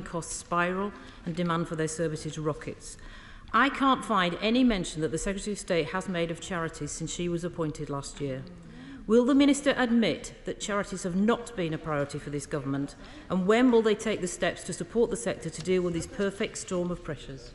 gambling costs spiral and demand for their services rockets. I can't find any mention that the Secretary of State has made of charities since she was appointed last year. Will the Minister admit that charities have not been a priority for this government, and when will they take the steps to support the sector to deal with this perfect storm of pressures?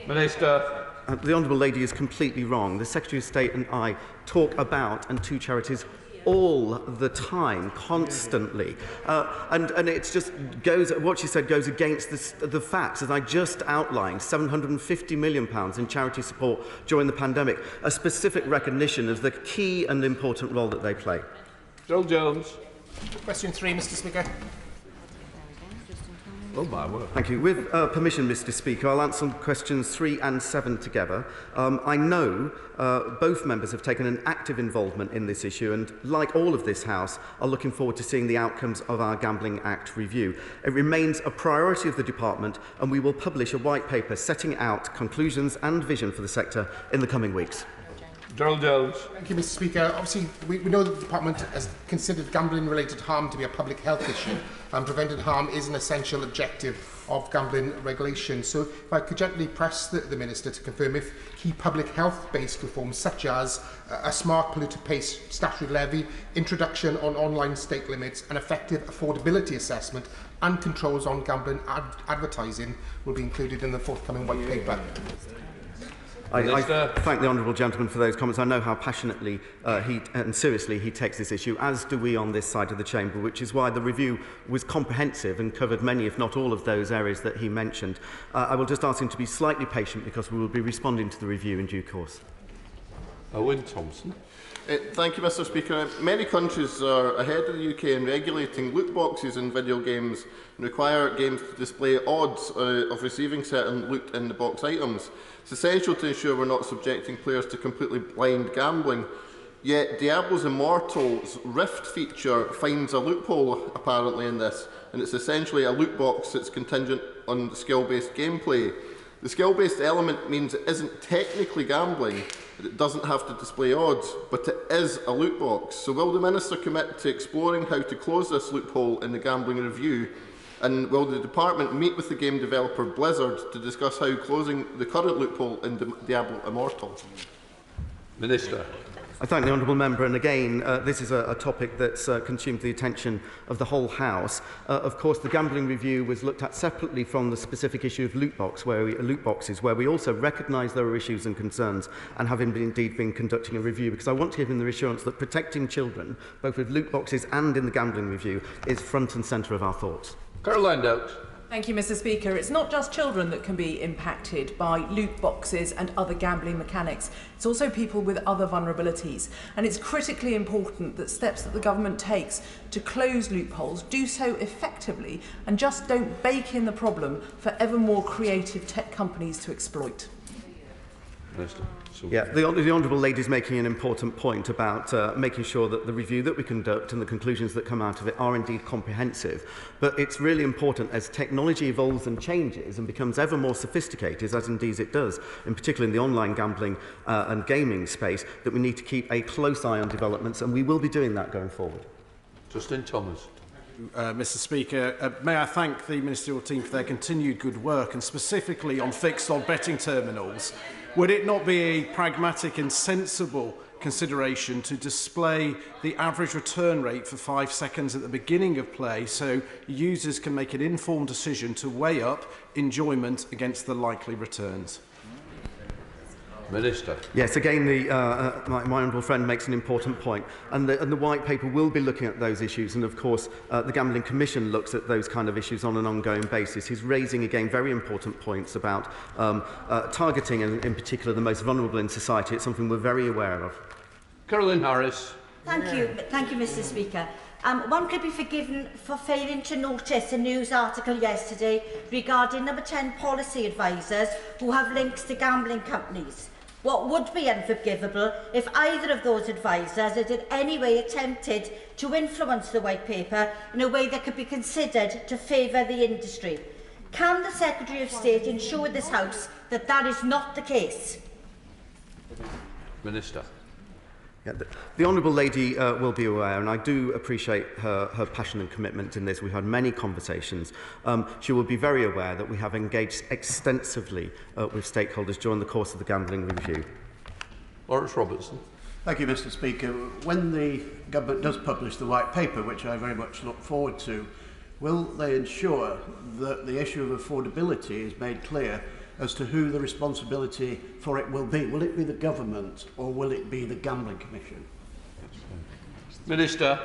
Minister. The Honourable Lady is completely wrong. The Secretary of State and I talk about and to charities all the time, constantly. And it just goes, what she said goes against the facts. As I just outlined, £750 million in charity support during the pandemic, a specific recognition of the key and important role that they play. Joel Jones. Question 3, Mr Speaker. Oh my word. Thank you. With permission, Mr Speaker, I'll answer questions 3 and 7 together. I know both members have taken an active involvement in this issue and, like all of this House, are looking forward to seeing the outcomes of our Gambling Act review. It remains a priority of the Department, and we will publish a white paper setting out conclusions and vision for the sector in the coming weeks. Joel Jones. Thank you, Mr Speaker. Obviously, we know that the Department has considered gambling-related harm to be a public health issue, and preventing harm is an essential objective of gambling regulation. So if I could gently press the Minister to confirm if key public health-based reforms, such as a smart polluter-pays statutory levy, introduction on online stake limits, and effective affordability assessment and controls on gambling advertising will be included in the forthcoming white paper. I thank the honourable gentleman for those comments. I know how passionately and seriously he takes this issue, as do we on this side of the chamber, which is why the review was comprehensive and covered many, if not all, of those areas that he mentioned. I will just ask him to be slightly patient because we will be responding to the review in due course. Owen Thompson. Thank you, Mr Speaker. Many countries are ahead of the UK in regulating loot boxes in video games and require games to display odds of receiving certain loot in the box items. It's essential to ensure we're not subjecting players to completely blind gambling. Yet Diablo's Immortal's Rift feature finds a loophole apparently in this, and it's essentially a loot box that's contingent on skill-based gameplay. The skill-based element means it isn't technically gambling, it doesn't have to display odds, but it is a loot box. So will the Minister commit to exploring how to close this loophole in the gambling review? And will the Department meet with the game developer Blizzard to discuss how closing the current loophole in Diablo Immortal? Minister. I thank the honourable member, and again, this is a topic that's consumed the attention of the whole House. Of course, the gambling review was looked at separately from the specific issue of loot boxes, where we also recognise there are issues and concerns, and have indeed been conducting a review, because I want to give him the reassurance that protecting children, both with loot boxes and in the gambling review, is front and centre of our thoughts. Caroline Oakes. Thank you, Mr Speaker. It's not just children that can be impacted by loot boxes and other gambling mechanics. It's also people with other vulnerabilities. And it's critically important that steps that the government takes to close loopholes do so effectively and just don't bake in the problem for ever more creative tech companies to exploit. Minister. Yeah, the honourable lady is making an important point about making sure that the review that we conduct and the conclusions that come out of it are indeed comprehensive. But it's really important, as technology evolves and changes and becomes ever more sophisticated, as indeed it does, in particular in the online gambling and gaming space, that we need to keep a close eye on developments, and we will be doing that going forward. Justin Thomas. Mr Speaker, may I thank the ministerial team for their continued good work, and specifically on fixed odd betting terminals. Would it not be a pragmatic and sensible consideration to display the average return rate for 5 seconds at the beginning of play so users can make an informed decision to weigh up enjoyment against the likely returns? Minister. Yes, again, my honourable friend makes an important point, and the white paper will be looking at those issues, and of course the Gambling Commission looks at those kind of issues on an ongoing basis. He's raising again very important points about targeting, and in particular the most vulnerable in society. It's something we're very aware of. Caroline Harris. Thank you, Mr Speaker. One could be forgiven for failing to notice a news article yesterday regarding number 10 policy advisors who have links to gambling companies. What would be unforgivable if either of those advisors had in any way attempted to influence the white paper in a way that could be considered to favour the industry? Can the Secretary of State ensure this House that that is not the case? Minister. Yeah, the Honourable Lady will be aware, and I do appreciate her passion and commitment in this. We've had many conversations. She will be very aware that we have engaged extensively with stakeholders during the course of the gambling review. Boris Robertson. Thank you, Mr. Speaker. When the government does publish the white paper, which I very much look forward to, will they ensure that the issue of affordability is made clear as to who the responsibility for it will be? Will it be the government or will it be the Gambling Commission? Minister.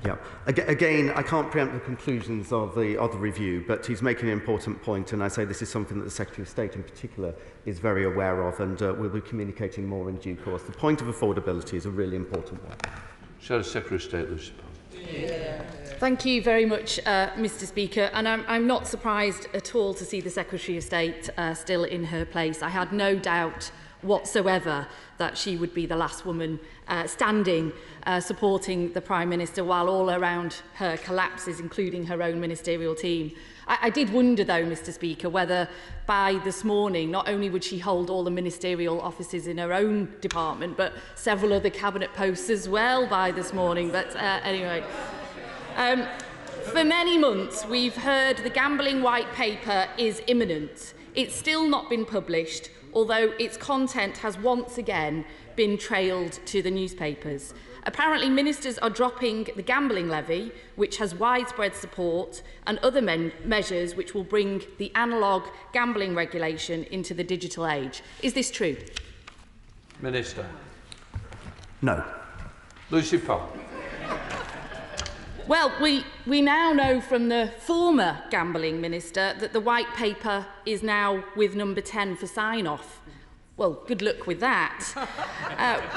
Yeah. Again, I can't preempt the conclusions of the review, but he's making an important point, and I say this is something that the Secretary of State in particular is very aware of, and we'll be communicating more in due course. The point of affordability is a really important one. Shadow Secretary of State, Lucy. Thank you very much, Mr. Speaker, and I'm not surprised at all to see the Secretary of State still in her place. I had no doubt whatsoever that she would be the last woman standing supporting the Prime Minister while all around her collapses, including her own ministerial team. I did wonder, though, Mr. Speaker, whether by this morning not only would she hold all the ministerial offices in her own department, but several other cabinet posts as well by this morning. But anyway, for many months we've heard the gambling white paper is imminent. It's still not been published, although its content has once again been trailed to the newspapers. Apparently, ministers are dropping the gambling levy, which has widespread support, and other measures which will bring the analogue gambling regulation into the digital age. Is this true? Minister. No. Lucy Powell. Well, we now know from the former gambling minister that the white paper is now with number 10 for sign-off. Well, good luck with that.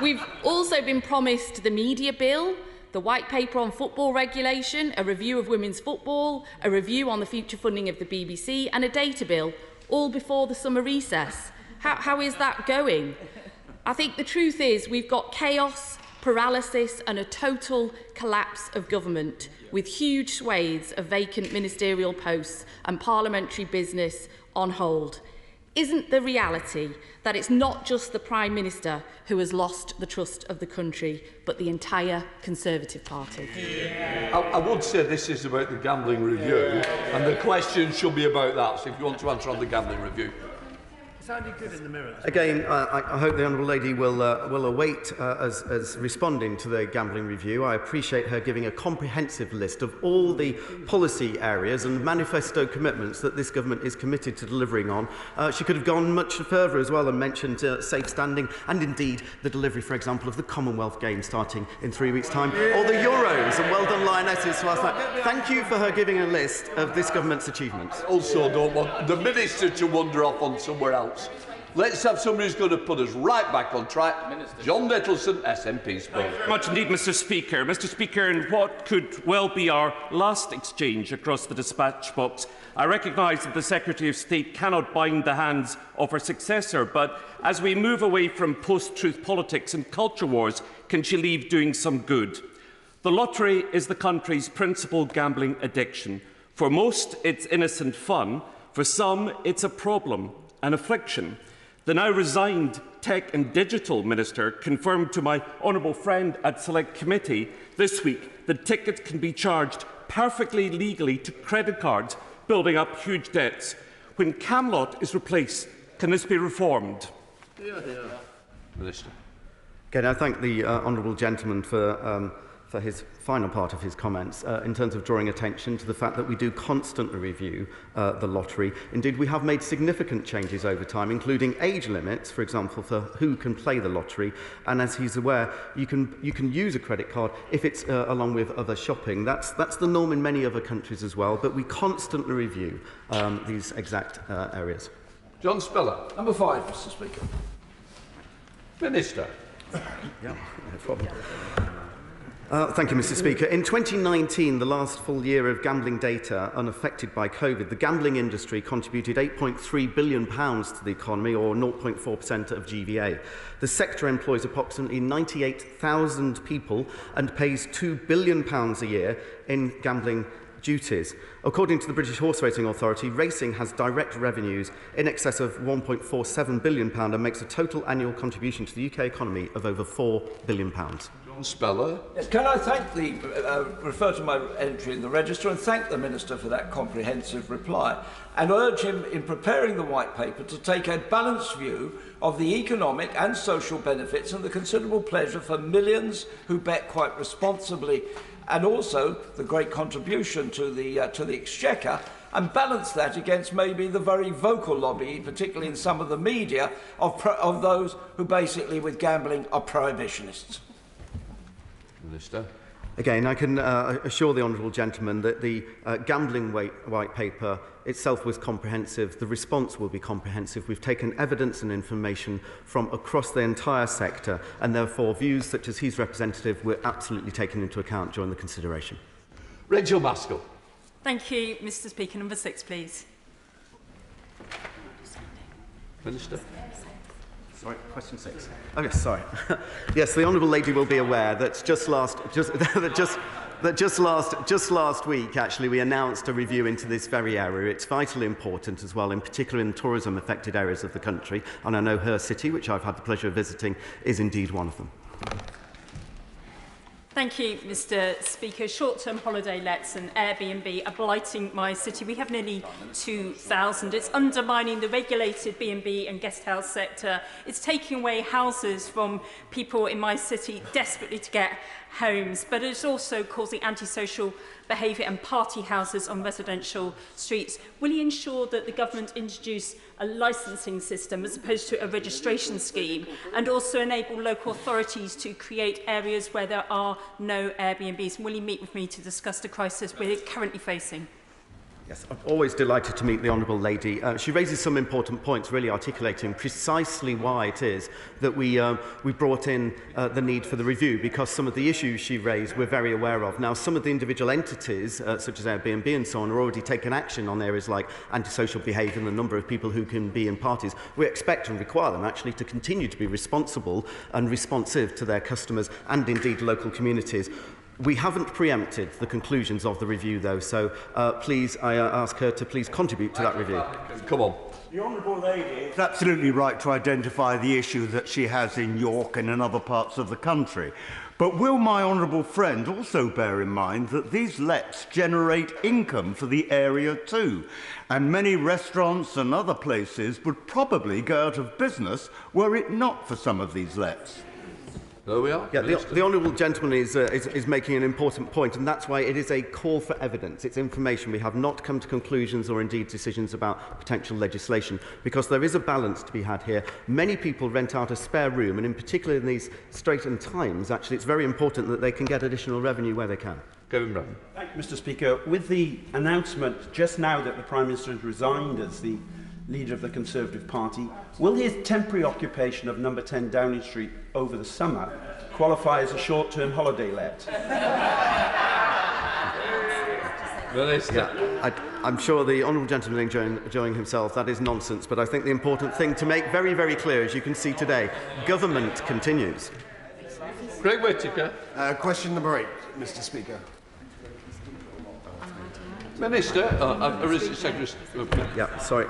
We've also been promised the media bill, the white paper on football regulation, a review of women's football, a review on the future funding of the BBC, and a data bill, all before the summer recess. How is that going? I think the truth is we've got chaos, paralysis and a total collapse of government, with huge swathes of vacant ministerial posts and parliamentary business on hold. Isn't the reality that it's not just the Prime Minister who has lost the trust of the country, but the entire Conservative Party? I would say this is about the gambling review, and the question should be about that. So if you want to answer on the gambling review. Sounded good in the mirror. Again, I hope the Honourable Lady will await as responding to the gambling review. I appreciate her giving a comprehensive list of all the policy areas and manifesto commitments that this government is committed to delivering on. She could have gone much further as well and mentioned safe standing and indeed the delivery, for example, of the Commonwealth Games starting in 3 weeks' time, or the Euros, and well done Lionesses last night. Thank you for her giving a list of this government's achievements. Also, don't want the Minister to wander off on somewhere else. Let's have somebody who's going to put us right back on track. Minister. John Nettleson, SNP Sport. Thank you very much indeed, Mr. Speaker. Mr. Speaker, in what could well be our last exchange across the dispatch box, I recognise that the Secretary of State cannot bind the hands of her successor, but as we move away from post-truth politics and culture wars, can she leave doing some good? The lottery is the country's principal gambling addiction. For most, it's innocent fun. For some, it's a problem, an affliction. The now resigned Tech and Digital Minister confirmed to my honourable friend at Select Committee this week that tickets can be charged perfectly legally to credit cards, building up huge debts. When Camelot is replaced, can this be reformed? Minister. Again, I thank the honourable gentleman for his final part of his comments in terms of drawing attention to the fact that we do constantly review the lottery. Indeed, we have made significant changes over time, including age limits, for example, for who can play the lottery. And as he's aware, you can use a credit card if it's along with other shopping. That's the norm in many other countries as well, but we constantly review these exact areas. John Spiller. Number 5, Mr. Speaker. Minister. Yeah, no problem. Thank you, Mr. Speaker. In 2019, the last full year of gambling data unaffected by COVID, the gambling industry contributed £8.3 billion to the economy, or 0.4% of GVA. The sector employs approximately 98,000 people and pays £2 billion a year in gambling duties. According to the British Horse Racing Authority, racing has direct revenues in excess of £1.47 billion and makes a total annual contribution to the UK economy of over £4 billion. John Speller. Yes, can I thank refer to my entry in the register and thank the Minister for that comprehensive reply, and urge him in preparing the White Paper to take a balanced view of the economic and social benefits and the considerable pleasure for millions who bet quite responsibly, and also the great contribution to the Exchequer, and balance that against maybe the very vocal lobby, particularly in some of the media, of those who basically with gambling are prohibitionists. Minister. Again, I can assure the honourable gentleman that the gambling white paper itself was comprehensive. The response will be comprehensive. We've taken evidence and information from across the entire sector, and therefore views such as his representative were absolutely taken into account during the consideration. Rachel Maskell. Thank you, Mr. Speaker. Number 6, please. Minister. Sorry, question 6. Oh yes, sorry. Yes, the honourable lady will be aware that just last week, actually, we announced a review into this very area. It's vitally important as well, in particular in tourism-affected areas of the country, and I know her city, which I've had the pleasure of visiting, is indeed one of them. Thank you, Mr. Speaker. Short-term holiday lets and Airbnb are blighting my city. We have nearly 2,000. It's undermining the regulated B&B and guest house sector. It's taking away houses from people in my city desperately to get homes, but it's also causing antisocial behaviour and party houses on residential streets. Will he ensure that the government introduce a licensing system as opposed to a registration scheme, and also enable local authorities to create areas where there are no Airbnbs? And will he meet with me to discuss the crisis we're currently facing? Yes, I'm always delighted to meet the honourable lady. She raises some important points, really articulating precisely why it is that we brought in the need for the review, because some of the issues she raised we're very aware of. Now, some of the individual entities, such as Airbnb and so on, are already taking action on areas like antisocial behaviour and the number of people who can be in parties. We expect and require them actually to continue to be responsible and responsive to their customers and indeed local communities. We haven't preempted the conclusions of the review, though, so please, I ask her to please contribute to that review. Come on. The Honourable Lady is absolutely right to identify the issue that she has in York and in other parts of the country. But will my honourable friend also bear in mind that these lets generate income for the area too? And many restaurants and other places would probably go out of business were it not for some of these lets. There we are. Yeah, the honourable gentleman is making an important point, and that's why it is a call for evidence. It's information. We have not come to conclusions or indeed decisions about potential legislation, because there is a balance to be had here. Many people rent out a spare room, and in particular in these straitened times, actually, it's very important that they can get additional revenue where they can. Kevin Brown. Thank you, Mr. Speaker. With the announcement just now that the Prime Minister has resigned as the leader of the Conservative Party, will his temporary occupation of number 10 Downing Street over the summer qualify as a short-term holiday let? Yeah, I'm sure the honourable gentleman enjoying himself. That is nonsense, but I think the important thing to make very, very clear, as you can see today, government continues. Greg Whittaker. Question number 8, Mr. Speaker. Minister, or is it Secretary? Yeah, sorry.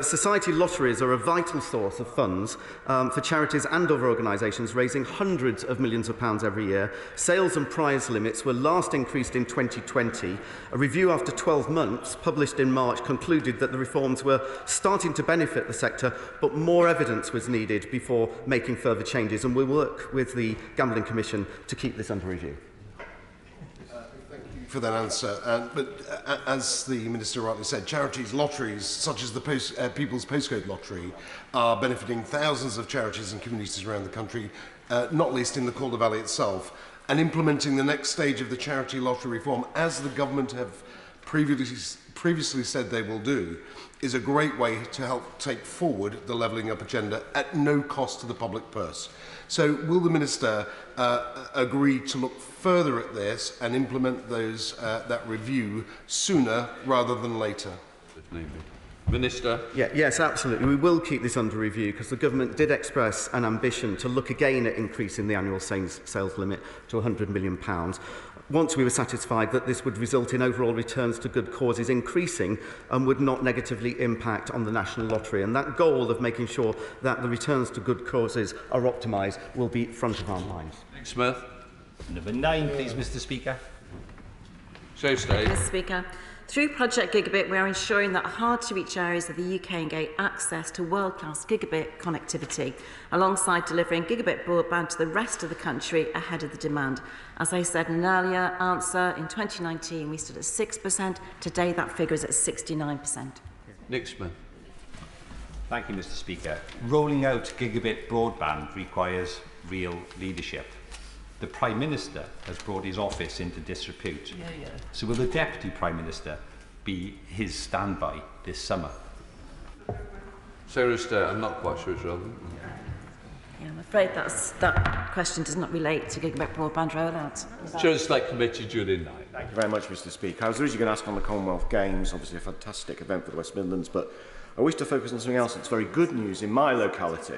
Society lotteries are a vital source of funds for charities and other organisations, raising hundreds of millions of pounds every year. Sales and prize limits were last increased in 2020. A review after 12 months, published in March, concluded that the reforms were starting to benefit the sector, but more evidence was needed before making further changes, and we'll work with the Gambling Commission to keep this under review. For that answer, but as the Minister rightly said, charities, lotteries such as the People's Postcode Lottery are benefiting thousands of charities and communities around the country, not least in the Calder Valley itself, and implementing the next stage of the charity lottery reform, as the government have previously said they will do, is a great way to help take forward the levelling up agenda at no cost to the public purse. So will the Minister agree to look further at this and implement that review sooner rather than later? Minister. Yes, absolutely. We will keep this under review, because the government did express an ambition to look again at increasing the annual sales limit to £100 million. once we were satisfied that this would result in overall returns to good causes increasing and would not negatively impact on the National Lottery. And that goal of making sure that the returns to good causes are optimised will be front of our minds. Nick Smith. Number 9, please, Mr. Speaker. So stay. Mr. Speaker, through Project Gigabit, we are ensuring that hard-to-reach areas of the UK gain access to world-class gigabit connectivity, alongside delivering gigabit broadband to the rest of the country ahead of the demand. As I said in an earlier answer, in 2019 we stood at 6%. Today that figure is at 69%. Nick Smith. Thank you, Mr. Speaker. Rolling out gigabit broadband requires real leadership. The Prime Minister has brought his office into disrepute. So will the Deputy Prime Minister be his standby this summer? Sarah Sturt, I'm not quite sure it's relevant. Yeah, I'm afraid that question does not relate to gigabit broadband rollout. Chair of the Select Committee, Judy Knight. Thank you very much, Mr. Speaker. I was originally going to ask on the Commonwealth Games, obviously a fantastic event for the West Midlands, but I wish to focus on something else that's very good news in my locality.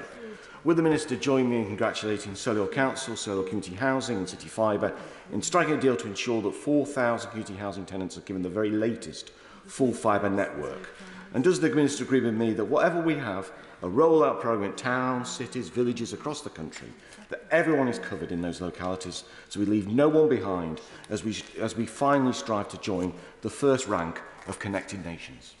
Will the Minister join me in congratulating Solihull Council, Solihull Community Housing and City Fibre in striking a deal to ensure that 4,000 community housing tenants are given the very latest full fibre network? And does the Minister agree with me that whatever we have, a rollout programme in towns, cities, villages across the country, that everyone is covered in those localities, so we leave no one behind as we finally strive to join the first rank of connected nations?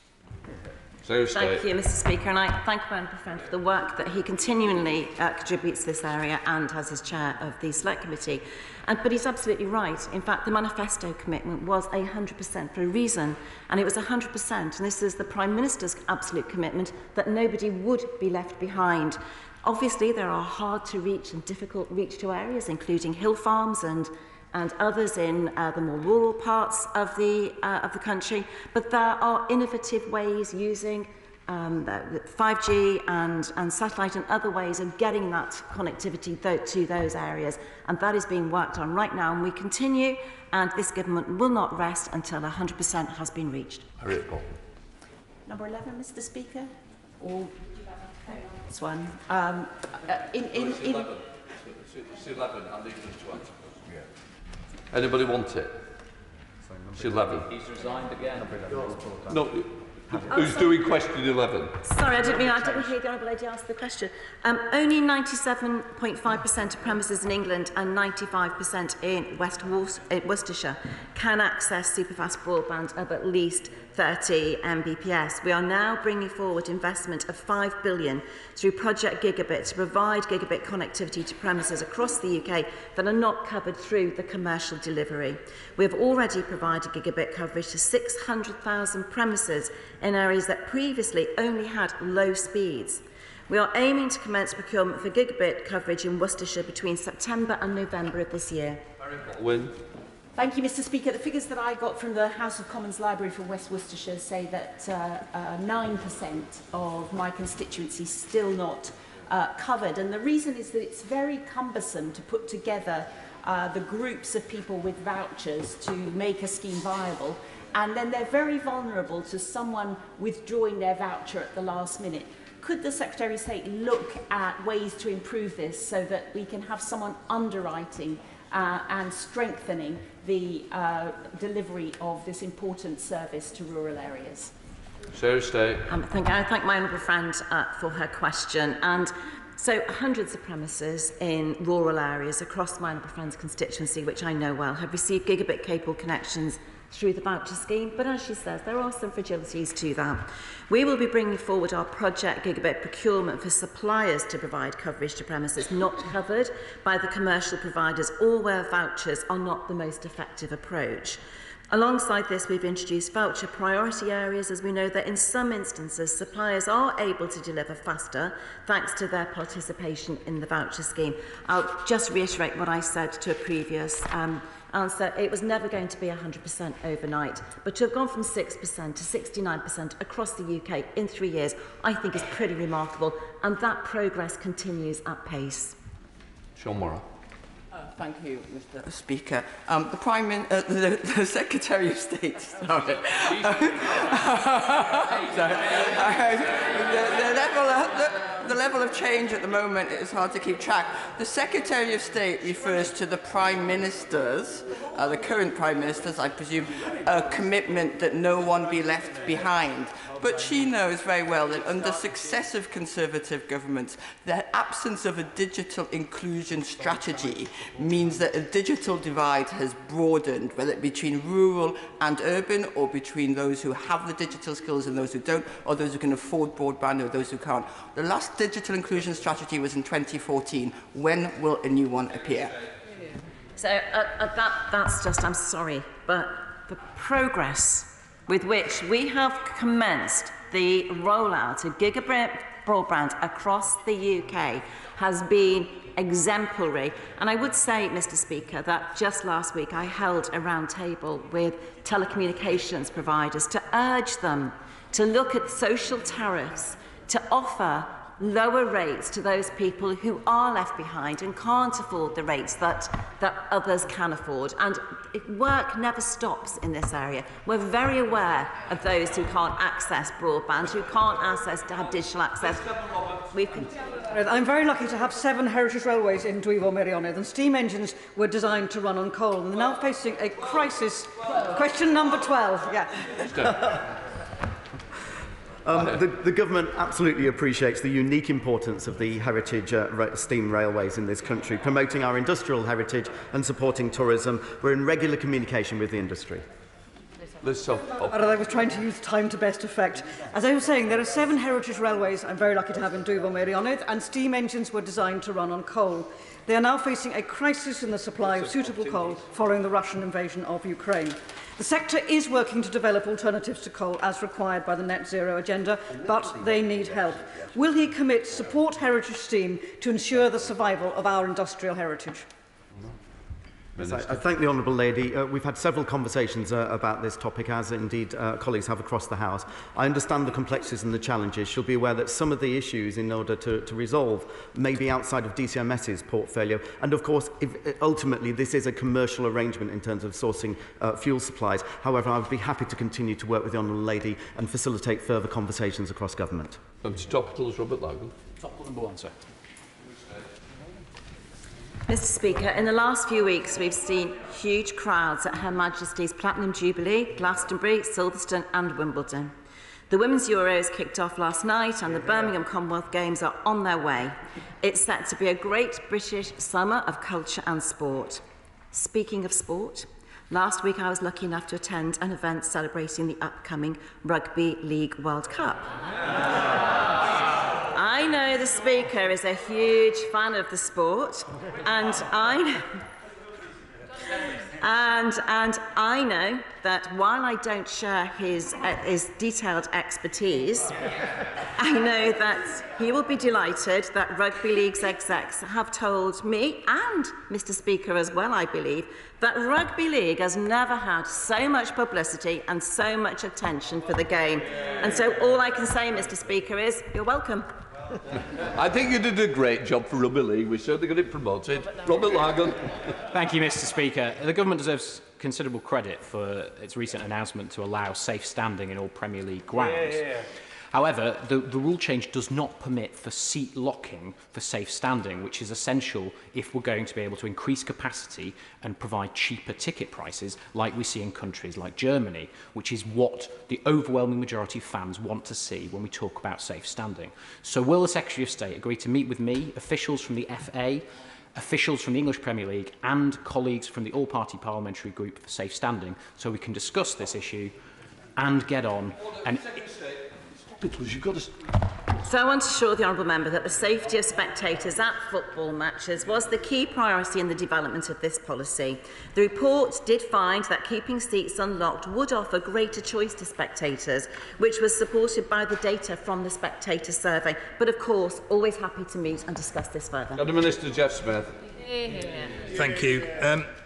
Thank you, Mr. Speaker, and I thank my honourable friend for the work that he continually contributes to this area and as his chair of the Select Committee. But he's absolutely right. In fact, the manifesto commitment was 100% for a reason, and it was 100%. And this is the Prime Minister's absolute commitment that nobody would be left behind. Obviously, there are hard-to-reach and difficult-reach-to areas, including hill farms and others in the more rural parts of the country. But there are innovative ways using 5G and satellite and other ways of getting that connectivity to those areas. And that is being worked on right now. And we continue, and this government will not rest until 100% has been reached. Number 11, Mr. Speaker. Or this one. It's 11. It's 11. I need them to answer. Anybody want it? It's 11. He's resigned again. No, who's doing question 11? Sorry, I didn't hear the Honourable Lady ask the question. Only 97.5% of premises in England and 95% in Worcestershire can access superfast broadband of at least 30 Mbps. We are now bringing forward investment of £5 billion through Project Gigabit to provide gigabit connectivity to premises across the UK that are not covered through the commercial delivery. We have already provided gigabit coverage to 600,000 premises in areas that previously only had low speeds. We are aiming to commence procurement for gigabit coverage in Worcestershire between September and November of this year. Thank you, Mr. Speaker. The figures that I got from the House of Commons Library for West Worcestershire say that 9% of my constituency is still not covered. And the reason is that it's very cumbersome to put together the groups of people with vouchers to make a scheme viable. And then they're very vulnerable to someone withdrawing their voucher at the last minute. Could the Secretary of State look at ways to improve this so that we can have someone underwriting and strengthening the delivery of this important service to rural areas? Sarah Sturt. I thank my honourable friend for her question. And so hundreds of premises in rural areas across my honourable friend's constituency, which I know well, have received gigabit cable connections through the voucher scheme, but as she says, there are some fragilities to that. We will be bringing forward our Project Gigabit procurement for suppliers to provide coverage to premises not covered by the commercial providers or where vouchers are not the most effective approach. Alongside this, we've introduced voucher priority areas, as we know that in some instances suppliers are able to deliver faster thanks to their participation in the voucher scheme. I'll just reiterate what I said to a previous answer. It was never going to be 100% overnight, but to have gone from 6% to 69% across the UK in 3 years, I think is pretty remarkable, and that progress continues at pace. Sean Morrow. Thank you, Mr. Speaker. The Secretary of State, sorry. The level of change at the moment is hard to keep track. The Secretary of State refers to the Prime Ministers, the current Prime Ministers, I presume, a commitment that no one be left behind. But she knows very well that under successive Conservative governments, the absence of a digital inclusion strategy means that a digital divide has broadened, whether it be between rural and urban, or between those who have the digital skills and those who don't, or those who can afford broadband or those who can't. The last digital inclusion strategy was in 2014. When will a new one appear? So that's just, I'm sorry, but the progress with which we have commenced the rollout of gigabit broadband across the UK has been exemplary. And I would say, Mr. Speaker, that just last week I held a round table with telecommunications providers to urge them to look at social tariffs, to offer lower rates to those people who are left behind and can't afford the rates that others can afford. And work never stops in this area. We're very aware of those who can't access broadband, who can't have digital access. I'm very lucky to have 7 heritage railways in Dwyfor Meirionydd, and steam engines were designed to run on coal, and they're now facing a crisis. Question number 12. Yeah. The government absolutely appreciates the unique importance of the heritage steam railways in this country, promoting our industrial heritage and supporting tourism. We're in regular communication with the industry. I was trying to use time to best effect. As I was saying, there are 7 heritage railways I'm very lucky to have in Dwyfor Meirionydd, and steam engines were designed to run on coal. They are now facing a crisis in the supply of suitable coal following the Russian invasion of Ukraine. The sector is working to develop alternatives to coal as required by the net zero agenda, but they need help. Will he commit to support heritage steam to ensure the survival of our industrial heritage? Yes, I thank the Honourable Lady. We've had several conversations about this topic, as indeed colleagues have across the House. I understand the complexities and the challenges. She'll be aware that some of the issues in order to resolve may be outside of DCMS's portfolio. And of course, ultimately, this is a commercial arrangement in terms of sourcing fuel supplies. However, I would be happy to continue to work with the Honourable Lady and facilitate further conversations across government. Topicals, Robert Logan. Topical number 1, sir. Mr. Speaker, in the last few weeks we've seen huge crowds at Her Majesty's Platinum Jubilee, Glastonbury, Silverstone and Wimbledon. The Women's Euros kicked off last night and the Birmingham Commonwealth Games are on their way. It's set to be a great British summer of culture and sport. Speaking of sport, last week I was lucky enough to attend an event celebrating the upcoming Rugby League World Cup. I know the Speaker is a huge fan of the sport, and I know that while I don't share his detailed expertise, I know that he will be delighted that Rugby League's execs have told me, and Mr. Speaker as well, I believe, that Rugby League has never had so much publicity and so much attention for the game. And so all I can say, Mr. Speaker, is you're welcome. I think you did a great job for Rugby League. We certainly got it promoted. Robert Lagan. Thank you, Mr. Speaker. The government deserves considerable credit for its recent announcement to allow safe standing in all Premier League grounds. However, the rule change does not permit for seat locking for safe standing, which is essential if we're going to be able to increase capacity and provide cheaper ticket prices like we see in countries like Germany, which is what the overwhelming majority of fans want to see when we talk about safe standing. So will the Secretary of State agree to meet with me, officials from the FA, officials from the English Premier League and colleagues from the All-Party Parliamentary Group for Safe Standing so we can discuss this issue and get on and... So I want to assure the Honourable Member that the safety of spectators at football matches was the key priority in the development of this policy. The report did find that keeping seats unlocked would offer greater choice to spectators, which was supported by the data from the spectator survey. But of course, always happy to meet and discuss this further. Under Minister Jeff Smith. Thank you.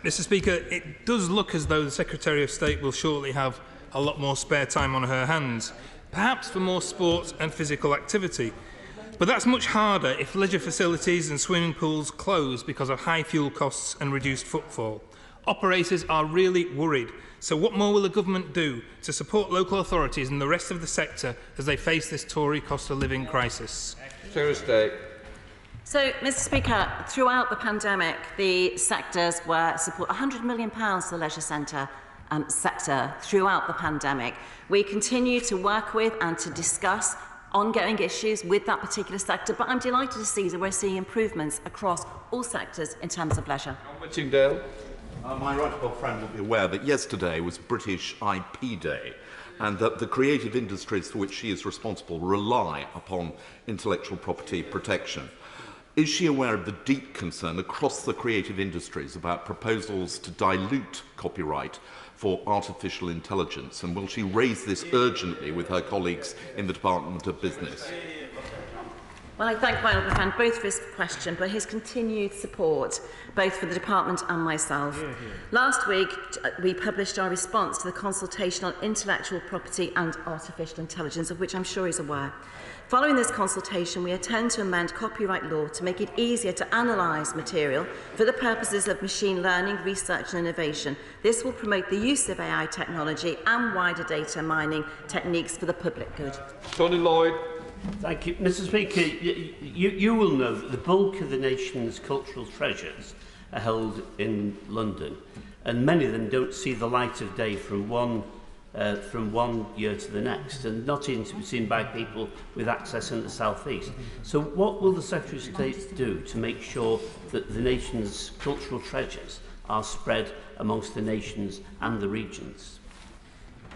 Mr. Speaker, it does look as though the Secretary of State will shortly have a lot more spare time on her hands, perhaps for more sport and physical activity. But that's much harder if leisure facilities and swimming pools close because of high fuel costs and reduced footfall. Operators are really worried. So what more will the government do to support local authorities and the rest of the sector as they face this Tory cost of living crisis? Secretary of State. So, Mr Speaker, throughout the pandemic, the sectors were support £100 million to the leisure sector throughout the pandemic. We continue to work with and to discuss ongoing issues with that particular sector, but I'm delighted to see that we're seeing improvements across all sectors in terms of leisure. Whittingdale. My right honourable friend will be aware that yesterday was British IP Day, and that the creative industries for which she is responsible rely upon intellectual property protection. Is she aware of the deep concern across the creative industries about proposals to dilute copyright for artificial intelligence, and will she raise this urgently with her colleagues in the Department of Business? Well, I thank my honourable friend both for his question, but his continued support, both for the department and myself. Last week, we published our response to the consultation on intellectual property and artificial intelligence, of which I'm sure he's aware. Following this consultation, we intend to amend copyright law to make it easier to analyse material for the purposes of machine learning, research and innovation. This will promote the use of AI technology and wider data mining techniques for the public good. Tony Lloyd. Thank you. Mr Speaker, you will know that the bulk of the nation's cultural treasures are held in London, and many of them don't see the light of day from one year to the next, and not even to be seen by people with access in the South East. So what will the Secretary of State do to make sure that the nation's cultural treasures are spread amongst the nations and the regions?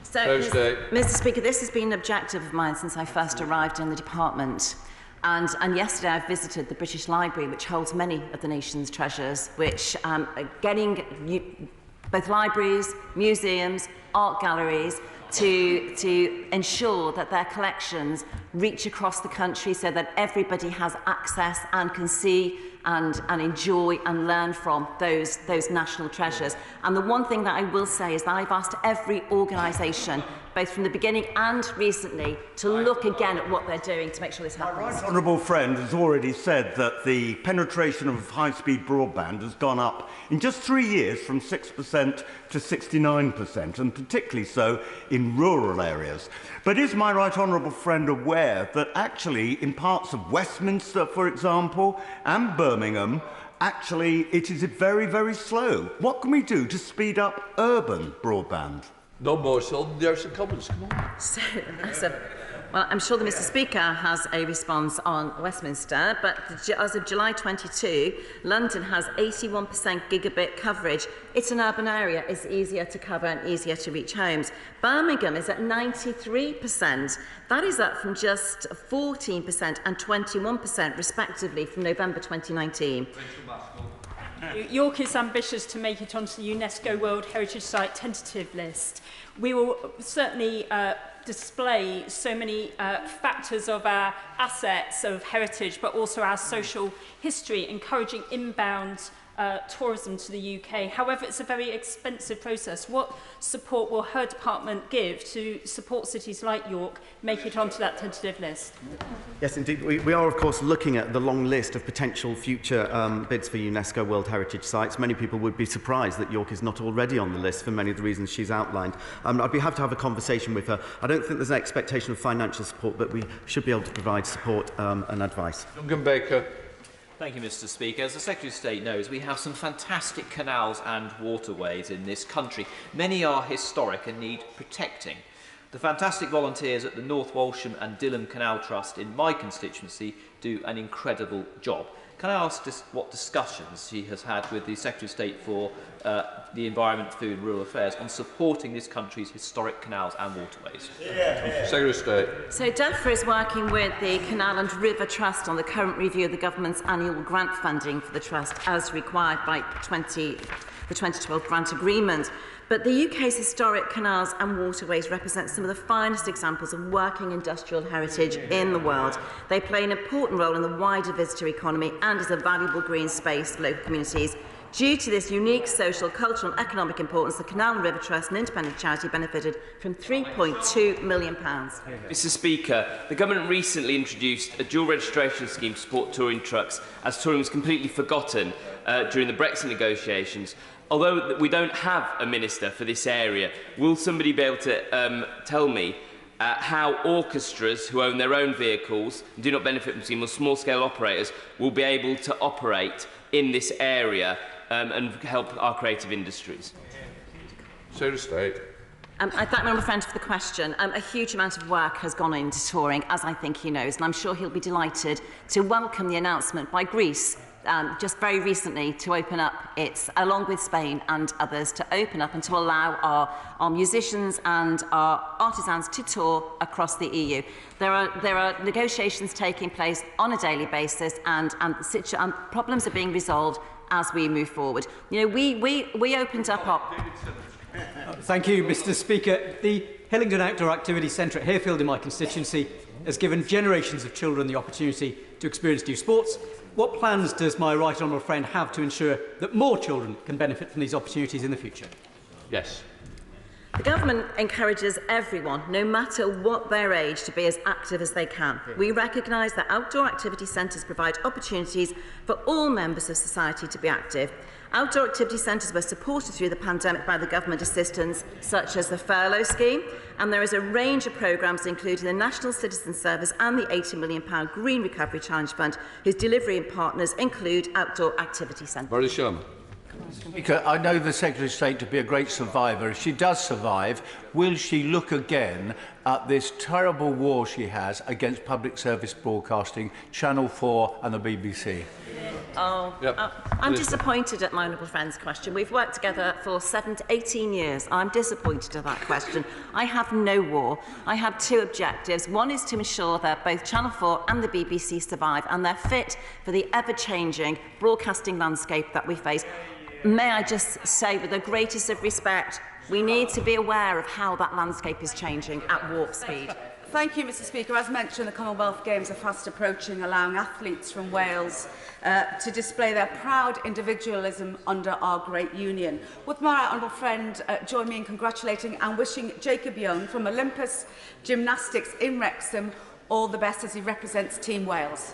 So, Mr Speaker, this has been an objective of mine since I first arrived in the department. And yesterday I visited the British Library, which holds many of the nation's treasures, which getting both libraries, museums, art galleries to ensure that their collections reach across the country so that everybody has access and can see and enjoy and learn from those national treasures. And the one thing that I will say is that I've asked every organisation, both from the beginning and recently, to look again at what they're doing to make sure this happens. My right honourable friend has already said that the penetration of high-speed broadband has gone up in just 3 years from 6% to 69%, and particularly so in rural areas. But is my right honourable friend aware that actually in parts of Westminster, for example, and Birmingham, actually it is very, very slow? What can we do to speed up urban broadband? No more, so there are some comments. Come on. Well, I'm sure that Mr Speaker has a response on Westminster, but as of July 22, London has 81% gigabit coverage. It's an urban area. It's easier to cover and easier to reach homes. Birmingham is at 93%. That is up from just 14% and 21% respectively from November 2019. York is ambitious to make it onto the UNESCO World Heritage Site tentative list. We will certainly display so many factors of our assets of heritage, but also our social history, encouraging inbound tourism to the UK. However, it's a very expensive process. What support will her department give to support cities like York make it onto that tentative list? Yes, indeed. We are, of course, looking at the long list of potential future bids for UNESCO World Heritage Sites. Many people would be surprised that York is not already on the list for many of the reasons she's outlined. I'd be happy to have a conversation with her. I don't think there's an expectation of financial support, but we should be able to provide support and advice. Duncan Baker. Thank you, Mr Speaker. As the Secretary of State knows, we have some fantastic canals and waterways in this country. Many are historic and need protecting. The fantastic volunteers at the North Walsham and Dilham Canal Trust in my constituency do an incredible job. Can I ask what discussions she has had with the Secretary of State for the Environment, Food and Rural Affairs on supporting this country's historic canals and waterways? Secretary of State. So DEFRA is working with the Canal and River Trust on the current review of the government's annual grant funding for the Trust as required by the 2012 grant agreement. But the UK's historic canals and waterways represent some of the finest examples of working industrial heritage in the world. They play an important role in the wider visitor economy and as a valuable green space for local communities. Due to this unique social, cultural and economic importance, the Canal and River Trust, an independent charity, benefited from £3.2 million. Mr Speaker, the Government recently introduced a dual registration scheme to support touring trucks, as touring was completely forgotten during the Brexit negotiations. Although we don't have a minister for this area, will somebody be able to tell me how orchestras who own their own vehicles and do not benefit from the scheme, or small-scale operators, will be able to operate in this area and help our creative industries? Secretary of State. I thank my honourable friend for the question. A huge amount of work has gone into touring, as I think he knows, and I'm sure he'll be delighted to welcome the announcement by Greece just very recently to open up its, along with Spain and others, to open up and to allow our musicians and our artisans to tour across the EU. There are negotiations taking place on a daily basis, and problems are being resolved as we move forward. You know, we opened up our... Thank you, Mr Speaker. The Hillingdon Outdoor Activity Centre at Hayfield in my constituency has given generations of children the opportunity to experience new sports. What plans does my right honourable friend have to ensure that more children can benefit from these opportunities in the future? Yes. The Government encourages everyone, no matter what their age, to be as active as they can. We recognise that outdoor activity centres provide opportunities for all members of society to be active. Outdoor activity centres were supported through the pandemic by the Government assistance, such as the furlough scheme, and there is a range of programmes, including the National Citizen Service and the £80 million Green Recovery Challenge Fund, whose delivery partners include outdoor activity centres. Boris Sherman. Speaker, I know the Secretary of State to be a great survivor. If she does survive, will she look again at this terrible war she has against public service broadcasting, Channel 4 and the BBC? I'm disappointed at my honourable friend's question. We've worked together for 7 to 18 years. I'm disappointed at that question. I have no war. I have two objectives. One is to ensure that both Channel 4 and the BBC survive and they're fit for the ever-changing broadcasting landscape that we face. May I just say, with the greatest of respect, we need to be aware of how that landscape is changing at warp speed. Thank you, Mr Speaker. As mentioned, the Commonwealth Games are fast approaching, allowing athletes from Wales to display their proud individualism under our great union. Would my honourable friend join me in congratulating and wishing Jacob Young from Olympus Gymnastics in Wrexham all the best as he represents Team Wales.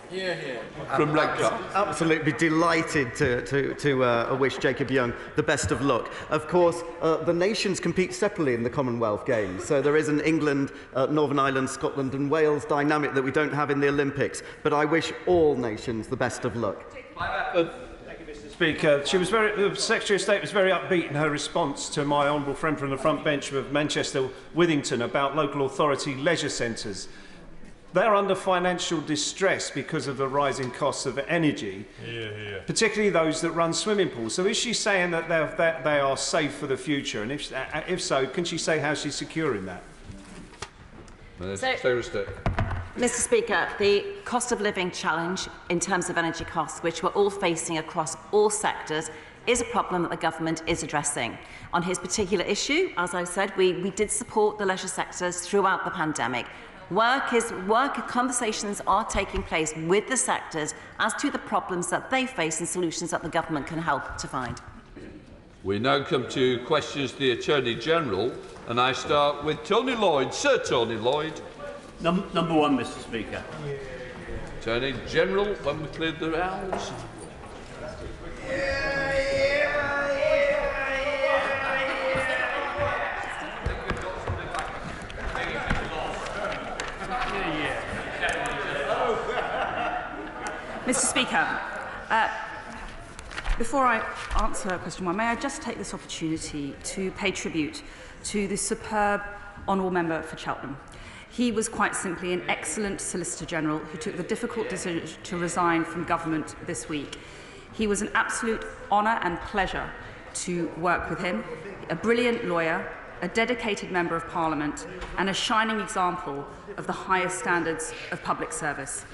From Redcar. Absolutely delighted to wish Jacob Young the best of luck. Of course, the nations compete separately in the Commonwealth Games, so there is an England, Northern Ireland, Scotland and Wales dynamic that we don't have in the Olympics, but I wish all nations the best of luck. Thank you, Mr Speaker. The Secretary of State was very upbeat in her response to my honourable friend from the front bench of Manchester Withington about local authority leisure centres. They're under financial distress because of the rising costs of energy, particularly those that run swimming pools. So is she saying that they are safe for the future? And if so, can she say how she's securing that? Mr Speaker, the cost of living challenge in terms of energy costs, which we're all facing across all sectors, is a problem that the Government is addressing. On his particular issue, as I said, we did support the leisure sectors throughout the pandemic. Conversations are taking place with the sectors as to the problems that they face and solutions that the Government can help to find. We now come to questions to the Attorney-General, and I start with Tony Lloyd. Sir Tony Lloyd. Number one, Mr Speaker. Attorney-General, when we cleared the House. Mr Speaker, before I answer question one, may I just take this opportunity to pay tribute to the superb honourable member for Cheltenham. He was quite simply an excellent Solicitor General who took the difficult decision to resign from government this week. He was an absolute honour and pleasure to work with him, a brilliant lawyer, a dedicated member of Parliament and a shining example of the highest standards of public service.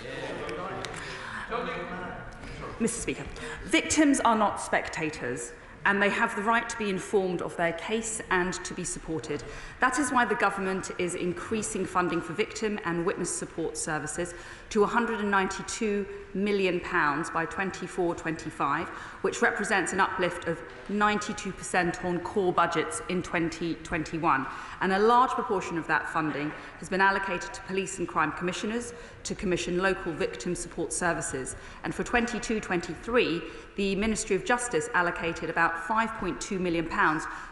Mr Speaker, victims are not spectators and they have the right to be informed of their case and to be supported. That is why the government is increasing funding for victim and witness support services to £192 million by 24-25, which represents an uplift of 92% on core budgets in 2021. And a large proportion of that funding has been allocated to police and crime commissioners to commission local victim support services. And for 22-23, the Ministry of Justice allocated about £5.2 million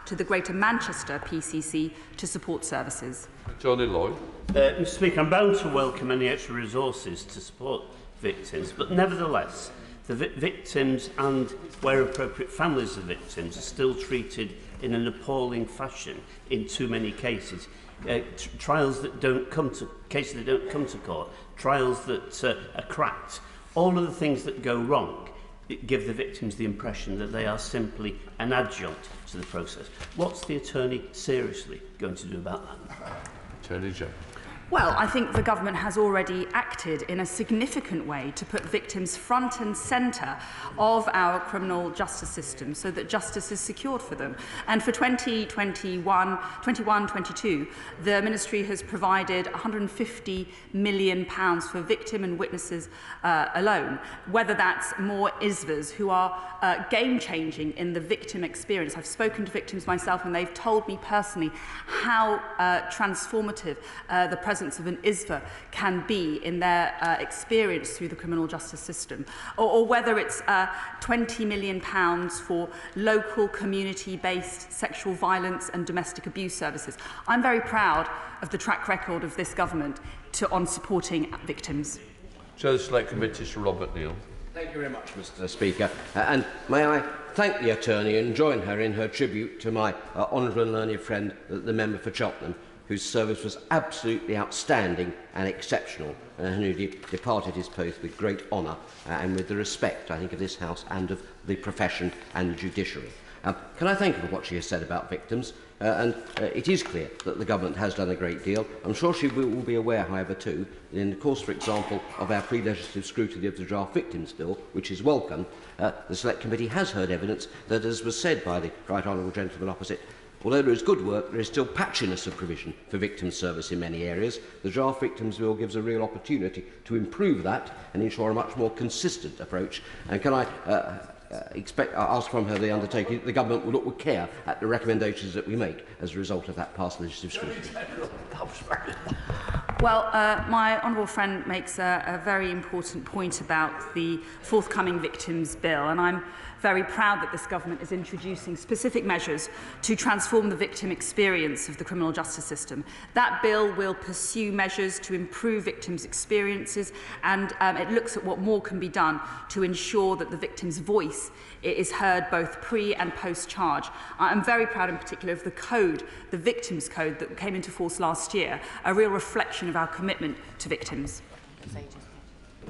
to the Greater Manchester PCC to support services. Johnny Lloyd. Mr. Speaker, I'm bound to welcome any extra resources to support victims, but nevertheless, the victims and, where appropriate, families of victims are still treated in an appalling fashion in too many cases. Trials that don't come to cases that don't come to court, trials that are cracked, all of the things that go wrong give the victims the impression that they are simply an adjunct to the process. What's the attorney seriously going to do about that? Attorney General. Well, I think the government has already acted in a significant way to put victims front and centre of our criminal justice system so that justice is secured for them. And for 2021-22, the Ministry has provided £150 million for victim and witnesses alone, whether that's more ISVAs who are game-changing in the victim experience. I've spoken to victims myself and they've told me personally how transformative the presence of an ISVA can be in their experience through the criminal justice system, or whether it's £20 million for local community-based sexual violence and domestic abuse services. I'm very proud of the track record of this government on supporting victims. Chair of the Select Committee, Sir Robert Neal. Thank you very much, Mr. Speaker. And may I thank the attorney and join her in her tribute to my honourable and learned friend, the member for Cheltenham, whose service was absolutely outstanding and exceptional, and who departed his post with great honour and with the respect, I think, of this House and of the profession and the judiciary. Can I thank her for what she has said about victims? It is clear that the government has done a great deal. I'm sure she will be aware, however, too, that in the course, for example, of our pre-legislative scrutiny of the Draft Victims Bill, which is welcome, the Select Committee has heard evidence that, as was said by the right honourable gentleman opposite, although there is good work, there is still patchiness of provision for victim service in many areas. The Draft Victims Bill gives a real opportunity to improve that and ensure a much more consistent approach. And can I ask from her the undertaking that the government will look with care at the recommendations that we make as a result of that past legislative scrutiny? Well, my honourable friend makes a very important point about the forthcoming Victims Bill, and I'm very proud that this government is introducing specific measures to transform the victim experience of the criminal justice system. That bill will pursue measures to improve victims' experiences, and it looks at what more can be done to ensure that the victim's voice is heard both pre and post-charge. I'm very proud in particular of the code, the Victims Code, that came into force last year, a real reflection of our commitment to victims.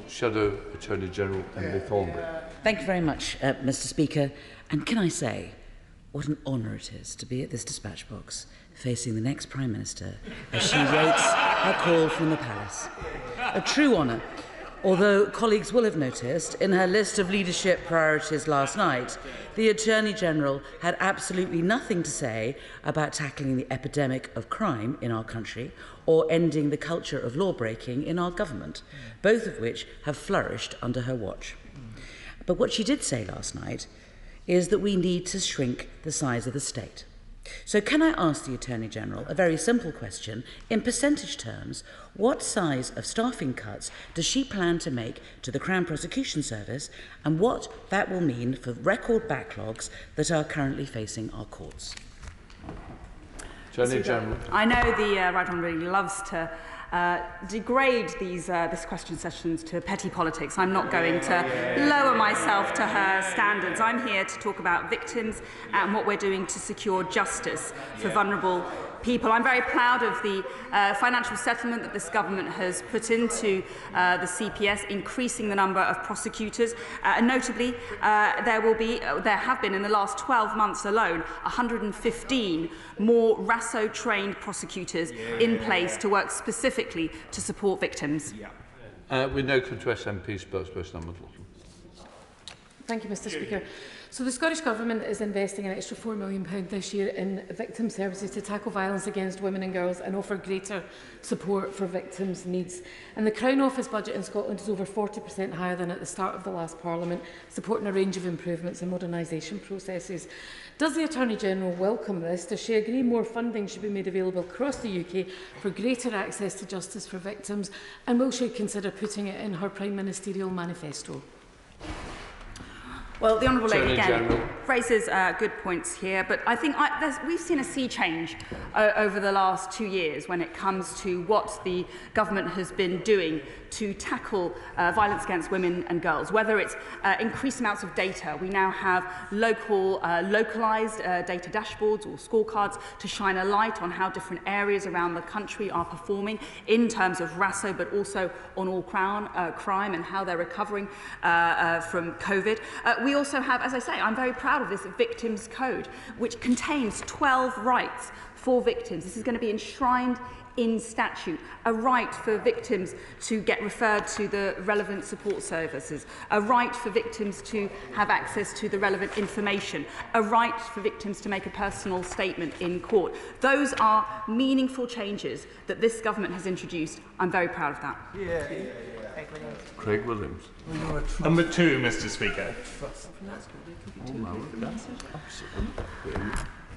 Shadow Attorney General Emily Thornbury. Thank you very much, Mr. Speaker. And can I say, what an honour it is to be at this dispatch box, facing the next Prime Minister as she waits her call from the palace. A true honour. Although colleagues will have noticed, in her list of leadership priorities last night, the Attorney-General had absolutely nothing to say about tackling the epidemic of crime in our country or ending the culture of law-breaking in our government, both of which have flourished under her watch. But what she did say last night is that we need to shrink the size of the state. So can I ask the Attorney-General a very simple question? In percentage terms, what size of staffing cuts does she plan to make to the Crown Prosecution Service, and what that will mean for record backlogs that are currently facing our courts? Attorney General. I know the Right Honourable loves to degrade these question sessions to petty politics. I'm not going to lower myself to her standards. I'm here to talk about victims and what we're doing to secure justice for vulnerable people. I'm very proud of the financial settlement that this government has put into the CPS, increasing the number of prosecutors. And notably, there have been in the last 12 months alone 115 more RASO-trained prosecutors in place to work specifically to support victims. We now come to SNP spokesperson Emma Lawson. Thank you, Mr. Speaker. So the Scottish Government is investing an extra £4 million this year in victim services to tackle violence against women and girls and offer greater support for victims' needs. And the Crown Office budget in Scotland is over 40% higher than at the start of the last Parliament, supporting a range of improvements and modernisation processes. Does the Attorney-General welcome this? Does she agree more funding should be made available across the UK for greater access to justice for victims? And will she consider putting it in her Prime Ministerial manifesto? Well, the Honourable Lady again raises good points here, but I think we've seen a sea change over the last 2 years when it comes to what the government has been doing to tackle violence against women and girls, whether it's increased amounts of data. We now have localised data dashboards or scorecards to shine a light on how different areas around the country are performing in terms of RASO, but also on all crime and how they're recovering from COVID. We also have, as I say, I'm very proud of this Victims Code, which contains 12 rights for victims. This is going to be enshrined in statute, a right for victims to get referred to the relevant support services, a right for victims to have access to the relevant information, a right for victims to make a personal statement in court. Those are meaningful changes that this government has introduced. I'm very proud of that. Craig Williams. Number 2, Mr. Speaker.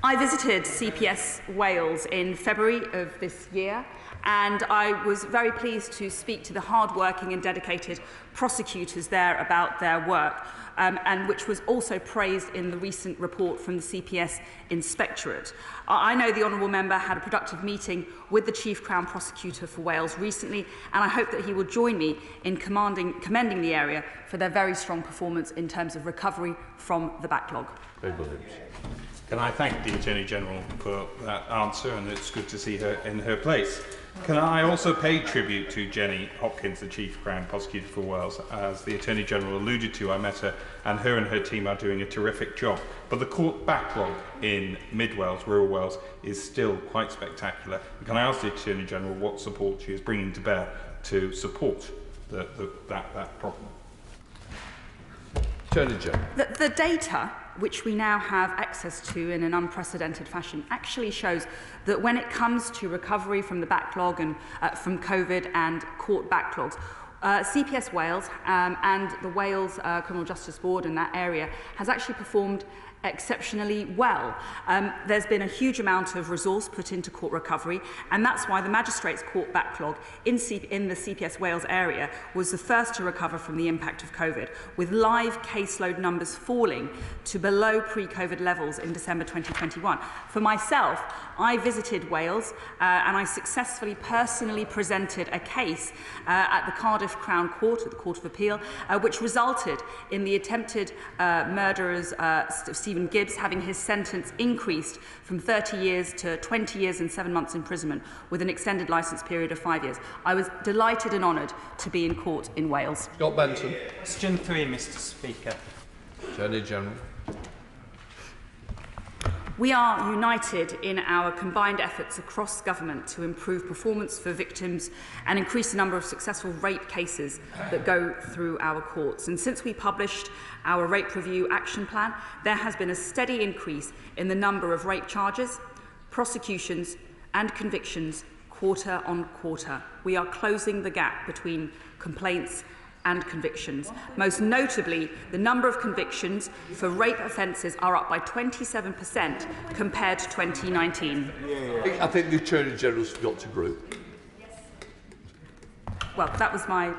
I visited CPS Wales in February of this year, and I was very pleased to speak to the hard-working and dedicated prosecutors there about their work, and which was also praised in the recent report from the CPS Inspectorate. I know the Honourable Member had a productive meeting with the Chief Crown Prosecutor for Wales recently, and I hope that he will join me in commending the area for their very strong performance in terms of recovery from the backlog. Can I thank the Attorney-General for that answer, and it's good to see her in her place. Can I also pay tribute to Jenny Hopkins, the Chief Crown Prosecutor for Wales? As the Attorney-General alluded to, I met her, and her team are doing a terrific job. But the court backlog in mid-Wales, rural Wales, is still quite spectacular. Can I ask the Attorney-General what support she is bringing to bear to support that problem? Attorney-General. The data which we now have access to in an unprecedented fashion actually shows that when it comes to recovery from the backlog and from COVID and court backlogs, CPS Wales and the Wales Criminal Justice Board in that area has actually performed exceptionally well. There's been a huge amount of resource put into court recovery, and that's why the Magistrates' Court backlog in the CPS Wales area was the first to recover from the impact of COVID, with live caseload numbers falling to below pre-COVID levels in December 2021. For myself, I visited Wales and I successfully personally presented a case at the Cardiff Crown Court, at the Court of Appeal, which resulted in the attempted murderers Stephen Gibbs having his sentence increased from 30 years to 20 years and 7 months imprisonment with an extended licence period of 5 years. I was delighted and honoured to be in court in Wales. Scott Benson. Question 3, Mr. Speaker. Attorney-General. We are united in our combined efforts across government to improve performance for victims and increase the number of successful rape cases that go through our courts. And since we published our Rape Review Action Plan, there has been a steady increase in the number of rape charges, prosecutions and convictions quarter on quarter. We are closing the gap between complaints and convictions. Most notably, the number of convictions for rape offences are up by 27% compared to 2019. I think the Attorney-General's got to group. Well, that was my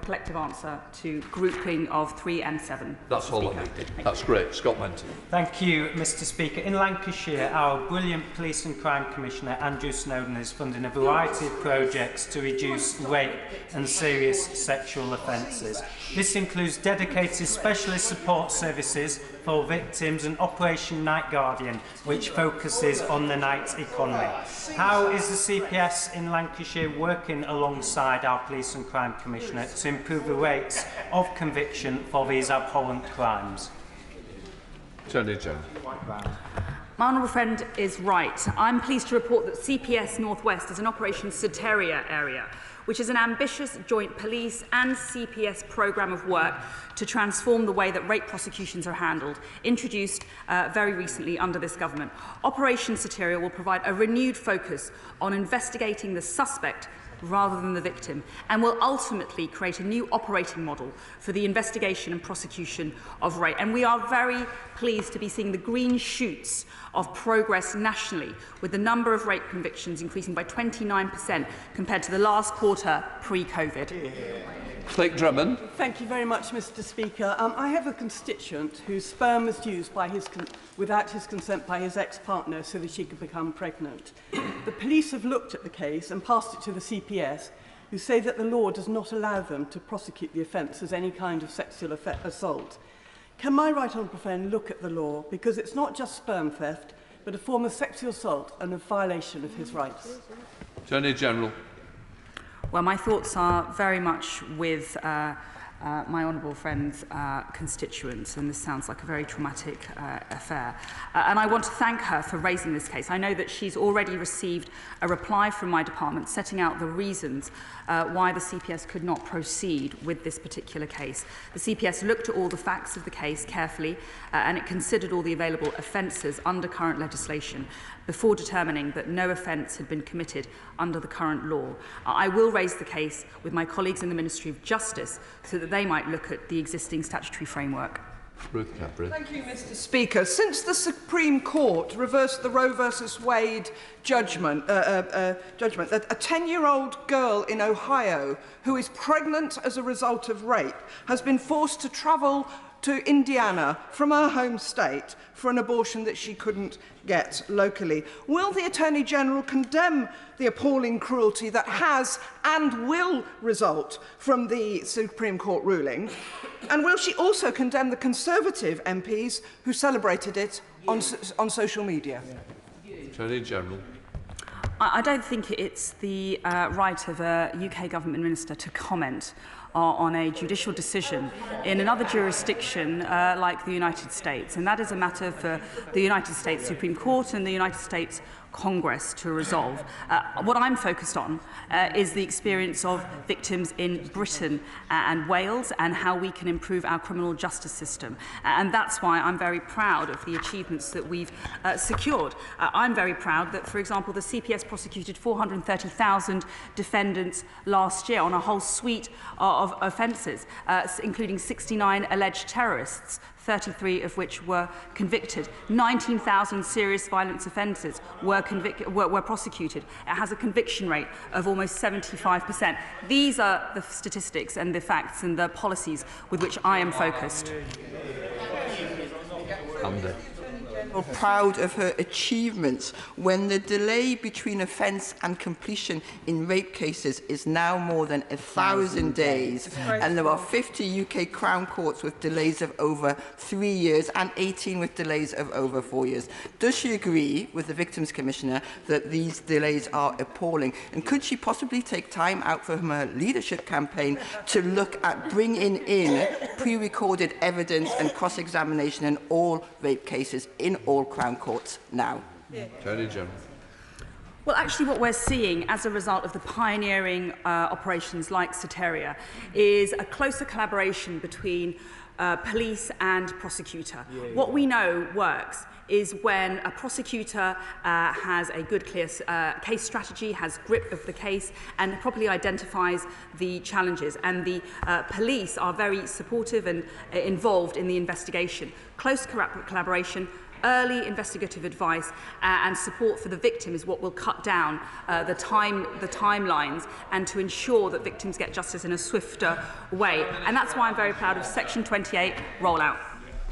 collective answer to grouping of 3 and 7. That's all I needed. That's great. Scott Benton. Thank you, Mr. Speaker. In Lancashire, our brilliant Police and Crime Commissioner, Andrew Snowden, is funding a variety of projects to reduce rape and serious sexual offences. This includes dedicated specialist support services for victims and Operation Night Guardian, which focuses on the night economy. How is the CPS in Lancashire working alongside our Police and Crime Commissioner to improve the rates of conviction for these abhorrent crimes? Attorney-General. My honourable friend is right. I'm pleased to report that CPS North West is an Operation Soteria area, which is an ambitious joint police and CPS programme of work to transform the way that rape prosecutions are handled, introduced very recently under this government. Operation Soteria will provide a renewed focus on investigating the suspect rather than the victim, and will ultimately create a new operating model for the investigation and prosecution of rape. And we are very pleased to be seeing the green shoots of progress nationally, with the number of rape convictions increasing by 29% compared to the last quarter pre-COVID. Click Drummond. Thank you very much, Mr. Speaker. I have a constituent whose sperm was used by without his consent by his ex-partner so that she could become pregnant. The police have looked at the case and passed it to the CPS, who say that the law does not allow them to prosecute the offence as any kind of sexual assault. Can my right honourable friend look at the law, because it's not just sperm theft, but a form of sexual assault and a violation of his rights? Attorney General. Well, my thoughts are very much with my honourable friend's constituents, and this sounds like a very traumatic affair. And I want to thank her for raising this case. I know that she's already received a reply from my department setting out the reasons why the CPS could not proceed with this particular case. The CPS looked at all the facts of the case carefully, and it considered all the available offences under current legislation before determining that no offence had been committed under the current law. I will raise the case with my colleagues in the Ministry of Justice so that they might look at the existing statutory framework. Ruth Capri. Thank you, Mr. Speaker. Since the Supreme Court reversed the Roe versus Wade judgment, a 10-year-old girl in Ohio who is pregnant as a result of rape has been forced to travel to Indiana from her home state for an abortion that she couldn't get locally. Will the Attorney General condemn the appalling cruelty that has and will result from the Supreme Court ruling? And will she also condemn the Conservative MPs who celebrated it on social media? Attorney General. I don't think it's the right of a UK government minister to comment on a judicial decision in another jurisdiction like the United States. And that is a matter for the United States Supreme Court and the United States Congress to resolve. What I'm focused on is the experience of victims in Britain and Wales and how we can improve our criminal justice system. And that's why I'm very proud of the achievements that we've secured. I'm very proud that, for example, the CPS prosecuted 430,000 defendants last year on a whole suite of offences, including 69 alleged terrorists, 33 of which were convicted. 19,000 serious violence offences were prosecuted. It has a conviction rate of almost 75%. These are the statistics and the facts and the policies with which I am focused. Proud of her achievements when the delay between offence and completion in rape cases is now more than 1,000 days, and there are 50 UK Crown Courts with delays of over 3 years and 18 with delays of over 4 years. Does she agree with the Victims Commissioner that these delays are appalling? And could she possibly take time out from her leadership campaign to look at bringing in pre-recorded evidence and cross-examination in all rape cases in all Crown Courts now? Attorney General. Well, actually, what we're seeing as a result of the pioneering operations like Soteria is a closer collaboration between police and prosecutor. What we know works is when a prosecutor has a good, clear case strategy, has grip of the case, and properly identifies the challenges. And the police are very supportive and involved in the investigation. Close collaboration, early investigative advice and support for the victim is what will cut down the timelines and to ensure that victims get justice in a swifter way. And that's why I'm very proud of Section 28 rollout.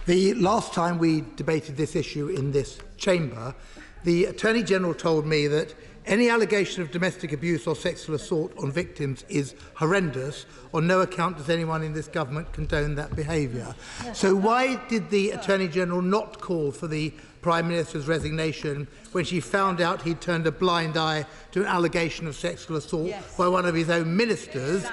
The last time we debated this issue in this chamber, the Attorney General told me that any allegation of domestic abuse or sexual assault on victims is horrendous. On no account does anyone in this government condone that behaviour. So why did the Attorney General not call for the Prime Minister's resignation when she found out he'd turned a blind eye to an allegation of sexual assault by one of his own ministers?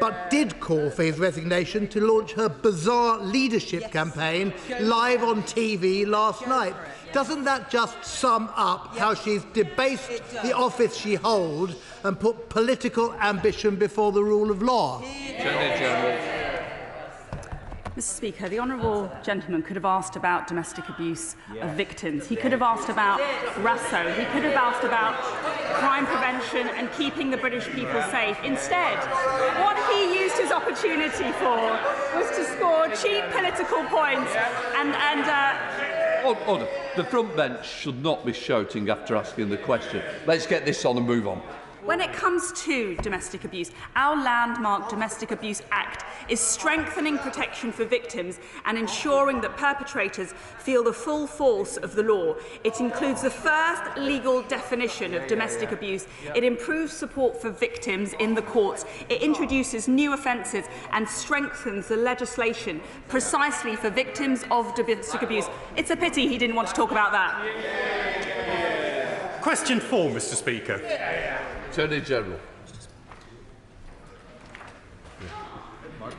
but did call for his resignation to launch her bizarre leadership campaign live on TV last night. Doesn't that just sum up how she's debased the office she holds and put political ambition before the rule of law? Mr. Speaker, the honourable gentleman could have asked about domestic abuse of victims. He could have asked about RASO. He could have asked about crime prevention and keeping the British people safe. Instead, what he used his opportunity for was to score cheap political points Order. The front bench should not be shouting after asking the question. Let's get this on and move on. When it comes to domestic abuse, our landmark Domestic Abuse Act is strengthening protection for victims and ensuring that perpetrators feel the full force of the law. It includes the first legal definition of domestic abuse. It improves support for victims in the courts. It introduces new offences and strengthens the legislation precisely for victims of domestic abuse. It's a pity he didn't want to talk about that. Question 4, Mr. Speaker. Attorney General.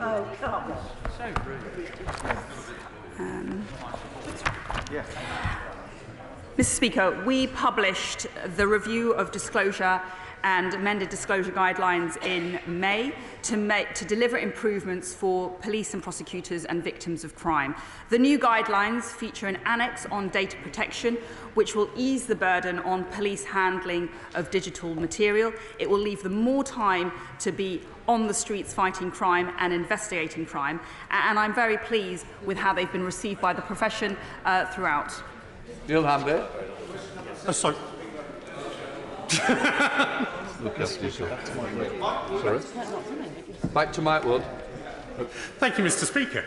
Oh, come on. So rude. Mr. Speaker, we published the review of disclosure and amended disclosure guidelines in May to deliver improvements for police and prosecutors and victims of crime. The new guidelines feature an annex on data protection, which will ease the burden on police handling of digital material. It will leave them more time to be on the streets fighting crime and investigating crime. And I'm very pleased with how they've been received by the profession throughout. Neil Hamby. Sorry. Look after yourself. Sorry. Back to Mike Wood. Thank you, Mr. Speaker.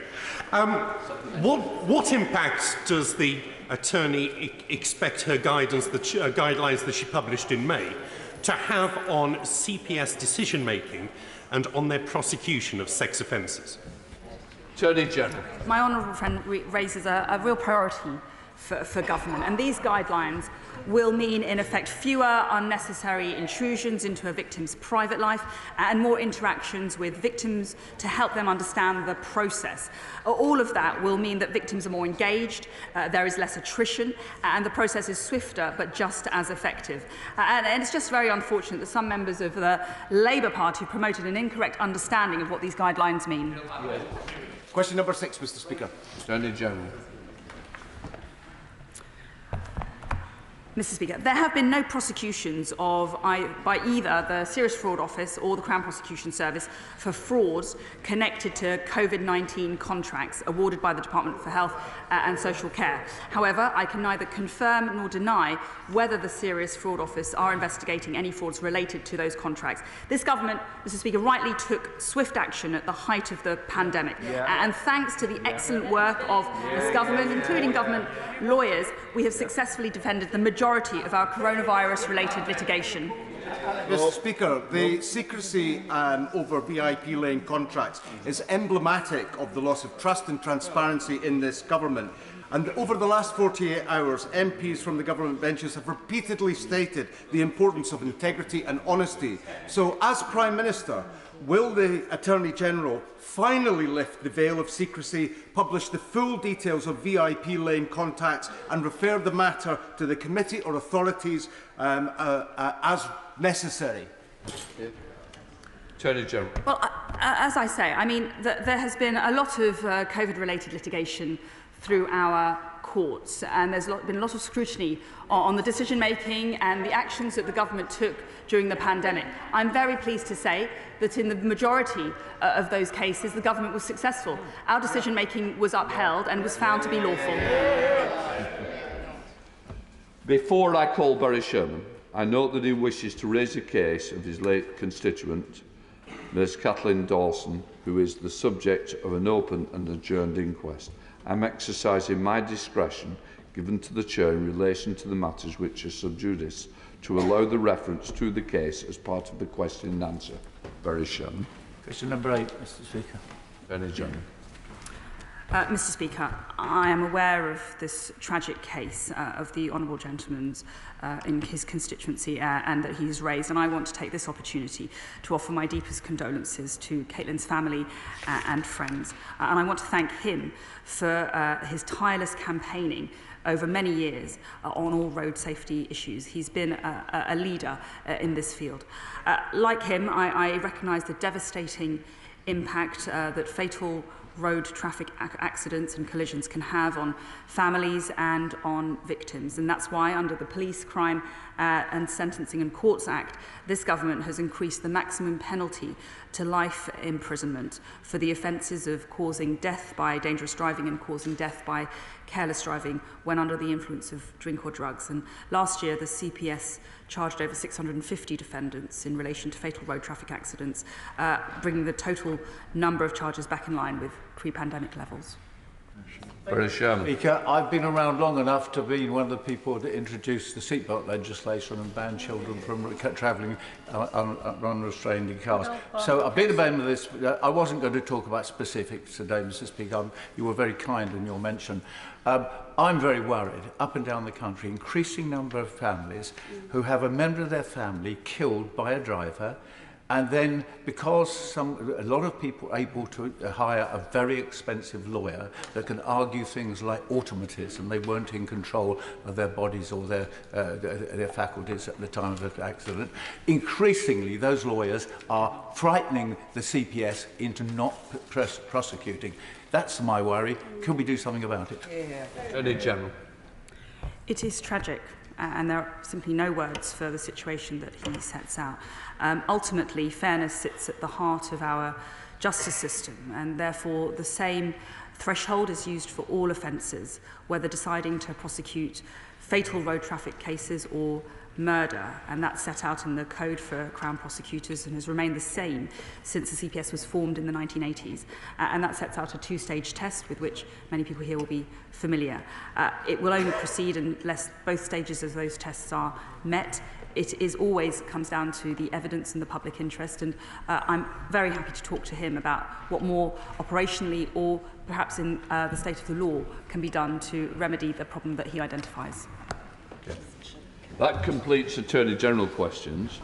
What impact does the attorney expect her guidelines that she published in May to have on CPS decision making and on their prosecution of sex offences? Attorney General. My honourable friend raises a real priority for government, and these guidelines will mean, in effect, fewer unnecessary intrusions into a victim's private life and more interactions with victims to help them understand the process. All of that will mean that victims are more engaged, there is less attrition, and the process is swifter but just as effective. And it's just very unfortunate that some members of the Labour Party promoted an incorrect understanding of what these guidelines mean. Question number 6, Mr. Speaker. Attorney General. Mr. Speaker, there have been no prosecutions by either the Serious Fraud Office or the Crown Prosecution Service for frauds connected to COVID-19 contracts awarded by the Department for Health and Social Care. However, I can neither confirm nor deny whether the Serious Fraud Office are investigating any frauds related to those contracts. This government, Mr. Speaker, rightly took swift action at the height of the pandemic. And thanks to the excellent work of this government, including government lawyers, we have successfully defended the majority of our coronavirus-related litigation. Mr. Speaker, the secrecy over VIP lane contracts is emblematic of the loss of trust and transparency in this government. And over the last 48 hours, MPs from the government benches have repeatedly stated the importance of integrity and honesty. So, as Prime Minister, will the Attorney-General finally lift the veil of secrecy, publish the full details of VIP lane contacts and refer the matter to the committee or authorities as necessary? Attorney General. Well, as I say, I mean, there has been a lot of COVID-related litigation through our courts, and there's been a lot of scrutiny on the decision-making and the actions that the government took during the pandemic. I'm very pleased to say that in the majority of those cases, the government was successful. Our decision-making was upheld and was found to be lawful. Before I call Boris Sherman, I note that he wishes to raise a case of his late constituent, Ms Kathleen Dawson, who is the subject of an open and adjourned inquest. I'm exercising my discretion given to the Chair in relation to the matters which are sub judice to allow the reference to the case as part of the question and answer. Boris Sherman. Question number 8, Mr. Speaker. Attorney General. Mr Speaker, I am aware of this tragic case of the honourable gentleman's in his constituency and that he has raised, and I want to take this opportunity to offer my deepest condolences to Caitlin's family and friends. And I want to thank him for his tireless campaigning over many years on all road safety issues. He's been a leader in this field. Like him, I recognise the devastating impact that fatal road traffic accidents and collisions can have on families and on victims. And that's why, under the Police, Crime and Sentencing and Courts Act, this government has increased the maximum penalty to life imprisonment for the offences of causing death by dangerous driving and causing death by careless driving when under the influence of drink or drugs. And last year, the CPS charged over 650 defendants in relation to fatal road traffic accidents, bringing the total number of charges back in line with pre-pandemic levels. Boris. Speaker, I've been around long enough to be one of the people that introduced the seatbelt legislation and banned children from travelling unrestrained in cars. So I've been a member of this. I wasn't going to talk about specifics today, Mr Speaker. You were very kind in your mention. I'm very worried, up and down the country, increasing number of families who have a member of their family killed by a driver, and then because a lot of people are able to hire a very expensive lawyer that can argue things like automatism, they weren't in control of their bodies or their faculties at the time of the accident. Increasingly, those lawyers are frightening the CPS into not prosecuting. That's my worry. Can we do something about it? Attorney General. It is tragic, and there are simply no words for the situation that he sets out. Ultimately, fairness sits at the heart of our justice system, and therefore the same threshold is used for all offences, whether deciding to prosecute fatal road traffic cases or murder, and that's set out in the Code for Crown Prosecutors and has remained the same since the CPS was formed in the 1980s. And that sets out a two-stage test with which many people here will be familiar. It will only proceed unless both stages of those tests are met. It is always comes down to the evidence and the public interest, and I'm very happy to talk to him about what more operationally or perhaps in the state of the law can be done to remedy the problem that he identifies. Okay. That completes Attorney General questions.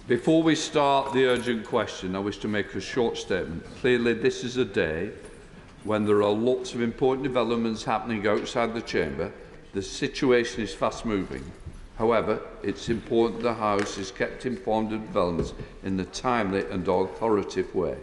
Before we start the urgent question, I wish to make a short statement. Clearly, this is a day when there are lots of important developments happening outside the chamber. The situation is fast-moving. However, it's important the House is kept informed of developments in a timely and authoritative way.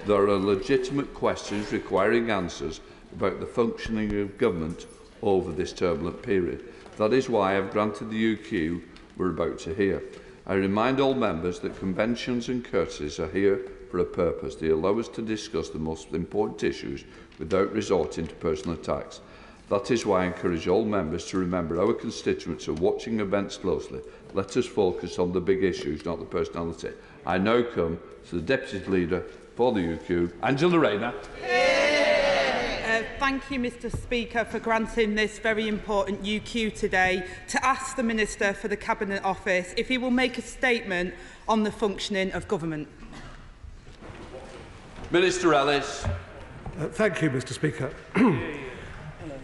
There are legitimate questions requiring answers about the functioning of government over this turbulent period. That is why I have granted the UQ we're about to hear. I remind all members that conventions and courtesies are here for a purpose. They allow us to discuss the most important issues without resorting to personal attacks. That is why I encourage all members to remember our constituents are watching events closely. Let us focus on the big issues, not the personality. I now come to the Deputy Leader for the UQ, Angela Rayner. Thank you, Mr Speaker, for granting this very important UQ today to ask the Minister for the Cabinet Office if he will make a statement on the functioning of government. Minister Ellis. Thank you, Mr Speaker.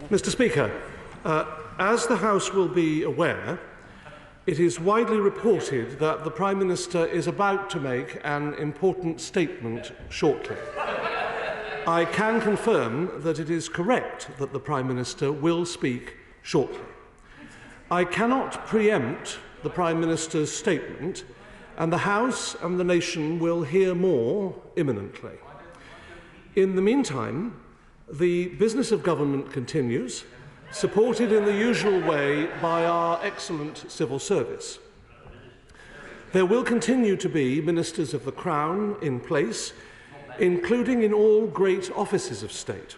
Mr Speaker, as the House will be aware, it is widely reported that the Prime Minister is about to make an important statement shortly. I can confirm that it is correct that the Prime Minister will speak shortly. I cannot preempt the Prime Minister's statement, and the House and the nation will hear more imminently. In the meantime, the business of government continues, supported in the usual way by our excellent civil service. There will continue to be ministers of the Crown in place, including in all great offices of state.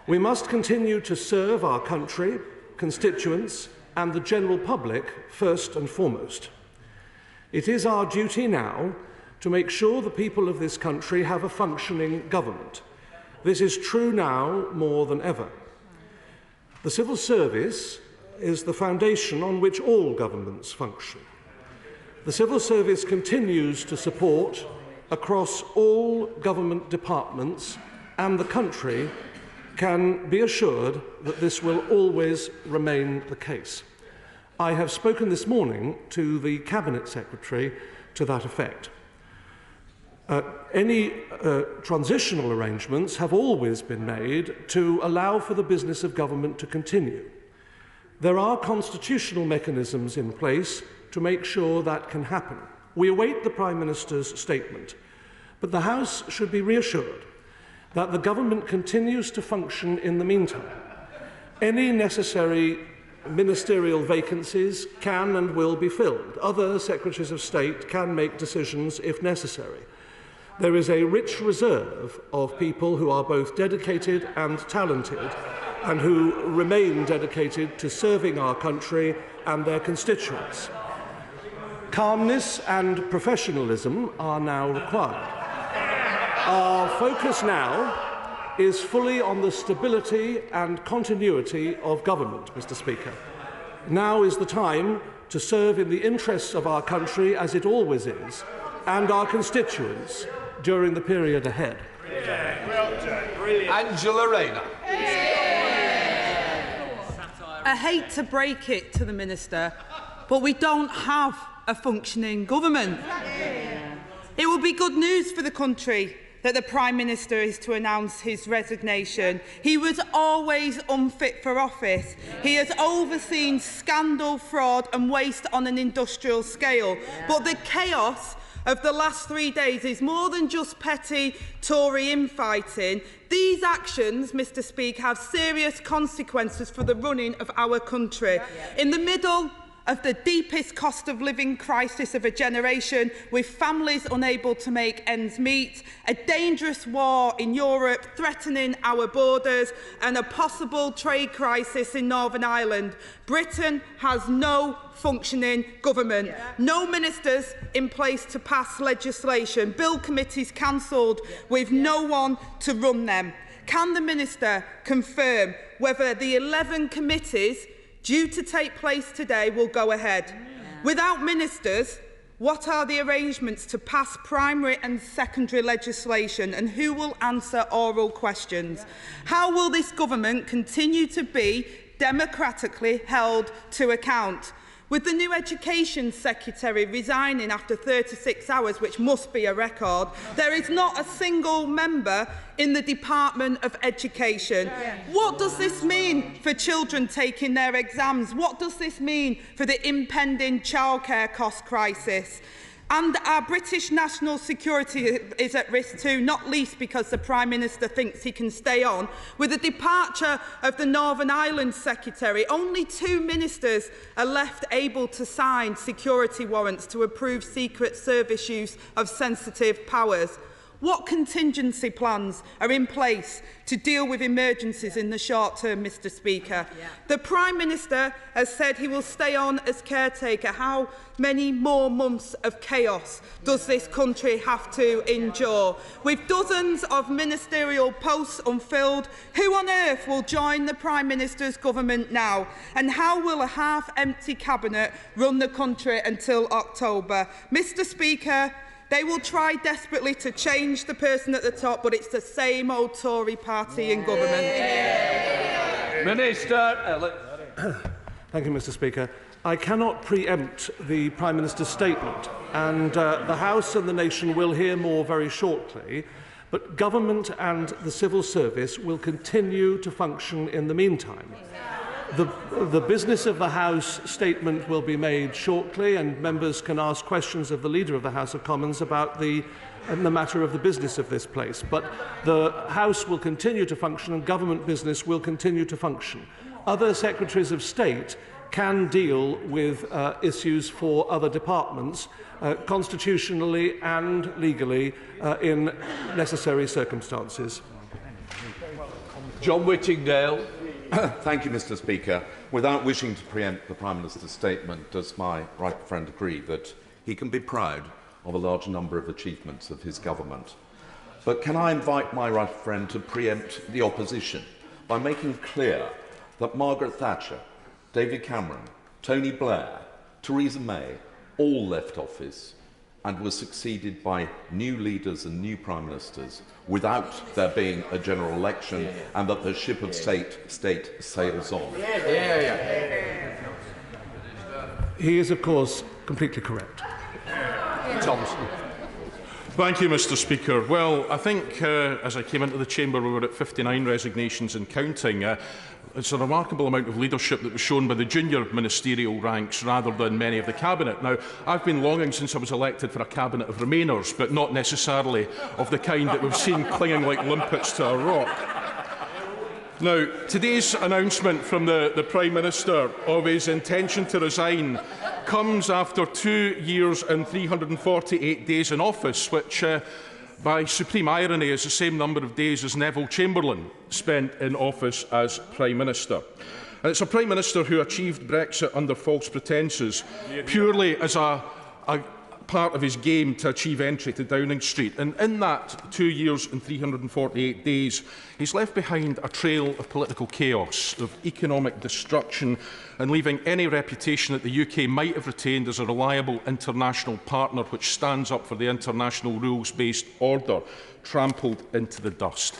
We must continue to serve our country, constituents, and the general public first and foremost. It is our duty now to make sure the people of this country have a functioning government. This is true now more than ever. The civil service is the foundation on which all governments function. The civil service continues to support across all government departments and the country can be assured that this will always remain the case. I have spoken this morning to the Cabinet Secretary to that effect. Any transitional arrangements have always been made to allow for the business of government to continue. There are constitutional mechanisms in place to make sure that can happen. We await the Prime Minister's statement, but the House should be reassured that the government continues to function in the meantime. Any necessary ministerial vacancies can and will be filled. Other Secretaries of State can make decisions if necessary. There is a rich reserve of people who are both dedicated and talented and who remain dedicated to serving our country and their constituents. Calmness and professionalism are now required. Our focus now is fully on the stability and continuity of government, Mr. Speaker. Now is the time to serve in the interests of our country, as it always is, and our constituents during the period ahead. Angela Rayner. I hate to break it to the Minister, but we don't have a functioning government. It will be good news for the country that the Prime Minister is to announce his resignation. He was always unfit for office. He has overseen scandal, fraud and waste on an industrial scale. But the chaos of the last 3 days is more than just petty Tory infighting. These actions, Mr. Speaker, have serious consequences for the running of our country. In the middle of the deepest cost of living crisis of a generation, with families unable to make ends meet, a dangerous war in Europe threatening our borders, and a possible trade crisis in Northern Ireland, Britain has no functioning government. No ministers in place to pass legislation, bill committees cancelled with no one to run them. Can the Minister confirm whether the 11 committees due to take place today will go ahead? Without ministers, what are the arrangements to pass primary and secondary legislation, and who will answer oral questions? How will this government continue to be democratically held to account? With the new Education Secretary resigning after 36 hours, which must be a record, there is not a single member in the Department of Education. What does this mean for children taking their exams? What does this mean for the impending childcare cost crisis? And our British national security is at risk too, not least because the Prime Minister thinks he can stay on. With the departure of the Northern Ireland Secretary, only 2 ministers are left able to sign security warrants to approve Secret Service use of sensitive powers. What contingency plans are in place to deal with emergencies in the short term, Mr. Speaker? The Prime Minister has said he will stay on as caretaker. How many more months of chaos does this country have to endure? With dozens of ministerial posts unfilled, who on earth will join the Prime Minister's government now? And how will a half-empty cabinet run the country until October? Mr. Speaker, they will try desperately to change the person at the top, but it's the same old Tory party in government. Minister. Thank you, Mr. Speaker. I cannot preempt the Prime Minister's statement, and the House and the nation will hear more very shortly, but government and the civil service will continue to function in the meantime. The business of the House statement will be made shortly, and members can ask questions of the Leader of the House of Commons about the matter of the business of this place. But the House will continue to function and government business will continue to function. Other Secretaries of State can deal with issues for other departments constitutionally and legally in necessary circumstances. John Whittingdale. Thank you, Mr. Speaker. Without wishing to preempt the Prime Minister's statement, does my right friend agree that he can be proud of a large number of achievements of his government? But can I invite my right friend to preempt the opposition by making clear that Margaret Thatcher, David Cameron, Tony Blair, Theresa May all left office and was succeeded by new leaders and new prime ministers without there being a general election, and that the ship of state sails on. He is, of course, completely correct. Thompson. Thank you, Mr. Speaker. Well, I think as I came into the chamber, we were at 59 resignations and counting. It's a remarkable amount of leadership that was shown by the junior ministerial ranks rather than many of the Cabinet. Now, I've been longing since I was elected for a Cabinet of Remainers, but not necessarily of the kind that we've seen clinging like limpets to a rock. Now, today's announcement from the Prime Minister of his intention to resign comes after 2 years and 348 days in office, which, by supreme irony, is the same number of days as Neville Chamberlain spent in office as Prime Minister. And it's a Prime Minister who achieved Brexit under false pretences, purely as a part of his game to achieve entry to Downing Street. And in that 2 years and 348 days, he's left behind a trail of political chaos, of economic destruction, and leaving any reputation that the UK might have retained as a reliable international partner which stands up for the international rules-based order, trampled into the dust.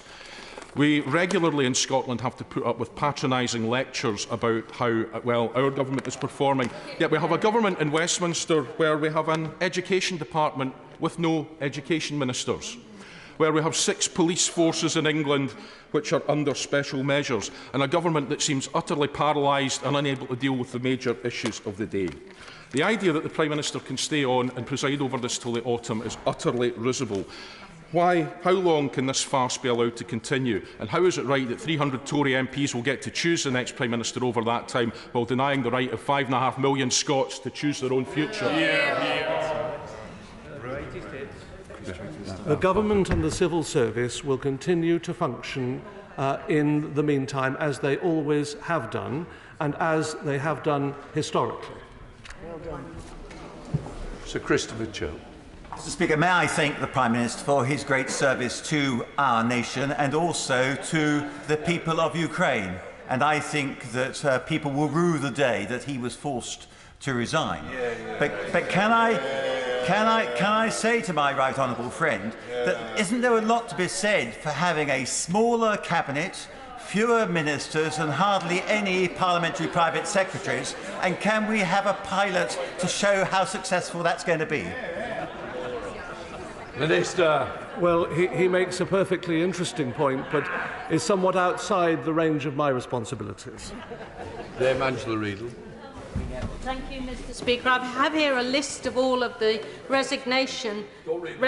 We regularly in Scotland have to put up with patronising lectures about how well our government is performing, yet we have a government in Westminster where we have an education department with no education ministers, where we have 6 police forces in England which are under special measures, and a government that seems utterly paralysed and unable to deal with the major issues of the day. The idea that the Prime Minister can stay on and preside over this till the autumn is utterly risible. How long can this farce be allowed to continue? And how is it right that 300 Tory MPs will get to choose the next Prime Minister over that time, while denying the right of 5.5 million Scots to choose their own future? The government and the civil service will continue to function in the meantime, as they always have done, and as they have done historically. Well done. Sir Christopher Cho. Mr. Speaker, may I thank the Prime Minister for his great service to our nation and also to the people of Ukraine. And I think that people will rue the day that he was forced to resign. But can I say to my right honourable friend that isn't there a lot to be said for having a smaller cabinet, fewer ministers and hardly any parliamentary private secretaries? And can we have a pilot to show how successful that's going to be? Minister. Well, he makes a perfectly interesting point, but is somewhat outside the range of my responsibilities. Dame Angela Riedel. Thank you, Mr. Speaker. I have here a list of all of the resignations from government.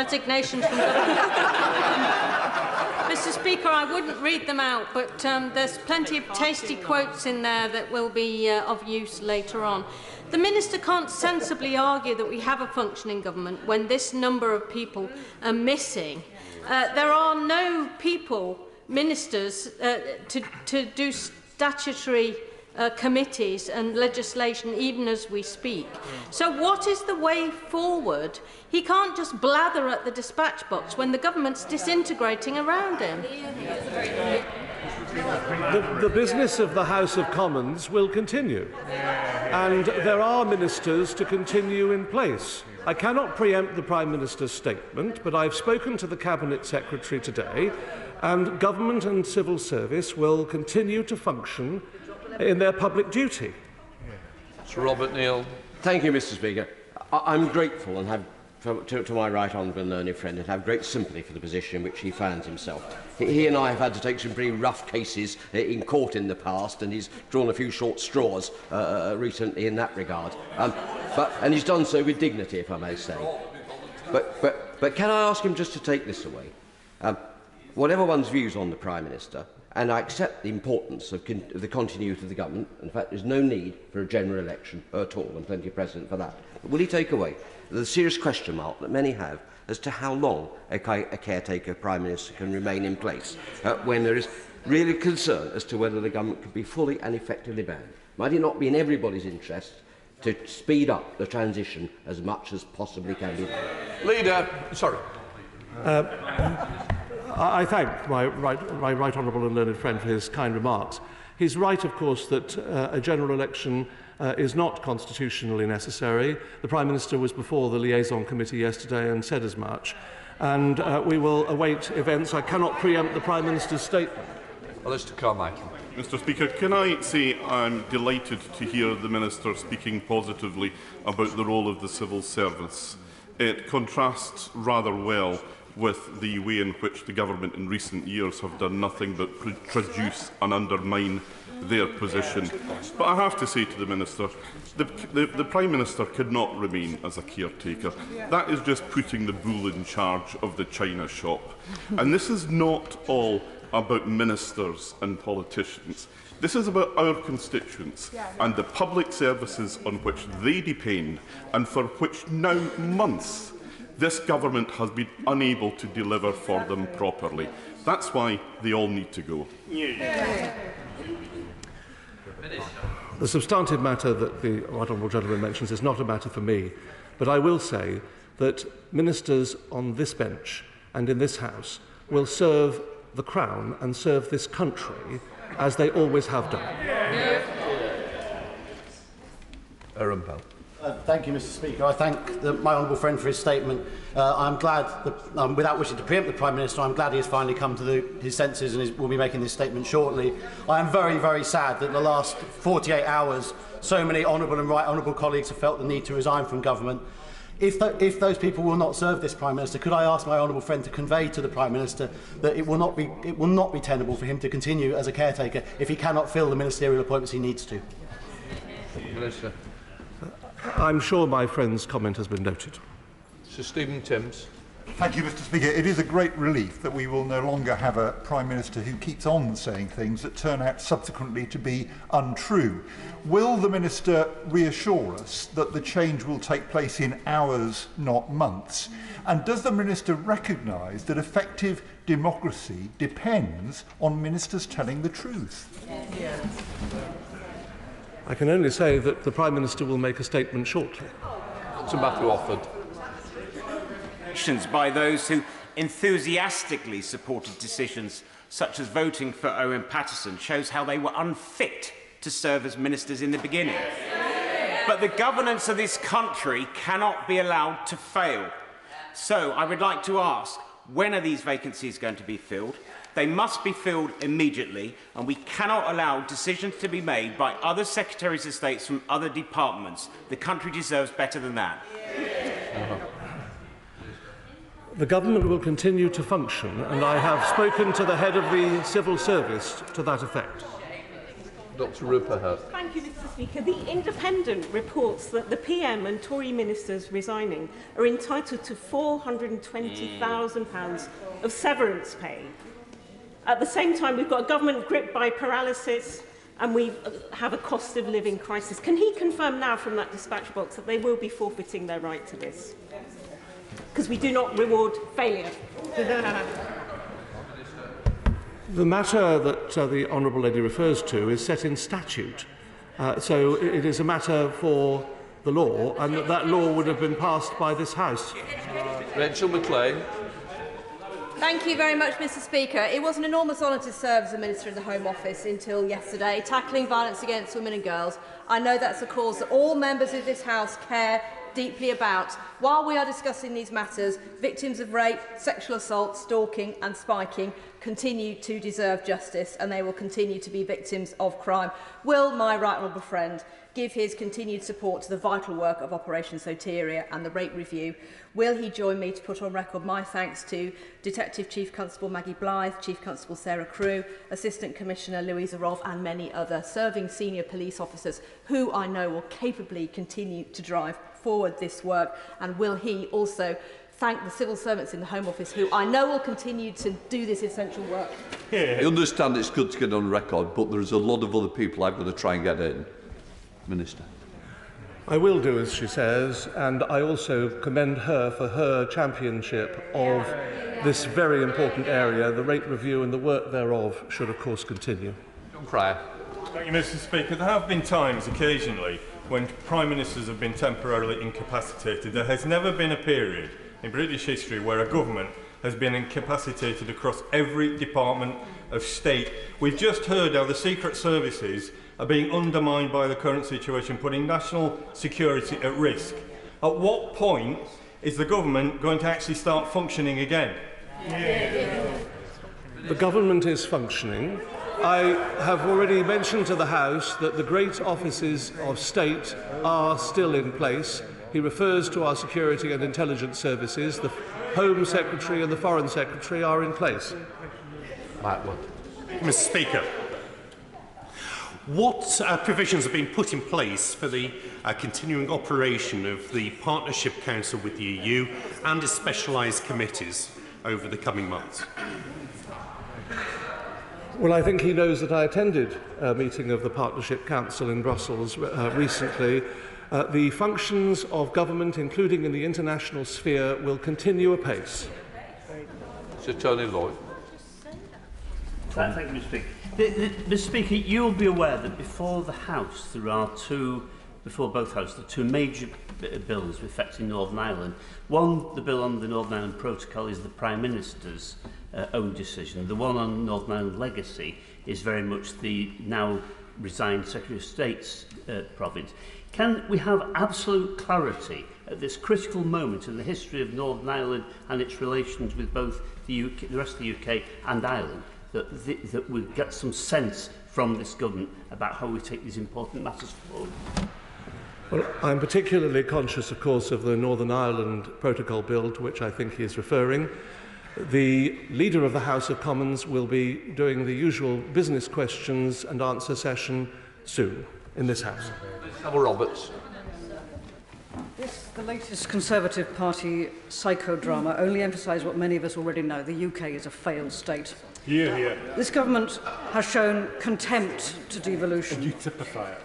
Mr. Speaker, I wouldn't read them out, but there's plenty of tasty quotes in there that will be of use later on. The Minister can't sensibly argue that we have a functioning government when this number of people are missing. There are no people, ministers, to do statutory committees and legislation even as we speak. So what is the way forward? He can't just blather at the dispatch box when the government's disintegrating around him. The business of the House of Commons will continue, and there are ministers to continue in place. I cannot preempt the Prime Minister's statement, but I've spoken to the Cabinet Secretary today, and government and civil service will continue to function in their public duty. Sir Robert Neal. Thank you, Mr. Speaker. I'm grateful and have to my right honourable and learned friend, and have great sympathy for the position in which he finds himself. He and I have had to take some pretty rough cases in court in the past, and he's drawn a few short straws recently in that regard. And he's done so with dignity, if I may say. But can I ask him just to take this away? Whatever one's views on the Prime Minister, and I accept the importance of the continuity of the government. In fact, there's no need for a general election at all, and plenty of precedent for that. But will he take away the serious question mark that many have as to how long a caretaker Prime Minister can remain in place when there is really concern as to whether the government could be fully and effectively banned? Might it not be in everybody's interest to speed up the transition as much as possibly can be done? Leader, sorry. I thank my right honourable and learned friend for his kind remarks. He's right, of course, that a general election is not constitutionally necessary. The Prime Minister was before the Liaison Committee yesterday and said as much. And we will await events. I cannot preempt the Prime Minister's statement. Mr. Carmichael. Mr. Speaker, can I say I'm delighted to hear the Minister speaking positively about the role of the civil service. It contrasts rather well with the way in which the government in recent years have done nothing but traduce and undermine their position. But I have to say to the Minister, the Prime Minister could not remain as a caretaker. That is just putting the bull in charge of the china shop. And this is not all about ministers and politicians. This is about our constituents and the public services on which they depend and for which now months this government has been unable to deliver for them properly. That's why they all need to go. The substantive matter that the honourable gentleman mentions is not a matter for me, but I will say that ministers on this bench and in this House will serve the Crown and serve this country as they always have done. Thank you, Mr. Speaker. I thank my honourable friend for his statement. I'm glad, that, without wishing to preempt the Prime Minister, I'm glad he has finally come to his senses and will be making this statement shortly. I am very, very sad that in the last 48 hours, so many honourable and right honourable colleagues have felt the need to resign from government. If those people will not serve this Prime Minister, could I ask my honourable friend to convey to the Prime Minister that it will not be tenable for him to continue as a caretaker if he cannot fill the ministerial appointments he needs to? Minister. I'm sure my friend's comment has been noted. Sir Stephen Timms. Thank you, Mr. Speaker. It is a great relief that we will no longer have a Prime Minister who keeps on saying things that turn out subsequently to be untrue. Will the Minister reassure us that the change will take place in hours, not months? And does the Minister recognise that effective democracy depends on ministers telling the truth? I can only say that the Prime Minister will make a statement shortly. Sir Matthew Offord. By those who enthusiastically supported decisions such as voting for Owen Paterson shows how they were unfit to serve as ministers in the beginning. But the governance of this country cannot be allowed to fail. So I would like to ask, when are these vacancies going to be filled? They must be filled immediately, and we cannot allow decisions to be made by other Secretaries of State from other departments. The country deserves better than that. The government will continue to function, and I have spoken to the head of the civil service to that effect. Dr. Ruperhart. Thank you, Mr. Speaker. The Independent reports that the PM and Tory ministers resigning are entitled to £420,000 of severance pay. At the same time, we've got a government gripped by paralysis and we have a cost of living crisis. Can he confirm now from that dispatch box that they will be forfeiting their right to this? Because we do not reward failure. The matter that the Honourable Lady refers to is set in statute. So it is a matter for the law, and that law would have been passed by this House. Rachel McLean. Thank you very much, Mr. Speaker. It was an enormous honour to serve as a Minister in the Home Office until yesterday, tackling violence against women and girls. I know that's a cause that all members of this House care deeply about. While we are discussing these matters, victims of rape, sexual assault, stalking and spiking continue to deserve justice, and they will continue to be victims of crime. Will my right honourable friend give his continued support to the vital work of Operation Soteria and the rape review? Will he join me to put on record my thanks to Detective Chief Constable Maggie Blythe, Chief Constable Sarah Crew, Assistant Commissioner Louisa Rolfe and many other serving senior police officers who I know will capably continue to drive forward this work? And will he also thank the civil servants in the Home Office who I know will continue to do this essential work? I understand it's good to get on record, but there's a lot of other people I've got to try and get in. Minister. I will do as she says, and I also commend her for her championship of this very important area. The rape review and the work thereof should, of course, continue. John Cryer. Thank you, Mr. Speaker. There have been times, occasionally, when Prime Ministers have been temporarily incapacitated. There has never been a period in British history where a government has been incapacitated across every department of state. We've just heard how the secret services are being undermined by the current situation, putting national security at risk. At what point is the government going to actually start functioning again? The government is functioning. I have already mentioned to the House that the great offices of state are still in place. He refers to our security and intelligence services. The Home Secretary and the Foreign Secretary are in place. Mr. Speaker, what provisions have been put in place for the continuing operation of the Partnership Council with the EU and its specialised committees over the coming months? Well, I think he knows that I attended a meeting of the Partnership Council in Brussels recently. The functions of government, including in the international sphere, will continue apace. Sir Tony Lloyd. Thank you, Mr. Speaker. Mr. Speaker, you'll be aware that before the House there are before both houses, the two major bills affecting Northern Ireland. One, the bill on the Northern Ireland Protocol, is the Prime Minister's own decision. The one on Northern Ireland Legacy is very much the now resigned Secretary of State's province. Can we have absolute clarity at this critical moment in the history of Northern Ireland and its relations with both the rest of the UK and Ireland, that we get some sense from this government about how we take these important matters forward? Well, I'm particularly conscious, of course, of the Northern Ireland Protocol Bill, to which I think he is referring. The Leader of the House of Commons will be doing the usual business questions and answer session soon in this House. Roberts. The latest Conservative Party psychodrama only emphasises what many of us already know. The UK is a failed state. This government has shown contempt to devolution.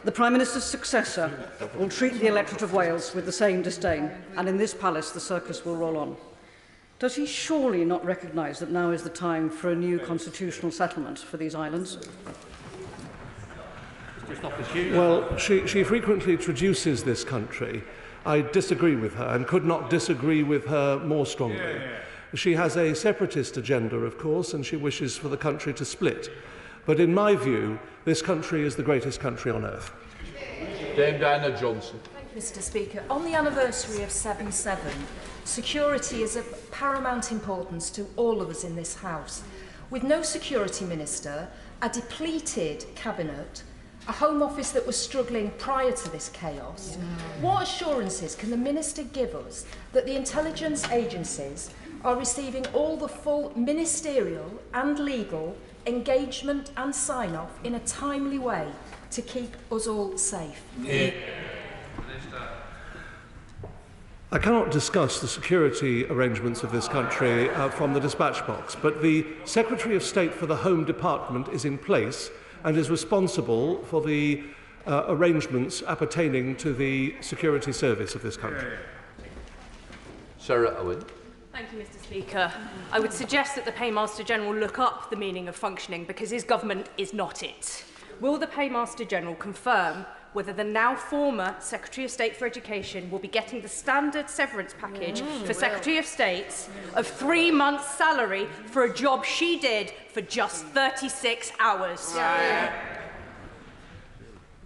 The Prime Minister's successor will treat the electorate of Wales with the same disdain, and in this palace the circus will roll on. Does he surely not recognise that now is the time for a new constitutional settlement for these islands? Well, she frequently traduces this country. I disagree with her and could not disagree with her more strongly. She has a separatist agenda, of course, and she wishes for the country to split. But in my view, this country is the greatest country on earth. Dame Diana Johnson. Thank you, Mr. Speaker. On the anniversary of 7/7, security is of paramount importance to all of us in this House. With no security minister, a depleted cabinet, a Home Office that was struggling prior to this chaos, what assurances can the Minister give us that the intelligence agencies are receiving all the full ministerial and legal engagement and sign-off in a timely way to keep us all safe? I cannot discuss the security arrangements of this country from the dispatch box, but the Secretary of State for the Home Department is in place and is responsible for the arrangements appertaining to the security service of this country. Sarah Owen. Thank you, Mr. Speaker. I would suggest that the Paymaster General look up the meaning of functioning, because his government is not it. Will the Paymaster General confirm whether the now former Secretary of State for Education will be getting the standard severance package for Secretary of State of 3 months' salary for a job she did for just 36 hours?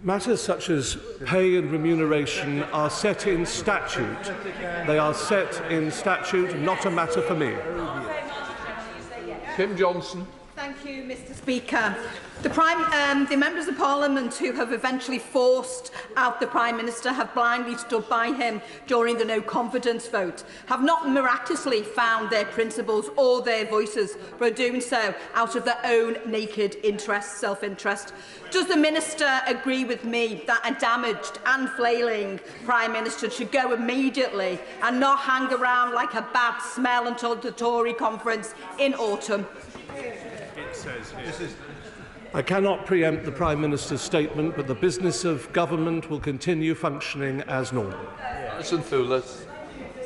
Matters such as pay and remuneration are set in statute. They are set in statute, not a matter for me. Kim Johnson. Thank you, Mr. Speaker. The members of Parliament who have eventually forced out the Prime Minister have blindly stood by him during the no-confidence vote, have not miraculously found their principles or their voices, but are doing so out of their own naked interest, self-interest. Does the Minister agree with me that a damaged and flailing Prime Minister should go immediately and not hang around like a bad smell until the Tory conference in autumn? It says here. I cannot preempt the Prime Minister's statement, but the business of government will continue functioning as normal.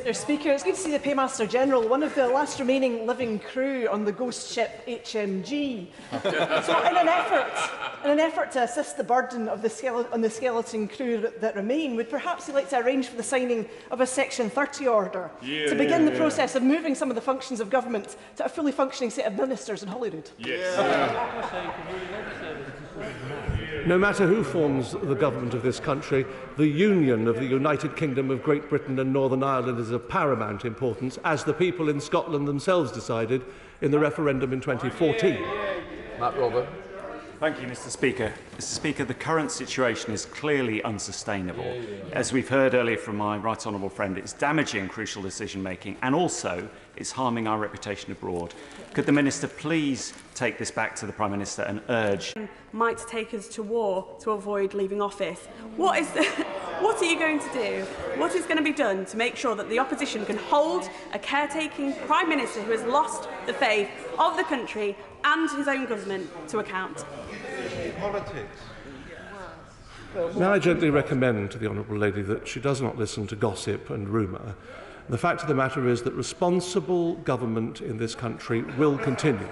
Mr Speaker. It's good to see the Paymaster General, one of the last remaining living crew on the ghost ship HMG. So in an effort to assist the burden of the skeleton crew that remain, would perhaps he like to arrange for the signing of a Section 30 order to begin the process of moving some of the functions of government to a fully functioning set of ministers in Holyrood? No matter who forms the government of this country, the union of the United Kingdom of Great Britain and Northern Ireland is of paramount importance, as the people in Scotland themselves decided in the referendum in 2014. Matt Robert. Thank you, Mr Speaker. Mr Speaker, the current situation is clearly unsustainable. As we've heard earlier from my right honourable friend, it's damaging crucial decision-making and also it's harming our reputation abroad. Could the Minister please take this back to the Prime Minister and urge... might take us to war to avoid leaving office. What are you going to do? What is going to be done to make sure that the opposition can hold a caretaking Prime Minister who has lost the faith of the country and his own government to account? Politics. May I gently recommend to the Honourable Lady that she does not listen to gossip and rumour. The fact of the matter is that responsible government in this country will continue.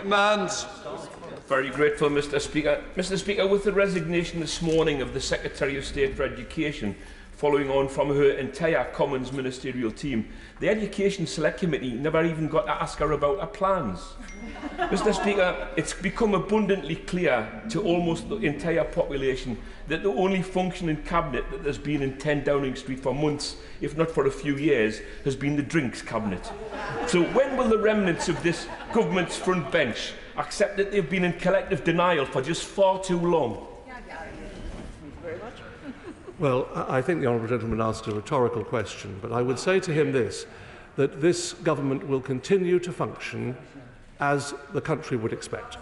Mans. Very grateful, Mr Speaker. Mr Speaker, with the resignation this morning of the Secretary of State for Education, following on from her entire Commons ministerial team, the Education Select Committee never even got to ask her about her plans. Mr Speaker, it's become abundantly clear to almost the entire population that the only functioning cabinet that there's been in 10 Downing Street for months, if not for a few years, has been the drinks cabinet. So when will the remnants of this government's front bench accept that they've been in collective denial for just far too long? Well, I think the Honourable Gentleman asked a rhetorical question, but I would say to him this, that this government will continue to function as the country would expect.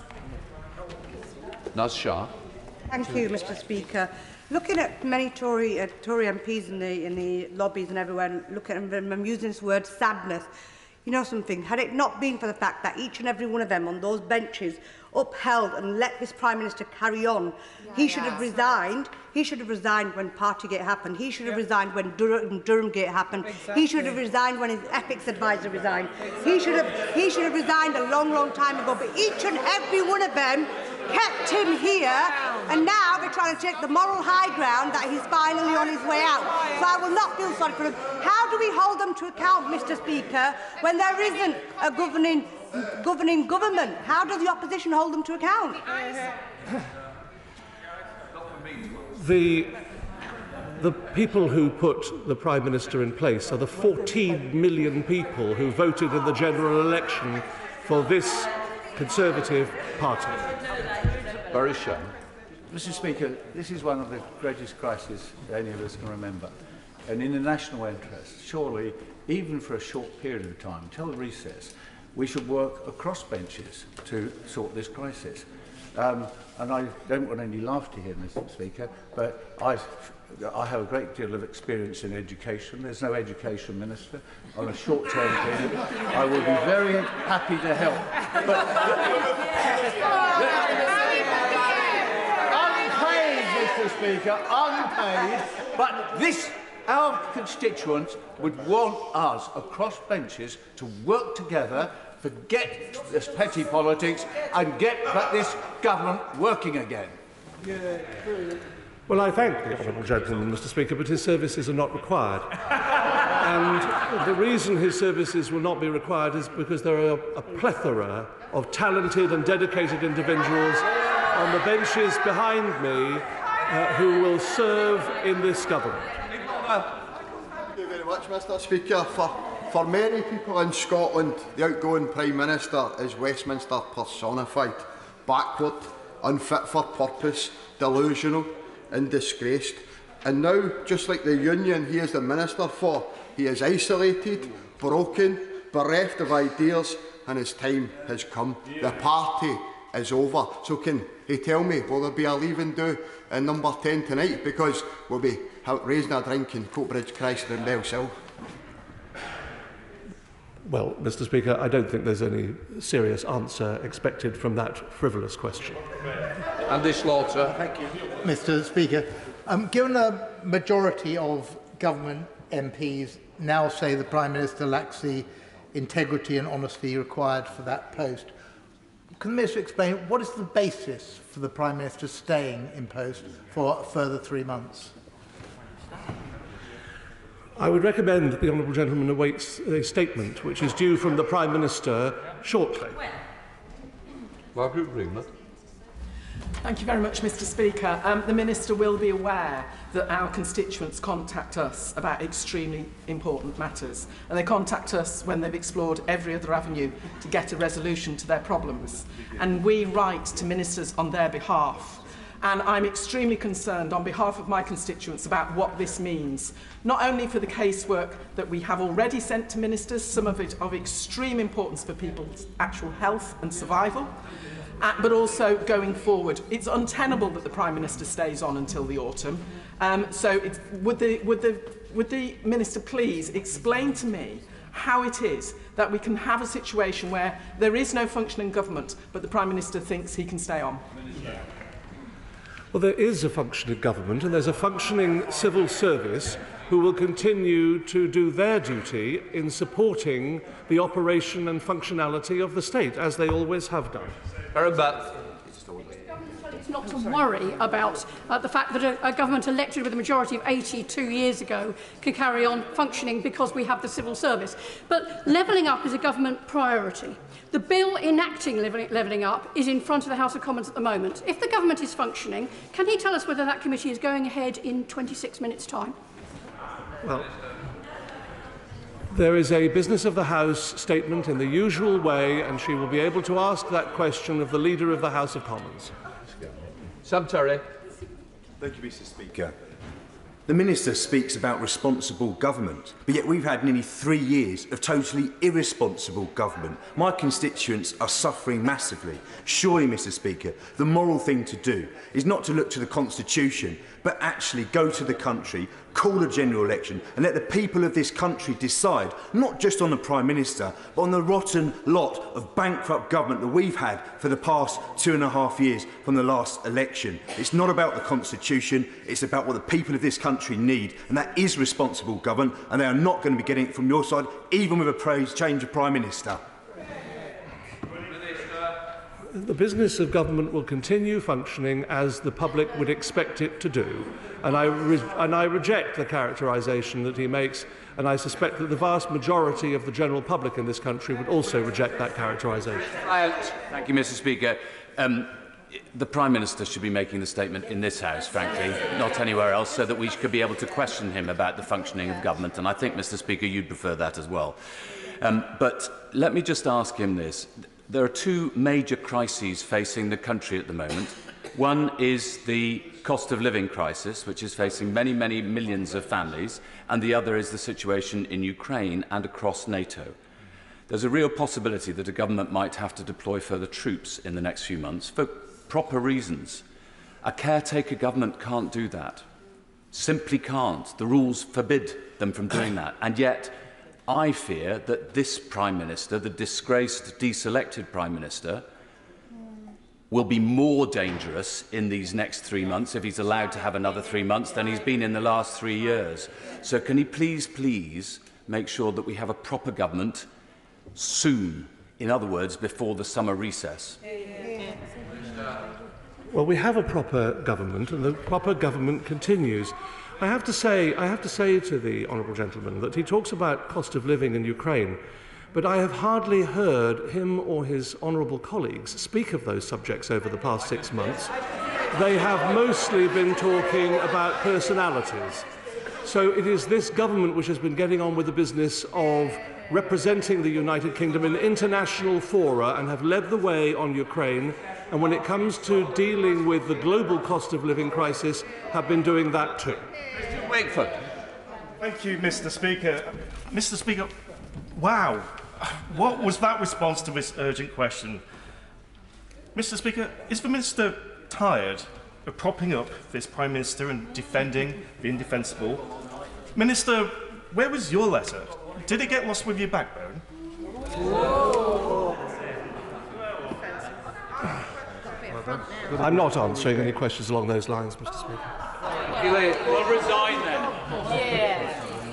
Naz Shah. Thank you, Mr Speaker. Looking at many Tory MPs in the lobbies and everywhere, looking at them, I'm using this word sadness. You know something, had it not been for the fact that each and every one of them on those benches upheld and let this Prime Minister carry on, he should have resigned. He should have resigned when Partygate happened. He should have resigned when Durhamgate happened. He should have resigned when his ethics advisor resigned. He should have resigned a long, long time ago. But each and every one of them kept him here, and now they're trying to take the moral high ground that he's finally on his way out. So I will not feel sorry for him. How do we hold them to account, Mr Speaker, when there isn't a governing government? How does the opposition hold them to account? The people who put the Prime Minister in place are the 14 million people who voted in the general election for this Conservative Party. Boris. Mr Speaker, this is one of the greatest crises any of us can remember. And in the national interest, surely, even for a short period of time, till recess, we should work across benches to sort this crisis. And I don't want any laughter here, Mr Speaker, but I have a great deal of experience in education. There's no education minister on a short-term period. I will be very happy to help. But unpaid, Mr Speaker, unpaid. But our constituents would want us across benches to work together, forget this petty politics and get this government working again. Well, I thank the Honourable Gentleman, Mr Speaker, but his services are not required. And the reason his services will not be required is because there are a plethora of talented and dedicated individuals on the benches behind me who will serve in this government. Thank you very much, Mr Speaker. For many people in Scotland, the outgoing Prime Minister is Westminster personified, backward, unfit for purpose, delusional and disgraced. And now, just like the union he is the Minister for, he is isolated, broken, bereft of ideas, and his time has come. The party is over. So can he tell me, will there be a leaving do in number 10 tonight? Because we'll be raising a drink in Coatbridge, Chrysler and Bellsill. Well, Mr Speaker, I don't think there's any serious answer expected from that frivolous question. Andy Slaughter. Thank you, Mr Speaker. Given a majority of government MPs now say the Prime Minister lacks the integrity and honesty required for that post. Can the Minister explain what is the basis for the Prime Minister staying in post for a further 3 months? I would recommend that the honourable gentleman awaits a statement which is due from the Prime Minister shortly. Margaret Ringler. Thank you very much, Mr. Speaker. The Minister will be aware that our constituents contact us about extremely important matters, and they contact us when they've explored every other avenue to get a resolution to their problems. And we write to ministers on their behalf. And I'm extremely concerned on behalf of my constituents about what this means, not only for the casework that we have already sent to ministers, some of it of extreme importance for people's actual health and survival, but also going forward. It's untenable that the Prime Minister stays on until the autumn. Would the Minister please explain to me how it is that we can have a situation where there is no functioning government, but the Prime Minister thinks he can stay on? Well, there is a functioning government and there's a functioning civil service who will continue to do their duty in supporting the operation and functionality of the state, as they always have done. It's not to worry about the fact that a government elected with a majority of 82 years ago can carry on functioning because we have the civil service. But levelling up is a government priority. The bill enacting levelling up is in front of the House of Commons at the moment. If the government is functioning, can he tell us whether that committee is going ahead in 26 minutes' time? Well, there is a Business of the House statement in the usual way, and she will be able to ask that question of the Leader of the House of Commons. Sam Terry. Thank you, Mr. Speaker. The Minister speaks about responsible government, but yet we've had nearly 3 years of totally irresponsible government. My constituents are suffering massively. Surely, Mr. Speaker, the moral thing to do is not to look to the Constitution, but actually go to the country, call a general election and let the people of this country decide, not just on the Prime Minister, but on the rotten lot of bankrupt government that we've had for the past 2.5 years from the last election. It's not about the Constitution, it's about what the people of this country need, and that is responsible government, and they are not going to be getting it from your side, even with a change of Prime Minister. The business of government will continue functioning as the public would expect it to do. And I reject the characterisation that he makes, and I suspect that the vast majority of the general public in this country would also reject that characterisation. Thank you, Mr. Speaker. The Prime Minister should be making the statement in this House, frankly, not anywhere else, so that we could be able to question him about the functioning of government. And I think, Mr. Speaker, you'd prefer that as well. But let me just ask him this. There are two major crises facing the country at the moment. One is the cost of living crisis, which is facing many, many millions of families, and the other is the situation in Ukraine and across NATO. There's a real possibility that a government might have to deploy further troops in the next few months for proper reasons. A caretaker government can't do that. Simply can't. The rules forbid them from doing that. And yet, I fear that this Prime Minister, the disgraced, deselected Prime Minister, will be more dangerous in these next 3 months, if he's allowed to have another 3 months, than he's been in the last 3 years. So can he please make sure that we have a proper government soon, in other words, before the summer recess? Well, we have a proper government, and the proper government continues. I have to say to the honourable gentleman that he talks about cost of living in Ukraine, but I have hardly heard him or his honourable colleagues speak of those subjects over the past 6 months. They have mostly been talking about personalities. So it is this government which has been getting on with the business of representing the United Kingdom in international fora and have led the way on Ukraine, and when it comes to dealing with the global cost of living crisis, have been doing that too. Wakeford. Thank you, Mr. Speaker. Mr. Speaker, wow, what was that response to this urgent question? Mr. Speaker, is the Minister tired of propping up this Prime Minister and defending the indefensible? Minister, where was your letter? Did it get lost with your backbone? I'm not answering any questions along those lines, Mr. Speaker. We'll resign then. Yeah.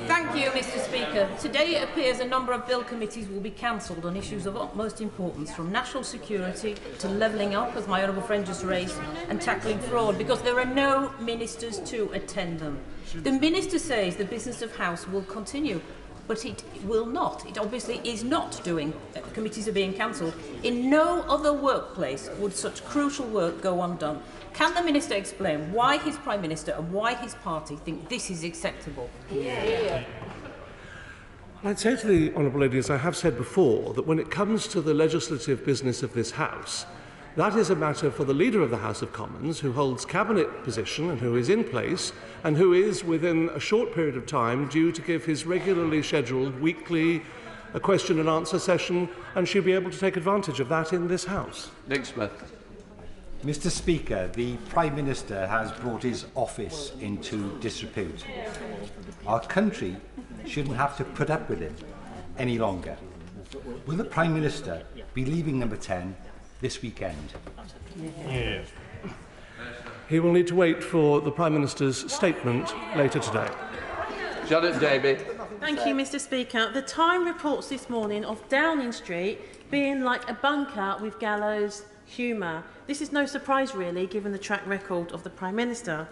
Thank you, Mr. Mr Speaker. Today it appears a number of bill committees will be cancelled on issues of utmost importance, from national security to levelling up, as my honourable friend just raised, and tackling fraud, because there are no ministers to attend them. The Minister says the business of House will continue, but it will not. It obviously is not doing. Committees are being cancelled. In no other workplace would such crucial work go undone. Can the Minister explain why his Prime Minister and why his party think this is acceptable? I'd say to the honourable lady, as I have said before, that when it comes to the legislative business of this House, that is a matter for the Leader of the House of Commons, who holds cabinet position and who is in place, and who is, within a short period of time, due to give his regularly scheduled weekly question and answer session, and she'll be able to take advantage of that in this House. Nick Smith. Mr Speaker, the Prime Minister has brought his office into disrepute. Our country shouldn't have to put up with him any longer. Will the Prime Minister be leaving Number 10 this weekend? Yeah. He will need to wait for the Prime Minister's statement later today. Janet Davey. Thank you, Mr Speaker. The Time reports this morning of Downing Street being like a bunker with gallows humour. This is no surprise, really, given the track record of the Prime Minister.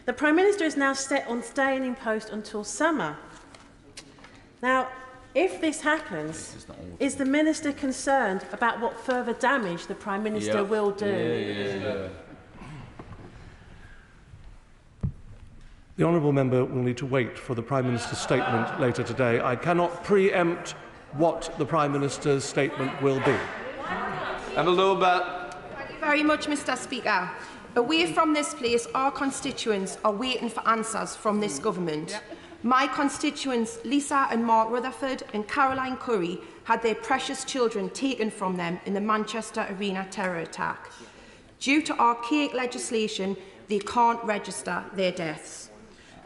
The Prime Minister is now set on staying in post until summer. Now, if this happens, is the Minister concerned about what further damage the Prime Minister will do? The honourable member will need to wait for the Prime Minister's statement later today. I cannot preempt what the Prime Minister's statement will be. Emma Lowbat. Thank you very much, Mr Speaker. Away from this place, our constituents are waiting for answers from this government. My constituents, Lisa and Mark Rutherford and Caroline Curry, had their precious children taken from them in the Manchester Arena terror attack. Due to archaic legislation, they can't register their deaths.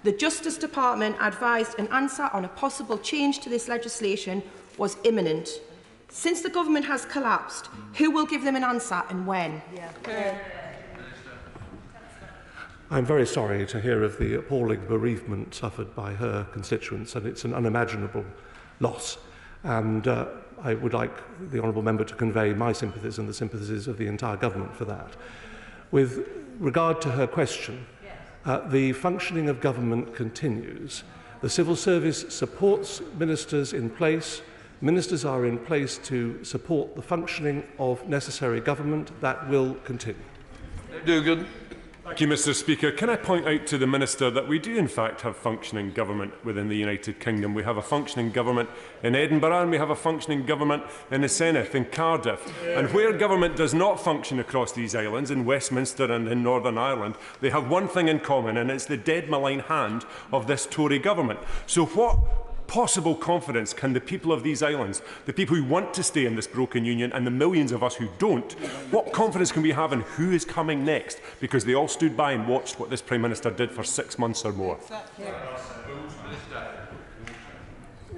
The Justice Department advised an answer on a possible change to this legislation was imminent. Since the government has collapsed, who will give them an answer and when? I'm very sorry to hear of the appalling bereavement suffered by her constituents, and it's an unimaginable loss. And I would like the honourable member to convey my sympathies and the sympathies of the entire government for that. With regard to her question, the functioning of government continues. The civil service supports ministers in place. Ministers are in place to support the functioning of necessary government. That will continue. Dugan. Thank you, Mr Speaker. Can I point out to the Minister that we do in fact have functioning government within the United Kingdom. We have a functioning government in Edinburgh and we have a functioning government in the Senedd, in Cardiff. And where government does not function across these islands, in Westminster and in Northern Ireland, they have one thing in common, and it's the dead malign hand of this Tory government. So what possible confidence can the people of these islands, the people who want to stay in this broken union and the millions of us who don't, what confidence can we have in who is coming next? Because they all stood by and watched what this Prime Minister did for 6 months or more.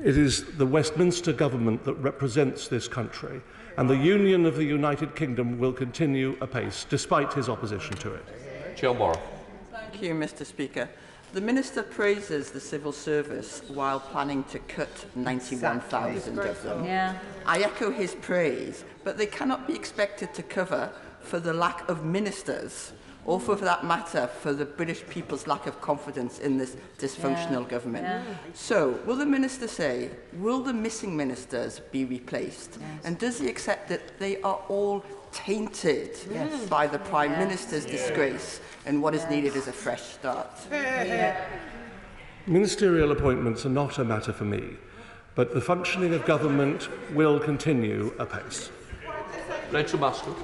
It is the Westminster government that represents this country, and the union of the United Kingdom will continue apace, despite his opposition to it. Jill Morrow. Thank you, Mr Speaker. The Minister praises the civil service while planning to cut 91,000 of them. I echo his praise, but they cannot be expected to cover for the lack of ministers, or for that matter, for the British people's lack of confidence in this dysfunctional government. So, will the Minister say, will the missing ministers be replaced? And does he accept that they are all tainted by the Prime Minister's disgrace, and what is needed is a fresh start? Ministerial appointments are not a matter for me, but the functioning of government will continue apace. Rachel Maskell.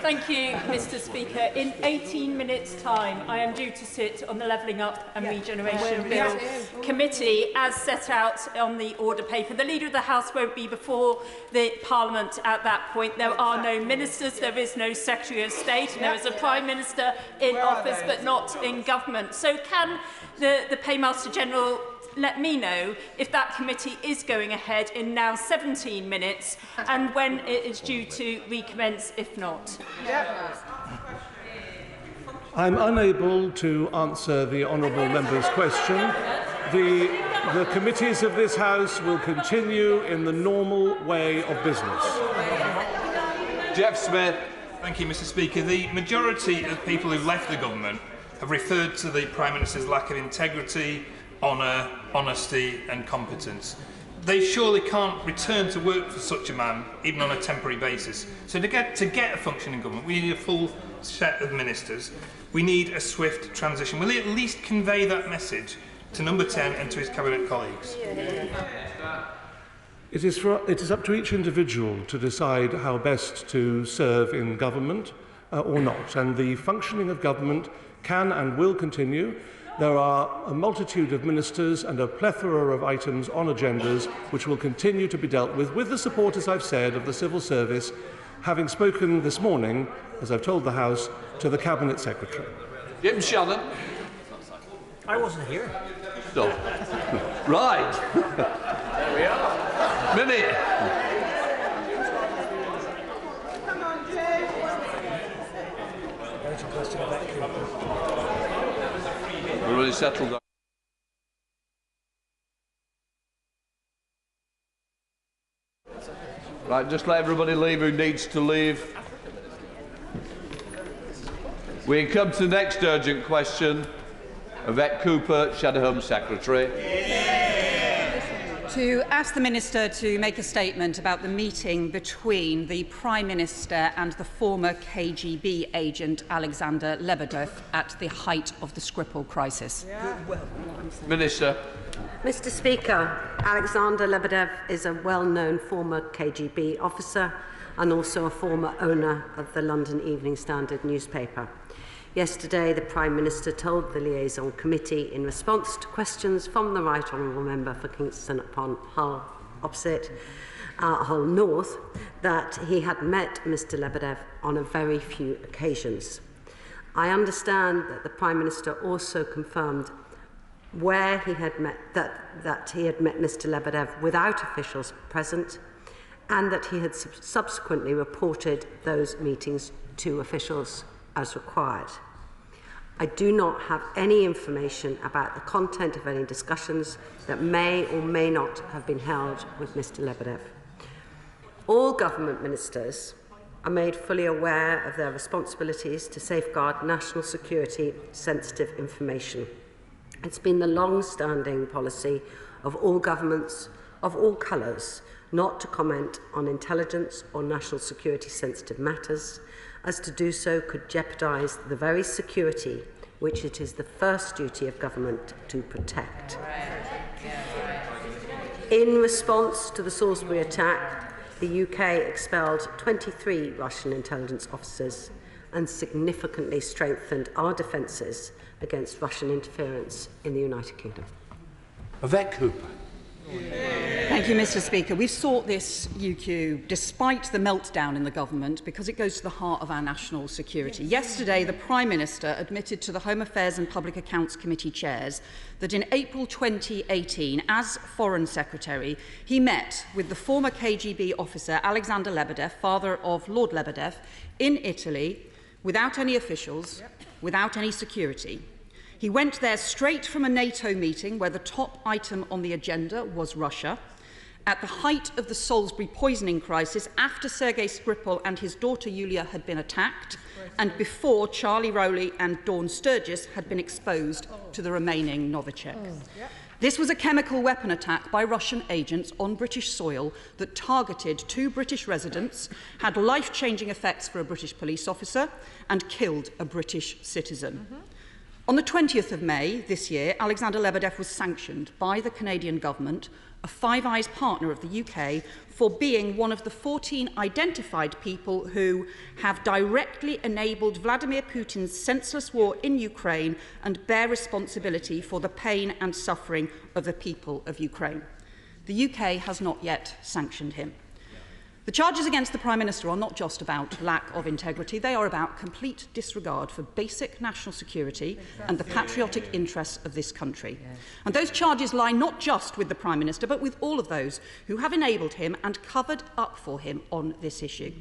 Thank you, Mr Speaker. In 18 minutes' time, I am due to sit on the Levelling Up and Regeneration Bill Committee as set out on the order paper. The Leader of the House won't be before the Parliament at that point. There are no ministers, there is no Secretary of State, and there is a Prime Minister in office but not in government. So can the Paymaster General let me know if that committee is going ahead in now 17 minutes and when it is due to recommence, if not? I'm unable to answer the honourable member's question. The The committees of this House will continue in the normal way of business. Jeff Smith. Thank you, Mr. Speaker. The majority of people who've left the government have referred to the Prime Minister's lack of integrity, honour, honesty and competence. They surely can't return to work for such a man, even on a temporary basis. So to get a functioning government, we need a full set of ministers. We need a swift transition. Will he at least convey that message to Number 10 and to his Cabinet colleagues? It is up to each individual to decide how best to serve in government or not, and the functioning of government can and will continue. There are a multitude of ministers and a plethora of items on agendas which will continue to be dealt with the support, as I've said, of the civil service, having spoken this morning, as I've told the House, to the Cabinet Secretary. Jim Shannon. I wasn't here. No. Right. There we are. Minute. We're really settled down. Right, just let everybody leave who needs to leave. We come to the next urgent question. Yvette Cooper, Shadow Home Secretary. To ask the Minister to make a statement about the meeting between the Prime Minister and the former KGB agent Alexander Lebedev at the height of the Skripal crisis. Minister. Mr. Speaker, Alexander Lebedev is a well-known former KGB officer and also a former owner of the London Evening Standard newspaper. Yesterday, the Prime Minister told the Liaison Committee, in response to questions from the Right Honourable Member for Kingston upon Hull, opposite Hull North, that he had met Mr. Lebedev on a very few occasions. I understand that the Prime Minister also confirmed where he had met that he had met Mr. Lebedev without officials present, and that he had subsequently reported those meetings to officials as required. I do not have any information about the content of any discussions that may or may not have been held with Mr. Lebedev. All government ministers are made fully aware of their responsibilities to safeguard national security sensitive information. It's been the long-standing policy of all governments of all colours not to comment on intelligence or national security sensitive matters, as to do so could jeopardise the very security which it is the first duty of government to protect. In response to the Salisbury attack, the UK expelled 23 Russian intelligence officers and significantly strengthened our defences against Russian interference in the United Kingdom. Yvette Cooper. Thank you, Mr. Speaker. We've sought this UQ despite the meltdown in the government because it goes to the heart of our national security. Yesterday, the Prime Minister admitted to the Home Affairs and Public Accounts Committee chairs that in April 2018, as Foreign Secretary, he met with the former KGB officer Alexander Lebedev, father of Lord Lebedev, in Italy without any officials, without any security. He went there straight from a NATO meeting where the top item on the agenda was Russia, at the height of the Salisbury poisoning crisis, after Sergei Skripal and his daughter Yulia had been attacked, and before Charlie Rowley and Dawn Sturgis had been exposed to the remaining Novichok. This was a chemical weapon attack by Russian agents on British soil that targeted 2 British residents, had life-changing effects for a British police officer, and killed a British citizen. On the 20th of May this year, Alexander Lebedev was sanctioned by the Canadian government, a Five Eyes partner of the UK, for being one of the 14 identified people who have directly enabled Vladimir Putin's senseless war in Ukraine and bear responsibility for the pain and suffering of the people of Ukraine. The UK has not yet sanctioned him. The charges against the Prime Minister are not just about lack of integrity, they are about complete disregard for basic national security and the patriotic interests of this country. And those charges lie not just with the Prime Minister, but with all of those who have enabled him and covered up for him on this issue.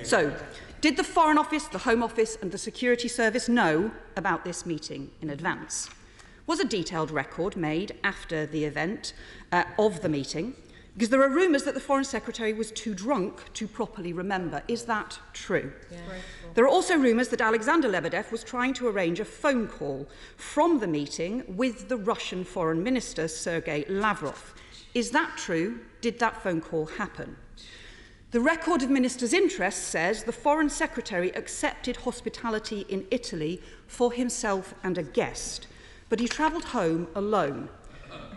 So, did the Foreign Office, the Home Office and the Security Service know about this meeting in advance? Was a detailed record made after the event of the meeting? Because there are rumours that the Foreign Secretary was too drunk to properly remember. Is that true? Yeah. There are also rumours that Alexander Lebedev was trying to arrange a phone call from the meeting with the Russian Foreign Minister, Sergei Lavrov. Is that true? Did that phone call happen? The record of Minister's interest says the Foreign Secretary accepted hospitality in Italy for himself and a guest, but he travelled home alone.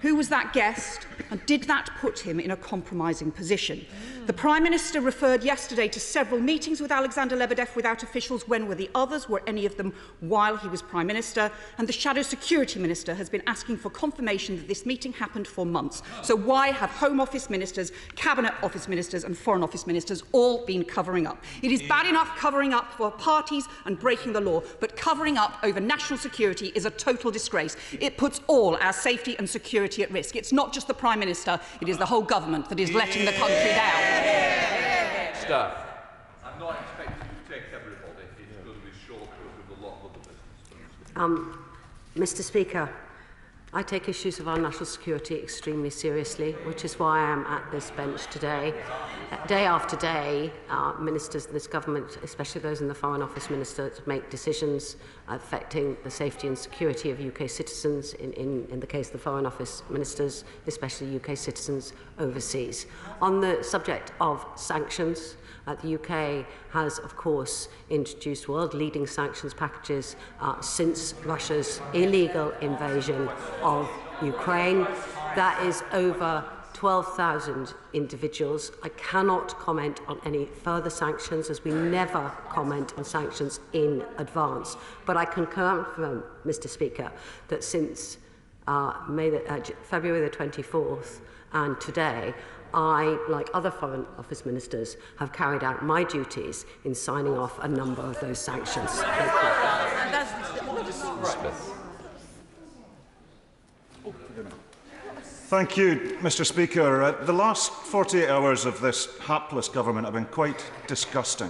Who was that guest, and did that put him in a compromising position? The Prime Minister referred yesterday to several meetings with Alexander Lebedev without officials. When were the others? Were any of them while he was Prime Minister? And the Shadow Security Minister has been asking for confirmation that this meeting happened for months. So why have Home Office Ministers, Cabinet Office Ministers and Foreign Office Ministers all been covering up? It is bad enough covering up for parties and breaking the law, but covering up over national security is a total disgrace. It puts all our safety and security at risk. It's not just the Prime Minister, it is the whole government that is letting the country down. Staff, I'm not expecting to take everybody. It's going to be short with a lot of other business. Mr. Speaker, I take issues of our national security extremely seriously, which is why I am at this bench today. Day after day, ministers of this government, especially those in the Foreign Office Minister, make decisions affecting the safety and security of UK citizens, in the case of the Foreign Office Ministers, especially UK citizens overseas. On the subject of sanctions, the UK has, of course, introduced world-leading sanctions packages since Russia's illegal invasion of Ukraine. That is over 12,000 individuals. I cannot comment on any further sanctions, as we never comment on sanctions in advance. But I can confirm, Mr. Speaker, that since February the 24th and today, I, like other Foreign Office Ministers, have carried out my duties in signing off a number of those sanctions. Thank you, Mr. Speaker. The last 48 hours of this hapless government have been quite disgusting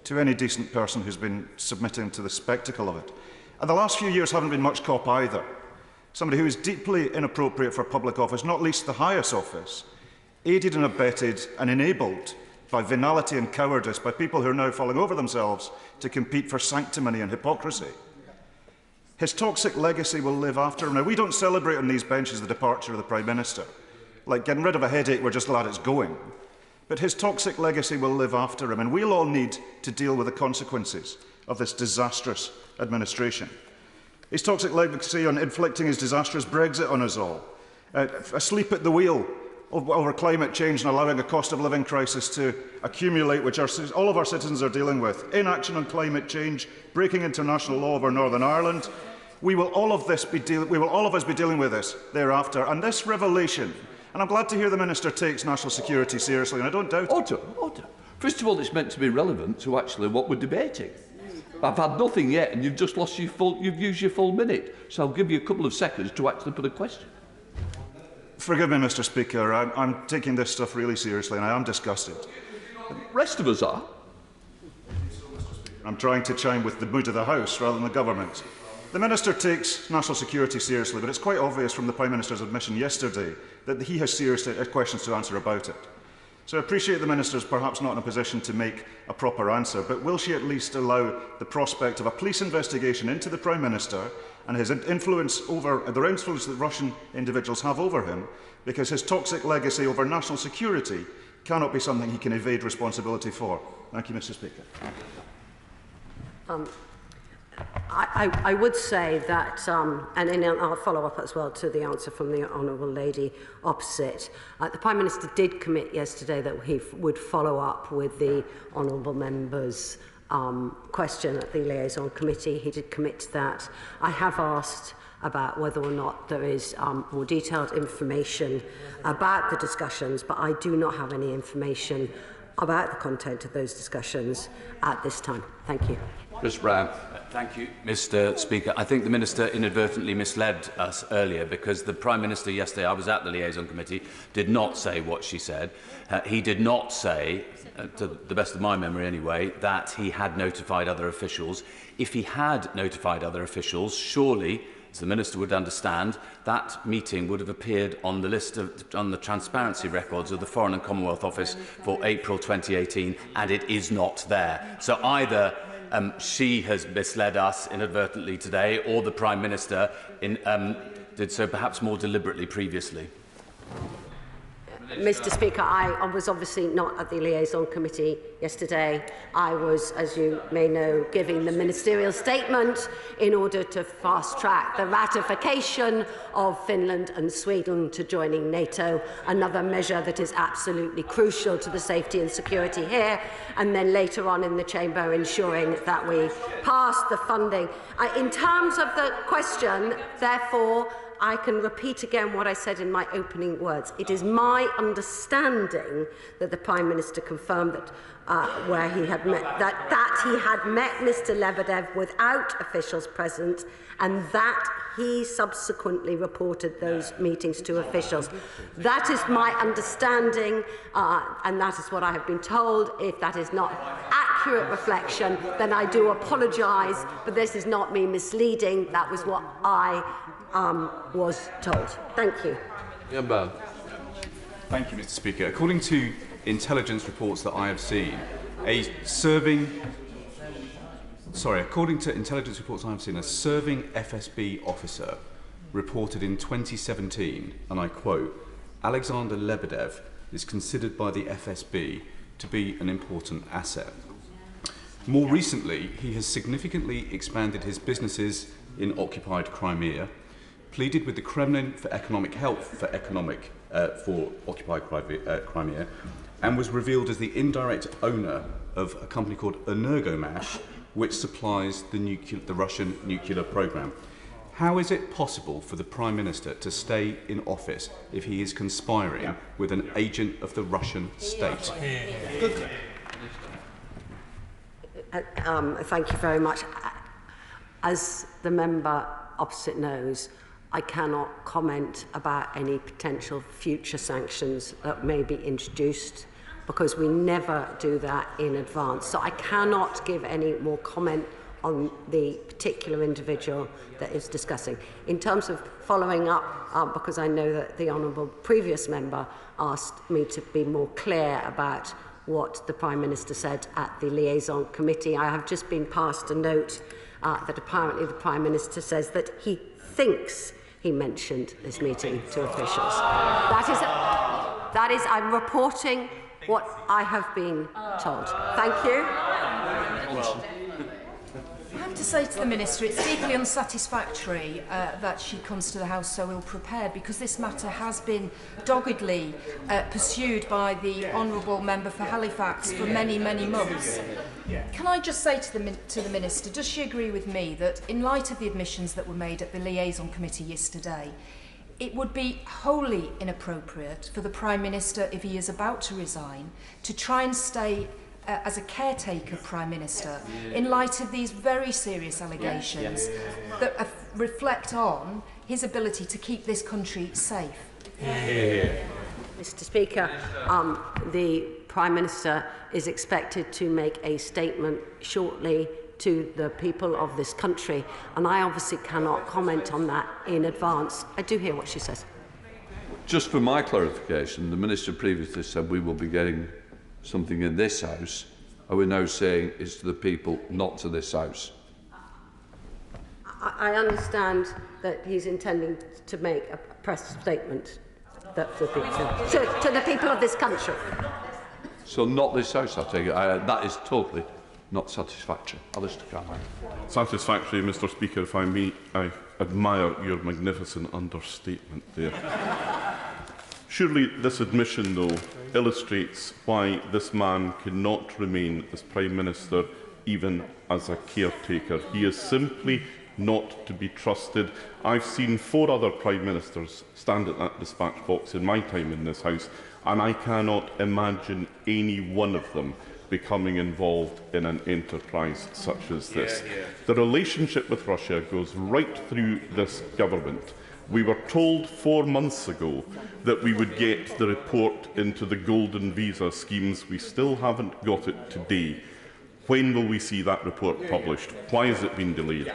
to any decent person who's been submitting to the spectacle of it. And the last few years haven't been much cop either. Somebody who is deeply inappropriate for public office, not least the highest office, aided and abetted and enabled by venality and cowardice by people who are now falling over themselves to compete for sanctimony and hypocrisy. His toxic legacy will live after him. Now, we don't celebrate on these benches the departure of the Prime Minister. Like getting rid of a headache, we're just glad it's going. But his toxic legacy will live after him, and we'll all need to deal with the consequences of this disastrous administration. His toxic legacy on inflicting his disastrous Brexit on us all, asleep at the wheel over climate change and allowing a cost of living crisis to accumulate, which all of our citizens are dealing with, inaction on climate change, breaking international law over Northern Ireland. We will all of us be dealing with this thereafter. And this revelation, and I'm glad to hear the Minister takes national security seriously, and I don't doubt it. Order. First of all, it's meant to be relevant to actually what we're debating. I've had nothing yet, and you've just lost you've used your full minute. So I'll give you a couple of seconds to actually put a question. Forgive me, Mr. Speaker. I'm taking this stuff really seriously, and I am disgusted. The rest of us are. I'm trying to chime with the mood of the House rather than the government. The Minister takes national security seriously, but it's quite obvious from the Prime Minister's admission yesterday that he has serious questions to answer about it. So I appreciate the Minister's perhaps not in a position to make a proper answer, but will she at least allow the prospect of a police investigation into the Prime Minister and his influence over the influence that Russian individuals have over him, because his toxic legacy over national security cannot be something he can evade responsibility for? Thank you, Mr. Speaker. I would say that, and I'll follow up as well to the answer from the Honourable Lady opposite. The Prime Minister did commit yesterday that he would follow up with the Honourable Member's question at the Liaison Committee. He did commit to that. I have asked about whether or not there is more detailed information about the discussions, but I do not have any information about the content of those discussions at this time. Thank you. Chris Brown. Thank you, Mr. Speaker. I think the Minister inadvertently misled us earlier, because the Prime Minister yesterday, I was at the Liaison Committee, did not say what she said. He did not say, to the best of my memory anyway, that he had notified other officials. If he had notified other officials, surely as the Minister would understand, that meeting would have appeared on the list on the transparency records of the Foreign and Commonwealth Office for April 2018, and it is not there. So either she has misled us inadvertently today, or the Prime Minister did so perhaps more deliberately previously. Mr. Speaker, I was obviously not at the liaison committee yesterday. I was, as you may know, giving the ministerial statement in order to fast-track the ratification of Finland and Sweden to joining NATO, another measure that is absolutely crucial to the safety and security here, and then later on in the chamber ensuring that we pass the funding. In terms of the question, therefore, I can repeat again what I said in my opening words. It is my understanding that the Prime Minister confirmed that where he had met that he had met Mr. Lebedev without officials present, and that he subsequently reported those meetings to officials. That is my understanding, and that is what I have been told. If that is not accurate reflection, then I do apologise, but this is not me misleading. That was what I was told. Thank you. Thank you, Mr. Speaker. According to intelligence reports that I have seen, a serving FSB officer reported in 2017, and I quote, "Alexander Lebedev is considered by the FSB to be an important asset." More recently, he has significantly expanded his businesses in occupied Crimea, pleaded with the Kremlin for economic help for occupied Crimea, and was revealed as the indirect owner of a company called Energomash, which supplies the Russian nuclear program. How is it possible for the Prime Minister to stay in office if he is conspiring with an agent of the Russian state? Thank you very much. As the member opposite knows, I cannot comment about any potential future sanctions that may be introduced, because we never do that in advance. So I cannot give any more comment on the particular individual that is discussing. In terms of following up, because I know that the honourable previous member asked me to be more clear about what the Prime Minister said at the liaison committee, I have just been passed a note that apparently the Prime Minister says that he thinks he mentioned this meeting to officials. That is, I'm reporting what I have been told. Thank you. I have to say to the Minister, it's deeply unsatisfactory that she comes to the House so ill-prepared, because this matter has been doggedly pursued by the Honourable Member for Halifax for many, many months. Can I just say to the Minister, does she agree with me that in light of the admissions that were made at the Liaison Committee yesterday, it would be wholly inappropriate for the Prime Minister, if he is about to resign, to try and stay as a caretaker Prime Minister in light of these very serious allegations that reflect on his ability to keep this country safe? Mr. Speaker, the Prime Minister is expected to make a statement shortly to the people of this country, and I obviously cannot comment on that in advance. I do hear what she says. Just for my clarification, the Minister previously said we will be getting something in this House. Are we now saying it's to the people, not to this House? I understand that he's intending to make a press statement to the people of this country. So not this House, I take it. That is totally not satisfactory. Alistair Cameron. Satisfactory, Mr. Speaker, if I may. I admire your magnificent understatement there. Surely this admission, though, illustrates why this man cannot remain as Prime Minister, even as a caretaker. He is simply not to be trusted. I've seen 4 other Prime Ministers stand at that dispatch box in my time in this House, and I cannot imagine any one of them becoming involved in an enterprise such as this. The relationship with Russia goes right through this government. We were told 4 months ago that we would get the report into the golden visa schemes. We still haven't got it today. When will we see that report published? Why has it been delayed?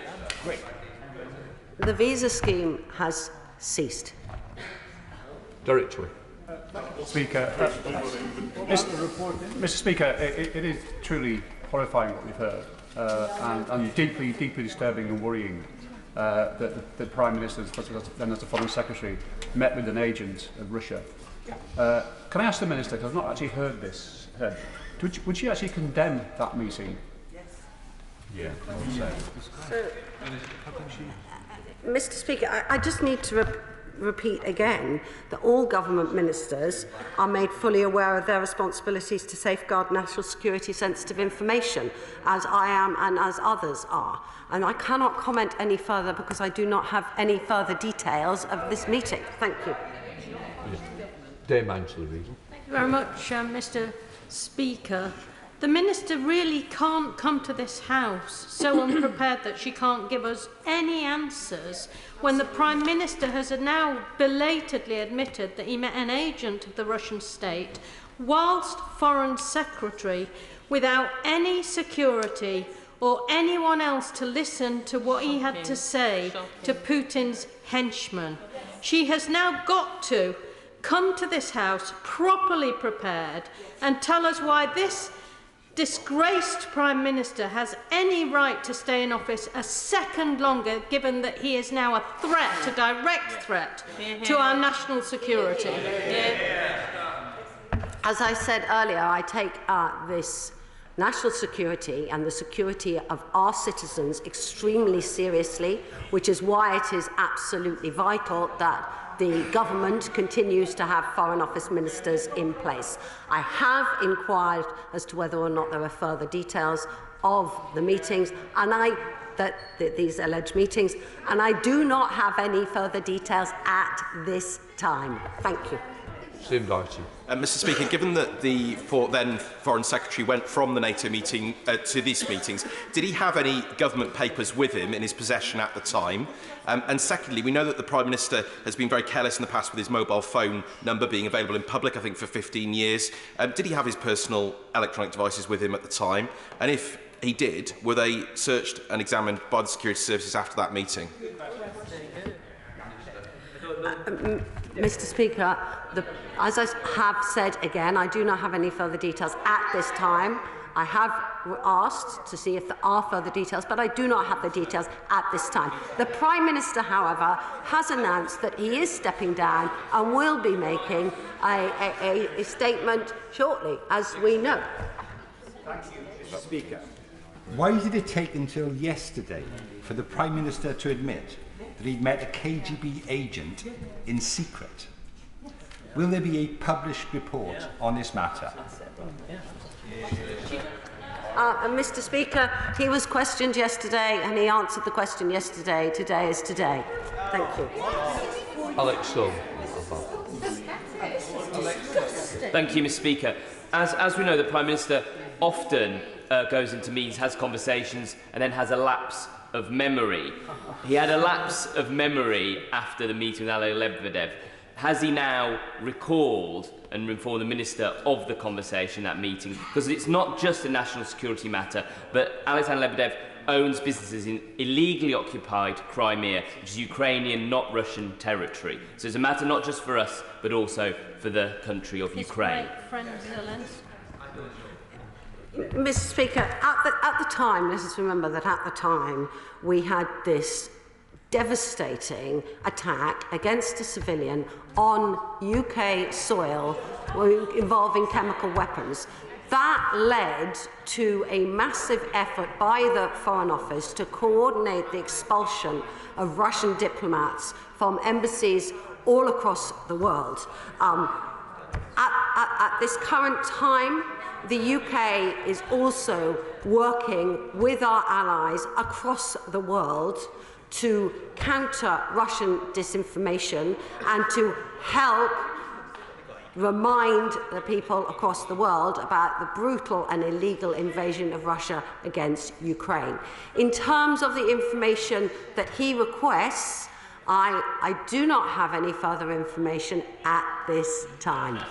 The visa scheme has ceased. Derek Twig. Speaker, Mr. Speaker, it is truly horrifying what we've heard, and deeply disturbing and worrying that the Prime Minister, then as the Foreign Secretary, met with an agent of Russia. Can I ask the Minister, because I've not actually heard this, would she actually condemn that meeting? Yes. Yeah. So, Mr. Speaker, I just need to repeat again that all government ministers are made fully aware of their responsibilities to safeguard national security sensitive information, as I am and as others are. And I cannot comment any further because I do not have any further details of this meeting. Thank you. Dame Angela Reid. Thank you very much, Mr. Speaker. The Minister really can't come to this House so unprepared that she can't give us any answers when the Prime Minister has now belatedly admitted that he met an agent of the Russian state whilst Foreign Secretary without any security or anyone else to listen to what he had to say to Putin's henchmen. She has now got to come to this House properly prepared and tell us why this disgraced Prime Minister has any right to stay in office a second longer, given that he is now a threat, a direct threat to our national security. As I said earlier, I take this national security and the security of our citizens extremely seriously, which is why it is absolutely vital that the government continues to have Foreign Office ministers in place. I have inquired as to whether or not there are further details of the meetings and these alleged meetings, and I do not have any further details at this time. Thank you. Mr. Speaker, given that the then Foreign Secretary went from the NATO meeting to these meetings, did he have any government papers with him in his possession at the time? And secondly, we know that the Prime Minister has been very careless in the past with his mobile phone number being available in public, I think for 15 years. Did he have his personal electronic devices with him at the time? And if he did, were they searched and examined by the security services after that meeting? Mr. Speaker, as I have said again, I do not have any further details at this time. I have asked to see if there are further details, but I do not have the details at this time. The Prime Minister, however, has announced that he is stepping down and will be making a statement shortly, as we know. Thank you, Mr. Speaker. Why did it take until yesterday for the Prime Minister to admit that he'd met a KGB agent in secret? Will there be a published report on this matter? Mr. Speaker, he was questioned yesterday and he answered the question yesterday. Today is today. Thank you. Alex Stone. Thank you, Mr. Speaker. As we know, the Prime Minister often goes into meetings, has conversations, and then has a lapse of memory. He had a lapse of memory after the meeting with Alexander Lebedev. Has he now recalled and informed the Minister of the conversation, that meeting? Because it's not just a national security matter, but Alexander Lebedev owns businesses in illegally occupied Crimea, which is Ukrainian, not Russian territory. So it's a matter not just for us, but also for the country of Ukraine. Mr. Speaker, at the time, let us remember that at the time we had this devastating attack against a civilian on UK soil involving chemical weapons. That led to a massive effort by the Foreign Office to coordinate the expulsion of Russian diplomats from embassies all across the world. At this current time, the UK is also working with our allies across the world to counter Russian disinformation and to help remind the people across the world about the brutal and illegal invasion of Russia against Ukraine. In terms of the information that he requests, I do not have any further information at this time.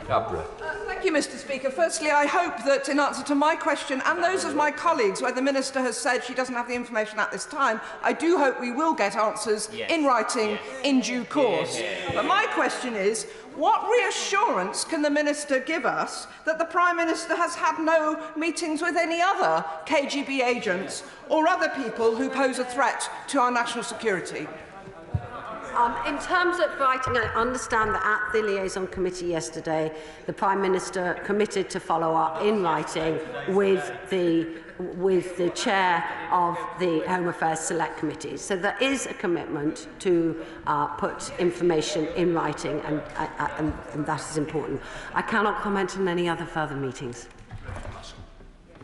Cabra. Thank Thank you, Mr. Speaker. Firstly, I hope that in answer to my question and those of my colleagues, where the Minister has said she doesn't have the information at this time, I do hope we will get answers in writing in due course. But my question is, what reassurance can the Minister give us that the Prime Minister has had no meetings with any other KGB agents or other people who pose a threat to our national security? In terms of writing, I understand that at the Liaison Committee yesterday, the Prime Minister committed to follow up in writing with the chair of the Home Affairs Select Committee. So there is a commitment to put information in writing, and that is important. I cannot comment on any other further meetings.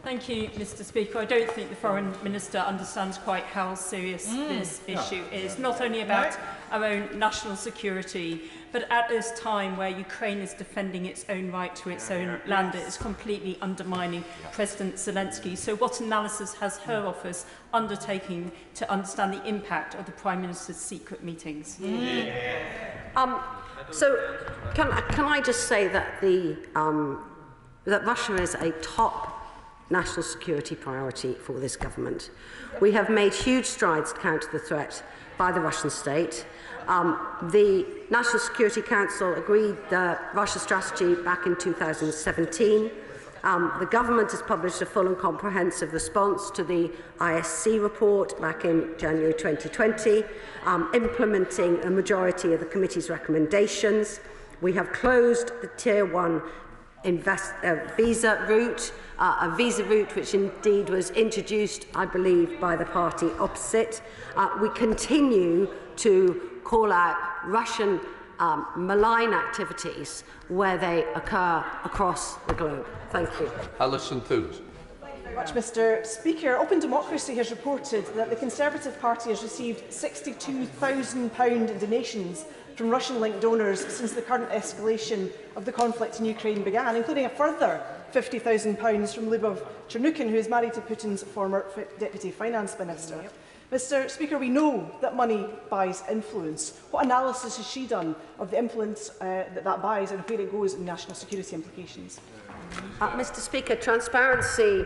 Thank you, Mr. Speaker. I don't think the Foreign Minister understands quite how serious this issue is, not only about our own national security, but at this time where Ukraine is defending its own right to its own land, it is completely undermining President Zelensky. So what analysis has her office undertaken to understand the impact of the Prime Minister's secret meetings? So can I just say that that Russia is a top national security priority for this government. We have made huge strides to counter the threat by the Russian state. The National Security Council agreed the Russia strategy back in 2017. The government has published a full and comprehensive response to the ISC report back in January 2020, implementing a majority of the committee's recommendations. We have closed the Tier 1 visa route, a visa route which indeed was introduced, I believe, by the party opposite. We continue to call out Russian malign activities where they occur across the globe. Thank you. Alison Thunes. Thank you very much, Mr. Speaker. Open Democracy has reported that the Conservative Party has received £62,000 in donations from Russian-linked donors since the current escalation of the conflict in Ukraine began, including a further £50,000 from Lyubov Chernukin, who is married to Putin's former Deputy Finance Minister. Mr. Speaker, we know that money buys influence. What analysis has she done of the influence that buys and where it goes in national security implications? Mr. Speaker, transparency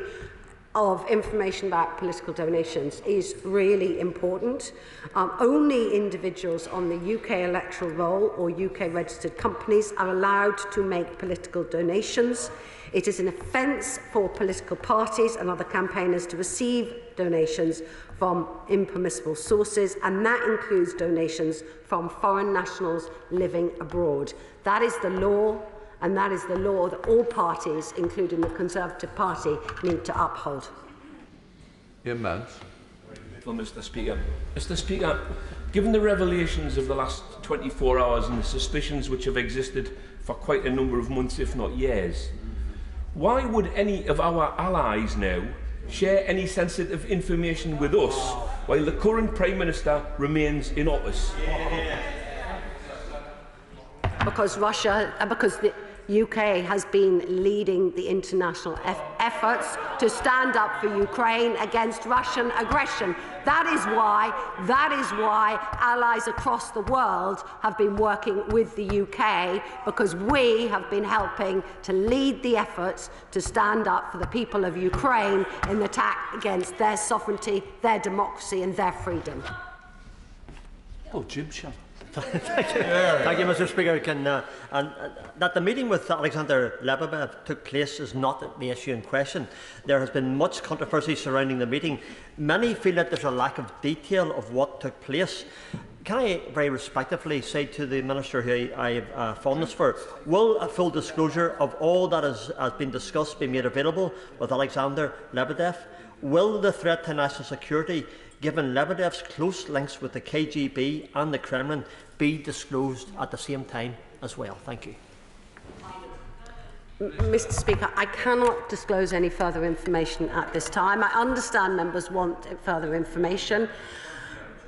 of information about political donations is really important. Only individuals on the UK electoral roll or UK registered companies are allowed to make political donations. It is an offence for political parties and other campaigners to receive donations from impermissible sources, and that includes donations from foreign nationals living abroad. That is the law, and that is the law that all parties, including the Conservative Party, need to uphold. Ian Mance. Well, Mr. Speaker. Mr. Speaker, given the revelations of the last 24 hours and the suspicions which have existed for quite a number of months, if not years, why would any of our allies now share any sensitive information with us while the current Prime Minister remains in office? Because the UK has been leading the international efforts to stand up for Ukraine against Russian aggression. That is why allies across the world have been working with the UK, because we have been helping to lead the efforts to stand up for the people of Ukraine in the attack against their sovereignty, their democracy and their freedom. Oh, Jim Sham. Thank you, Mr. Speaker. That the meeting with Alexander Lebedev took place is not the issue in question. There has been much controversy surrounding the meeting. Many feel that there's a lack of detail of what took place. Can I very respectfully say to the Minister who I have fondness for, will a full disclosure of all that has been discussed be made available with Alexander Lebedev? Will the threat to national security, given Lebedev's close links with the KGB and the Kremlin, be disclosed at the same time as well? Thank you. Mr. Speaker, I cannot disclose any further information at this time. I understand members want further information.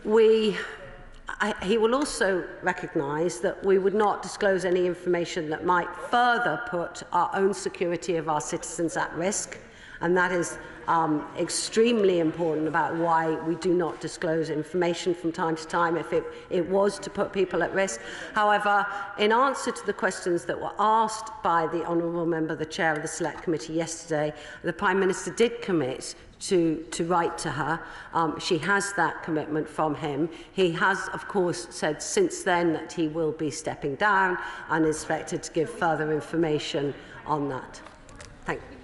He will also recognise that we would not disclose any information that might further put our own security of our citizens at risk. And that is extremely important about why we do not disclose information from time to time if it was to put people at risk. However, in answer to the questions that were asked by the Honourable Member, the Chair of the Select Committee yesterday, the Prime Minister did commit to write to her. She has that commitment from him. He has, of course, said since then that he will be stepping down and is expected to give further information on that. Thank you.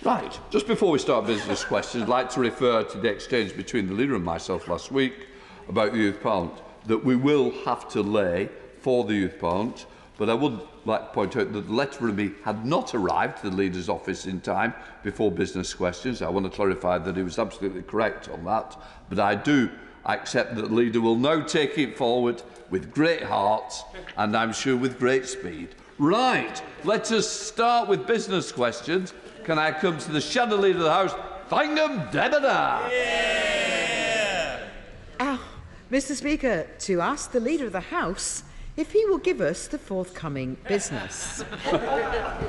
Right. Just before we start business questions, I'd like to refer to the exchange between the Leader and myself last week about the Youth Parliament, that we will have to lay for the Youth Parliament, but I would like to point out that the letter from me had not arrived to the Leader's office in time before business questions. I want to clarify that he was absolutely correct on that, but I do accept that the Leader will now take it forward with great heart and I'm sure with great speed. Right, let us start with business questions. Can I come to the Shadow Leader of the House, Thangham Debada? Mr. Speaker, to ask the Leader of the House if he will give us the forthcoming business.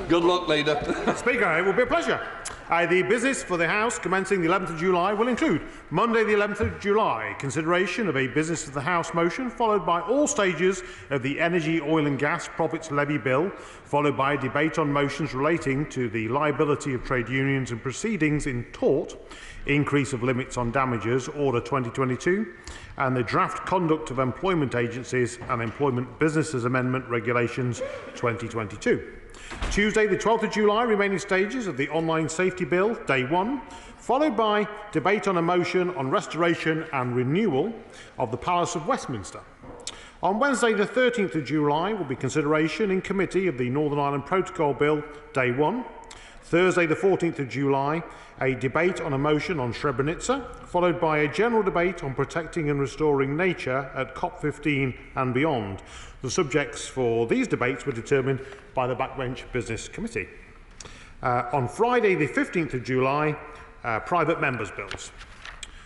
Good luck, Leader. Speaker, it will be a pleasure. The business for the House commencing the 11th of July will include Monday the 11th of July, consideration of a business of the House motion, followed by all stages of the Energy, Oil and Gas Profits Levy Bill, followed by a debate on motions relating to the liability of trade unions and proceedings in tort, increase of limits on damages, Order 2022, and the draft Conduct of Employment Agencies and Employment Businesses Amendment Regulations 2022. Tuesday, the 12th of July, remaining stages of the Online Safety Bill, Day 1, followed by debate on a motion on restoration and renewal of the Palace of Westminster. On Wednesday, the 13th of July, will be consideration in committee of the Northern Ireland Protocol Bill, Day 1. Thursday, the 14th of July, a debate on a motion on Srebrenica, followed by a general debate on protecting and restoring nature at COP15 and beyond. The subjects for these debates were determined by the Backbench Business Committee. On Friday, the 15th of July, private members' bills.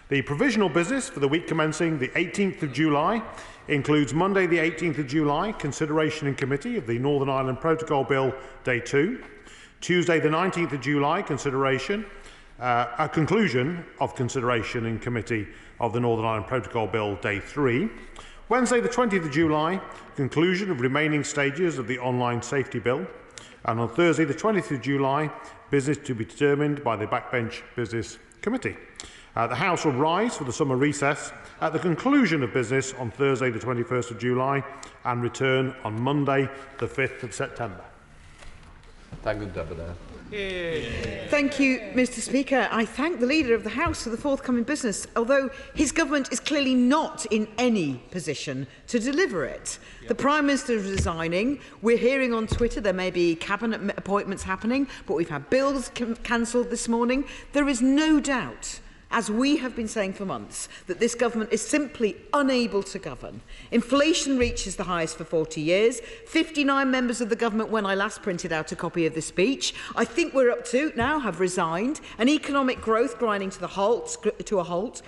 The provisional business for the week commencing the 18th of July includes Monday, the 18th of July, consideration in committee of the Northern Ireland Protocol Bill, Day 2. Tuesday, the 19th of July, a conclusion of consideration in committee of the Northern Ireland Protocol Bill, Day 3. Wednesday, the 20th of July, conclusion of remaining stages of the Online Safety Bill. And on Thursday, the 20th of July, business to be determined by the Backbench Business Committee. The House will rise for the summer recess at the conclusion of business on Thursday, the 21st of July, and return on Monday, the 5th of September. Thank you, Deborah. Thank you, Mr. Speaker. I thank the Leader of the House for the forthcoming business, although his government is clearly not in any position to deliver it. The Prime Minister is resigning. We're hearing on Twitter there may be cabinet appointments happening, but we've had bills cancelled this morning. There is no doubt, as we have been saying for months, that this government is simply unable to govern. Inflation reaches the highest for 40 years. 59 members of the government, when I last printed out a copy of this speech, I think we're up to now, have resigned. An economic growth grinding to a halt.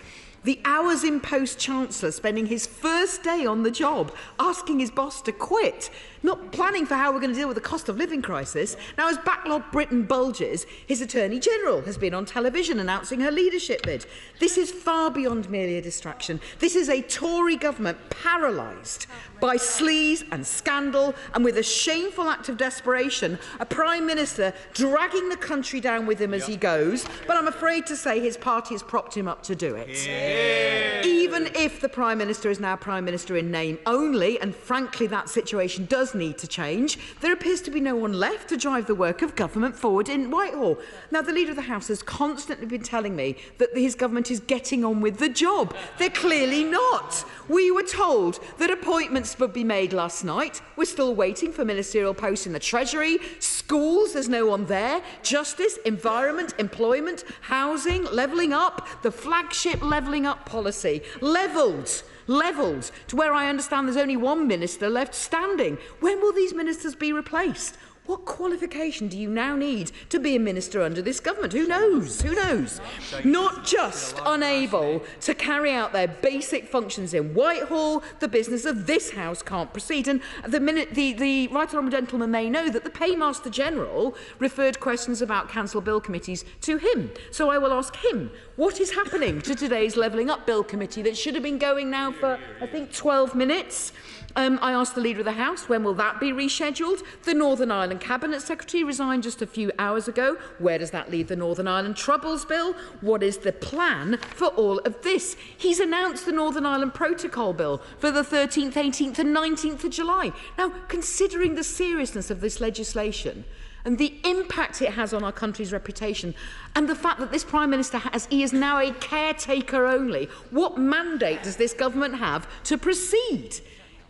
The Hours in Post Chancellor spending his first day on the job asking his boss to quit, not planning for how we're going to deal with the cost of living crisis. Now, as backlog Britain bulges, his Attorney General has been on television announcing her leadership bid. This is far beyond merely a distraction. This is a Tory government paralysed by sleaze and scandal, and with a shameful act of desperation, a Prime Minister dragging the country down with him as he goes, but I'm afraid to say his party has propped him up to do it. Yeah. Even if the Prime Minister is now Prime Minister in name only, and frankly that situation does need to change, there appears to be no one left to drive the work of government forward in Whitehall. Now, the Leader of the House has constantly been telling me that his government is getting on with the job. They're clearly not. We were told that appointments would be made last night. We're still waiting for ministerial posts in the Treasury. Schools, there's no one there. Justice, environment, employment, housing, levelling up, the flagship levelling up policy. Levelled to where I understand there's only one minister left standing. When will these ministers be replaced? What qualification do you now need to be a minister under this government? Who knows? Who knows? Not just unable to carry out their basic functions in Whitehall, the business of this House can't proceed. And the Right Honourable Gentleman may know that the Paymaster General referred questions about Council Bill committees to him. So I will ask him, what is happening to today's Levelling Up Bill committee that should have been going now for, I think, 12 minutes? I asked the Leader of the House, when will that be rescheduled? The Northern Ireland Cabinet Secretary resigned just a few hours ago. Where does that leave the Northern Ireland Troubles Bill? What is the plan for all of this? He's announced the Northern Ireland Protocol Bill for the 13th, 18th and 19th of July. Now, considering the seriousness of this legislation and the impact it has on our country's reputation, and the fact that this Prime Minister he is now a caretaker only, what mandate does this government have to proceed?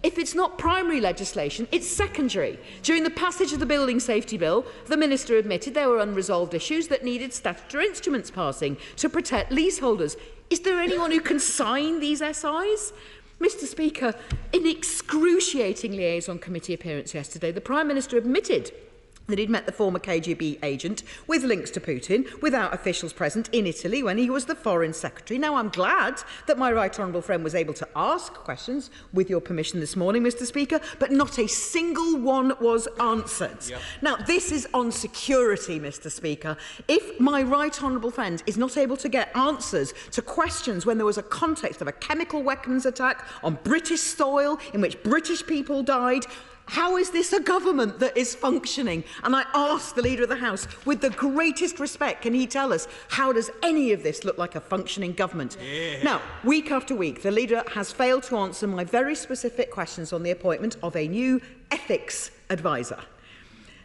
If it's not primary legislation, it's secondary. During the passage of the Building Safety Bill, the Minister admitted there were unresolved issues that needed statutory instruments passing to protect leaseholders. Is there anyone who can sign these SIs? Mr Speaker, in excruciating liaison committee appearance yesterday, the Prime Minister admitted that he'd met the former KGB agent with links to Putin without officials present in Italy when he was the Foreign Secretary. Now, I'm glad that my right honourable friend was able to ask questions, with your permission this morning, Mr Speaker, but not a single one was answered. Yep. Now, this is on security, Mr Speaker. If my right honourable friend is not able to get answers to questions when there was a context of a chemical weapons attack on British soil in which British people died, how is this a government that is functioning? And I ask the Leader of the House, with the greatest respect, can he tell us, how does any of this look like a functioning government? Yeah. Now, week after week, the Leader has failed to answer my very specific questions on the appointment of a new ethics advisor.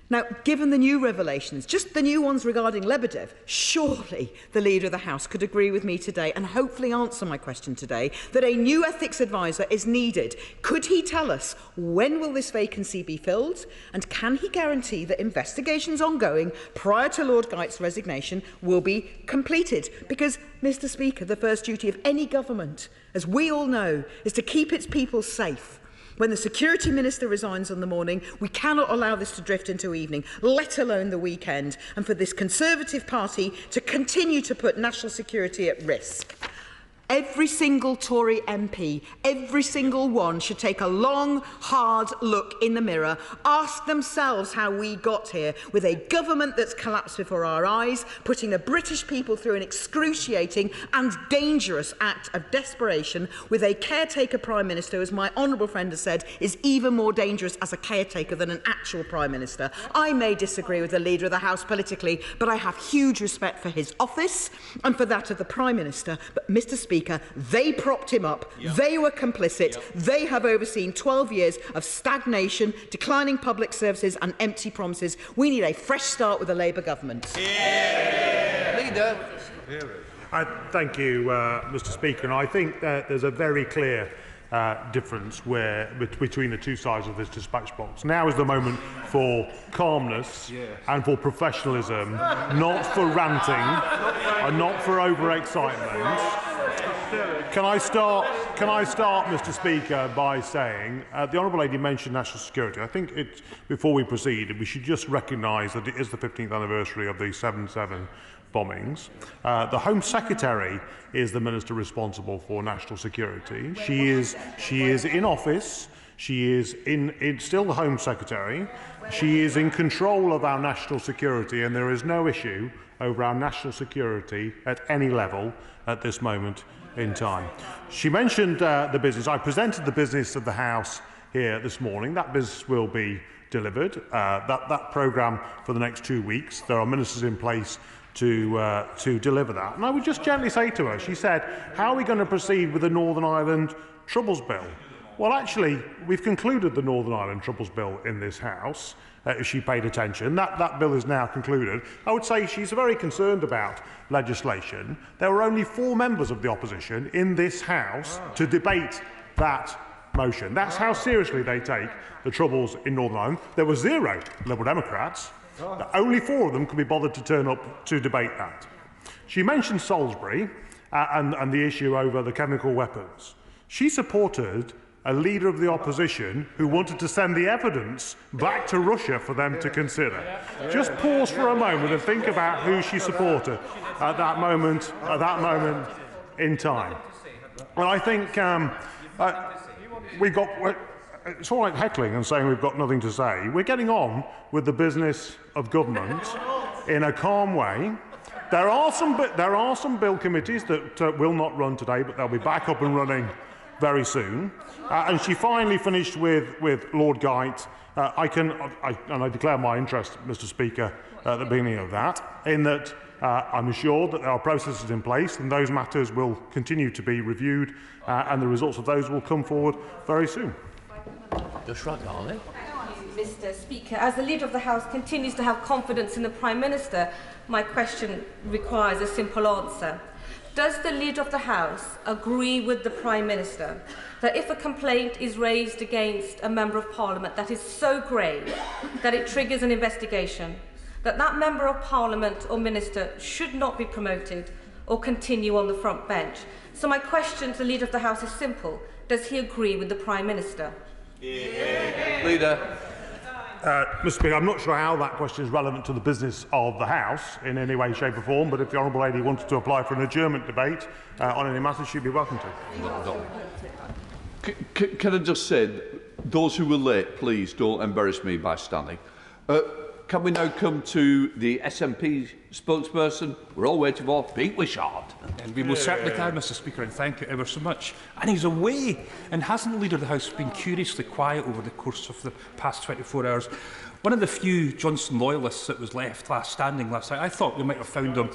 Now, given the new revelations, just the new ones regarding Lebedev, surely the Leader of the House could agree with me today and hopefully answer my question today that a new ethics advisor is needed. Could he tell us when will this vacancy be filled, and can he guarantee that investigations ongoing prior to Lord Geit's resignation will be completed? Because, Mr Speaker, the first duty of any government, as we all know, is to keep its people safe. When the Security Minister resigns on the morning, we cannot allow this to drift into evening, let alone the weekend, and for this Conservative Party to continue to put national security at risk. Every single Tory MP, every single one, should take a long, hard look in the mirror, ask themselves how we got here, with a government that's collapsed before our eyes, putting the British people through an excruciating and dangerous act of desperation, with a caretaker Prime Minister, as my honourable friend has said, is even more dangerous as a caretaker than an actual Prime Minister. I may disagree with the Leader of the House politically, but I have huge respect for his office and for that of the Prime Minister. But, Mr Speaker, they propped him up, they were complicit, they have overseen 12 years of stagnation, declining public services and empty promises. We need a fresh start with the Labour government. Leader. Thank you, Mr Speaker. And I think that there's a very clear difference between the two sides of this dispatch box. Now is the moment for calmness and for professionalism, not for ranting and not for overexcitement. Can I start, Mr Speaker, by saying the Honourable Lady mentioned national security. I think before we proceed, we should just recognise that it is the 15th anniversary of the 7/7 bombings. The Home Secretary is the Minister responsible for national security. She is in office. She is still the Home Secretary. She is in control of our national security, and there is no issue over our national security at any level at this moment in time. She mentioned the business. I presented the business of the House here this morning. That business will be delivered. That programme for the next 2 weeks. There are ministers in place to deliver that. And I would just gently say to her, she said, how are we going to proceed with the Northern Ireland Troubles Bill? Well, actually, we've concluded the Northern Ireland Troubles Bill in this House, if she paid attention. That bill is now concluded. I would say she's very concerned about legislation. There were only 4 members of the opposition in this House to debate that motion. That's how seriously they take the troubles in Northern Ireland. There were 0 Liberal Democrats. Only 4 of them could be bothered to turn up to debate that. She mentioned Salisbury and the issue over the chemical weapons. She supported a leader of the opposition who wanted to send the evidence back to Russia for them to consider. Just pause for a moment and think about who she supported at that moment in time. And I think it's all right heckling and saying we've got nothing to say. We're getting on with the business of government in a calm way. There are some bill committees that will not run today, but they'll be back up and running very soon. And she finally finished with Lord Geit. I declare my interest, Mr. Speaker, at the beginning of that, in that I'm assured that there are processes in place and those matters will continue to be reviewed and the results of those will come forward very soon. Just right, darling. Mr. Speaker, as the Leader of the House continues to have confidence in the Prime Minister, my question requires a simple answer. Does the Leader of the House agree with the Prime Minister that if a complaint is raised against a Member of Parliament that is so grave that it triggers an investigation, that that Member of Parliament or Minister should not be promoted or continue on the front bench? So my question to the Leader of the House is simple. Does he agree with the Prime Minister? Leader. Mr. Speaker, I'm not sure how that question is relevant to the business of the House in any way, shape or form, but if the Honourable Lady wanted to apply for an adjournment debate on any matter, she'd be welcome to. Can I just say, those who were late, please don't embarrass me by standing. Can we now come to the SNP spokesperson? We're all waiting for Pete Wishart. And we most certainly can, Mr. Speaker, and thank you ever so much. And he's away, and hasn't the Leader of the House been curiously quiet over the course of the past 24 hours? One of the few Johnson loyalists that was left standing last night, I thought we might have found him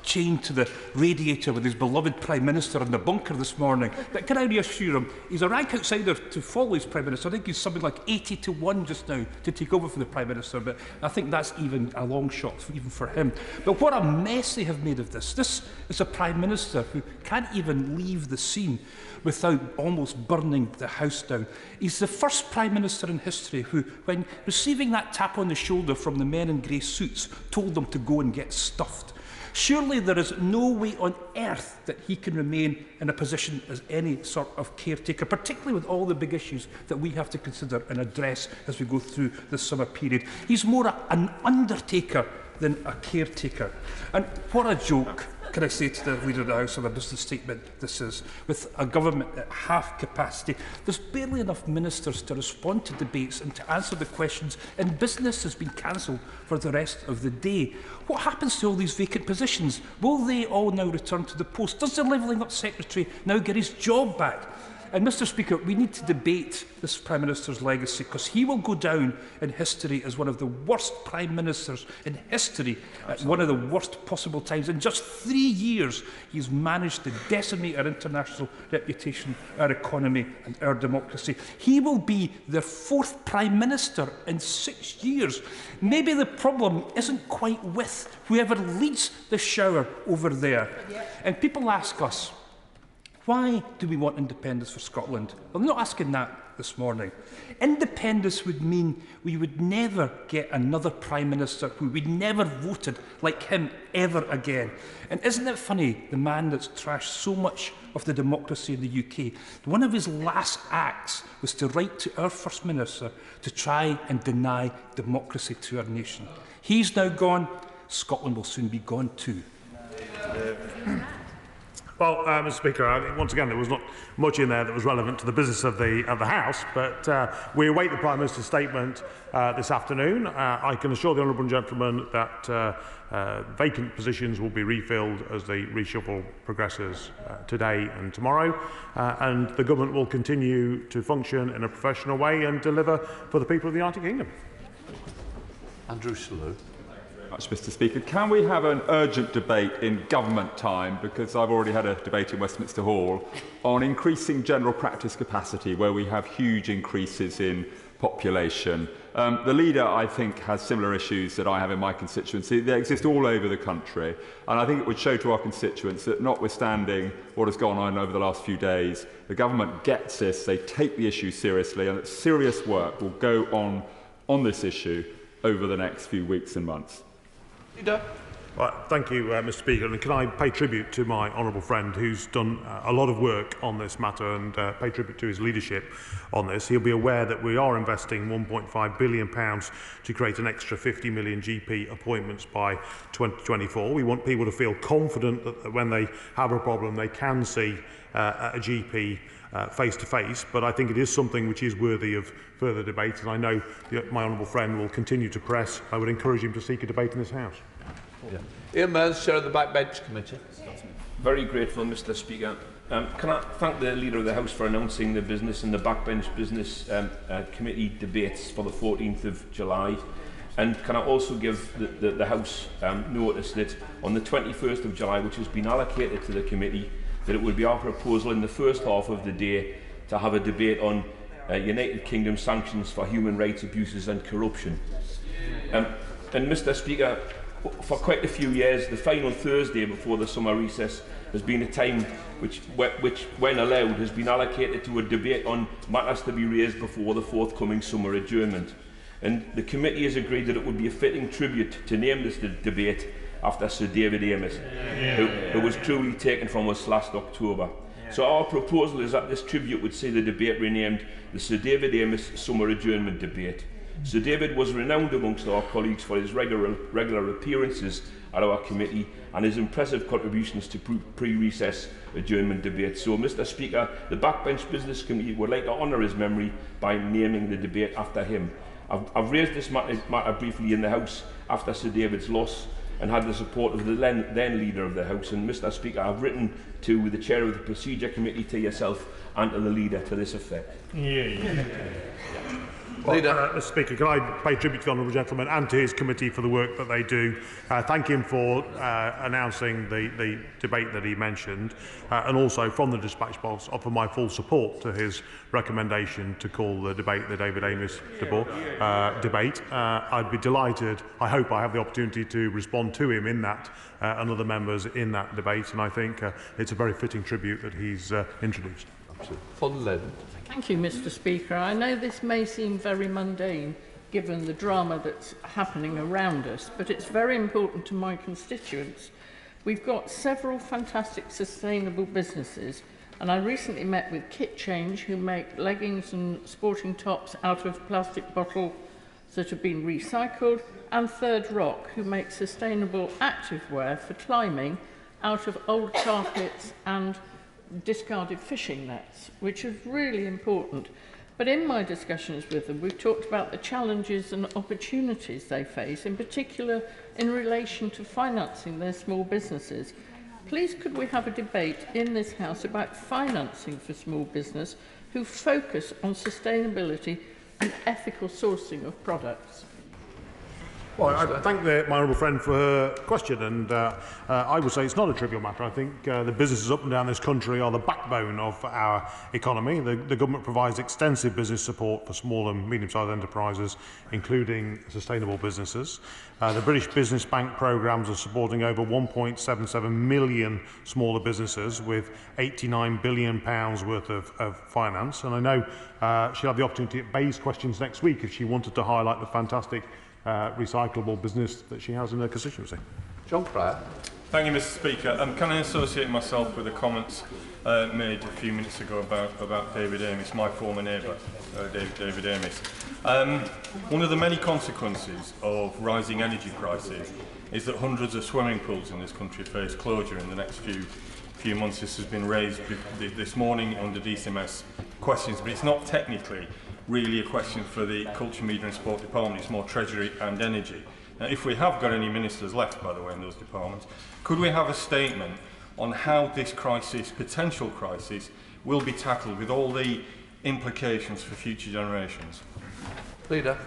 chained to the radiator with his beloved Prime Minister in the bunker this morning. But can I reassure him, he's a rank outsider to follow his Prime Minister. I think he's something like 80 to 1 just now to take over for the Prime Minister, but I think that's even a long shot even for him. But what a mess they have made of this. This is a Prime Minister who can't even leave the scene without almost burning the house down. He's the first Prime Minister in history who, when receiving that tap on the shoulder from the men in grey suits, told them to go and get stuffed. Surely there is no way on earth that he can remain in a position as any sort of caretaker, particularly with all the big issues that we have to consider and address as we go through the summer period. He's more an undertaker than a caretaker. And what a joke, can I say to the Leader of the House, of a business statement this is, with a government at half capacity. There's barely enough ministers to respond to debates and to answer the questions, and business has been cancelled for the rest of the day. What happens to all these vacant positions? Will they all now return to the post? Does the Levelling Up Secretary now get his job back? And, Mr. Speaker, we need to debate this Prime Minister's legacy, because he will go down in history as one of the worst Prime Ministers in history at one of the worst possible times. In just 3 years, he's managed to decimate our international reputation, our economy and our democracy. He will be the 4th Prime Minister in 6 years. Maybe the problem isn't quite with whoever leads the shower over there. And people ask us, why do we want independence for Scotland? Well, I'm not asking that this morning. Independence would mean we would never get another Prime Minister who we never voted like him ever again. And isn't it funny, the man that's trashed so much of the democracy in the UK, one of his last acts was to write to our First Minister to try and deny democracy to our nation. He's now gone, Scotland will soon be gone too. Well, Mr. Speaker, I think once again there was not much in there that was relevant to the business of the House, but we await the Prime Minister's statement this afternoon. I can assure the honourable gentleman that vacant positions will be refilled as the reshuffle progresses today and tomorrow, and the government will continue to function in a professional way and deliver for the people of the United Kingdom. Andrew Sellew. Much, Mr. Speaker. Can we have an urgent debate in government time, because I've already had a debate in Westminster Hall, on increasing general practice capacity where we have huge increases in population. The Leader, I think, has similar issues that I have in my constituency. They exist all over the country, and I think it would show to our constituents that, notwithstanding what has gone on over the last few days, the government gets this, they take the issue seriously, and that serious work will go on this issue over the next few weeks and months. Leader. Well, thank you, Mr. Speaker. And can I pay tribute to my honourable friend who's done a lot of work on this matter and pay tribute to his leadership on this. He'll be aware that we are investing £1.5 billion to create an extra 50 million GP appointments by 2024. We want people to feel confident that when they have a problem, they can see a GP face to face, but I think it is something which is worthy of further debate, and I know my honourable friend will continue to press. I would encourage him to seek a debate in this House. Ian Mearns, Chair of the Backbench Committee. Very grateful, Mr. Speaker. Can I thank the Leader of the House for announcing the Business and the Backbench Business Committee debates for the 14th of July. And can I also give the House notice that on the 21st of July, which has been allocated to the committee, that it will be our proposal in the first half of the day to have a debate on United Kingdom sanctions for human rights abuses and corruption. And Mr. Speaker, for quite a few years, the final Thursday before the summer recess has been a time which, when allowed, has been allocated to a debate on matters to be raised before the forthcoming summer adjournment. And the committee has agreed that it would be a fitting tribute to name this debate after Sir David Amess, who was truly taken from us last October. So our proposal is that this tribute would see the debate renamed the Sir David Amess Summer Adjournment Debate. Sir David was renowned amongst our colleagues for his regular appearances at our committee and his impressive contributions to pre-recess adjournment debates. So, Mr. Speaker, the Backbench Business Committee would like to honour his memory by naming the debate after him. I've raised this matter briefly in the House after Sir David's loss and had the support of the then Leader of the House. And, Mr. Speaker, I've written to the Chair of the Procedure Committee, to yourself and to the Leader to this effect. Mr. Speaker, can I pay tribute to the honourable gentleman and to his committee for the work that they do. Thank him for announcing the debate that he mentioned, and also from the dispatch box offer my full support to his recommendation to call the debate the David Amess debate. I'd be delighted. I hope I have the opportunity to respond to him in that and other members in that debate, and I think it's a very fitting tribute that he's introduced. Thank you, Mr. Speaker. I know this may seem very mundane given the drama that's happening around us, but it's very important to my constituents. We've got several fantastic sustainable businesses, and I recently met with Kit Change, who make leggings and sporting tops out of plastic bottles that have been recycled, and Third Rock, who make sustainable activewear for climbing out of old carpets and discarded fishing nets, which is really important. But in my discussions with them, we've talked about the challenges and opportunities they face, in particular in relation to financing their small businesses. Please could we have a debate in this House about financing for small business who focus on sustainability and ethical sourcing of products? Well, I thank my honourable friend for her question, and I would say it's not a trivial matter. I think the businesses up and down this country are the backbone of our economy. The government provides extensive business support for small and medium-sized enterprises, including sustainable businesses. The British Business Bank programmes are supporting over 1.77 million smaller businesses with £89 billion worth of finance. And I know she'll have the opportunity at Bay's questions next week if she wanted to highlight the fantastic recyclable business that she has in her constituency. John Pryor. Thank you, Mr. Speaker. Can I associate myself with the comments made a few minutes ago about David Amess, my former neighbour, David Amess. One of the many consequences of rising energy prices is that hundreds of swimming pools in this country face closure in the next few months. This has been raised this morning under DCMS questions, but it's not technically really a question for the Culture, Media and Sport Department. It's more Treasury and Energy. Now, if we have got any ministers left, by the way, in those departments, could we have a statement on how this crisis, potential crisis, will be tackled with all the implications for future generations? Leader.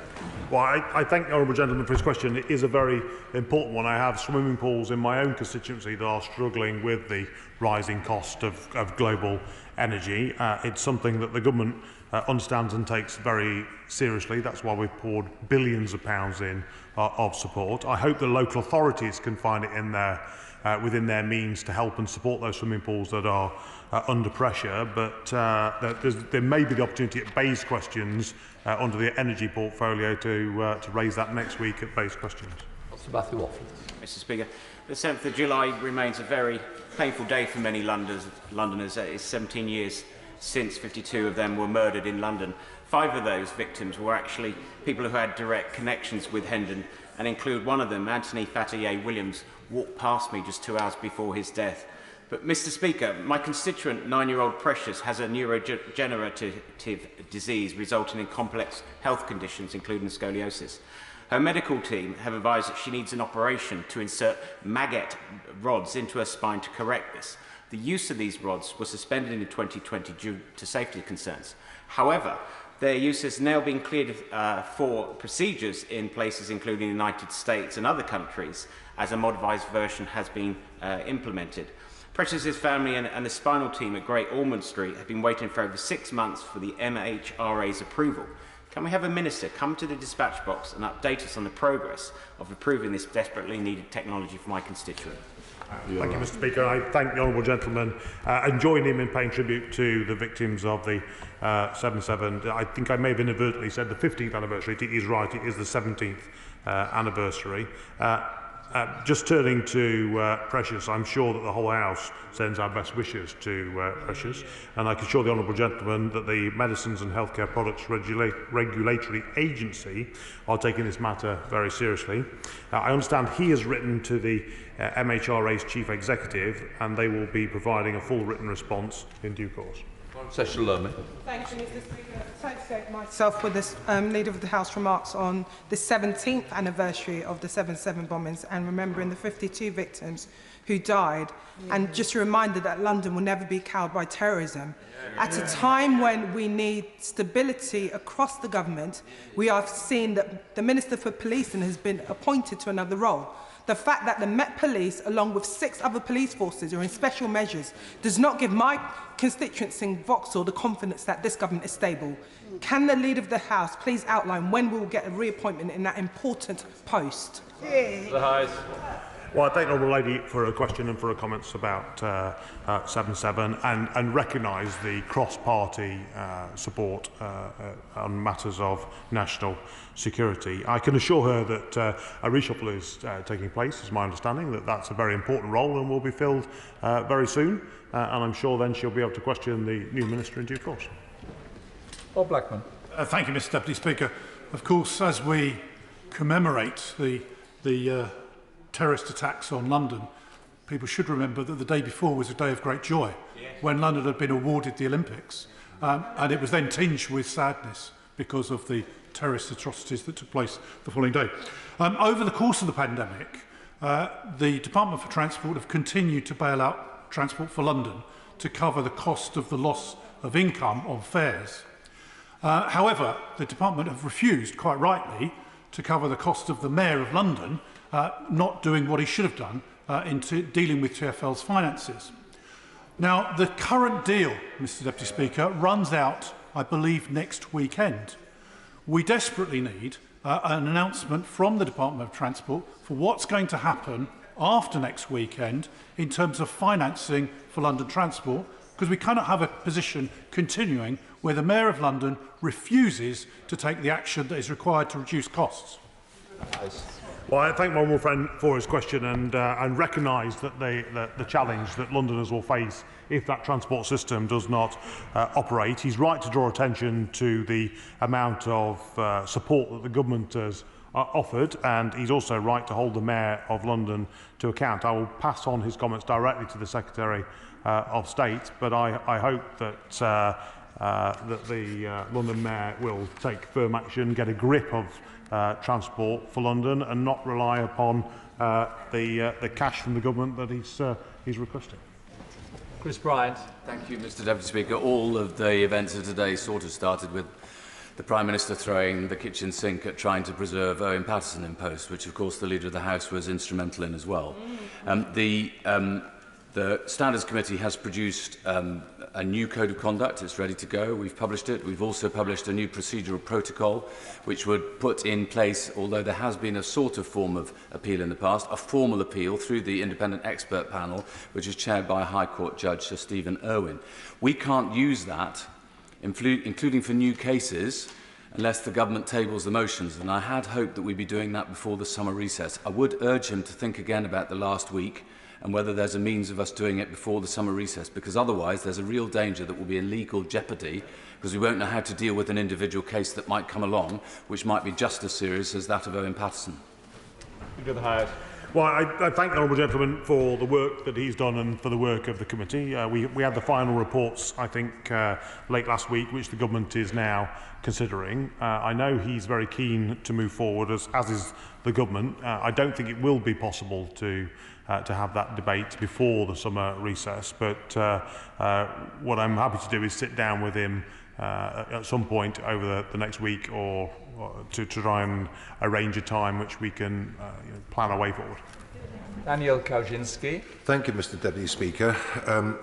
Well, I thank the honourable gentleman for his question. It is a very important one. I have swimming pools in my own constituency that are struggling with the rising cost of global energy. It's something that the government understands and takes very seriously. That's why we've poured billions of pounds in of support. I hope the local authorities can find it in within their means to help and support those swimming pools that are under pressure, but there may be the opportunity at Bay's questions under the energy portfolio to raise that next week at Bay's questions. Sir Matthew Waffle. Mr Speaker, the 7th of July remains a very painful day for many Londoners. It's 17 years since 52 of them were murdered in London. 5 of those victims were actually people who had direct connections with Hendon, and include one of them, Anthony Fatayé Williams, walked past me just 2 hours before his death. But, Mr Speaker, my constituent, 9-year-old Precious, has a neurodegenerative disease resulting in complex health conditions, including scoliosis. Her medical team have advised that she needs an operation to insert maggot rods into her spine to correct this. The use of these rods was suspended in 2020 due to safety concerns. However, their use has now been cleared for procedures in places including the United States and other countries, as a modified version has been implemented. Precious's family and the spinal team at Great Ormond Street have been waiting for over 6 months for the MHRA's approval. Can we have a minister come to the dispatch box and update us on the progress of approving this desperately needed technology for my constituent? Thank you, Mr Speaker. I thank the honourable gentleman and join him in paying tribute to the victims of the 7/7. I think I may have inadvertently said the 15th anniversary. It is right, it is the 17th anniversary. Just turning to Precious, I'm sure that the whole House sends our best wishes to Precious, and I can assure the honourable gentleman that the Medicines and Healthcare Products Regulatory Agency are taking this matter very seriously. I understand he has written to the MHRA's Chief Executive, and they will be providing a full written response in due course. Thank you, Mr Speaker. I associate myself with the Leader of the House remarks on the 17th anniversary of the 7/7 bombings and remembering the 52 victims who died, and just a reminder that London will never be cowed by terrorism. At a time when we need stability across the government, we have seen that the Minister for Policing has been appointed to another role. The fact that the Met Police, along with 6 other police forces, are in special measures does not give my constituents in Vauxhall the confidence that this government is stable. Can the Leader of the House please outline when we will get a reappointment in that important post? Well, I thank the Honourable Lady for her question and for her comments about 7/7 and recognise the cross-party support on matters of national security. I can assure her that a reshuffle is taking place, is my understanding, that that's a very important role and will be filled very soon, and I'm sure then she'll be able to question the new Minister in due course. Bob Blackman. Thank you, Mr Deputy Speaker. Of course, as we commemorate the terrorist attacks on London, people should remember that the day before was a day of great joy, when London had been awarded the Olympics, and it was then tinged with sadness because of the terrorist atrocities that took place the following day. Over the course of the pandemic, the Department for Transport have continued to bail out Transport for London to cover the cost of the loss of income on fares. However, the Department have refused, quite rightly, to cover the cost of the Mayor of London not doing what he should have done in dealing with TfL's finances. Now, the current deal, Mr Deputy Speaker, runs out, I believe, next weekend. We desperately need an announcement from the Department of Transport for what's going to happen after next weekend in terms of financing for London Transport, because we cannot have a position continuing where the Mayor of London refuses to take the action that is required to reduce costs. Well, I thank my honourable friend for his question and recognise that the challenge that Londoners will face if that transport system does not operate. He's right to draw attention to the amount of support that the government has offered, and he's also right to hold the Mayor of London to account. I will pass on his comments directly to the Secretary of State, but I hope that the London Mayor will take firm action, get a grip of transport for London and not rely upon the cash from the government that he's requesting. Chris Bryant. Thank you, Mr Deputy Speaker. All of the events of today sort of started with the Prime Minister throwing the kitchen sink at trying to preserve Owen Paterson in post, which of course the Leader of the House was instrumental in as well. The Standards Committee has produced a new code of conduct. It's ready to go. We've published it. We've also published a new procedural protocol, which would put in place, although there has been a sort of form of appeal in the past, a formal appeal through the independent expert panel, which is chaired by High Court Judge Sir Stephen Irwin. We can't use that, including for new cases, unless the government tables the motions, and I had hoped that we'd be doing that before the summer recess. I would urge him to think again about the last week and whether there's a means of us doing it before the summer recess, because otherwise there's a real danger that we'll be in legal jeopardy because we won't know how to deal with an individual case that might come along, which might be just as serious as that of Owen Patterson. Well, I thank the honourable gentleman for the work that he's done and for the work of the committee. We had the final reports, I think, late last week, which the government is now considering. I know he's very keen to move forward, as is the government. I don't think it will be possible to have that debate before the summer recess, but what I'm happy to do is sit down with him at some point over the next week or to try and arrange a time which we can plan our way forward. Daniel Kaczynski. Thank you, Mr. Deputy Speaker.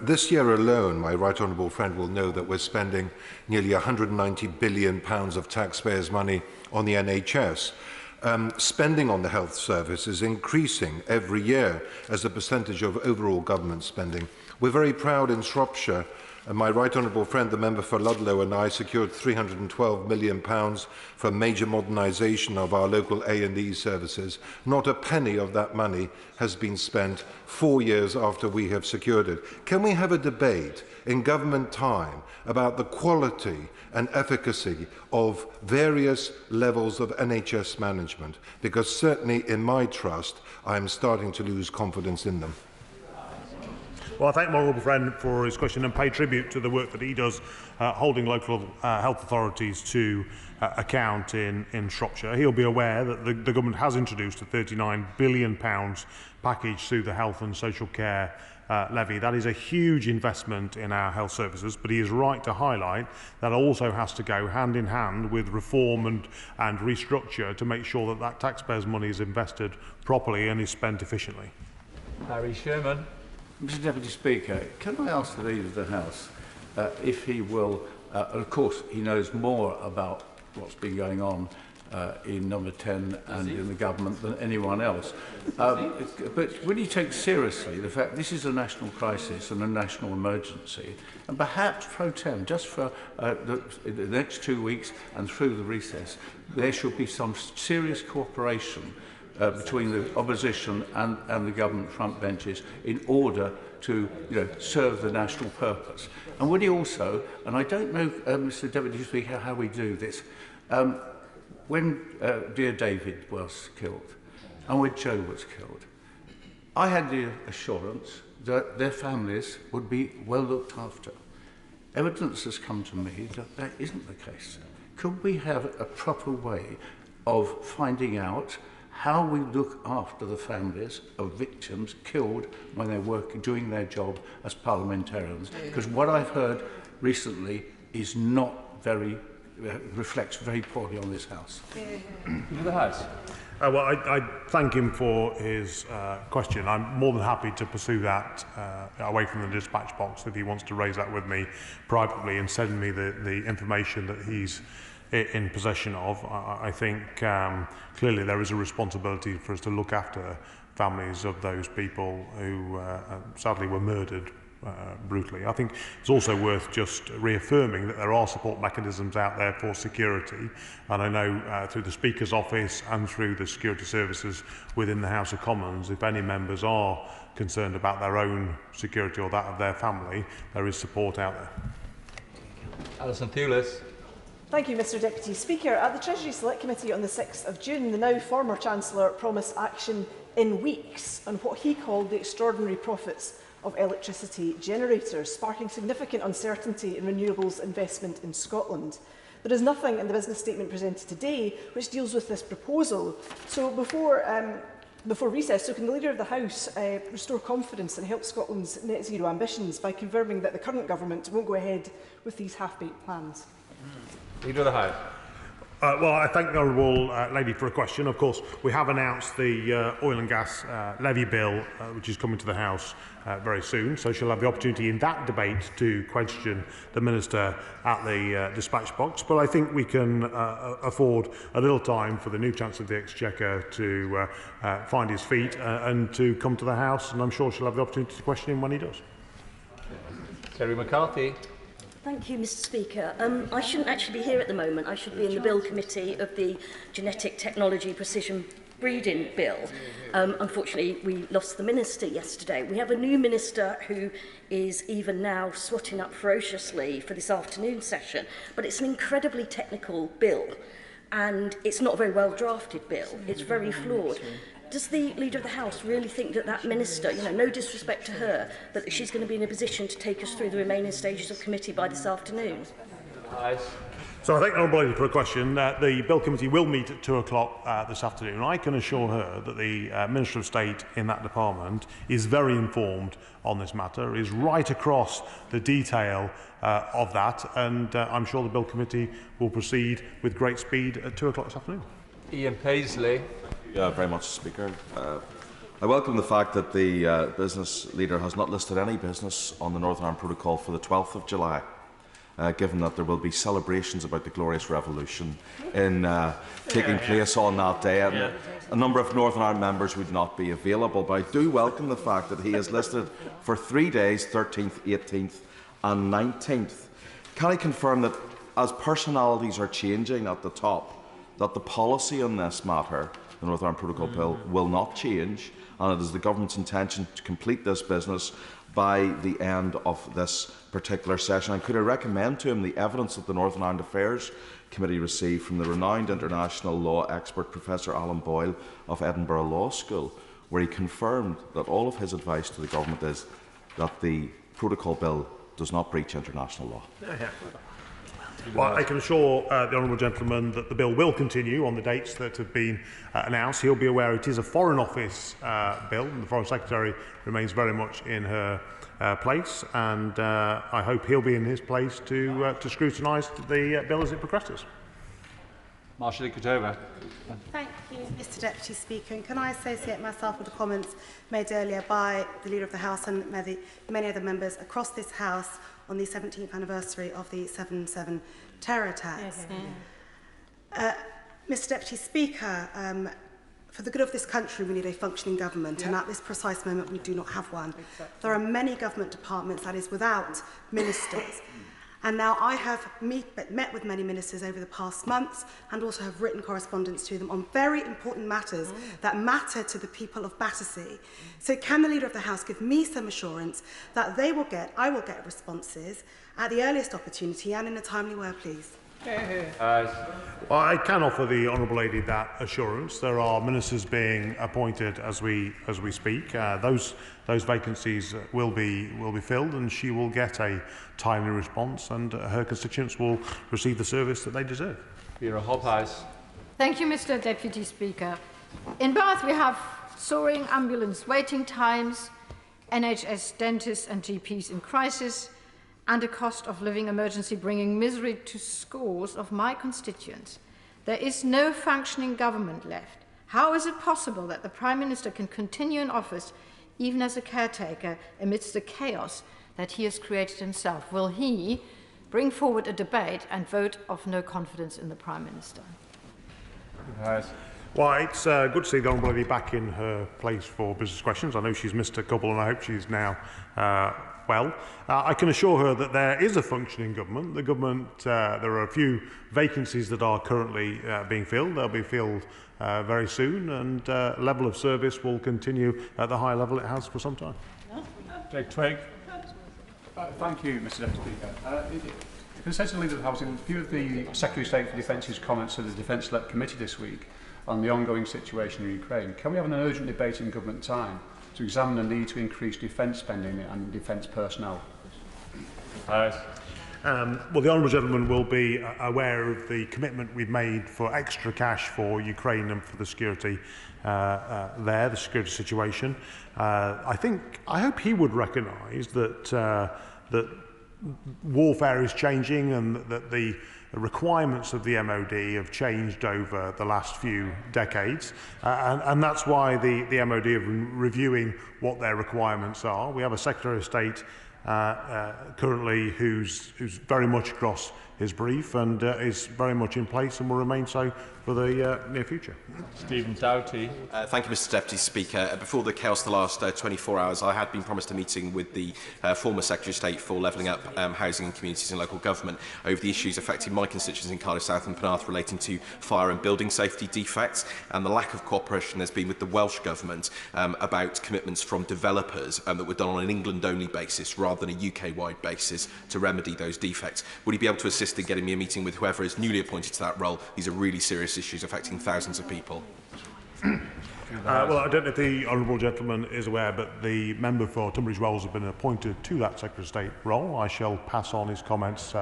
This year alone, my right honourable friend will know that we're spending nearly £190 billion of taxpayers' money on the NHS. Spending on the health service is increasing every year as a percentage of overall government spending. We're very proud in Shropshire. My right honourable friend, the member for Ludlow, and I secured £312 million for major modernisation of our local A&E services. Not a penny of that money has been spent 4 years after we have secured it. Can we have a debate in government time about the quality and efficacy of various levels of NHS management? Because certainly in my trust, I am starting to lose confidence in them. Well, I thank my honourable friend for his question and pay tribute to the work that he does holding local health authorities to account in Shropshire. He'll be aware that the government has introduced a £39 billion package through the Health and Social Care levy. That is a huge investment in our health services, but he is right to highlight that also has to go hand in hand with reform and restructure to make sure that that taxpayers' money is invested properly and is spent efficiently. Harry Sherman. Mr Deputy Speaker, can I ask the Leader of the House if he will, of course he knows more about what's been going on in Number 10 and in the government than anyone else, but will he take seriously the fact this is a national crisis and a national emergency, and perhaps pro tem, just for the next 2 weeks and through the recess, there should be some serious cooperation between the opposition and the government front benches in order to serve the national purpose. And would he also, and I don't know, Mr Deputy Speaker, how we do this, when dear David was killed and when Joe was killed, I had the assurance that their families would be well looked after. Evidence has come to me that that isn't the case. Could we have a proper way of finding out how we look after the families of victims killed when they're doing their job as parliamentarians? Because what I've heard recently is not very, reflects very poorly on this House. The House. Well, I thank him for his question. I'm more than happy to pursue that away from the dispatch box if he wants to raise that with me privately and send me the information that he's in possession of. I think clearly there is a responsibility for us to look after families of those people who sadly were murdered brutally. I think it's also worth just reaffirming that there are support mechanisms out there for security, and I know through the Speaker's office and through the security services within the House of Commons, if any members are concerned about their own security or that of their family, there is support out there. Alison Thewlis. Thank you, Mr Deputy Speaker. At the Treasury Select Committee on the 6th of June, the now former Chancellor promised action in weeks on what he called the extraordinary profits of electricity generators, sparking significant uncertainty in renewables investment in Scotland. There is nothing in the business statement presented today which deals with this proposal. So before recess, can the Leader of the House restore confidence and help Scotland's net zero ambitions by confirming that the current government won't go ahead with these half-baked plans? Leader of the House. Well, I thank the honourable lady for a question. Of course, we have announced the oil and gas levy bill, which is coming to the House very soon, so she'll have the opportunity in that debate to question the Minister at the dispatch box. But I think we can afford a little time for the new Chancellor of the Exchequer to find his feet and to come to the House, and I'm sure she'll have the opportunity to question him when he does. Terry McCarthy. Thank you, Mr Speaker. I shouldn't actually be here at the moment. I should be in the Bill Committee of the Genetic Technology Precision Breeding Bill. Unfortunately, we lost the Minister yesterday. We have a new Minister who is even now swatting up ferociously for this afternoon session, but it's an incredibly technical bill, and it's not a very well drafted bill. It's very flawed. Does the Leader of the House really think that that Minister, no disrespect to her, but that she's going to be in a position to take us through the remaining stages of committee by this afternoon? So I thank the Honourable Lady for a question. The Bill Committee will meet at 2 o'clock this afternoon. I can assure her that the Minister of State in that department is very informed on this matter, is right across the detail of that, and I'm sure the Bill Committee will proceed with great speed at 2 o'clock this afternoon. Ian Paisley. Yeah, very much, Speaker. I welcome the fact that the business leader has not listed any business on the Northern Ireland Protocol for the 12th of July, given that there will be celebrations about the Glorious Revolution taking place on that day. And a number of Northern Ireland members would not be available, but I do welcome the fact that he has listed for 3 days, 13th, 18th and 19th. Can I confirm that as personalities are changing at the top, that the policy on this matter, the Northern Ireland Protocol Bill, will not change, and it is the Government's intention to complete this business by the end of this particular session? And could I recommend to him the evidence that the Northern Ireland Affairs Committee received from the renowned international law expert Professor Alan Boyle of Edinburgh Law School, where he confirmed that all of his advice to the Government is that the Protocol Bill does not breach international law. Well, I can assure the honourable gentleman that the bill will continue on the dates that have been announced. He'll be aware it is a Foreign Office bill, and the Foreign Secretary remains very much in her place, and I hope he'll be in his place to scrutinise the bill as it progresses. Marshall Kutova. Thank you, Mr Deputy Speaker. And can I associate myself with the comments made earlier by the Leader of the House and many other members across this House on the 17th anniversary of the 7/7 terror attacks? Mr Deputy Speaker, for the good of this country, we need a functioning government, and at this precise moment, we do not have one. There are many government departments that is without ministers. And now I have met with many ministers over the past months, and also have written correspondence to them on very important matters that matter to the people of Battersea. So can the Leader of the House give me some assurance that I will get responses at the earliest opportunity and in a timely way, please? Well, I can offer the honourable lady that assurance. There are ministers being appointed as we speak. Those vacancies will be filled, and she will get a timely response, and her constituents will receive the service that they deserve. Vera Hobhouse. Thank you, Mr Deputy Speaker. In Bath we have soaring ambulance waiting times, NHS dentists and GPs in crisis, and a cost of living emergency bringing misery to scores of my constituents. There is no functioning government left. How is it possible that the Prime Minister can continue in office even as a caretaker amidst the chaos that he has created himself? Will he bring forward a debate and vote of no confidence in the Prime Minister? Well, it's good to see the honourable lady back in her place for business questions. I know she's missed a couple, and I hope she's now well. I can assure her that there is a functioning government. The government, there are a few vacancies that are currently being filled. They'll be filled very soon, and level of service will continue at the high level it has for some time. Jake Twigg. Thank you, Mr Deputy Speaker. Can I say to the Leader of the House, in view of the Secretary of State for Defence's comments to the Defence Select Committee this week on the ongoing situation in Ukraine, can we have an urgent debate in government time to examine the need to increase defence spending and defence personnel? Well, the honourable gentleman will be aware of the commitment we've made for extra cash for Ukraine and for the security the security situation. I hope he would recognise that that warfare is changing, and that the requirements of the MOD have changed over the last few decades, and that's why the MOD are reviewing what their requirements are. We have a Secretary of State currently who's very much across his brief and is very much in place and will remain so for the near future. Stephen Doughty. Thank you, Mr Deputy Speaker. Before the chaos of the last 24 hours, I had been promised a meeting with the former Secretary of State for Levelling Up Housing and Communities and Local Government over the issues affecting my constituents in Cardiff South and Penarth relating to fire and building safety defects and the lack of cooperation there's been with the Welsh Government about commitments from developers that were done on an England-only basis rather than a UK-wide basis to remedy those defects. Would he be able to assist in getting me a meeting with whoever is newly appointed to that role? These are really serious issues affecting thousands of people. Well, I don't know if the honourable gentleman is aware, but the member for Tunbridge Wells has been appointed to that Secretary of State role. I shall pass on his comments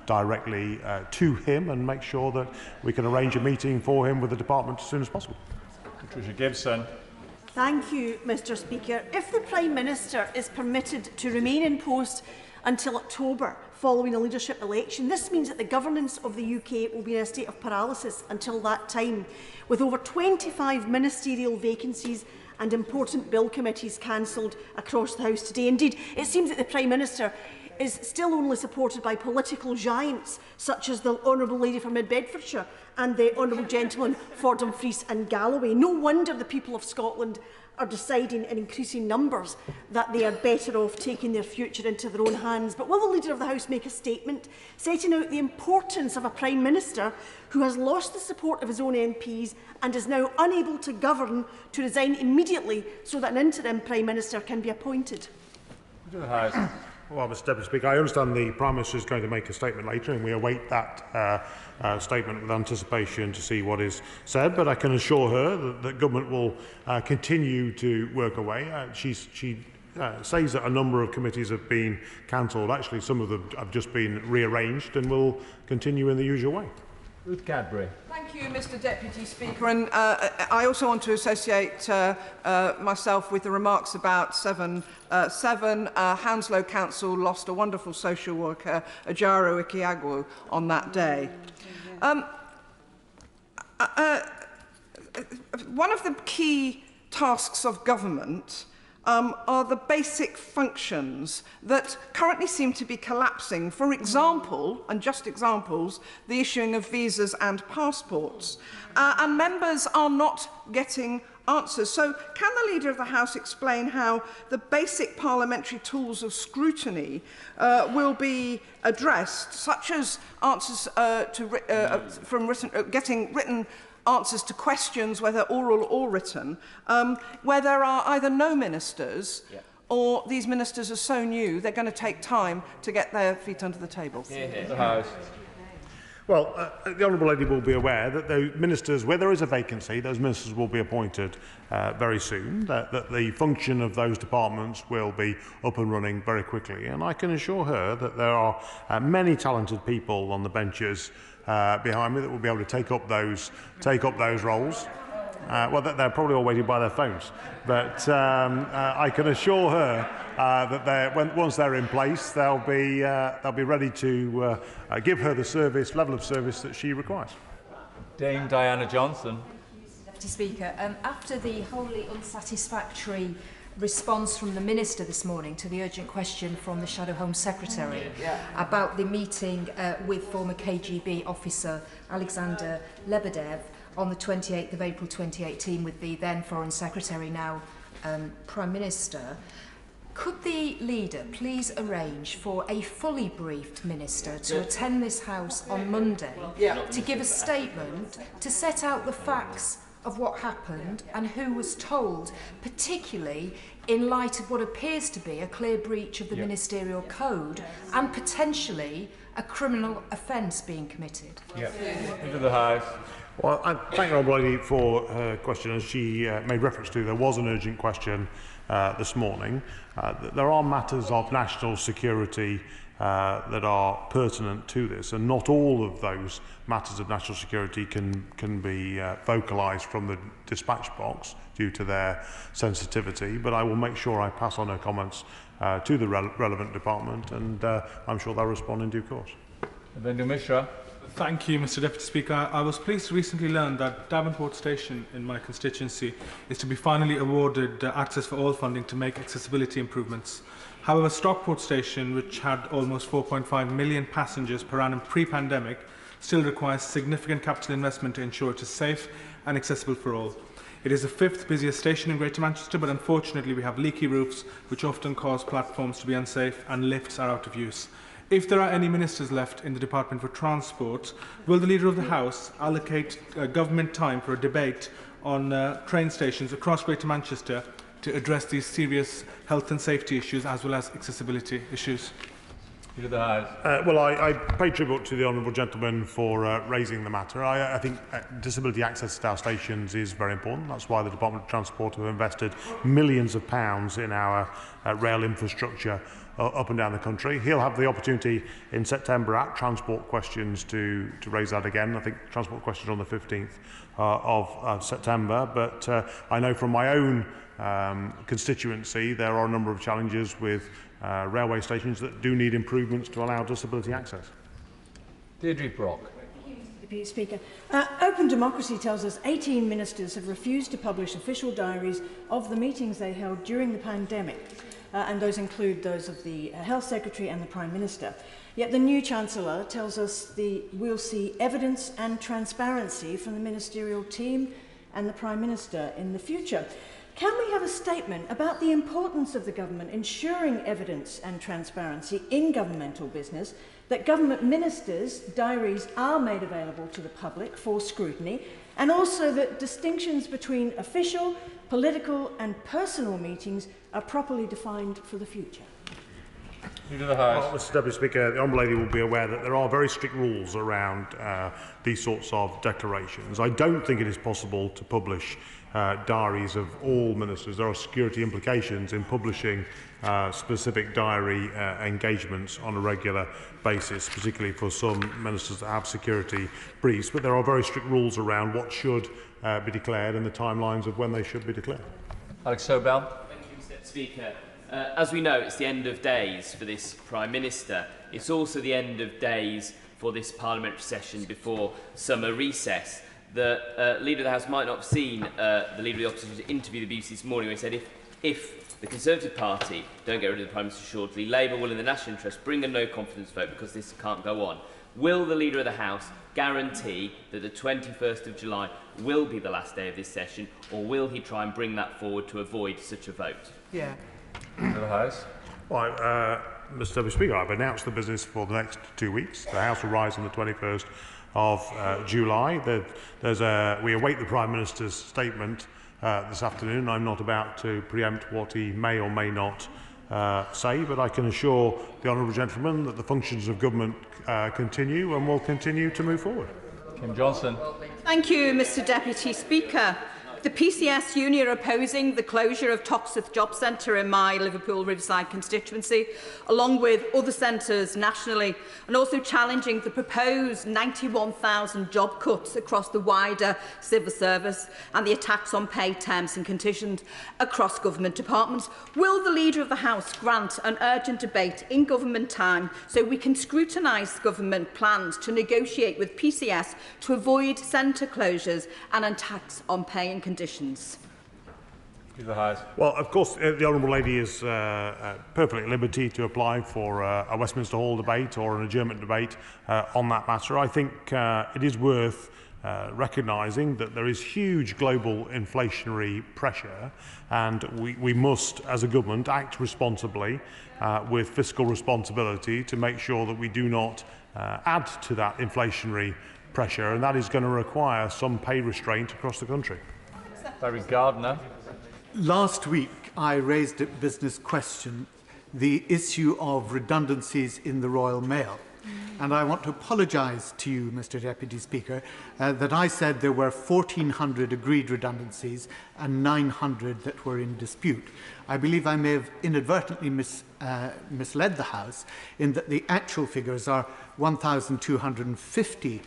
directly to him and make sure that we can arrange a meeting for him with the department as soon as possible. Patricia Gibson. Thank you, Mr Speaker. If the Prime Minister is permitted to remain in post until October following a leadership election, this means that the governance of the UK will be in a state of paralysis until that time, with over 25 ministerial vacancies and important bill committees cancelled across the House today. Indeed, it seems that the Prime Minister is still only supported by political giants such as the Honourable Lady for Mid-Bedfordshire and the Honourable Gentleman for Dumfries and Galloway. No wonder the people of Scotland are deciding in increasing numbers that they are better off taking their future into their own hands. But will the Leader of the House make a statement setting out the importance of a Prime Minister who has lost the support of his own MPs and is now unable to govern to resign immediately so that an interim Prime Minister can be appointed? To the House. Well, Mr Deputy Speaker, I understand the Prime Minister is going to make a statement later, and we await that statement with anticipation to see what is said. But I can assure her that government will continue to work away. She says that a number of committees have been cancelled. Actually, some of them have just been rearranged and will continue in the usual way. Ruth Cadbury. Thank you, Mr Deputy Speaker. And I also want to associate myself with the remarks about Severn. Hounslow Council lost a wonderful social worker, Ajaro Ikiagwu, on that day. One of the key tasks of government are the basic functions that currently seem to be collapsing. For example, and just examples, the issuing of visas and passports. And members are not getting answers. So can the Leader of the House explain how the basic parliamentary tools of scrutiny will be addressed, such as answers getting written answers to questions, whether oral or written, where there are either no ministers or these ministers are so new they're going to take time to get their feet under the table? Well, the Honourable Lady will be aware that those ministers, where there is a vacancy, those ministers will be appointed very soon, that the function of those departments will be up and running very quickly. And I can assure her that there are many talented people on the benches behind me that will be able to take up those roles. Well, they're probably all waiting by their phones, but I can assure her that once they're in place, they'll be ready to give her the level of service that she requires. Dame Diana Johnson. Deputy Speaker, after the wholly unsatisfactory response from the Minister this morning to the urgent question from the Shadow Home Secretary about the meeting with former KGB officer Alexander Lebedev on the 28th of April 2018 with the then Foreign Secretary, now Prime Minister, could the Leader please arrange for a fully briefed Minister to attend this House on Monday to give a statement to set out the facts of what happened and who was told, particularly in light of what appears to be a clear breach of the ministerial code and potentially a criminal offence being committed? Into the House. Well, I thank the Honourable Lady for her question. As she made reference to, there was an urgent question this morning. There are matters of national security that are pertinent to this, and not all of those matters of national security can be vocalised from the dispatch box due to their sensitivity, but I will make sure I pass on her comments to the relevant department, and I'm sure they'll respond in due course. Vindu Mishra. Thank you, Mr Deputy Speaker. I was pleased to recently learn that Davenport Station in my constituency is to be finally awarded Access for All funding to make accessibility improvements. However, Stockport Station, which had almost 4.5 million passengers per annum pre-pandemic, still requires significant capital investment to ensure it is safe and accessible for all. It is the 5th busiest station in Greater Manchester, but unfortunately we have leaky roofs, which often cause platforms to be unsafe, and lifts are out of use. If there are any ministers left in the Department for Transport, will the Leader of the House allocate government time for a debate on train stations across Greater Manchester to address these serious health and safety issues as well as accessibility issues? Well, I pay tribute to the honourable gentleman for raising the matter. I think disability access to our stations is very important. That's why the Department of Transport have invested millions of pounds in our rail infrastructure up and down the country. He'll have the opportunity in September at Transport Questions to raise that again. I think Transport Questions on the 15th of September. But I know from my own constituency there are a number of challenges with railway stations that do need improvements to allow disability access. Deirdre Brock. Deputy Speaker. Open Democracy tells us 18 ministers have refused to publish official diaries of the meetings they held during the pandemic, and those include those of the Health Secretary and the Prime Minister. Yet the new Chancellor tells us we'll see evidence and transparency from the ministerial team and the Prime Minister in the future. Can we have a statement about the importance of the government ensuring evidence and transparency in governmental business, that government ministers' diaries are made available to the public for scrutiny, and also that distinctions between official, political and personal meetings are properly defined for the future? Well, Mr Deputy Speaker, the Honourable Lady will be aware that there are very strict rules around these sorts of declarations. I don't think it is possible to publish diaries of all ministers. There are security implications in publishing specific diary engagements on a regular basis, particularly for some ministers that have security briefs. But there are very strict rules around what should be declared and the timelines of when they should be declared. Alex Sobel. Thank you, Mr Speaker. As we know, it's the end of days for this Prime Minister. It's also the end of days for this parliamentary session before summer recess. The Leader of the House might not have seen the Leader of the Opposition interview the BBC this morning, where he said if the Conservative Party don't get rid of the Prime Minister shortly, Labour will, in the national interest, bring a no-confidence vote because this can't go on. Will the Leader of the House guarantee that the 21st of July will be the last day of this session, or will he try and bring that forward to avoid such a vote? Yeah. The House. Well, Mr Deputy Speaker, I've announced the business for the next 2 weeks. The House will rise on the 21st of July. We await the Prime Minister's statement this afternoon. I'm not about to preempt what he may or may not say, but I can assure the honourable gentleman that the functions of government continue and will continue to move forward. Kim Johnson. Thank you, Mr Deputy Speaker. The PCS union are opposing the closure of Toxteth Job Centre in my Liverpool Riverside constituency, along with other centres nationally, and also challenging the proposed 91,000 job cuts across the wider civil service and the attacks on pay terms and conditions across government departments. Will the Leader of the House grant an urgent debate in government time so we can scrutinise government plans to negotiate with PCS to avoid centre closures and attacks on pay and conditions? Well, of course, the Honourable Lady is perfectly at liberty to apply for a Westminster Hall debate or an adjournment debate on that matter. I think it is worth recognising that there is huge global inflationary pressure, and we must, as a government, act responsibly with fiscal responsibility to make sure that we do not add to that inflationary pressure, and that is going to require some pay restraint across the country. Barry Gardner. Last week, I raised at Business Question the issue of redundancies in the Royal Mail. And I want to apologise to you, Mr Deputy Speaker, that I said there were 1,400 agreed redundancies and 900 that were in dispute. I believe I may have inadvertently misled the House in that the actual figures are 1,250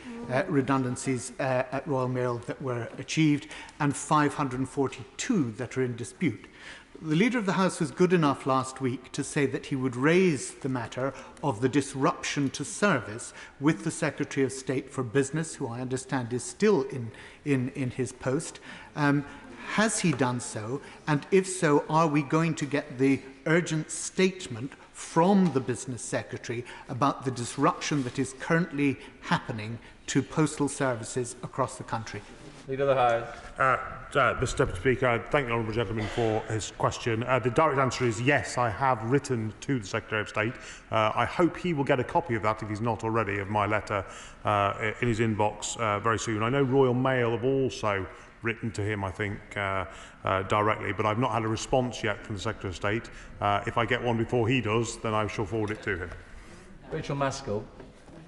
redundancies at Royal Mail that were achieved and 542 that are in dispute. The Leader of the House was good enough last week to say that he would raise the matter of the disruption to service with the Secretary of State for Business, who I understand is still in his post. Has he done so? And if so, are we going to get the urgent statement from the Business Secretary about the disruption that is currently happening to postal services across the country? Leader of the House. Mr Deputy Speaker, I thank the honourable gentleman for his question. The direct answer is yes, I have written to the Secretary of State. I hope he will get a copy of that, if he's not already, of my letter in his inbox very soon. I know Royal Mail have also written to him, I think, directly, but I've not had a response yet from the Secretary of State. If I get one before he does, then I shall forward it to him. Rachel Maskell.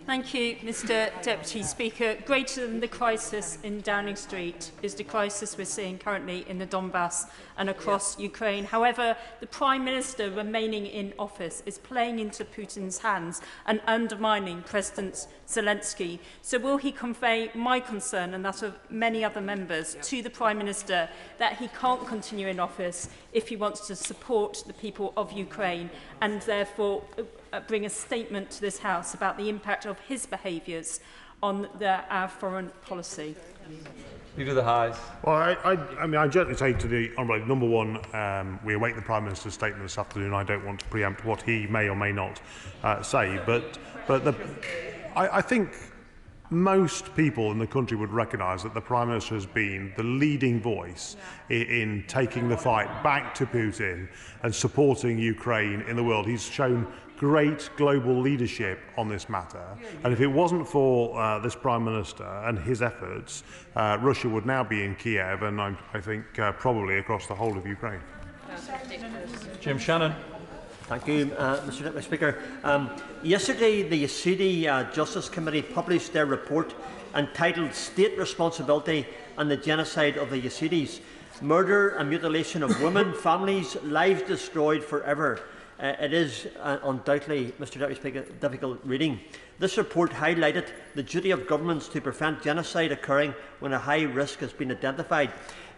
Thank you, Mr Deputy Speaker. Greater than the crisis in Downing Street is the crisis we're seeing currently in the Donbass and across Ukraine. However, the Prime Minister remaining in office is playing into Putin's hands and undermining President Zelensky. So will he convey my concern and that of many other members to the Prime Minister that he can't continue in office if he wants to support the people of Ukraine and therefore bring a statement to this House about the impact of his behaviours on our foreign policy? Leader of the House. Well, I mean, I gently say to the Honourable, number one, we await the Prime Minister's statement this afternoon. I don't want to preempt what he may or may not say, but I think most people in the country would recognise that the Prime Minister has been the leading voice in taking the fight back to Putin and supporting Ukraine in the world. He's shown great global leadership on this matter, and if it wasn't for this Prime Minister and his efforts, Russia would now be in Kiev and I think probably across the whole of Ukraine. Jim Shannon. Thank you, Mr Deputy Speaker. Yesterday, the Yazidi Justice Committee published their report entitled State Responsibility and the Genocide of the Yazidis. Murder and mutilation of women, families, lives destroyed forever. It is undoubtedly, Mr Deputy Speaker, difficult reading. This report highlighted the duty of governments to prevent genocide occurring when a high risk has been identified.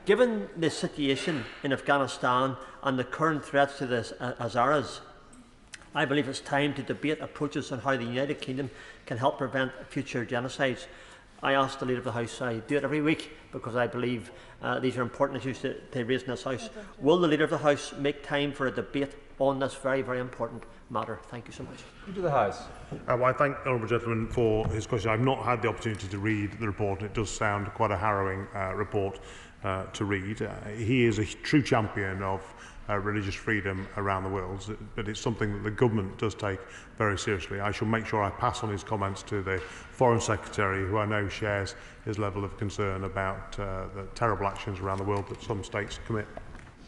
Given the situation in Afghanistan and the current threats to the Hazaras, I believe it's time to debate approaches on how the United Kingdom can help prevent future genocides. I ask the Leader of the House, I do it every week because I believe these are important issues to raise in this House. Will the Leader of the House make time for a debate on this very, very important matter? Thank you so much. Leader of the House. Well, I thank the honourable gentleman for his question. I've not had the opportunity to read the report, and it does sound quite a harrowing report to read. He is a true champion of religious freedom around the world, but it's something that the government does take very seriously. I shall make sure I pass on his comments to the Foreign Secretary, who I know shares his level of concern about the terrible actions around the world that some states commit.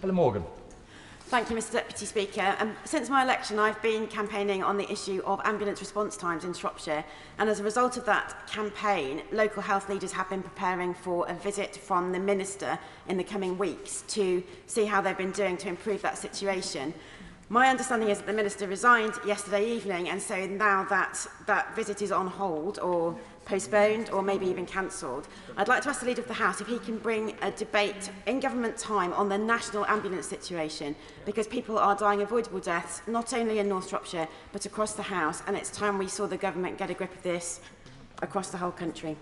Helen Morgan. Thank you, Mr Deputy Speaker. Since my election, I've been campaigning on the issue of ambulance response times in Shropshire, and as a result of that campaign, local health leaders have been preparing for a visit from the Minister in the coming weeks to see how they've been doing to improve that situation. My understanding is that the Minister resigned yesterday evening, and so now that visit is on hold or postponed or maybe even cancelled. I'd like to ask the Leader of the House if he can bring a debate in government time on the national ambulance situation, because people are dying avoidable deaths, not only in North Shropshire, but across the House, and it's time we saw the government get a grip of this across the whole country.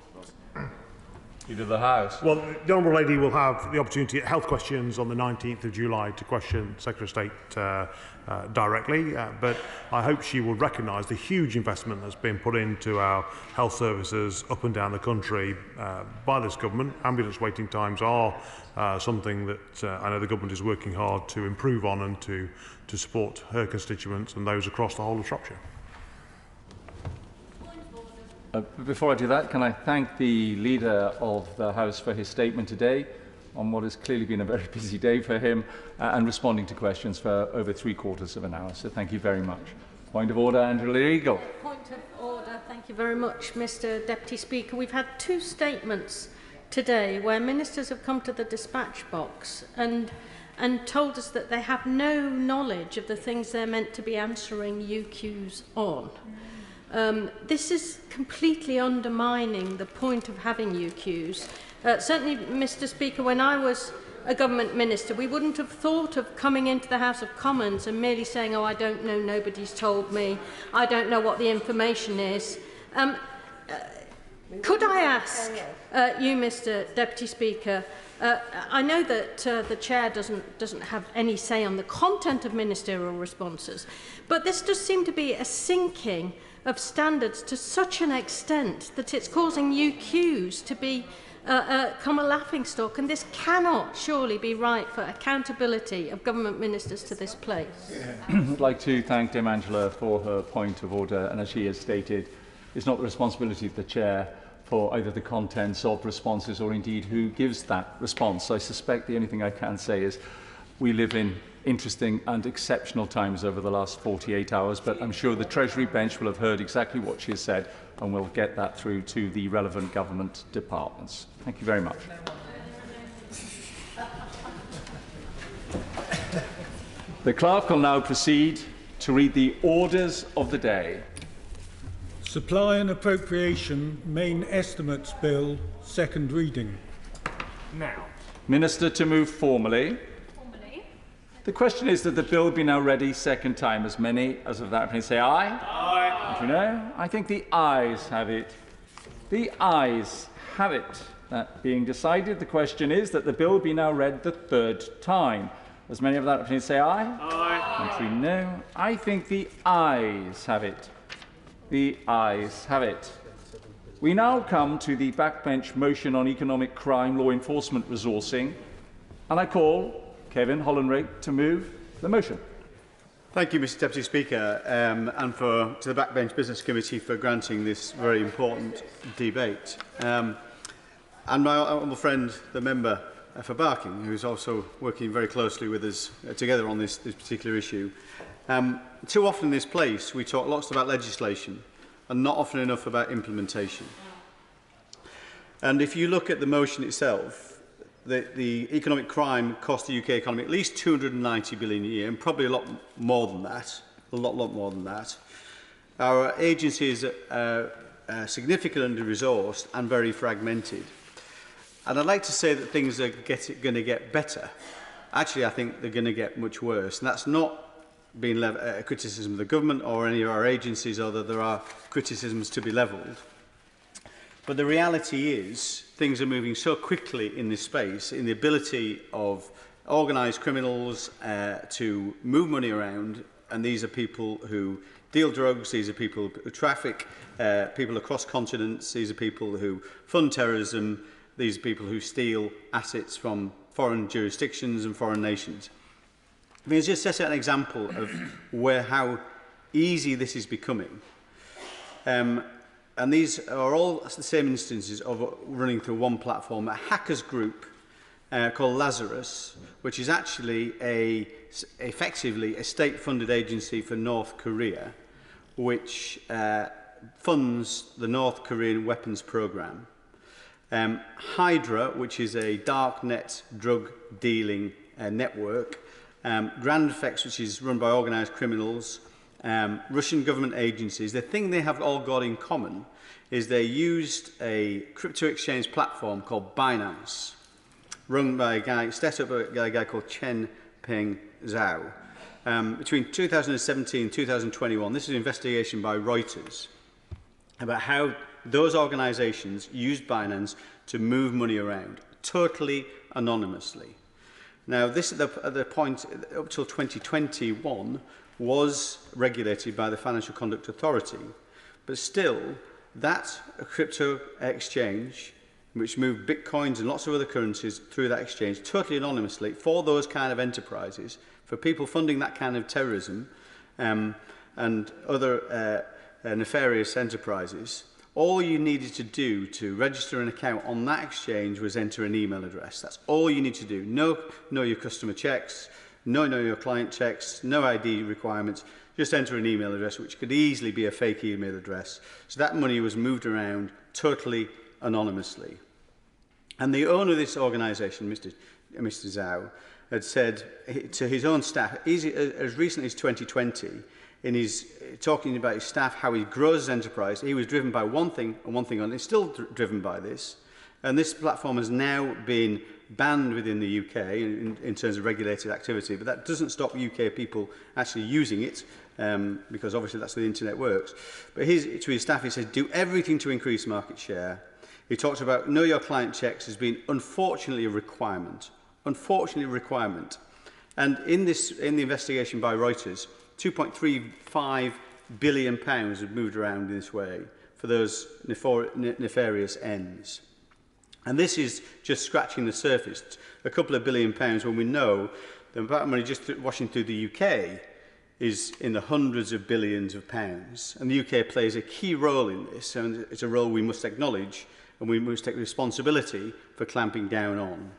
Leader of the House. Well, the Honourable Lady will have the opportunity at Health Questions on the 19th of July to question Secretary of State directly, but I hope she will recognise the huge investment that's been put into our health services up and down the country by this government. Ambulance waiting times are something that I know the government is working hard to improve on and to support her constituents and those across the whole of Shropshire. Before I do that, can I thank the Leader of the House for his statement today on what has clearly been a very busy day for him and responding to questions for over 3/4 of an hour. So thank you very much. Point of order, Angela Eagle. Point of order. Thank you very much, Mr Deputy Speaker. We've had two statements today where ministers have come to the dispatch box and told us that they have no knowledge of the things they're meant to be answering UQs on. This is completely undermining the point of having UQs. Certainly, Mr Speaker, when I was a government minister, we wouldn't have thought of coming into the House of Commons and merely saying, oh, I don't know, nobody's told me, I don't know what the information is. Could I ask you, Mr Deputy Speaker, I know that the Chair doesn't have any say on the content of ministerial responses, but this does seem to be a sinking of standards to such an extent that it's causing UQs to become a laughingstock, and this cannot surely be right for accountability of government ministers to this place. I'd like to thank Dame Angela for her point of order, and as she has stated, it's not the responsibility of the Chair for either the contents of responses or indeed who gives that response. I suspect the only thing I can say is we live in interesting and exceptional times over the last 48 hours, but I'm sure the Treasury bench will have heard exactly what she has said and will get that through to the relevant government departments. Thank you very much. The clerk will now proceed to read the orders of the day. Supply and Appropriation Main Estimates Bill, second reading. Now. Minister to move formally. The question is that the bill be now ready second time. As many as of that opinion say aye. Aye. Do you know? I think the ayes have it. The ayes have it. That being decided, the question is that the bill be now read the third time. As many of that opinion say aye. Aye. Contrary, no. I think the ayes have it. The ayes have it. We now come to the backbench motion on economic crime, law enforcement resourcing, and I call Kevin Hollenrig to move the motion. Thank you, Mr Deputy Speaker, and to the Backbench Business Committee for granting this very important debate. And my honourable friend, the member for Barking, who is also working very closely with us together on this particular issue. Too often in this place we talk lots about legislation and not often enough about implementation. And if you look at the motion itself, the economic crime cost the UK economy at least 290 billion a year, and probably a lot more than that, a lot more than that. Our agencies are significantly under-resourced and very fragmented. And I'd like to say that things are going to get better. Actually, I think they're going to get much worse, and that's not being a criticism of the government or any of our agencies, although there are criticisms to be levelled. But the reality is things are moving so quickly in this space, in the ability of organised criminals to move money around, and these are people who deal drugs, these are people who traffic people across continents, these are people who fund terrorism, these are people who steal assets from foreign jurisdictions and foreign nations. I mean, it's just set out an example of how easy this is becoming. And these are all the same instances of running through one platform. A hackers group called Lazarus, which is actually effectively a state-funded agency for North Korea, which funds the North Korean weapons program. Hydra, which is a dark net drug dealing network. Grand Effects, which is run by organised criminals, Russian government agencies. The thing they have all got in common is they used a crypto exchange platform called Binance, run by a guy, set up by a guy called Chen Peng Zhao. Between 2017 and 2021, this is an investigation by Reuters about how those organisations used Binance to move money around, totally anonymously. Now, this at the point up till 2021 was regulated by the Financial Conduct Authority, but still, that crypto exchange, which moved bitcoins and lots of other currencies through that exchange totally anonymously for those kind of enterprises, for people funding that kind of terrorism and other nefarious enterprises, all you needed to do to register an account on that exchange was enter an email address. That's all you need to do. No your customer checks, no your client checks, no ID requirements. Just enter an email address, which could easily be a fake email address. So that money was moved around totally anonymously. And the owner of this organisation, Mr. Zhao, had said to his own staff, as recently as 2020, in his talking about his staff, how he grows his enterprise, he was driven by one thing and one thing only. He's still driven by this. And this platform has now been banned within the UK in terms of regulated activity, but that doesn't stop UK people actually using it, because obviously that's the way the internet works. But to his staff, he said, do everything to increase market share. He talks about know your client checks as being unfortunately a requirement. Unfortunately a requirement. And in the investigation by Reuters, £2.35 billion have moved around in this way for those nefarious ends. And this is just scratching the surface. A couple of £1 billion when we know the amount of money just washing through the UK is in the hundreds of billions of pounds. And the UK plays a key role in this, and it's a role we must acknowledge and we must take responsibility for clamping down on.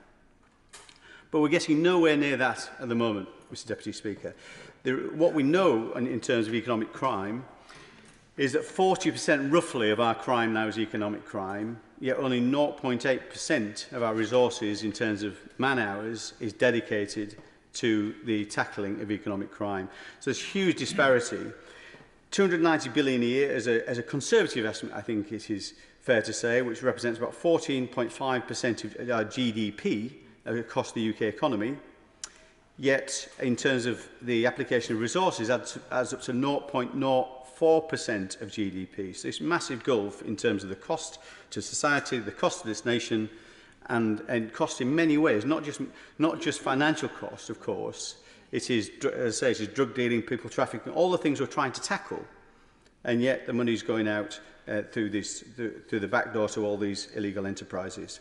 But we're getting nowhere near that at the moment, Mr. Deputy Speaker. What we know in terms of economic crime is that 40% roughly of our crime now is economic crime, yet only 0.8% of our resources in terms of man-hours is dedicated to the tackling of economic crime. So there's huge disparity. 290 billion a year as a conservative estimate, I think it is fair to say, which represents about 14.5% of our GDP across the UK economy. Yet, in terms of the application of resources, adds up to 0.04% of GDP. So this massive gulf in terms of the cost to society, the cost to this nation, and cost in many ways, not just financial cost, of course. It is, as I say, it is drug dealing, people trafficking, all the things we're trying to tackle, and yet the money's going out through the back door to all these illegal enterprises.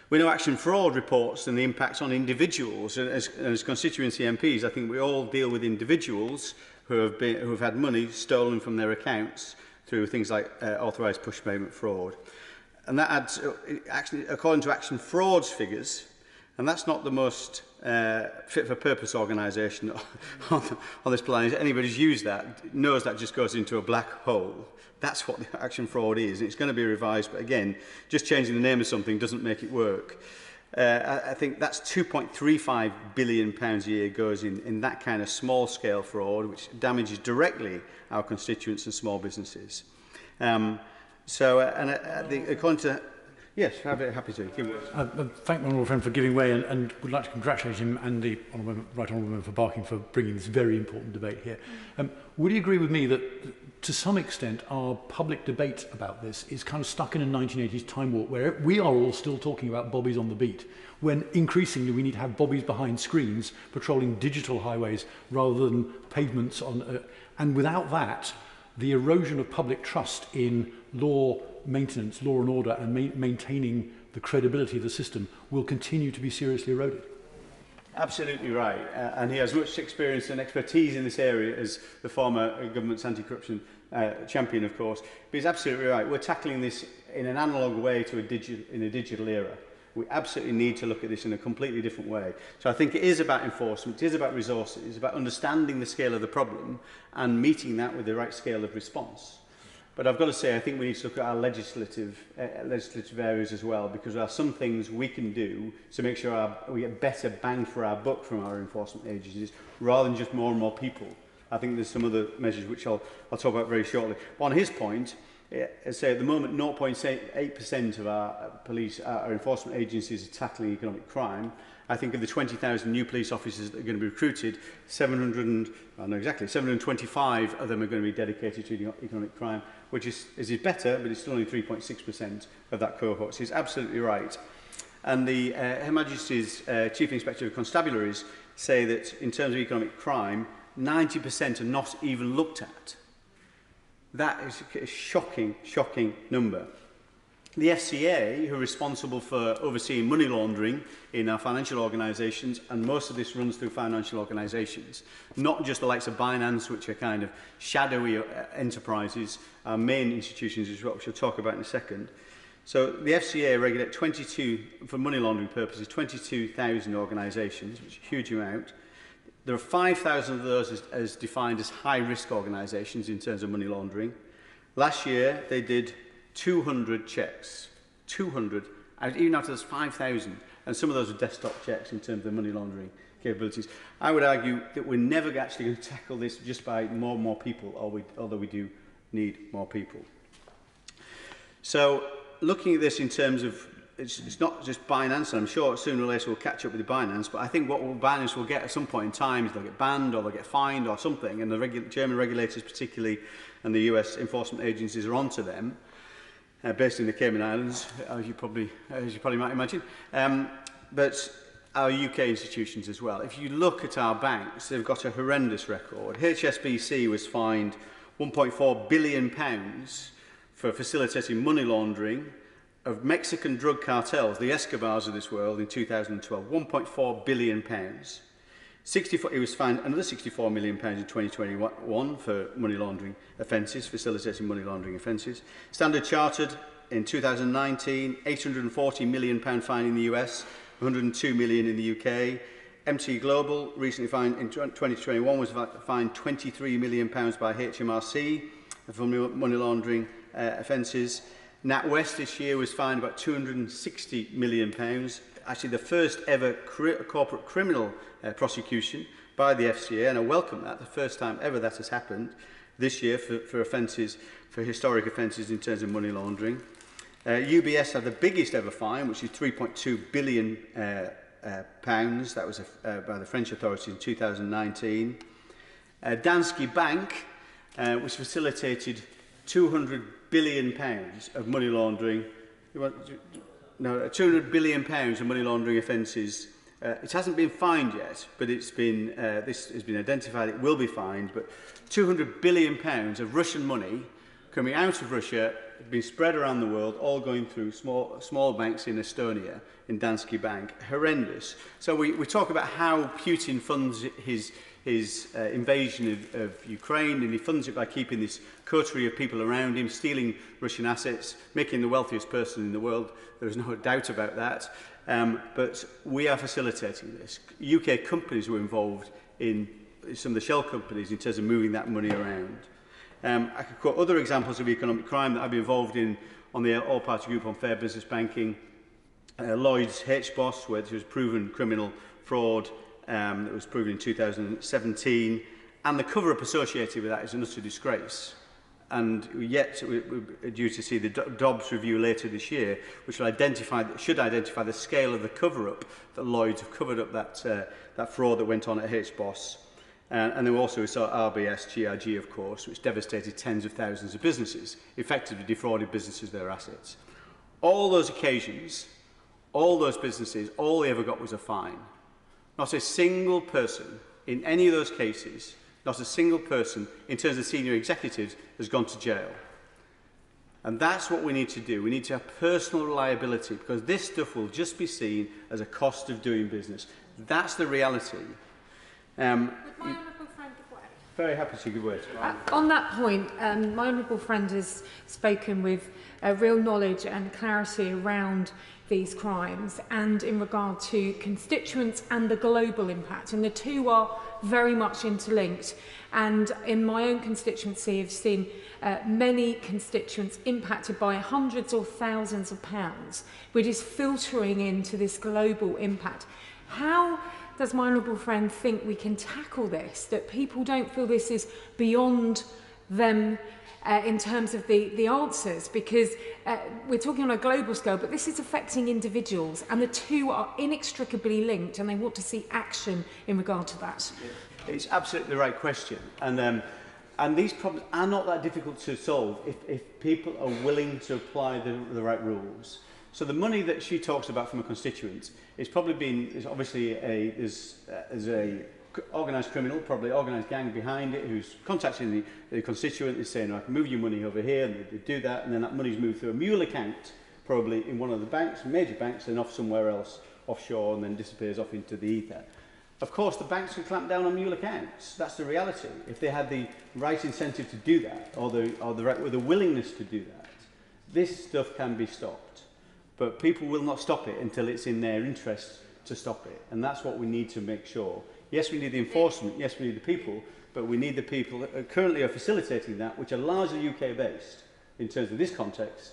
We know Action Fraud reports and the impacts on individuals, and as constituency MPs, I think we all deal with individuals who have had money stolen from their accounts through things like authorised push payment fraud. And that adds, actually, according to Action Fraud's figures, and that's not the most fit-for-purpose organisation on this planet. Anybody's used that knows that just goes into a black hole. That's what the Action Fraud is. It's going to be revised, but again, just changing the name of something doesn't make it work. I think that's £2.35 billion a year goes in that kind of small-scale fraud, which damages directly our constituents and small businesses. According to... Yes, happy to. Thank my honourable friend for giving way, and would like to congratulate him and the right honourable member for Barking for bringing this very important debate here. Would you agree with me that, to some extent, our public debate about this is kind of stuck in a 1980s time warp, where we are all still talking about bobbies on the beat, when increasingly we need to have bobbies behind screens patrolling digital highways rather than pavements on, and without that, the erosion of public trust in law maintenance, law and order, and maintaining the credibility of the system will continue to be seriously eroded. Absolutely right. And he has much experience and expertise in this area as the former government's anti-corruption champion, of course. But he's absolutely right. We're tackling this in an analogue way to a digital era. We absolutely need to look at this in a completely different way. So I think it is about enforcement, it is about resources, it's about understanding the scale of the problem and meeting that with the right scale of response. But I've got to say, I think we need to look at our legislative areas as well, because there are some things we can do to make sure we get better bang for our buck from our enforcement agencies, rather than just more and more people. I think there's some other measures which I'll talk about very shortly. But on his point, say at the moment 0.8% of our enforcement agencies are tackling economic crime. I think of the 20,000 new police officers that are going to be recruited, 725 of them are going to be dedicated to economic crime, which is better, but it's still only 3.6% of that cohort. So he's absolutely right. And Her Majesty's Chief Inspector of Constabularies say that in terms of economic crime, 90% are not even looked at. That is a shocking, shocking number. The FCA, who are responsible for overseeing money laundering in our financial organisations, and most of this runs through financial organisations, not just the likes of Binance, which are kind of shadowy enterprises, our main institutions, which we'll talk about in a second. So the FCA regulate 22, for money laundering purposes, 22,000 organisations, which is a huge amount. There are 5,000 of those as defined as high-risk organisations in terms of money laundering. Last year, they did 200 checks. 200, even out of those 5,000. And some of those are desktop checks in terms of money laundering capabilities. I would argue that we're never actually going to tackle this just by more and more people, although we do need more people. So looking at this in terms of, it's not just Binance, and I'm sure sooner or later we'll catch up with the Binance, but I think what Binance will get at some point in time is they'll get banned or they'll get fined or something, and the German regulators particularly and the US enforcement agencies are onto them, based in the Cayman Islands, as you probably might imagine. But our UK institutions as well. If you look at our banks, they've got a horrendous record. HSBC was fined £1.4 billion for facilitating money laundering of Mexican drug cartels, the Escobars of this world, in 2012. £1.4 billion. It was fined another £64 million in 2021 for money laundering offences, facilitating money laundering offences. Standard Chartered in 2019, £840 million fine in the US, 102 million in the UK. MT Global recently fined in 2021 was fined £23 million by HMRC for money laundering offences. NatWest this year was fined about £260 million. Actually, the first ever corporate criminal prosecution by the FCA, and I welcome that. The first time ever that has happened this year for offences, for historic offences in terms of money laundering. UBS had the biggest ever fine, which is £3.2 billion. That was by the French authorities in 2019. Danske Bank, which facilitated £200 billion of money laundering. No, £200 billion of money laundering offences. It hasn't been fined yet, but it's been this has been identified. It will be fined. But £200 billion of Russian money coming out of Russia, being spread around the world, all going through small banks in Estonia, in Danske Bank. Horrendous. So we talk about how Putin funds his invasion of Ukraine, and he funds it by keeping this coterie of people around him, stealing Russian assets, making the wealthiest person in the world. There's no doubt about that. But we are facilitating this. UK companies were involved in some of the shell companies in terms of moving that money around. I could quote other examples of economic crime that I've been involved in on the all-party group on fair business banking. Lloyd's HBOS, which was proven criminal fraud, that was proven in 2017, and the cover-up associated with that is an utter disgrace. And yet we're due to see the Dobbs review later this year, which will should identify the scale of the cover-up that Lloyd's have covered up that fraud that went on at HBOS. And then we also saw RBS, GRG, of course, which devastated tens of thousands of businesses, effectively defrauded businesses of their assets. All those occasions, all those businesses, all they ever got was a fine. Not a single person in any of those cases, not a single person in terms of senior executives has gone to jail. And that's what we need to do. We need to have personal liability, because this stuff will just be seen as a cost of doing business. That's the reality. Very happy to give words. On that point, my honourable friend has spoken with real knowledge and clarity around these crimes and in regard to constituents and the global impact, and the two are very much interlinked. And in my own constituency, I've seen many constituents impacted by hundreds or thousands of pounds, which is filtering into this global impact. How does my honourable friend think we can tackle this, that people don't feel this is beyond them in terms of the answers? Because we're talking on a global scale, but this is affecting individuals, and the two are inextricably linked, and they want to see action in regard to that. It's absolutely the right question, and these problems are not that difficult to solve if people are willing to apply the right rules. So the money that she talks about from a constituent is probably obviously there's a organised criminal, probably organised gang behind it, who's contacting the constituent and saying, I can move your money over here, and they do that, and then that money's moved through a mule account, probably in one of the banks, major banks, and off somewhere else offshore, and then disappears off into the ether. Of course, the banks can clamp down on mule accounts. That's the reality. If they had the right incentive to do that, or the willingness to do that, this stuff can be stopped. But people will not stop it until it's in their interest to stop it. And that's what we need to make sure. Yes, we need the enforcement. Yes, we need the people. But we need the people that currently are facilitating that, which are largely UK-based in terms of this context,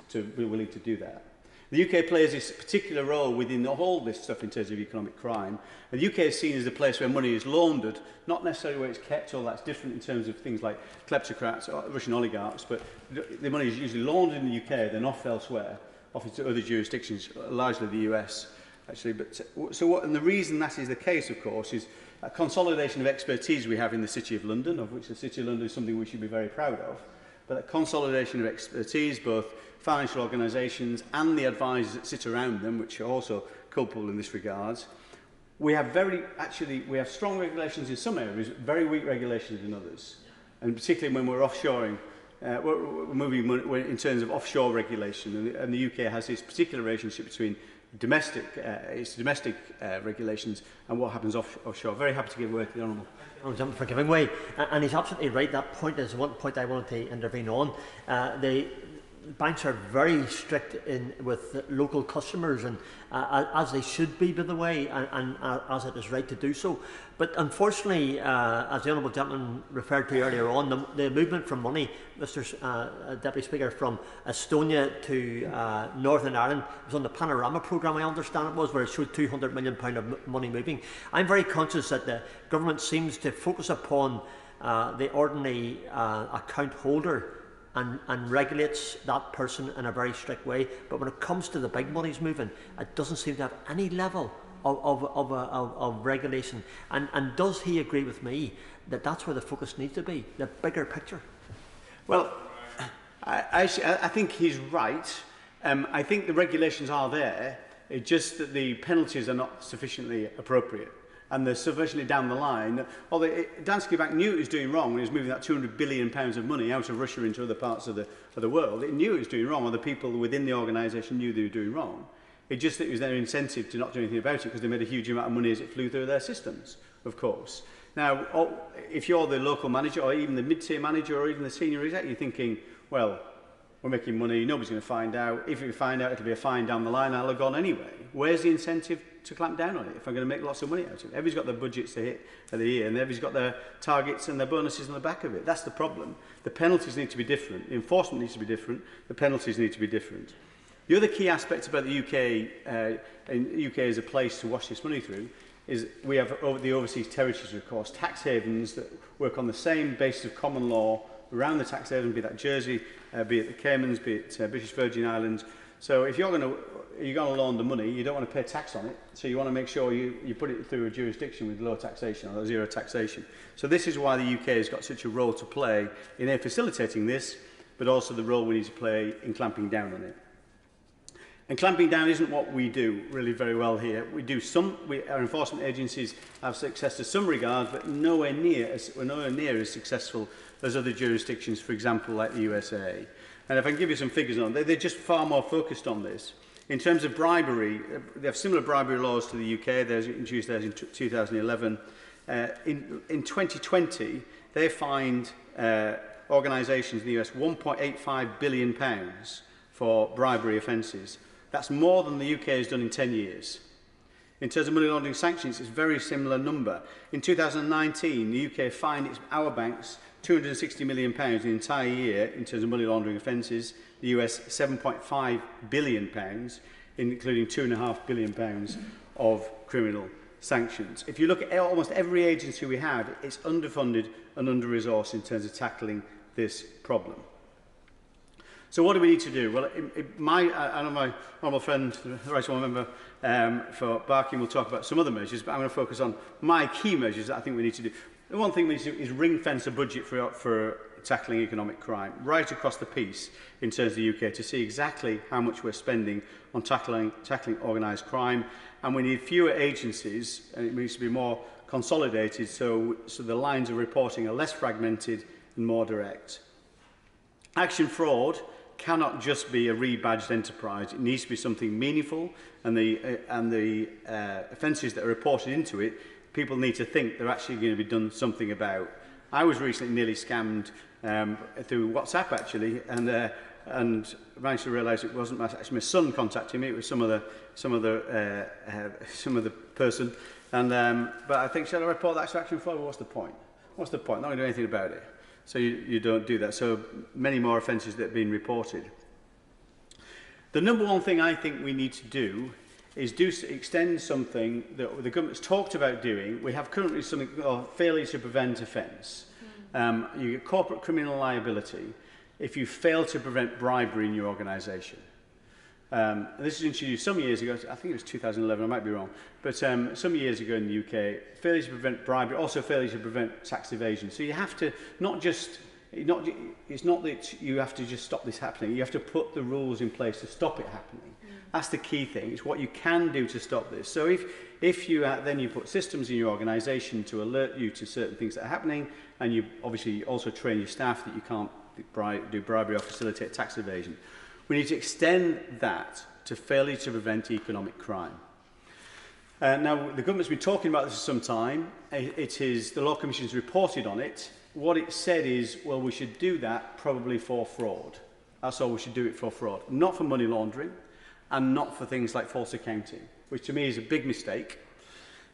to be willing to do that. The UK plays this particular role within all this stuff in terms of economic crime. And the UK is seen as the place where money is laundered, not necessarily where it's kept, all that's different in terms of things like kleptocrats or Russian oligarchs, but the money is usually laundered in the UK, then off elsewhere, off into other jurisdictions, largely the US, actually. But and the reason that is the case, of course, is a consolidation of expertise we have in the City of London, of which the City of London is something we should be very proud of. But that consolidation of expertise, both financial organisations and the advisors that sit around them, which are also culpable in this regard. We have strong regulations in some areas, very weak regulations in others. And particularly when we're offshoring, we're moving in terms of offshore regulation. And the UK has this particular relationship between domestic regulations and what happens offshore. Very happy to give way to the Honourable. For giving way. And he's absolutely right. That point is one point I wanted to intervene on. The banks are very strict with local customers, and as they should be, by the way, and as it is right to do so. But unfortunately, as the Honourable Gentleman referred to earlier on, the movement from money, Mr Deputy Speaker, from Estonia to Northern Ireland was on the Panorama programme, I understand it was, where it showed £200 million of money moving. I'm very conscious that the government seems to focus upon the ordinary account holder and regulates that person in a very strict way. But when it comes to the big monies moving, it doesn't seem to have any level of regulation. And does he agree with me that that's where the focus needs to be, the bigger picture? Well, I think he's right. I think the regulations are there, it's just that the penalties are not sufficiently appropriate. And they're sufficiently down the line. Although Danske Bank knew it was doing wrong when it was moving that £200 billion of money out of Russia into other parts of the world. It knew it was doing wrong, or the people within the organisation knew they were doing wrong. It just that it was their incentive to not do anything about it because they made a huge amount of money as it flew through their systems, of course. Now, if you're the local manager or even the mid-tier manager or even the senior exec, you're thinking, well, we're making money, nobody's going to find out. If we find out, it'll be a fine down the line, I'll have gone anyway. Where's the incentive to clamp down on it if I'm going to make lots of money out of it? Everybody's got their budgets to hit at the year, and everybody's got their targets and their bonuses on the back of it. That's the problem. The penalties need to be different. The enforcement needs to be different. The penalties need to be different. The other key aspect about the UK as a place to wash this money through is we have the overseas territories, of course, tax havens that work on the same basis of common law around the tax haven, be that Jersey, be it the Caymans, be it British Virgin Islands. So if you're going to launder money, you don't want to pay tax on it, so you want to make sure you put it through a jurisdiction with low taxation or zero taxation. So this is why the UK has got such a role to play in facilitating this, but also the role we need to play in clamping down on it. And clamping down isn't what we do really very well here. Our enforcement agencies have success to some regard, but we're nowhere near as successful as other jurisdictions, for example, like the USA. And if I can give you some figures on it, they're just far more focused on this. In terms of bribery, they have similar bribery laws to the UK. They introduced theirs in 2011. In 2020, they fined organisations in the US £1.85 billion for bribery offences. That's more than the UK has done in 10 years. In terms of money laundering sanctions, it's a very similar number. In 2019, the UK fined our banks £260 million in the entire year in terms of money laundering offences. The US £7.5 billion, including £2.5 billion of criminal sanctions. If you look at almost every agency we have, it's underfunded and under-resourced in terms of tackling this problem. So what do we need to do? Well, I know my honourable friend, the Right Honourable Member for Barking will talk about some other measures, but I'm going to focus on my key measures that I think we need to do. The one thing we need to do is ring-fence a budget for tackling economic crime right across the piece in terms of the UK to see exactly how much we're spending on tackling organised crime. And we need fewer agencies, and it needs to be more consolidated so the lines of reporting are less fragmented and more direct. Action fraud cannot just be a rebadged enterprise. It needs to be something meaningful, and the offences that are reported into it, people need to think they're actually going to be done something about. I was recently nearly scammed through WhatsApp actually, and managed to realise it wasn't actually my son contacting me. It was some other person, but I think, shall I report that to action fraud? Well, what's the point? What's the point? Not going to do anything about it. So you don't do that. So many more offences that have been reported. The number one thing I think we need to do is extend something that the government's talked about doing. We have currently something called failure to prevent offence. You get corporate criminal liability if you fail to prevent bribery in your organisation. This was introduced some years ago, I think it was 2011, I might be wrong, but some years ago in the UK, failure to prevent bribery, also failure to prevent tax evasion. So you have to it's not that you have to just stop this happening, you have to put the rules in place to stop it happening. That's the key thing, it's what you can do to stop this. So if you then you put systems in your organisation to alert you to certain things that are happening, and you obviously also train your staff that you can't do bribery or facilitate tax evasion. We need to extend that to failure to prevent economic crime. Now, the government's been talking about this for some time. The Law Commission's reported on it. What it said is, well, we should do that probably for fraud. That's all we should do it for fraud. Not for money laundering, and not for things like false accounting, which to me is a big mistake.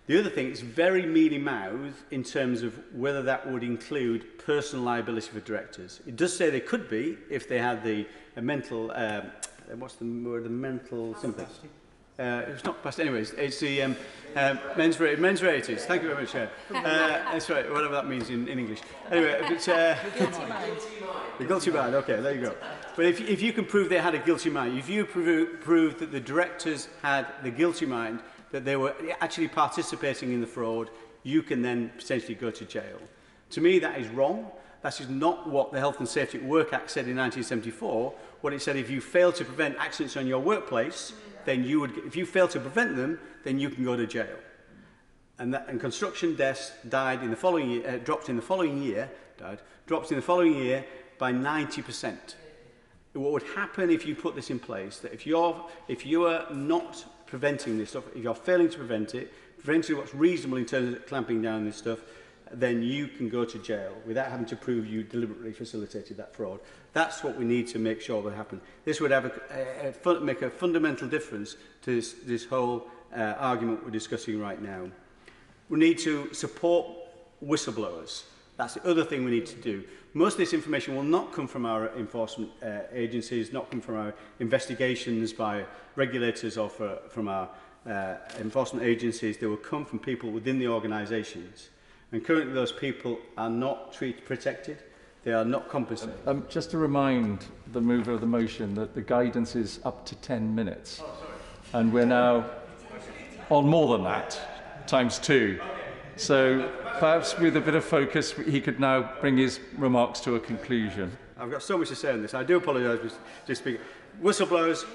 The other thing is very mealy-mouthed in terms of whether that would include personal liability for directors. It does say they could be if they had the mental, what's the word, the mental something. It's not past, anyways, it's the mens res. Thank you very much, Chair. That's right, whatever that means in English. Anyway, but, the guilty mind. The guilty mind, okay, there you go. But if you can prove they had a guilty mind, if you prove that the directors had the guilty mind, that they were actually participating in the fraud, you can then potentially go to jail. To me, that is wrong. That is not what the Health and Safety at Work Act said in 1974. What it said, if you fail to prevent accidents on your workplace, then you would, if you fail to prevent them, then you can go to jail. And construction deaths died in the following year, dropped in the following year by 90%. What would happen if you put this in place, that if you are not preventing this stuff, if you're failing to prevent it, preventing what's reasonable in terms of clamping down on this stuff, then you can go to jail without having to prove you deliberately facilitated that fraud. That's what we need to make sure that happens. This would have make a fundamental difference to this whole argument we're discussing right now. We need to support whistleblowers. That's the other thing we need to do. Most of this information will not come from our enforcement agencies, not come from our investigations by regulators or from our enforcement agencies. They will come from people within the organisations. And currently those people are not protected, they are not compensated. Just to remind the mover of the motion that the guidance is up to 10 minutes. Oh, sorry. And we're now on more than that, times 2. So perhaps with a bit of focus, he could now bring his remarks to a conclusion. I've got so much to say on this. I do apologise, Mr. Speaker. Whistleblowers,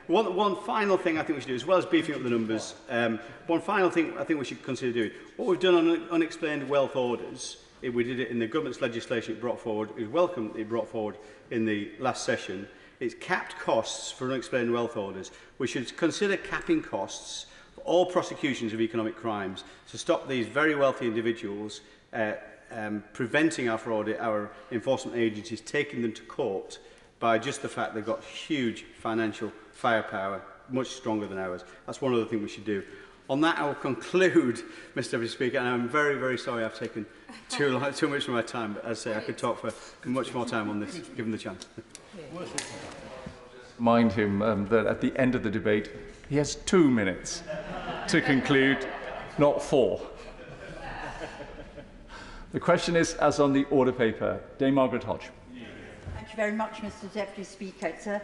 one final thing I think we should do, as well as beefing up the numbers, one final thing I think we should consider doing. What we've done on unexplained wealth orders, we did it in the government's legislation it brought forward, it was welcome it brought forward in the last session. It's capped costs for unexplained wealth orders. We should consider capping costs for all prosecutions of economic crimes to stop these very wealthy individuals preventing our enforcement agencies taking them to court by just the fact they've got huge financial firepower, much stronger than ours. That's one other thing we should do. On that, I will conclude, Mr. Deputy Speaker, and I'm very, very sorry I've taken too much of my time, but as I say, I could talk for much more time on this, given the chance. Remind him that at the end of the debate, he has 2 minutes to conclude, not 4. The question is, as on the order paper, Dame Margaret Hodge. Thank you very much, Mr. Deputy Speaker. It's a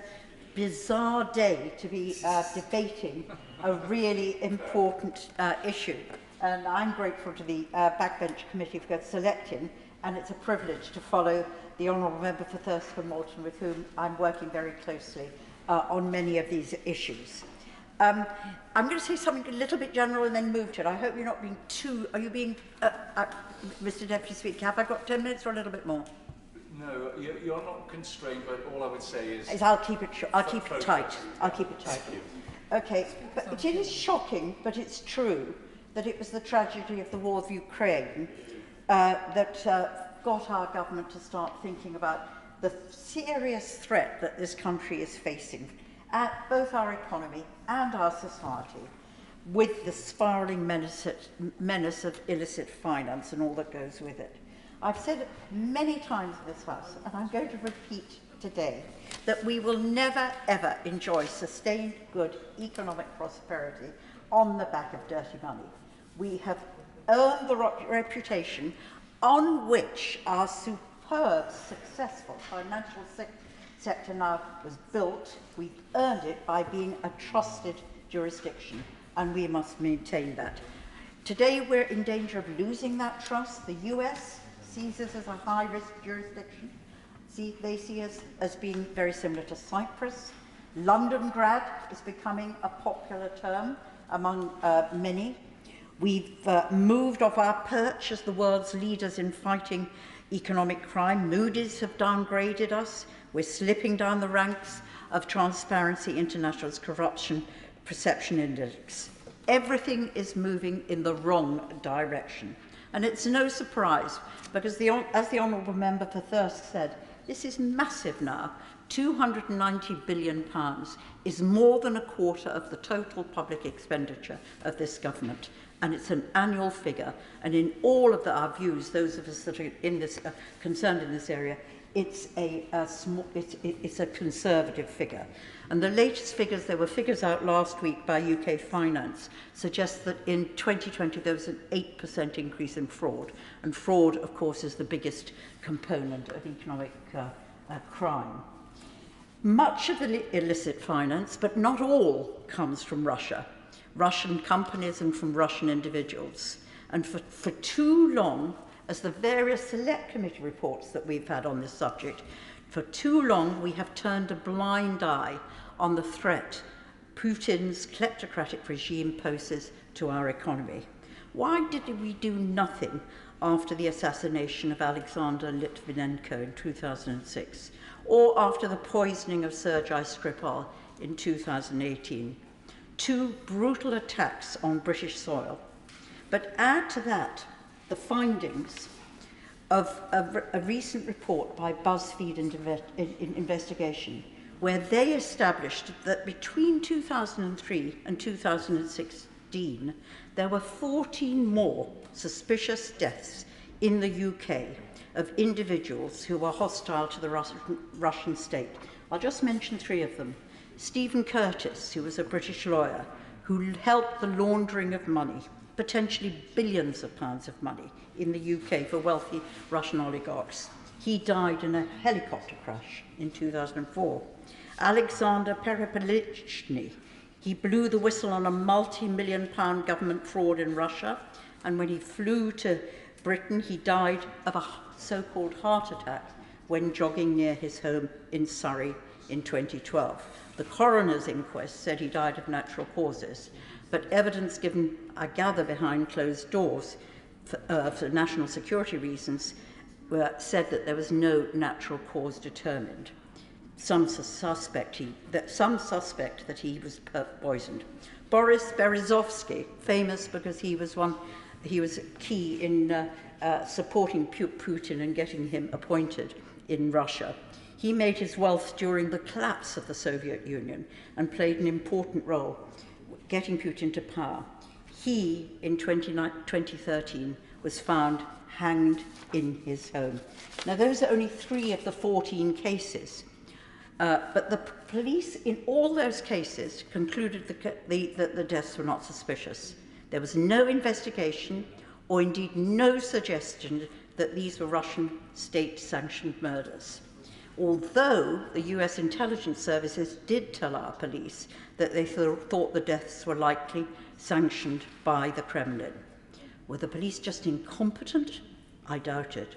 bizarre day to be debating a really important issue. And I'm grateful to the Backbench Committee for selecting, and it's a privilege to follow the Honourable Member for Thurston Moulton, with whom I'm working very closely on many of these issues. I'm going to say something a little bit general and then move to it. I hope you're not being too... Are you being... Mr. Deputy Speaker, have I got 10 minutes or a little bit more? No, you're not constrained, but all I would say is... I'll keep it short. I'll keep it tight. I'll keep it tight. Okay, but it is shocking, but it's true, that it was the tragedy of the war of Ukraine that got our government to start thinking about the serious threat that this country is facing at both our economy and our society, with the spiralling menace of illicit finance and all that goes with it. I've said it many times in this House, and I'm going to repeat today, that that we will never ever enjoy sustained good economic prosperity on the back of dirty money. We have earned the reputation on which our superb, successful financial sector now was built. We've earned it by being a trusted jurisdiction, and we must maintain that. Today, we're in danger of losing that trust. The US sees us as a high-risk jurisdiction. They see us as being very similar to Cyprus. London grad is becoming a popular term among many. We've moved off our perch as the world's leaders in fighting economic crime. Moody's have downgraded us. We're slipping down the ranks of Transparency International's Corruption Perception Index. Everything is moving in the wrong direction. And it's no surprise, because as the Honourable Member for Thirsk said, this is massive now. £290 billion is more than a quarter of the total public expenditure of this government. And it's an annual figure. And in all of our views, those of us that are in this, concerned in this area, it's a conservative figure. And the latest figures, there were figures out last week by UK Finance, suggest that in 2020 there was an 8% increase in fraud. And fraud, of course, is the biggest component of economic crime. Much of the illicit finance, but not all, comes from Russia, Russian companies and from Russian individuals. And for too long, as the various select committee reports that we've had on this subject, for too long we have turned a blind eye on the threat Putin's kleptocratic regime poses to our economy. Why did we do nothing after the assassination of Alexander Litvinenko in 2006, or after the poisoning of Sergei Skripal in 2018? Two brutal attacks on British soil. But add to that the findings of a recent report by BuzzFeed investigation, where they established that between 2003 and 2016, there were 14 more suspicious deaths in the UK of individuals who were hostile to the Russian state. I'll just mention three of them. Stephen Curtis, who was a British lawyer, who helped the laundering of money, potentially billions of pounds of money, in the UK for wealthy Russian oligarchs. He died in a helicopter crash in 2004. Alexander Perepelichny, he blew the whistle on a multi-million-pound government fraud in Russia, and when he flew to Britain, he died of a so-called heart attack when jogging near his home in Surrey in 2012. The coroner's inquest said he died of natural causes, but evidence given, I gather, behind closed doors for national security reasons said that there was no natural cause determined. Some suspect that he was poisoned. Boris Berezovsky, famous because he was key in supporting Putin and getting him appointed in Russia. He made his wealth during the collapse of the Soviet Union and played an important role getting Putin to power. He, in 2013, was found hanged in his home. Now, those are only 3 of the 14 cases. But the police, in all those cases, concluded that the deaths were not suspicious. There was no investigation, or indeed no suggestion that these were Russian state-sanctioned murders. Although the US intelligence services did tell our police that they thought the deaths were likely sanctioned by the Kremlin. Were the police just incompetent? I doubt it.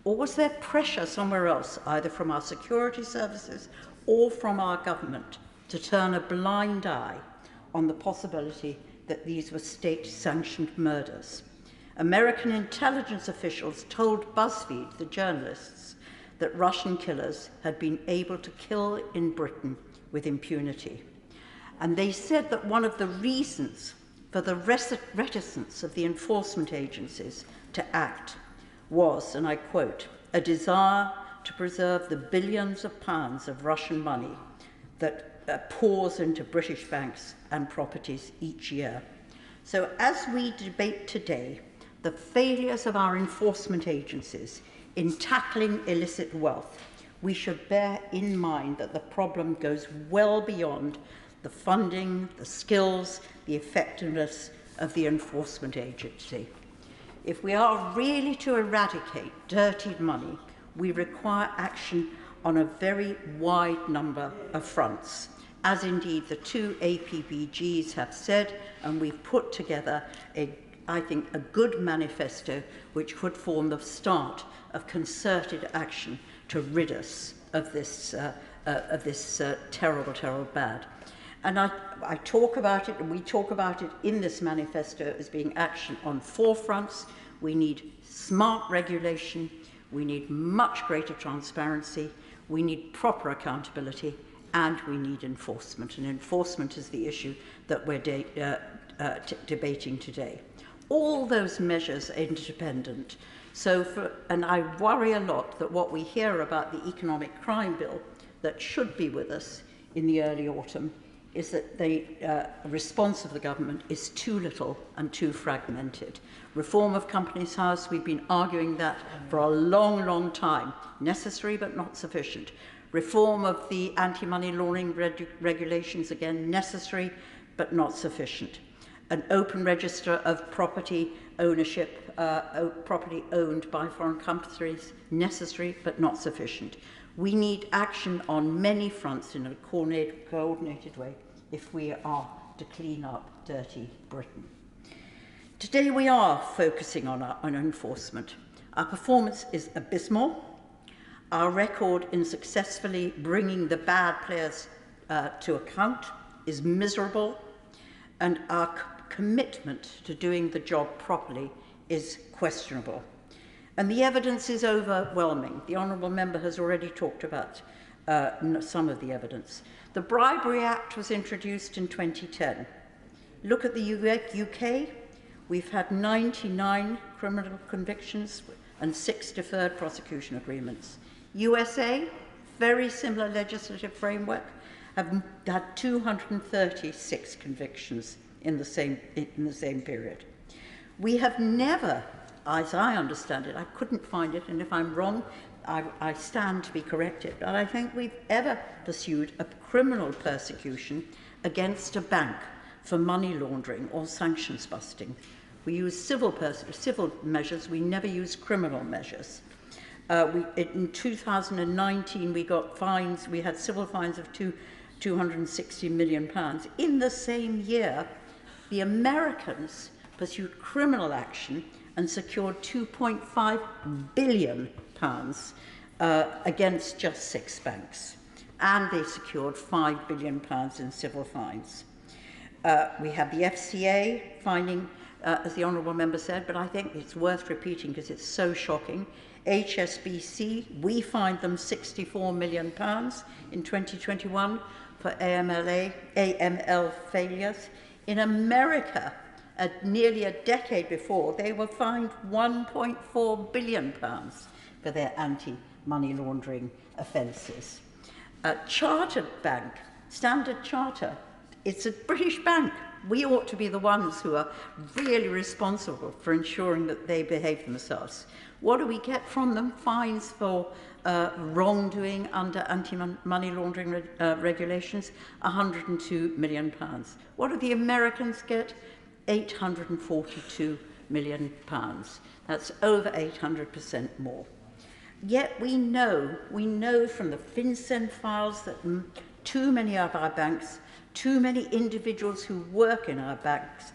Or was there pressure somewhere else, either from our security services or from our government, to turn a blind eye on the possibility that these were state-sanctioned murders? American intelligence officials told BuzzFeed, the journalists, that Russian killers had been able to kill in Britain with impunity. And they said that one of the reasons for the reticence of the enforcement agencies to act was, and I quote, a desire to preserve the billions of pounds of Russian money that pours into British banks and properties each year. So as we debate today, the failures of our enforcement agencies in tackling illicit wealth, we should bear in mind that the problem goes well beyond the funding, the skills, the effectiveness of the enforcement agency. If we are really to eradicate dirty money, we require action on a very wide number of fronts, as indeed the two APBGs have said, and we've put together I think, a good manifesto which could form the start of concerted action to rid us of this terrible, terrible bad. And I talk about it, and we talk about it in this manifesto as being action on 4 fronts. We need smart regulation, we need much greater transparency, we need proper accountability, and we need enforcement. And enforcement is the issue that we're debating today. All those measures are interdependent. And I worry a lot that what we hear about the economic crime bill that should be with us in the early autumn is that the response of the government is too little and too fragmented. Reform of Companies House, we've been arguing that for a long, long time. Necessary but not sufficient. Reform of the anti-money laundering regulations, again, necessary but not sufficient. An open register of property ownership, property owned by foreign companies, necessary but not sufficient. We need action on many fronts in a coordinated way if we are to clean up dirty Britain. Today we are focusing on enforcement. Our performance is abysmal. Our record in successfully bringing the bad players to account is miserable, and our commitment to doing the job properly is questionable. And the evidence is overwhelming. The Honourable Member has already talked about some of the evidence. The Bribery Act was introduced in 2010. Look at the UK. We've had 99 criminal convictions and 6 deferred prosecution agreements. USA, very similar legislative framework, have had 236 convictions in the same period. We have never, as I understand it, I couldn't find it, and if I'm wrong, I stand to be corrected, but I think we've ever pursued a criminal persecution against a bank for money laundering or sanctions busting. We use civil measures, we never use criminal measures. In 2019, we got fines, we had civil fines of £260 million. In the same year, the Americans pursued criminal action and secured £2.5 billion against just 6 banks. And they secured £5 billion in civil fines. We have the FCA finding, as the Honourable Member said, but I think it's worth repeating because it's so shocking. HSBC, we fined them £64 million in 2021 for AML failures. In America, nearly a decade before, they were fined £1.4 billion for their anti-money laundering offences. Chartered Bank, Standard Charter, it's a British bank. We ought to be the ones who are really responsible for ensuring that they behave themselves. What do we get from them? Fines for wrongdoing under anti-money laundering regulations, £102 million. What do the Americans get? £842 million. That's over 800% more. Yet we know from the FinCEN files that too many of our banks, too many individuals who work in our banks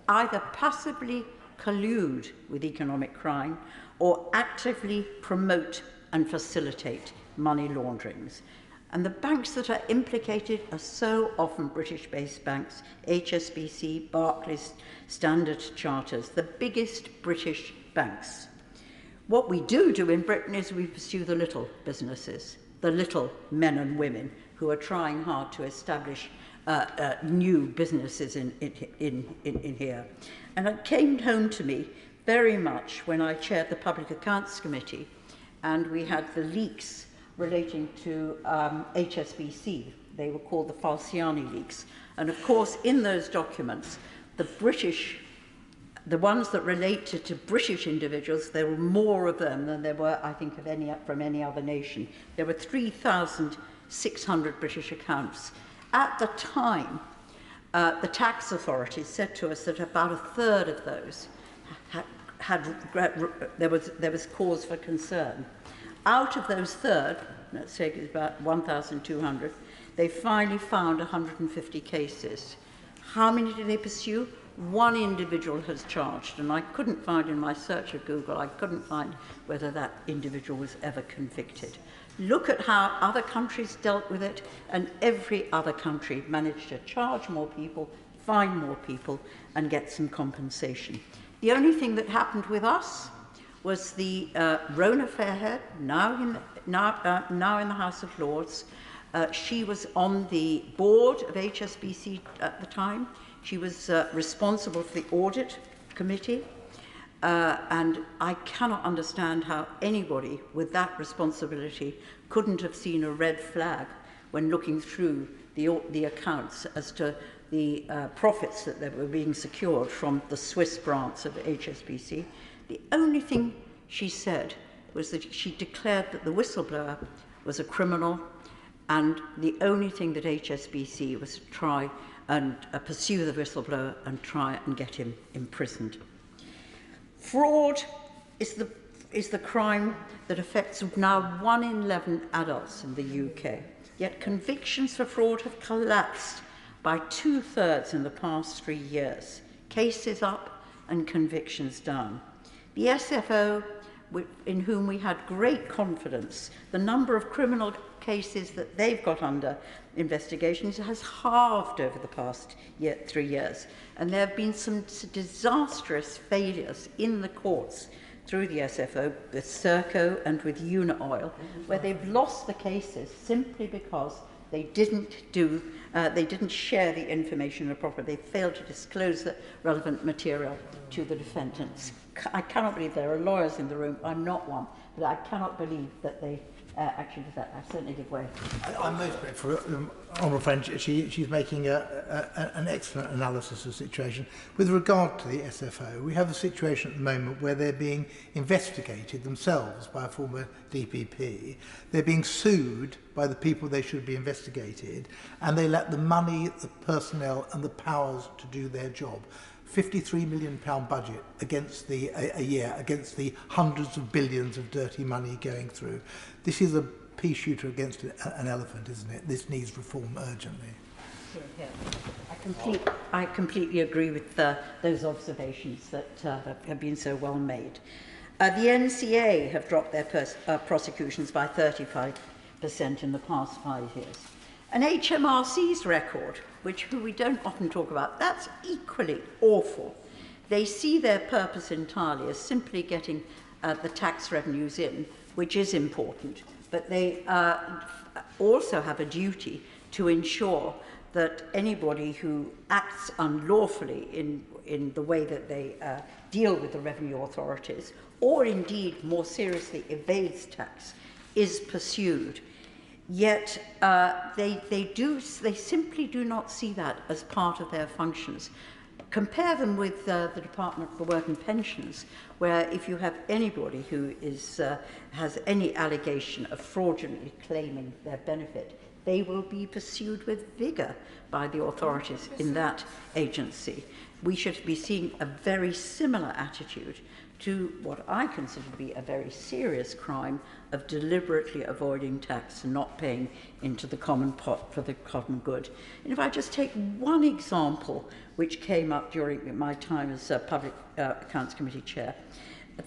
either passively collude with economic crime or actively promote and facilitate money launderings. And the banks that are implicated are so often British-based banks, HSBC, Barclays, Standard Charters, the biggest British banks. What we do in Britain is we pursue the little businesses, the little men and women who are trying hard to establish new businesses in here. And it came home to me very much when I chaired the Public Accounts Committee and we had the leaks relating to HSBC. They were called the Falciani leaks. And of course, in those documents, the British the ones that related to British individuals, there were more of them than there were, I think, from any other nation. There were 3,600 British accounts. At the time, the tax authorities said to us that about a third of those there was cause for concern. Out of those third, let's say it's about 1,200, they finally found 150 cases. How many did they pursue? One individual has charged, and I couldn't find in my search of Google, I couldn't find whether that individual was ever convicted. Look at how other countries dealt with it, and every other country managed to charge more people, fine more people, and get some compensation. The only thing that happened with us was the Rona Fairhead, now in the House of Lords. She was on the board of HSBC at the time. She was responsible for the audit committee. And I cannot understand how anybody with that responsibility couldn't have seen a red flag when looking through the accounts as to the profits that were being secured from the Swiss branch of HSBC. The only thing she said was that she declared that the whistleblower was a criminal, and the only thing that HSBC was to try and pursue the whistleblower and try and get him imprisoned. Fraud is the crime that affects now 1 in 11 adults in the UK, yet convictions for fraud have collapsed by 2/3 in the past 3 years. Cases up and convictions down. The SFO, in whom we had great confidence, the number of criminal cases that they've got under investigations has halved over the past 3 years. And there have been some disastrous failures in the courts through the SFO, with Serco and with Unioil, where they've lost the cases simply because they didn't share the information appropriately. They failed to disclose the relevant material to the defendants. I cannot believe there are lawyers in the room. I'm not one, but I cannot believe that they actually did that. I certainly give way. I'm most grateful, Honourable Friend. She's making an excellent analysis of the situation. With regard to the SFO, we have a situation at the moment where they're being investigated themselves by a former DPP. They're being sued by the people they should be investigated, and they lack the money, the personnel and the powers to do their job. £53 million budget against a year against the hundreds of billions of dirty money going through. This is a pea shooter against an elephant, isn't it? This needs reform urgently. I completely agree with those observations that have been so well made. The NCA have dropped their prosecutions by 35% in the past 5 years. And HMRC's record, which we don't often talk about, that's equally awful. They see their purpose entirely as simply getting the tax revenues in, which is important, but they also have a duty to ensure that anybody who acts unlawfully in the way that they deal with the revenue authorities, or indeed more seriously evades tax, is pursued. Yet they simply do not see that as part of their functions. Compare them with the Department for Work and Pensions, where if you have anybody who has any allegation of fraudulently claiming their benefit, they will be pursued with vigour by the authorities in that agency. We should be seeing a very similar attitude to what I consider to be a very serious crime of deliberately avoiding tax and not paying into the common pot for the common good. And if I just take one example which came up during my time as Public Accounts Committee Chair,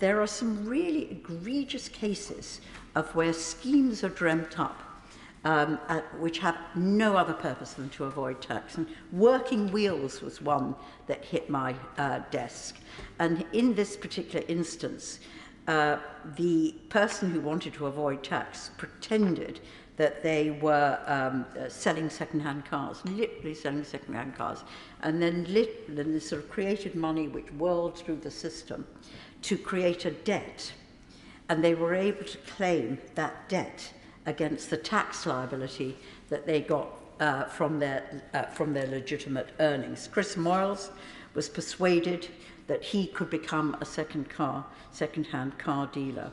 there are some really egregious cases of where schemes are dreamt up which have no other purpose than to avoid tax. And Working Wheels was one that hit my desk. And in this particular instance, the person who wanted to avoid tax pretended that they were selling second-hand cars, literally selling second-hand cars, and then they sort of created money which whirled through the system to create a debt. And they were able to claim that debt against the tax liability that they got from their legitimate earnings. Chris Moyles was persuaded that he could become a second-hand car dealer.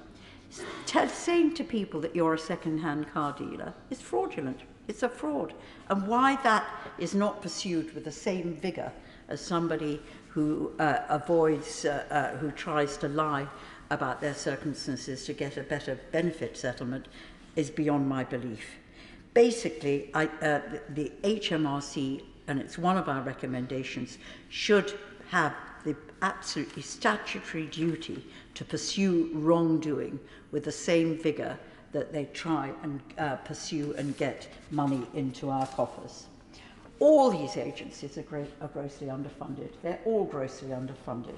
Saying to people that you're a second-hand car dealer is fraudulent. It's a fraud. And why that is not pursued with the same vigour as somebody who who tries to lie about their circumstances to get a better benefit settlement is beyond my belief. Basically, the HMRC, and it's one of our recommendations, should have the absolutely statutory duty to pursue wrongdoing with the same vigour that they try and pursue and get money into our coffers. All these agencies are grossly underfunded. They're all grossly underfunded.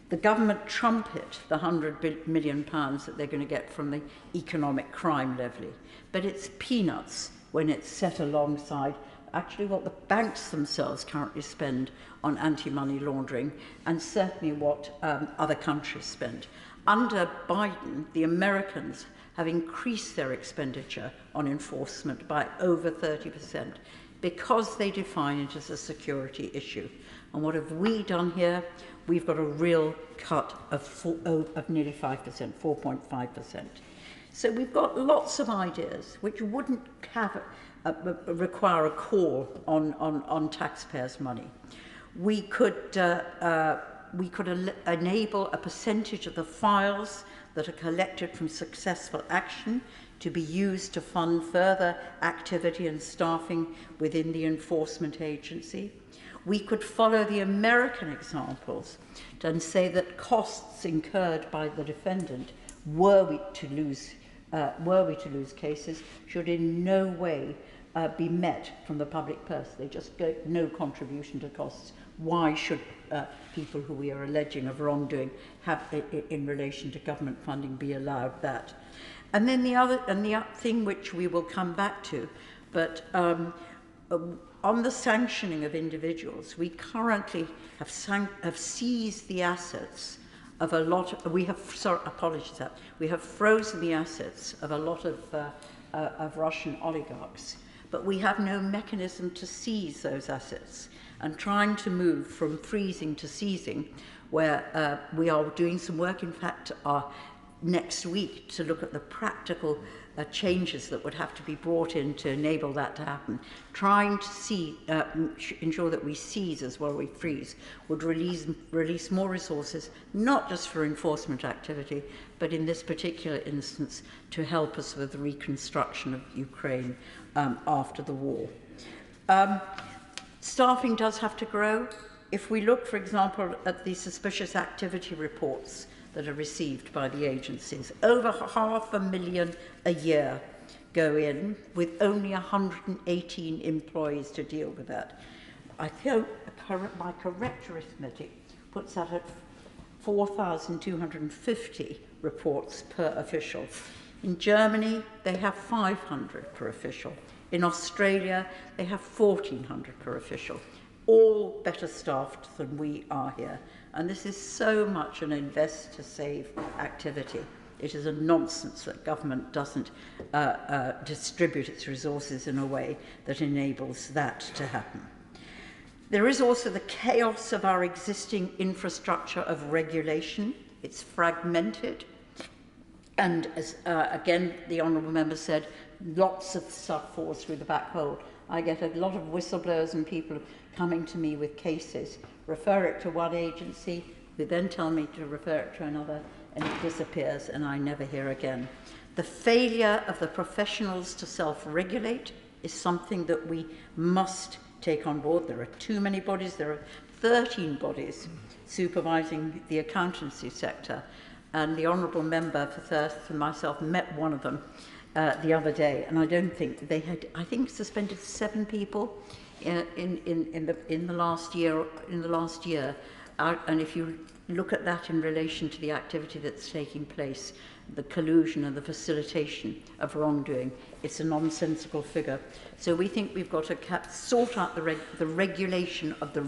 The government trumpet the £100 million that they're going to get from the economic crime levy, but it's peanuts when it's set alongside actually what the banks themselves currently spend on anti-money laundering, and certainly what other countries spend. Under Biden, the Americans have increased their expenditure on enforcement by over 30% because they define it as a security issue. And what have we done here? We've got a real cut of nearly 5%, 4.5%. So we've got lots of ideas which wouldn't have require a call on taxpayers' money. We could enable a percentage of the files that are collected from successful action to be used to fund further activity and staffing within the enforcement agency. We could follow the American examples and say that costs incurred by the defendant, were we to lose cases, should in no way be met from the public purse. They just get no contribution to costs. Why should people who we are alleging of wrongdoing have, in relation to government funding, be allowed that? And then the thing which we will come back to, but on the sanctioning of individuals, we currently have seized the assets of a lot of, we have frozen the assets of a lot of Russian oligarchs, but we have no mechanism to seize those assets. And trying to move from freezing to seizing, where we are doing some work, in fact, next week to look at the practical changes that would have to be brought in to enable that to happen. Trying to ensure that we seize as well as we freeze would release more resources, not just for enforcement activity, but in this particular instance to help us with the reconstruction of Ukraine after the war. Staffing does have to grow. If we look, for example, at the suspicious activity reports that are received by the agencies, over 500,000 a year go in, with only 118 employees to deal with that. I think my correct arithmetic puts that at 4,250 reports per official. In Germany, they have 500 per official. In Australia, they have 1,400 per official, all better staffed than we are here. And this is so much an invest to save activity. It is a nonsense that government doesn't distribute its resources in a way that enables that to happen. There is also the chaos of our existing infrastructure of regulation. It's fragmented. And as again, the Honourable Member said, lots of stuff falls through the back hole. I get a lot of whistleblowers and people coming to me with cases, refer it to one agency, who then tell me to refer it to another, and it disappears and I never hear again. The failure of the professionals to self-regulate is something that we must take on board. There are too many bodies. There are 13 bodies supervising the accountancy sector, and the Honourable Member for Thirst and myself met one of them the other day, and I don't think they had, I think, suspended 7 people in the last year. And if you look at that in relation to the activity that's taking place, the collusion and the facilitation of wrongdoing, it's a nonsensical figure. So we think we've got to sort out the regulation of the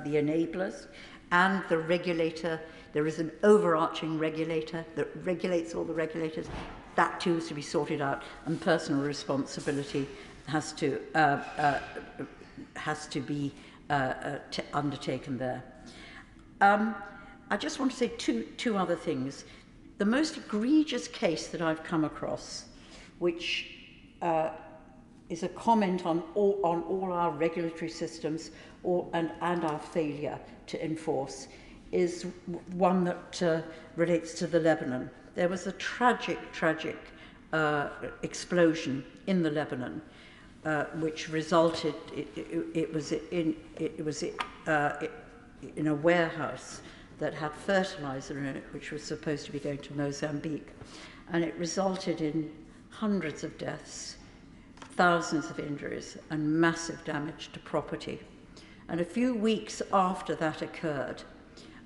enablers and the regulator. There is an overarching regulator that regulates all the regulators. That too is to be sorted out, and personal responsibility has to be undertaken there. I just want to say two other things. The most egregious case that I've come across, which is a comment on all our regulatory systems and our failure to enforce, is one that relates to the Lebanon. There was a tragic explosion in the Lebanon, which resulted. It was in a warehouse that had fertilizer in it, which was supposed to be going to Mozambique, and it resulted in hundreds of deaths, thousands of injuries, and massive damage to property. And a few weeks after that occurred,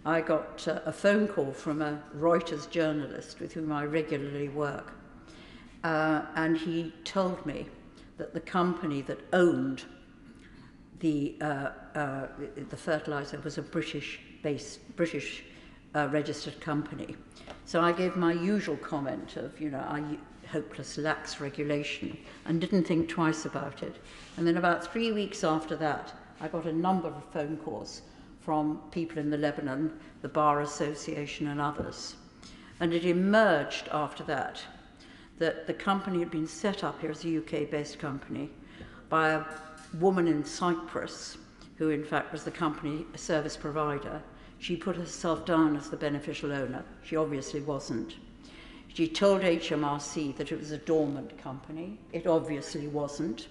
I got a phone call from a Reuters journalist with whom I regularly work, and he told me that the company that owned the fertilizer was a British registered company. So I gave my usual comment of, hopeless, lax regulation, and didn't think twice about it. And then about 3 weeks after that, I got a number of phone calls from people in the Lebanon, the Bar Association and others. And it emerged after that that the company had been set up here as a UK-based company by a woman in Cyprus, who in fact was the company service provider. She put herself down as the beneficial owner. She obviously wasn't. She told HMRC that it was a dormant company. It obviously wasn't,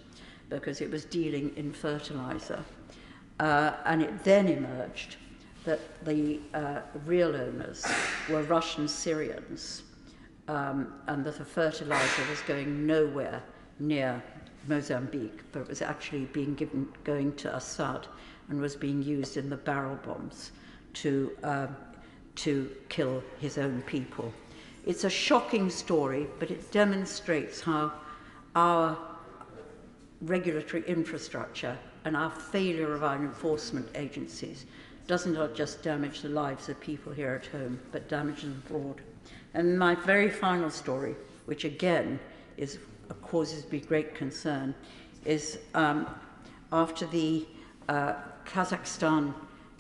because it was dealing in fertilizer. And it then emerged that the real owners were Russian Syrians, and that the fertilizer was going nowhere near Mozambique, but it was actually going to Assad and was being used in the barrel bombs to kill his own people. It's a shocking story, but it demonstrates how our regulatory infrastructure and our failure of our enforcement agencies doesn't not just damage the lives of people here at home, but damage them abroad. And my very final story, which again causes me great concern, is after the Kazakhstan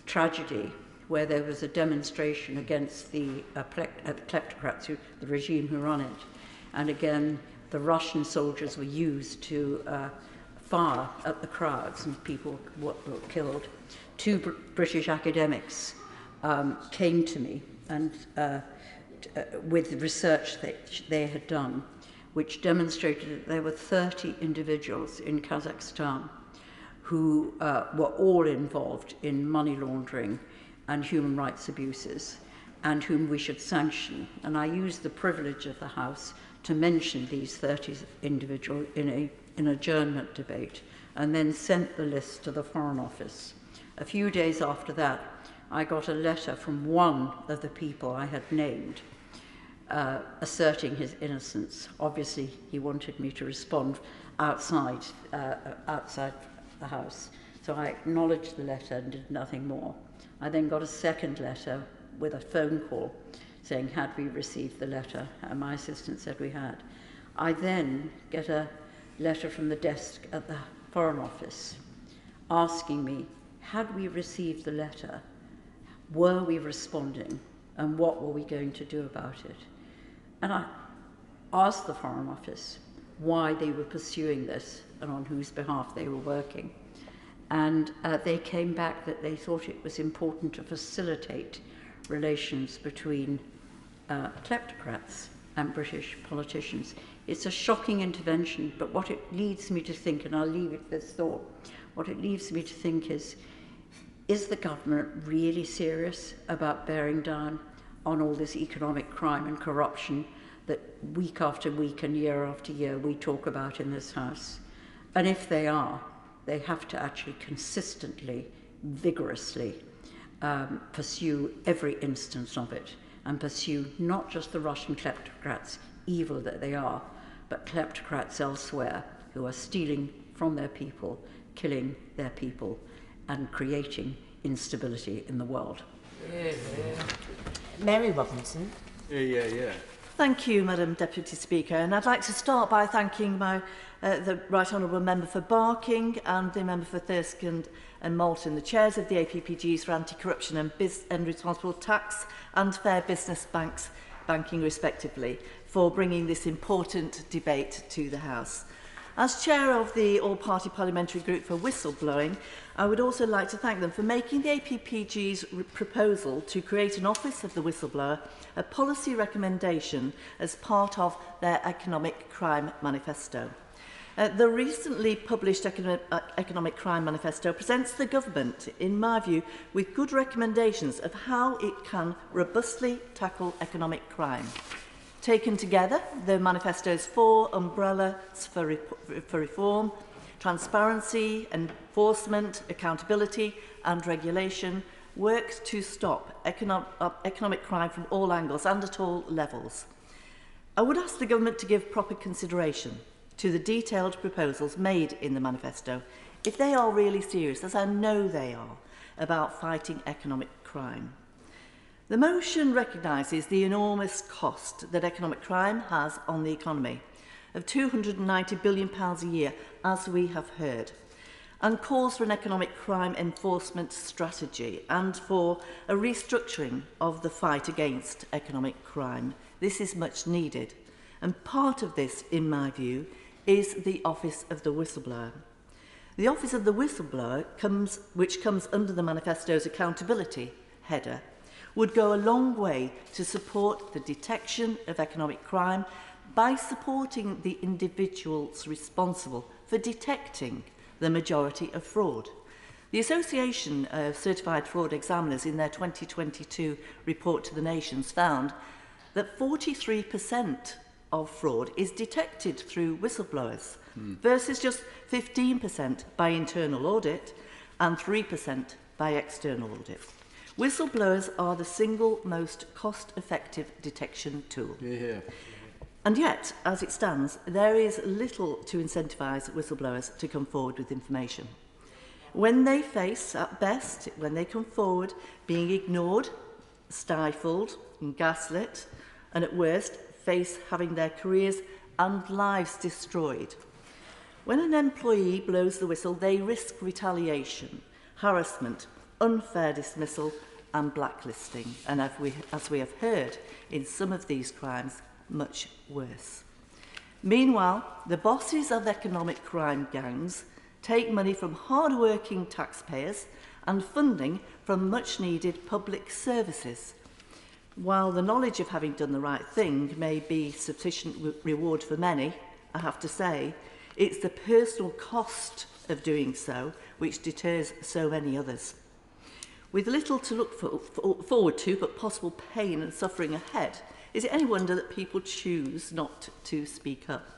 tragedy, where there was a demonstration against the kleptocrats, the regime who run it. And again, the Russian soldiers were used to fire at the crowds, and people were killed. Two British academics came to me and with research that they had done, which demonstrated that there were 30 individuals in Kazakhstan who were all involved in money laundering and human rights abuses, and whom we should sanction. And I used the privilege of the House to mention these 30 individuals in an adjournment debate, and then sent the list to the Foreign Office. A few days after that, I got a letter from one of the people I had named, asserting his innocence. Obviously, he wanted me to respond outside the House. So I acknowledged the letter and did nothing more. I then got a second letter with a phone call saying, had we received the letter? And my assistant said we had. I then get a letter from the desk at the Foreign Office asking me, had we received the letter? Were we responding? And what were we going to do about it? And I asked the Foreign Office why they were pursuing this and on whose behalf they were working. And they came back that they thought it was important to facilitate relations between kleptocrats and British politicians. It's a shocking intervention, but what it leads me to think, and I'll leave it this thought, what it leads me to think is the government really serious about bearing down on all this economic crime and corruption that week after week and year after year we talk about in this House? And if they are, they have to actually consistently, vigorously pursue every instance of it, and pursue not just the Russian kleptocrats, evil that they are, but kleptocrats elsewhere who are stealing from their people, killing their people, and creating instability in the world. Mary Robinson. Yeah. Thank you, Madam Deputy Speaker, and I'd like to start by thanking the Right Honourable Member for Barking and the Member for Thirsk and Malton, the chairs of the APPGs for Anti-Corruption and Responsible Tax and Fair Business Banking, respectively, for bringing this important debate to the House. As chair of the All-Party Parliamentary Group for Whistleblowing, I would also like to thank them for making the APPG's proposal to create an Office of the Whistleblower a policy recommendation as part of their Economic Crime Manifesto. The recently published Economic Crime Manifesto presents the government, in my view, with good recommendations of how it can robustly tackle economic crime. Taken together, the manifesto's 4 umbrellas for reform: transparency, enforcement, accountability and regulation, works to stop economic crime from all angles and at all levels. I would ask the government to give proper consideration to the detailed proposals made in the manifesto if they are really serious, as I know they are, about fighting economic crime. The motion recognises the enormous cost that economic crime has on the economy, of £290 billion a year, as we have heard, and calls for an economic crime enforcement strategy and for a restructuring of the fight against economic crime. This is much needed, and part of this, in my view, is the Office of the Whistleblower. The Office of the Whistleblower, which comes under the manifesto's accountability header, would go a long way to support the detection of economic crime by supporting the individuals responsible for detecting the majority of fraud. The Association of Certified Fraud Examiners, in their 2022 report to the nations, found that 43% of fraud is detected through whistleblowers, versus just 15% by internal audit and 3% by external audit. Whistleblowers are the single most cost-effective detection tool. Yeah. And yet, as it stands, there is little to incentivise whistleblowers to come forward with information. When they face, at best, when they come forward, being ignored, stifled and gaslit, and at worst, face having their careers and lives destroyed. When an employee blows the whistle, they risk retaliation, harassment, unfair dismissal and blacklisting, and as we have heard, in some of these crimes, much worse. Meanwhile, the bosses of economic crime gangs take money from hard-working taxpayers and funding from much-needed public services. While the knowledge of having done the right thing may be sufficient reward for many, I have to say, it's the personal cost of doing so which deters so many others. With little to look forward to but possible pain and suffering ahead, is it any wonder that people choose not to speak up?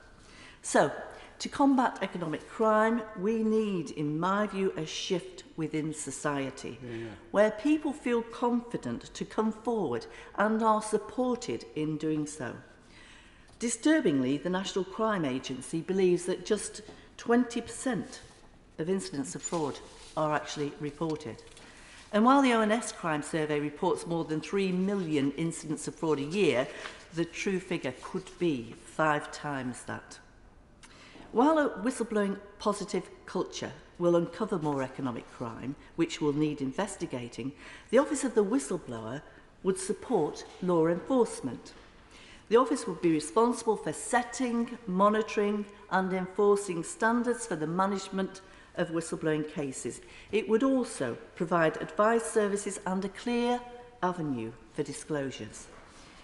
So, to combat economic crime, we need, in my view, a shift within society, where people feel confident to come forward and are supported in doing so. Disturbingly, the National Crime Agency believes that just 20% of incidents of fraud are actually reported. And while the ONS Crime Survey reports more than 3 million incidents of fraud a year, the true figure could be 5 times that. While a whistleblowing positive culture will uncover more economic crime, which will need investigating, the Office of the Whistleblower would support law enforcement. The Office would be responsible for setting, monitoring and enforcing standards for the management of whistleblowing cases. It would also provide advice services and a clear avenue for disclosures.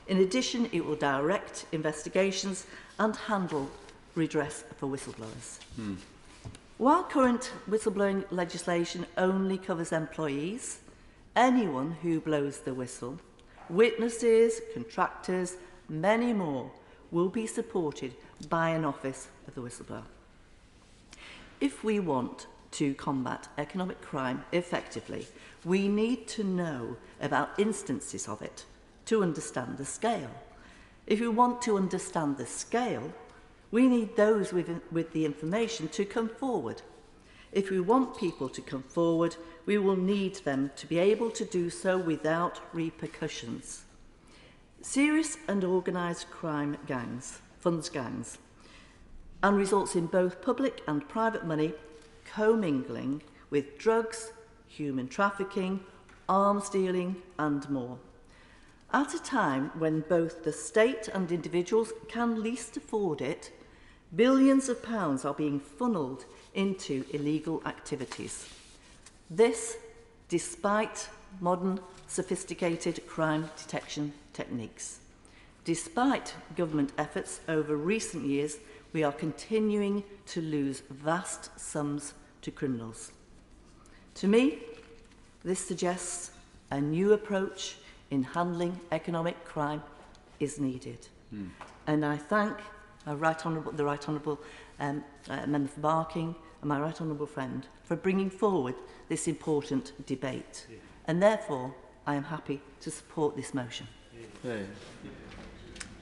In addition, it will direct investigations and handle redress for whistleblowers. While current whistleblowing legislation only covers employees, anyone who blows the whistle, witnesses, contractors, many more, will be supported by an Office of the Whistleblower. If we want to combat economic crime effectively, we need to know about instances of it to understand the scale. If we want to understand the scale, we need those with the information to come forward. If we want people to come forward, we will need them to be able to do so without repercussions. serious and organised crime gangs, funds gangs, and results in both public and private money commingling with drugs, human trafficking, arms dealing and more. At a time when both the state and individuals can least afford it, billions of pounds are being funnelled into illegal activities. This, despite modern, sophisticated crime detection techniques. Despite government efforts over recent years, we are continuing to lose vast sums to criminals. To me, this suggests a new approach in handling economic crime is needed. And I thank the Right Honourable Member for Barking and my Right Honourable friend for bringing forward this important debate. And therefore, I am happy to support this motion.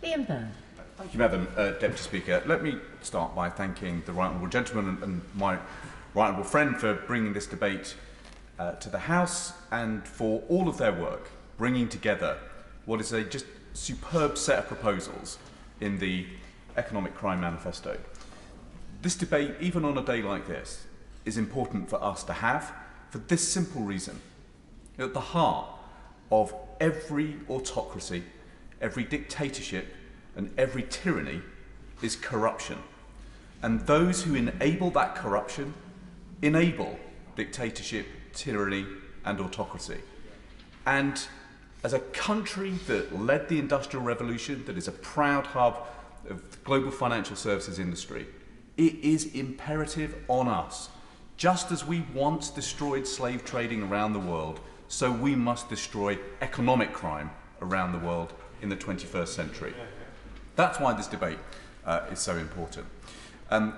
Ian Byrne. Thank you, Madam Deputy Speaker. Let me start by thanking the Right Honourable Gentleman and my Right Honourable friend for bringing this debate to the House and for all of their work, bringing together what is a just superb set of proposals in the Economic Crime Manifesto. This debate, even on a day like this, is important for us to have for this simple reason. At the heart of every autocracy, every dictatorship and every tyranny is corruption. And those who enable that corruption enable dictatorship, tyranny and autocracy. And as a country that led the Industrial Revolution, that is a proud hub of the global financial services industry, it is imperative on us, just as we once destroyed slave trading around the world, so we must destroy economic crime around the world in the 21st century. That's why this debate is so important.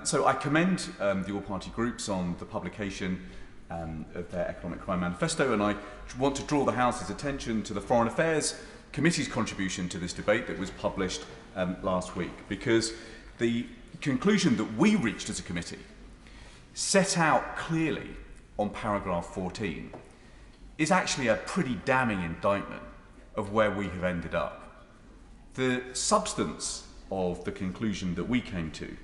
So I commend the all-party groups on the publication of their Economic Crime Manifesto, and I want to draw the House's attention to the Foreign Affairs Committee's contribution to this debate that was published last week, because the conclusion that we reached as a committee set out clearly on paragraph 14 is actually a pretty damning indictment of where we have ended up. The substance of the conclusion that we came to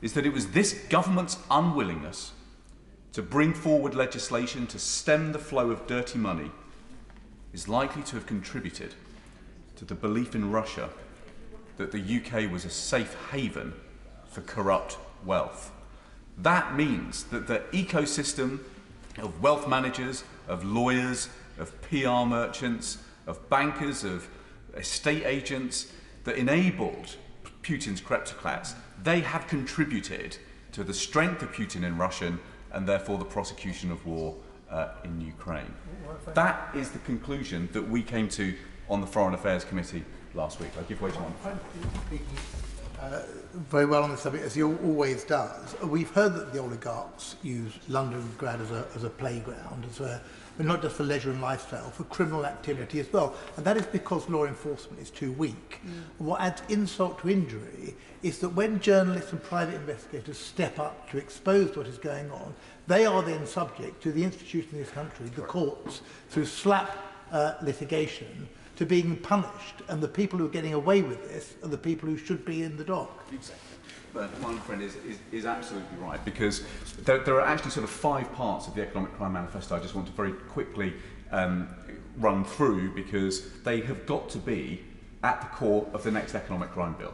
is that it was this government's unwillingness to bring forward legislation to stem the flow of dirty money is likely to have contributed to the belief in Russia that the UK was a safe haven for corrupt wealth. That means that the ecosystem of wealth managers, of lawyers, of PR merchants, of bankers, of estate agents that enabled Putin's kleptocrats, they have contributed to the strength of Putin in Russia and therefore the prosecution of war in Ukraine. That is the conclusion that we came to on the Foreign Affairs Committee last week. I give way to one. Very well on the subject, as he always does. We've heard that the oligarchs use Londongrad as a playground, but not just for leisure and lifestyle, for criminal activity as well. And that is because law enforcement is too weak. What adds insult to injury is that when journalists and private investigators step up to expose what is going on, they are then subject to the institution in this country, the courts, through slap litigation, to being punished, and the people who are getting away with this are the people who should be in the dock. Exactly. But my friend is absolutely right, because there are actually sort of 5 parts of the Economic Crime Manifesto I just want to very quickly run through, because they have got to be at the core of the next economic crime bill.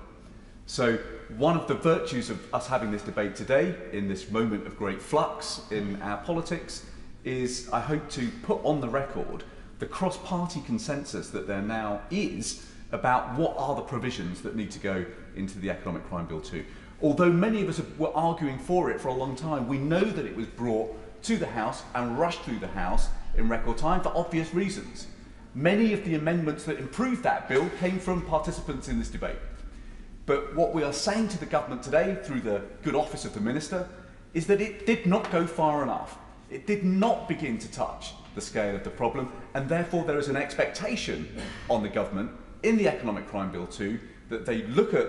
So one of the virtues of us having this debate today, in this moment of great flux in our politics, is I hope to put on the record the cross-party consensus that there now is about what are the provisions that need to go into the Economic Crime Bill 2. Although many of us were arguing for it for a long time, we know that it was brought to the House and rushed through the House in record time for obvious reasons. Many of the amendments that improved that bill came from participants in this debate. But what we are saying to the government today, through the good office of the Minister, is that it did not go far enough. It did not begin to touch the scale of the problem, and therefore there is an expectation on the government in the Economic Crime Bill 2 that they look at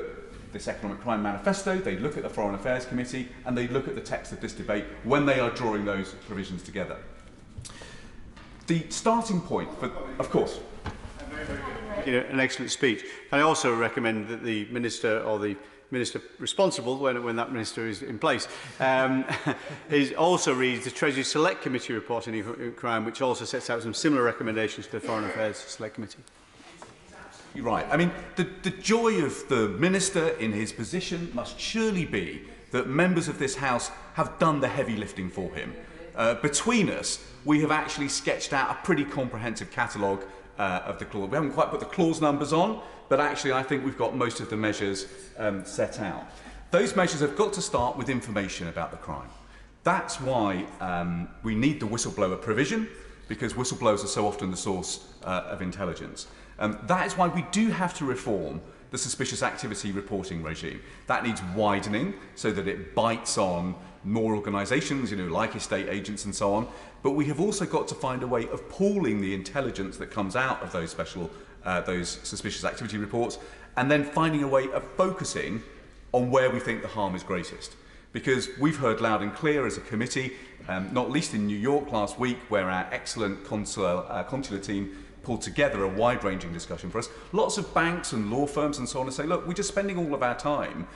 this Economic Crime Manifesto, they look at the Foreign Affairs Committee, and they look at the text of this debate when they are drawing those provisions together. The starting point for, of course. an excellent speech. Can I also recommend that the Minister or the Minister responsible, when that Minister is in place, is also reads the Treasury Select Committee report on crime, which also sets out some similar recommendations to the Foreign Affairs Select Committee. You're right. I mean, the joy of the Minister in his position must surely be that members of this House have done the heavy lifting for him. Between us, we have actually sketched out a pretty comprehensive catalogue of the clause. We haven't quite put the clause numbers on, but actually I think we've got most of the measures set out. Those measures have got to start with information about the crime. That's why we need the whistleblower provision, because whistleblowers are so often the source of intelligence. That is why we do have to reform the suspicious activity reporting regime. That needs widening so that it bites on more organisations, like estate agents and so on. But we have also got to find a way of pooling the intelligence that comes out of those those suspicious activity reports, and then finding a way of focusing on where we think the harm is greatest. Because we've heard loud and clear as a committee, not least in New York last week, where our excellent consular team pulled together a wide-ranging discussion for us. Lots of banks and law firms and so on say, look, we're just spending all of our time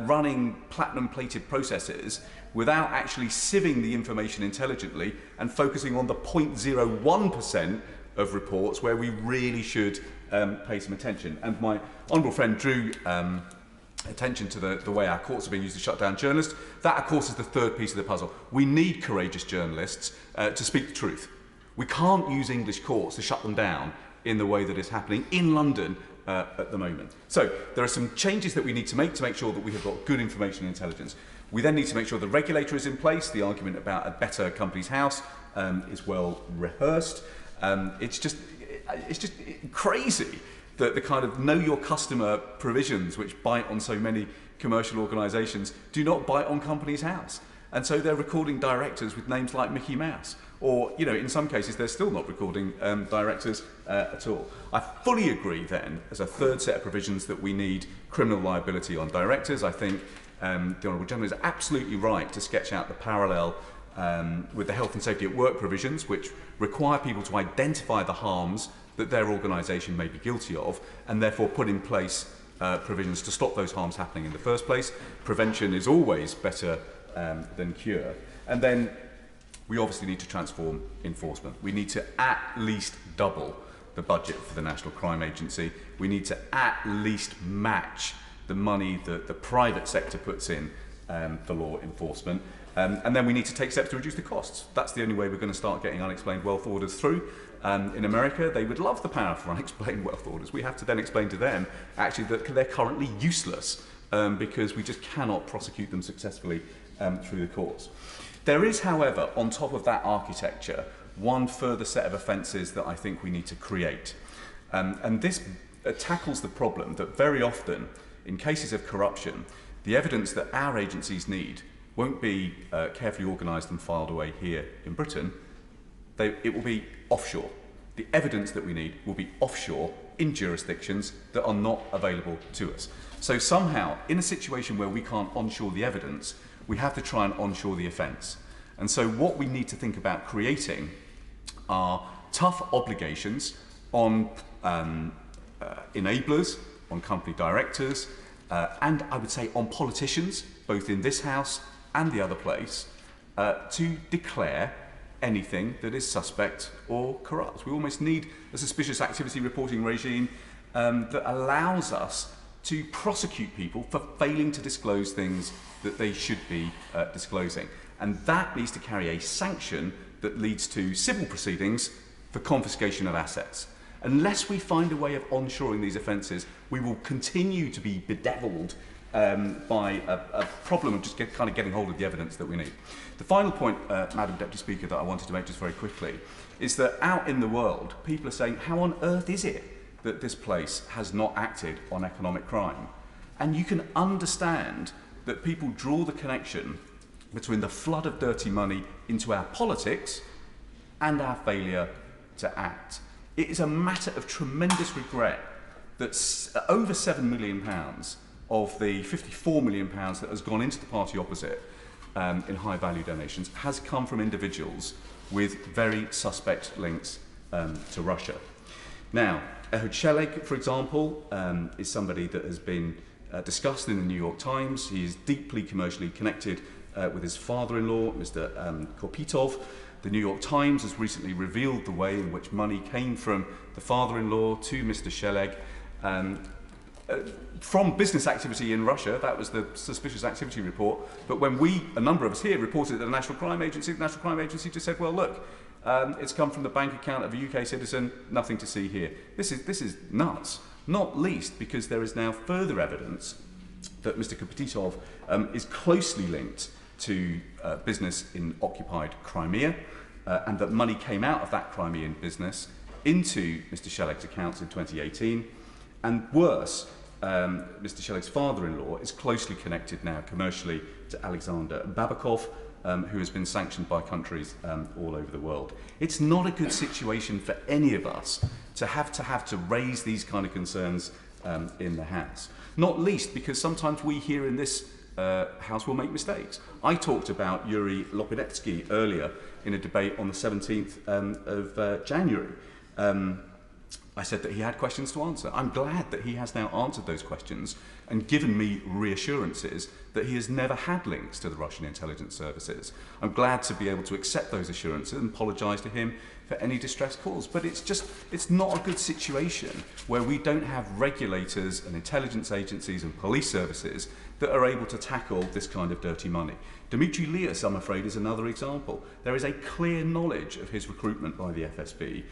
running platinum-plated processes without actually sieving the information intelligently and focusing on the 0.01% of reports where we really should pay some attention. And my honourable friend drew attention to the way our courts are being used to shut down journalists. That, of course, is the third piece of the puzzle. We need courageous journalists to speak the truth. We can't use English courts to shut them down in the way that is happening in London at the moment. So there are some changes that we need to make sure that we have got good information and intelligence. We then need to make sure the regulator is in place. The argument about a better Companies House is well rehearsed. It's just crazy that the kind of know your customer provisions which bite on so many commercial organisations do not bite on Companies House. And so they're recording directors with names like Mickey Mouse. Or, in some cases, they're still not recording directors at all. I fully agree, then, as a third set of provisions, that we need criminal liability on directors. I think the Honourable Gentleman is absolutely right to sketch out the parallel with the health and safety at work provisions, which require people to identify the harms that their organisation may be guilty of, and therefore put in place provisions to stop those harms happening in the first place. Prevention is always better than cure. And then we obviously need to transform enforcement. We need to at least double the budget for the National Crime Agency. We need to at least match the money that the private sector puts in for law enforcement. And then we need to take steps to reduce the costs. That's the only way we're going to start getting unexplained wealth orders through. In America, they would love the power for unexplained wealth orders. We have to then explain to them, actually, that they're currently useless because we just cannot prosecute them successfully through the courts. There is, however, on top of that architecture, one further set of offences that I think we need to create. And this tackles the problem that very often, in cases of corruption, the evidence that our agencies need won't be carefully organised and filed away here in Britain. It will be offshore. The evidence that we need will be offshore in jurisdictions that are not available to us. So somehow, in a situation where we can't onshore the evidence, we have to try and onshore the offence. And so what we need to think about creating are tough obligations on enablers, on company directors, and I would say on politicians, both in this House and the other place, to declare anything that is suspect or corrupt. We almost need a suspicious activity reporting regime that allows us to prosecute people for failing to disclose things that they should be disclosing. And that needs to carry a sanction that leads to civil proceedings for confiscation of assets. Unless we find a way of onshoring these offences, we will continue to be bedeviled by a problem of just getting hold of the evidence that we need. The final point, Madam Deputy Speaker, that I wanted to make just very quickly is that out in the world, people are saying, how on earth is it that this place has not acted on economic crime? And you can understand that people draw the connection between the flood of dirty money into our politics and our failure to act. It is a matter of tremendous regret that over £7 million of the £54 million that has gone into the party opposite in high value donations has come from individuals with very suspect links to Russia. Now, Ehud Sheleg, for example, is somebody that has been discussed in the New York Times. He is deeply commercially connected with his father-in-law, Mr. Korpitov. The New York Times has recently revealed the way in which money came from the father-in-law to Mr. Sheleg from business activity in Russia. That was the suspicious activity report. But when a number of us here, reported it to the National Crime Agency just said, well, look, it's come from the bank account of a UK citizen, nothing to see here. This is nuts, not least because there is now further evidence that Mr. Korpitov is closely linked to business in occupied Crimea, and that money came out of that Crimean business into Mr. Sheleg's accounts in 2018. And worse, Mr. Sheleg's father-in-law is closely connected now commercially to Alexander Babakov, who has been sanctioned by countries all over the world. It's not a good situation for any of us to have to raise these kind of concerns in the House. Not least because sometimes we here in this House will make mistakes. I talked about Yuri Lopinetsky earlier in a debate on the 17th of January. I said that he had questions to answer. I'm glad that he has now answered those questions and given me reassurances that he has never had links to the Russian intelligence services. I'm glad to be able to accept those assurances and apologise to him for any distress caused. But it's not a good situation where we don't have regulators and intelligence agencies and police services that are able to tackle this kind of dirty money. Dmitry Lias, I'm afraid, is another example. There is a clear knowledge of his recruitment by the FSB,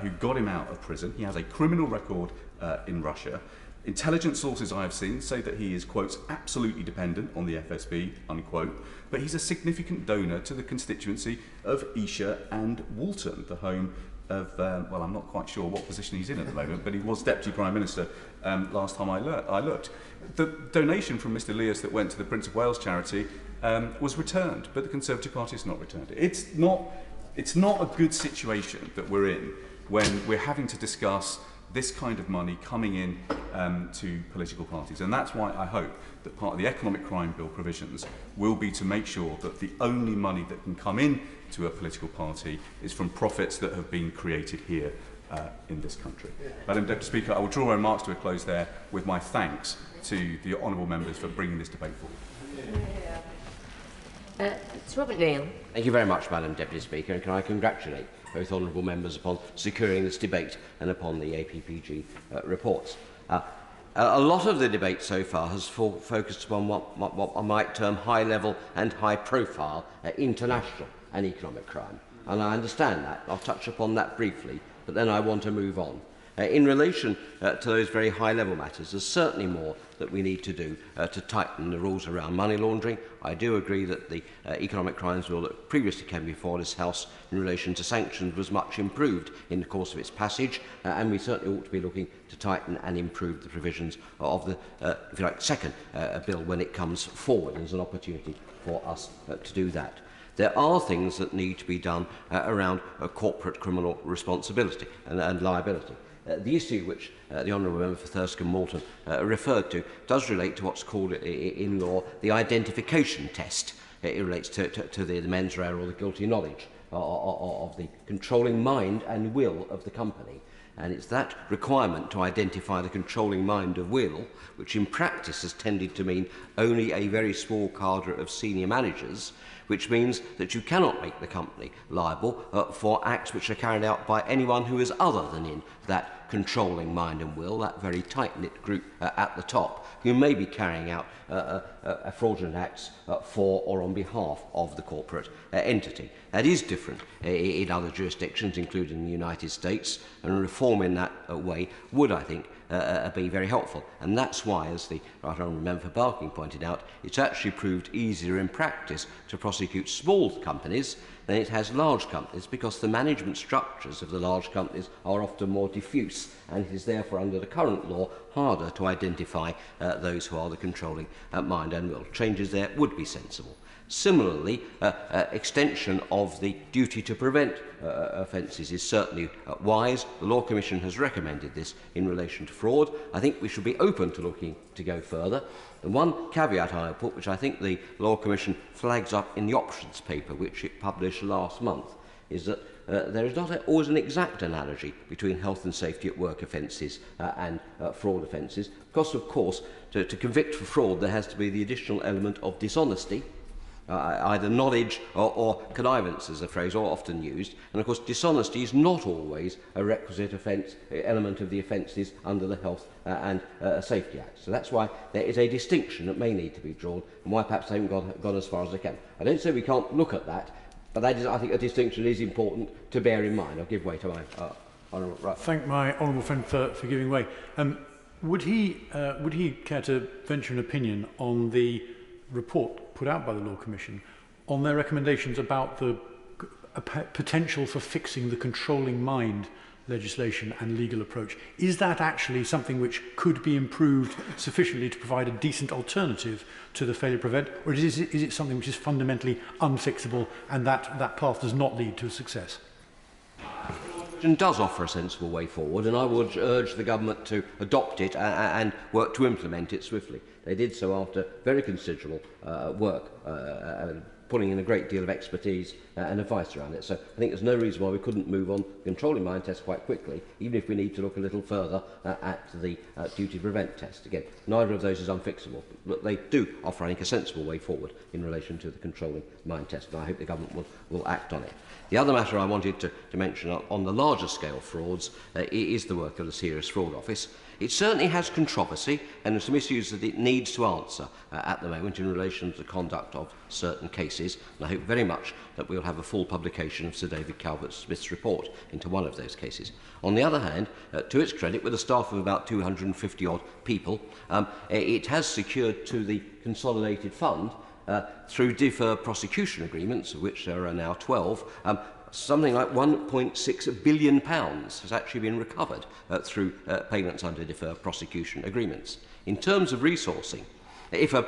who got him out of prison. He has a criminal record in Russia. Intelligence sources I have seen say that he is, quotes, absolutely dependent on the FSB, unquote, but he's a significant donor to the constituency of Esher and Walton, the home of, well, I'm not quite sure what position he's in at the moment, but he was Deputy Prime Minister last time I looked. The donation from Mr. Lias that went to the Prince of Wales charity was returned, but the Conservative Party has not returned it. It's not a good situation that we're in when we're having to discuss this kind of money coming in to political parties. And that's why I hope that part of the Economic Crime Bill provisions will be to make sure that the only money that can come in to a political party is from profits that have been created here in this country. Madam Deputy Speaker, I will draw my remarks to a close there with my thanks to the honourable members for bringing this debate forward. Sir Robert Neal. Thank you very much, Madam Deputy Speaker, and can I congratulate both honourable members upon securing this debate and upon the APPG reports. A lot of the debate so far has focused upon what I might term high-level and high-profile international and economic crime. And I understand that. I'll touch upon that briefly, but then I want to move on. In relation to those very high-level matters, there's certainly more that we need to do to tighten the rules around money laundering. I do agree that the economic crimes bill that previously came before this House in relation to sanctions was much improved in the course of its passage, and we certainly ought to be looking to tighten and improve the provisions of the, if you like, second bill when it comes forward. There's an opportunity for us to do that. There are things that need to be done around corporate criminal responsibility and liability. The issue which the Honourable Member for Thirsk and Malton referred to does relate to what's called in law the identification test. It relates to the mens rea or the guilty knowledge of the controlling mind and will of the company. And it's that requirement to identify the controlling mind of will, which in practice has tended to mean only a very small cadre of senior managers, which means that you cannot make the company liable for acts which are carried out by anyone who is other than in that controlling mind and will, that very tight-knit group at the top, who may be carrying out fraudulent acts for or on behalf of the corporate entity. That is different in other jurisdictions, including the United States, and reform in that way would, I think, be very helpful. And that's why, as the Right Honourable Member for Barking pointed out, it's actually proved easier in practice to prosecute small companies than it has large companies, because the management structures of the large companies are often more diffuse, and it is therefore, under the current law, harder to identify those who are the controlling mind and will. Changes there would be sensible. Similarly, extension of the duty to prevent offences is certainly wise. The Law Commission has recommended this in relation to fraud. I think we should be open to looking to go further. And one caveat I put, which I think the Law Commission flags up in the options paper, which it published last month, is that there is not always an exact analogy between health and safety at work offences and fraud offences, because, of course, to convict for fraud there has to be the additional element of dishonesty, either knowledge or connivance is a phrase often used, and of course dishonesty is not always a requisite offence, element of the offences under the Health and Safety Act. So that's why there is a distinction that may need to be drawn, and why perhaps I haven't gone as far as I can. I don't say we can't look at that, but that is, I think a distinction is important to bear in mind. I'll give way to my honourable right. Thank my honourable friend for giving way. Would he care to venture an opinion on the report put out by the Law Commission on their recommendations about the potential for fixing the controlling mind legislation and legal approach? Is that actually something which could be improved sufficiently to provide a decent alternative to the failure to prevent, or is it something which is fundamentally unfixable and that path does not lead to success? And does offer a sensible way forward, and I would urge the government to adopt it and work to implement it swiftly. They did so after very considerable work, putting in a great deal of expertise and advice around it. So I think there's no reason why we couldn't move on controlling mind test quite quickly, even if we need to look a little further at the duty to prevent test. Again, neither of those is unfixable, but they do offer, I think, a sensible way forward in relation to the controlling mind test, and I hope the government will act on it. The other matter I wanted to mention on the larger scale frauds is the work of the Serious Fraud Office. It certainly has controversy and there are some issues that it needs to answer at the moment in relation to the conduct of certain cases, and I hope very much that we'll have a full publication of Sir David Calvert-Smith's report into one of those cases. On the other hand, to its credit, with a staff of about 250 odd people, it has secured to the Consolidated Fund through deferred prosecution agreements, of which there are now 12, something like £1.6 billion has actually been recovered through payments under deferred prosecution agreements. In terms of resourcing, if a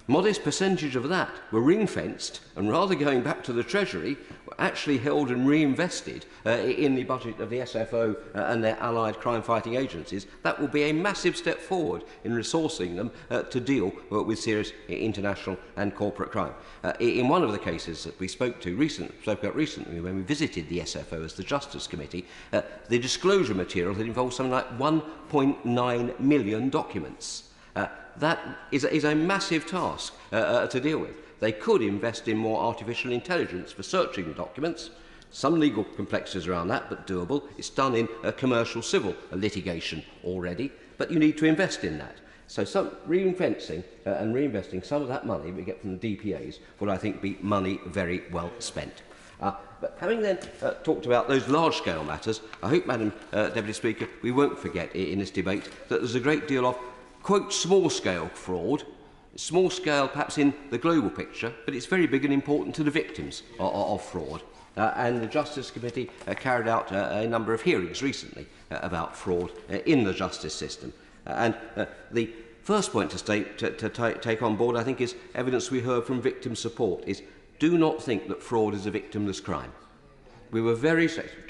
modest percentage of that were ring-fenced and rather going back to the Treasury, were actually held and reinvested in the budget of the SFO and their allied crime-fighting agencies, that will be a massive step forward in resourcing them to deal with serious international and corporate crime. In one of the cases that we spoke about recently when we visited the SFO as the Justice Committee, the disclosure material had involved something like 1.9 million documents. That is a massive task to deal with. They could invest in more artificial intelligence for searching the documents. Some legal complexities around that, but doable. It's done in commercial civil litigation already, but you need to invest in that. So some ring-fencing and reinvesting some of that money we get from the DPAs would, I think, be money very well spent. But having then talked about those large-scale matters, I hope, Madam Deputy Speaker, we won't forget in this debate that there's a great deal of, quote, small-scale fraud, small-scale perhaps in the global picture, but it's very big and important to the victims of fraud. And the Justice Committee carried out a number of hearings recently about fraud in the justice system. And the first point to take on board, I think, is evidence we heard from victim support, is do not think that fraud is a victimless crime. We were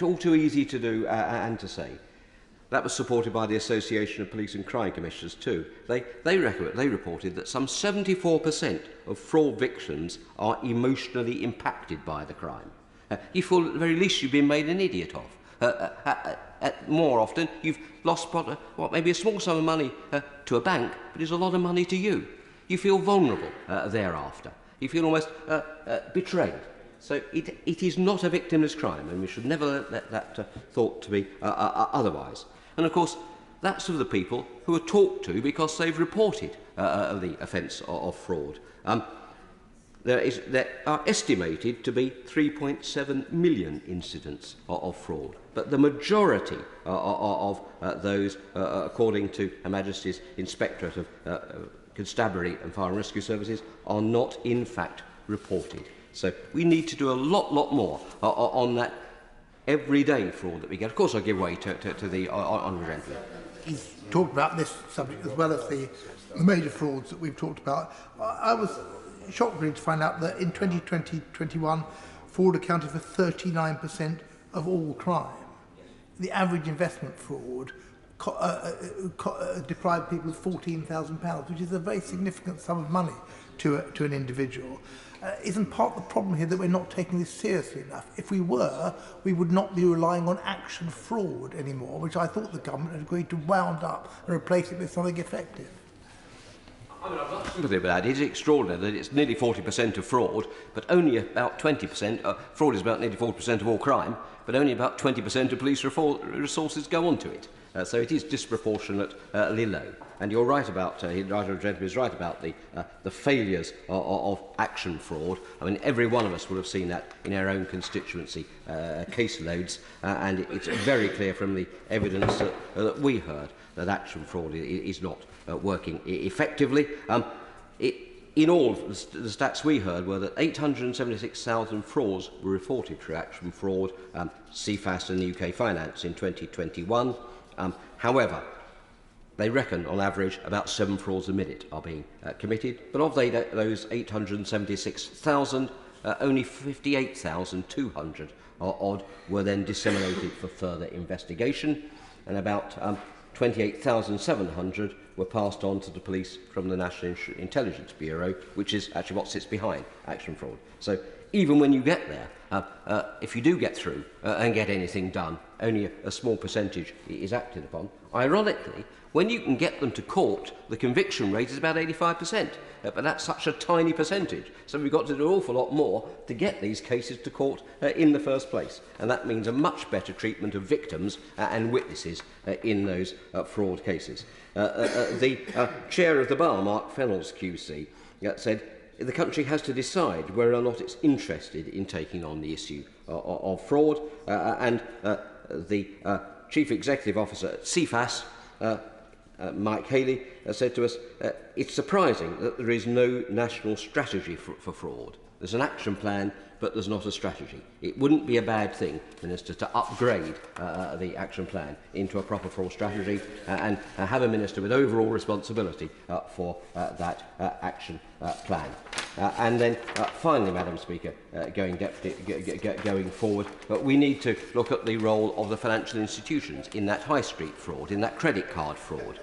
all too easy to do and to say. That was supported by the Association of Police and Crime Commissioners too. They reported that some 74% of fraud victims are emotionally impacted by the crime. You feel at the very least you've been made an idiot of. More often, you've lost maybe a small sum of money to a bank, but it's a lot of money to you. You feel vulnerable thereafter. You feel almost betrayed. So it is not a victimless crime, and we should never let that thought to be otherwise. And of course, that's of the people who are talked to because they've reported the offence of fraud. There are estimated to be 3.7 million incidents of fraud, but the majority of those, according to Her Majesty's Inspectorate of Constabulary and Fire and Rescue Services, are not in fact reported. So we need to do a lot more on that everyday fraud that we get. Of course, I give way to the honourable gentleman. He's talked about this subject as well as the major frauds that we've talked about. I was shocked really to find out that in 2020-21, fraud accounted for 39% of all crime. The average investment fraud deprive people of £14,000, which is a very significant sum of money to an individual. Isn't part of the problem here that we're not taking this seriously enough? If we were, we would not be relying on action fraud anymore, which I thought the government had agreed to wound up and replace it with something effective. I mean, I've got sympathy with that. It is extraordinary that it's nearly 40% of fraud, but only about 20%. Fraud is about nearly 40% of all crime, but only about 20% of police resources go onto it. So it is disproportionately low. And you're right about, the gentleman is right about the failures of action fraud. I mean, every one of us will have seen that in our own constituency caseloads, and it's very clear from the evidence that we heard that action fraud is not working effectively. In all, the stats we heard were that 876,000 frauds were reported through action fraud, CFAS and UK Finance in 2021. However, they reckon, on average, about 7 frauds a minute are being committed. But of those 876,000, only 58,200 odd were then disseminated for further investigation, and about 28,700 were passed on to the police from the National Intelligence Bureau, which is actually what sits behind action fraud. So even when you get there, if you do get through and get anything done, only a small percentage is acted upon. Ironically, when you can get them to court, the conviction rate is about 85%, but that's such a tiny percentage. So we've got to do an awful lot more to get these cases to court in the first place. And that means a much better treatment of victims and witnesses in those fraud cases. The chair of the bar, Mark Fennell's QC, said the country has to decide whether or not it's interested in taking on the issue of fraud, and the Chief Executive Officer at CFAS, Mike Haley, said to us, it's surprising that there is no national strategy for fraud. There's an action plan, but there's not a strategy. It wouldn't be a bad thing, Minister, to upgrade the action plan into a proper fraud strategy and have a Minister with overall responsibility for that action plan. And then finally, Madam Speaker, going forward, we need to look at the role of the financial institutions in that high street fraud, in that credit card fraud.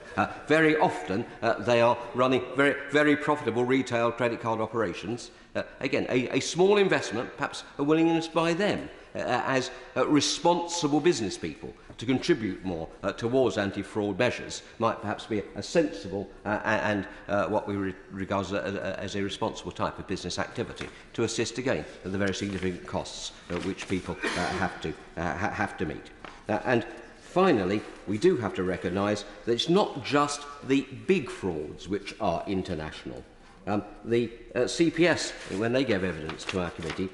Very often they are running very, very profitable retail credit card operations. Again, a small investment, perhaps a willingness by them as responsible business people to contribute more towards anti-fraud measures might perhaps be a sensible and what we regard as a responsible type of business activity to assist again at the very significant costs which people have to meet. And finally, we do have to recognise that it's not just the big frauds which are international. The CPS, when they gave evidence to our committee,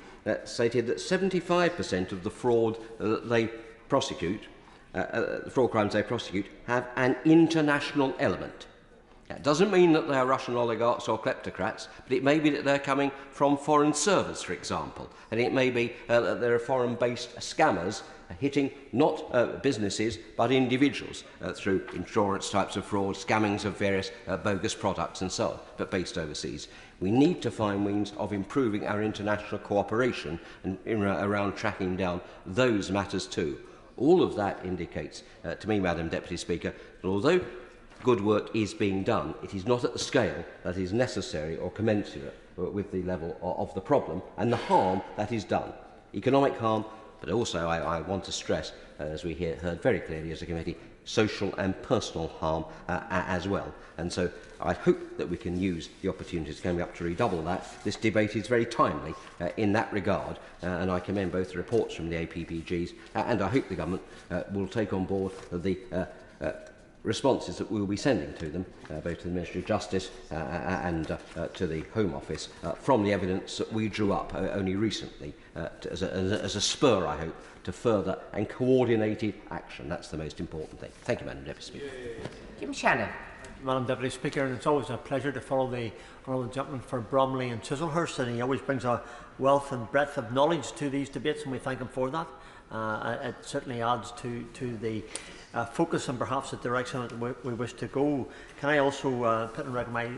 stated that 75% of the fraud that they prosecute, the fraud crimes they prosecute, have an international element. That doesn't mean that they are Russian oligarchs or kleptocrats, but it may be that they're coming from foreign servers, for example, and it may be that there are foreign-based scammers hitting not businesses but individuals through insurance types of fraud, scammings of various bogus products and so on, but based overseas. We need to find means of improving our international cooperation and around tracking down those matters too. All of that indicates to me, Madam Deputy Speaker, that although good work is being done, it is not at the scale that is necessary or commensurate with the level of the problem and the harm that is done. Economic harm, but also I want to stress, as we heard very clearly as a committee, social and personal harm as well. And so I hope that we can use the opportunities coming up to redouble that. This debate is very timely in that regard, and I commend both the reports from the APPGs and I hope the government will take on board the responses that we will be sending to them, both to the Ministry of Justice and to the Home Office, from the evidence that we drew up only recently as a spur, I hope, to further and coordinated action. That's the most important thing. Thank you, Madam Deputy Speaker. Jim Shannon. Madam Deputy Speaker, and it's always a pleasure to follow the honourable gentleman for Bromley and Chislehurst, and he always brings a wealth and breadth of knowledge to these debates, and we thank him for that. It certainly adds to the focus and perhaps the direction that we wish to go. Can I also put in record my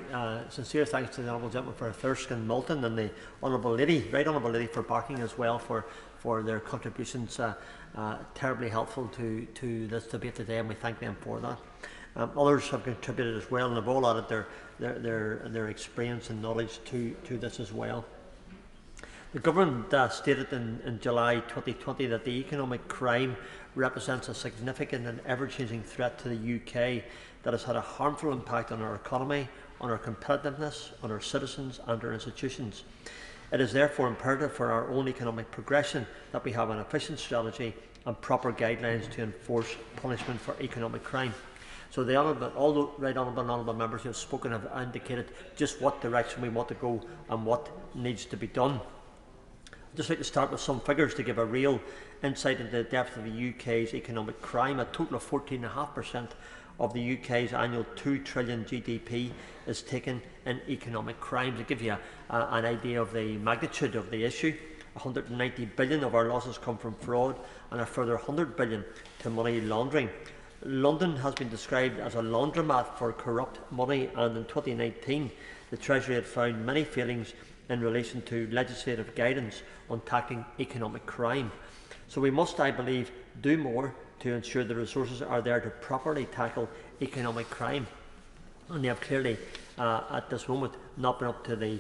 sincere thanks to the honourable gentleman for Thirsk and Moulton, and the honourable lady, right honourable lady, for Barking as well for for their contributions. Terribly helpful to this debate today, and we thank them for that. Others have contributed as well, and have all added their experience and knowledge to this as well. The government stated in July 2020 that the economic crime represents a significant and ever-changing threat to the UK that has had a harmful impact on our economy, on our competitiveness, on our citizens and our institutions. It is therefore imperative for our own economic progression that we have an efficient strategy and proper guidelines to enforce punishment for economic crime. So all the right honourable members who have spoken have indicated just what direction we want to go and what needs to be done. I'd just like to start with some figures to give a real insight into the depth of the UK's economic crime. A total of 14.5% of the UK's annual 2 trillion GDP is taken in economic crime. To give you an idea of the magnitude of the issue, 190 billion of our losses come from fraud and a further 100 billion to money laundering. London has been described as a laundromat for corrupt money, and in 2019 the Treasury had found many failings in relation to legislative guidance on tackling economic crime. So we must, I believe, do more to ensure the resources are there to properly tackle economic crime. And they have clearly, at this moment, not been up to the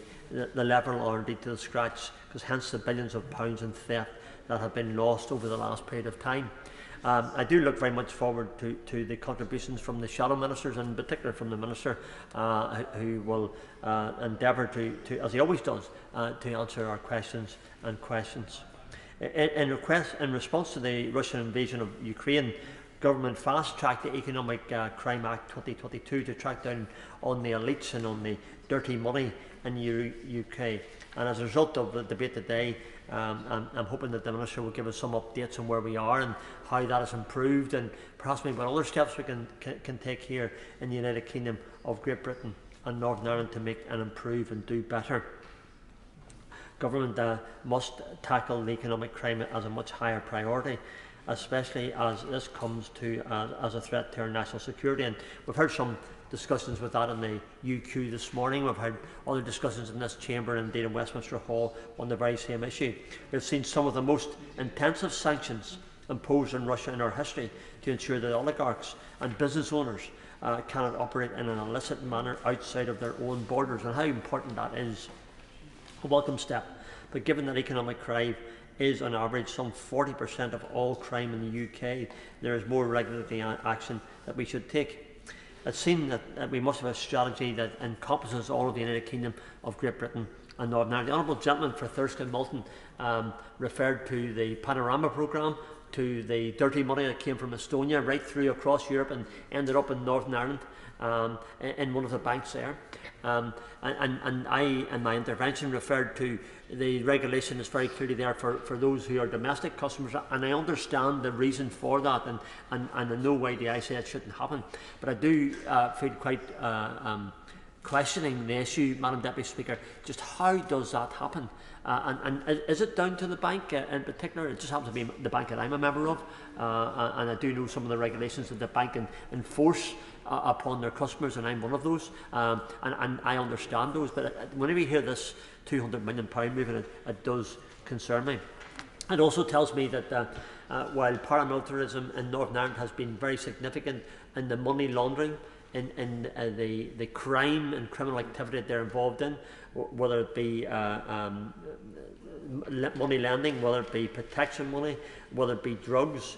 level or indeed to the scratch, because hence the billions of pounds in theft that have been lost over the last period of time. I do look very much forward to the contributions from the shadow ministers, and in particular from the Minister, who will endeavour to, as he always does, to answer our questions. In response to the Russian invasion of Ukraine, government fast-tracked the Economic Crime Act 2022 to track down on the elites and on the dirty money in the UK. And as a result of the debate today, I'm hoping that the Minister will give us some updates on where we are and how that has improved, and perhaps maybe what other steps we can take here in the United Kingdom of Great Britain and Northern Ireland to make and improve and do better. Government must tackle the economic crime as a much higher priority, especially as this comes to as a threat to our national security. And we've heard some discussions with that in the UQ this morning. We've had other discussions in this chamber and indeed in Westminster Hall on the very same issue. We've seen some of the most intensive sanctions imposed on Russia in our history to ensure that oligarchs and business owners cannot operate in an illicit manner outside of their own borders, and how important that is. A welcome step, but given that economic crime is on average some 40% of all crime in the UK, there is more regulatory action that we should take. It's seen that we must have a strategy that encompasses all of the United Kingdom of Great Britain and Northern Ireland. The Honourable Gentleman for Thirsk and Malton referred to the Panorama programme, to the dirty money that came from Estonia right through across Europe and ended up in Northern Ireland in one of the banks there. And I, in my intervention, referred to the regulation is very clearly there for those who are domestic customers, and I understand the reason for that, and in no way do I say it shouldn't happen. But I do feel quite questioning the issue, Madam Deputy Speaker, just how does that happen? And is it down to the bank in particular? It just happens to be the bank that I'm a member of, and I do know some of the regulations that the bank enforce upon their customers, and I'm one of those, and I understand those. But whenever you hear this £200 million movement, it does concern me. It also tells me that while paramilitarism in Northern Ireland has been very significant in the money laundering, in the crime and criminal activity that they're involved in, whether it be money lending, whether it be protection money, whether it be drugs,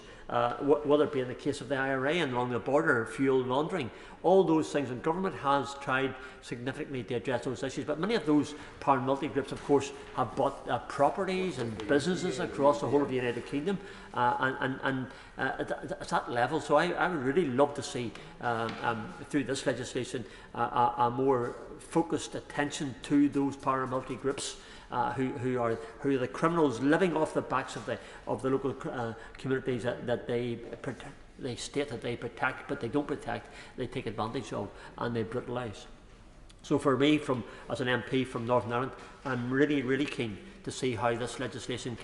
whether it be in the case of the IRA and along the border, fuel laundering, all those things. And government has tried significantly to address those issues. But many of those paramilitary groups, of course, have bought properties and businesses across the whole of the United Kingdom, and at that level. So I would really love to see, through this legislation, a more focused attention to those paramilitary groups. Who are the criminals living off the backs of the local communities that they state that they protect, but they don't protect. They take advantage of and they brutalise. So for me, as an MP from Northern Ireland, I'm really keen to see how this legislation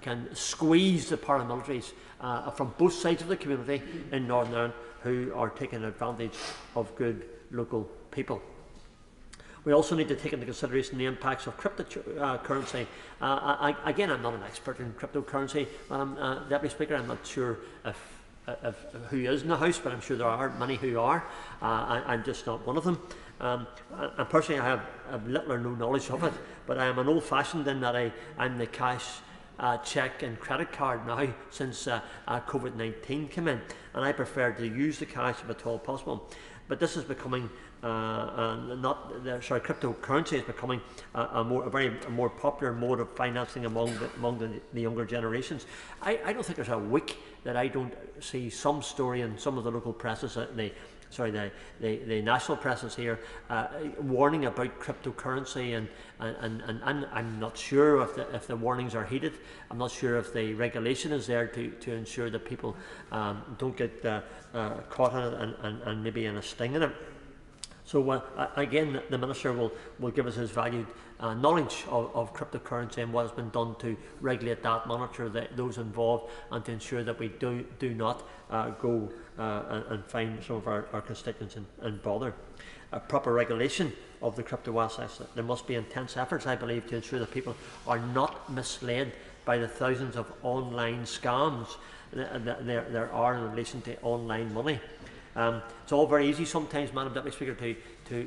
can squeeze the paramilitaries from both sides of the community in Northern Ireland who are taking advantage of good local people. We also need to take into consideration the impacts of cryptocurrency. Again, I'm not an expert in cryptocurrency, Madam Deputy Speaker. I'm not sure if who is in the House, but I'm sure there are many who are. I'm just not one of them. And personally, I have little or no knowledge of it, but I am an old-fashioned in that I'm the cash, cheque and credit card now since COVID-19 came in, and I prefer to use the cash if at all possible. But this is becoming cryptocurrency is becoming a more popular mode of financing among the younger generations. I don't think there's a week that I don't see some story in some of the local presses, the national presses here, warning about cryptocurrency, and I'm not sure if the warnings are heeded. I'm not sure if the regulation is there to ensure that people don't get caught in it and maybe in a sting in it. So again, the Minister will give us his valued knowledge of cryptocurrency and what has been done to regulate that, monitor those involved, and to ensure that we do not go and find some of our constituents and bother. Proper regulation of the crypto assets. There must be intense efforts, I believe, to ensure that people are not misled by the thousands of online scams that there are in relation to online money. It's all very easy sometimes, Madam Deputy Speaker,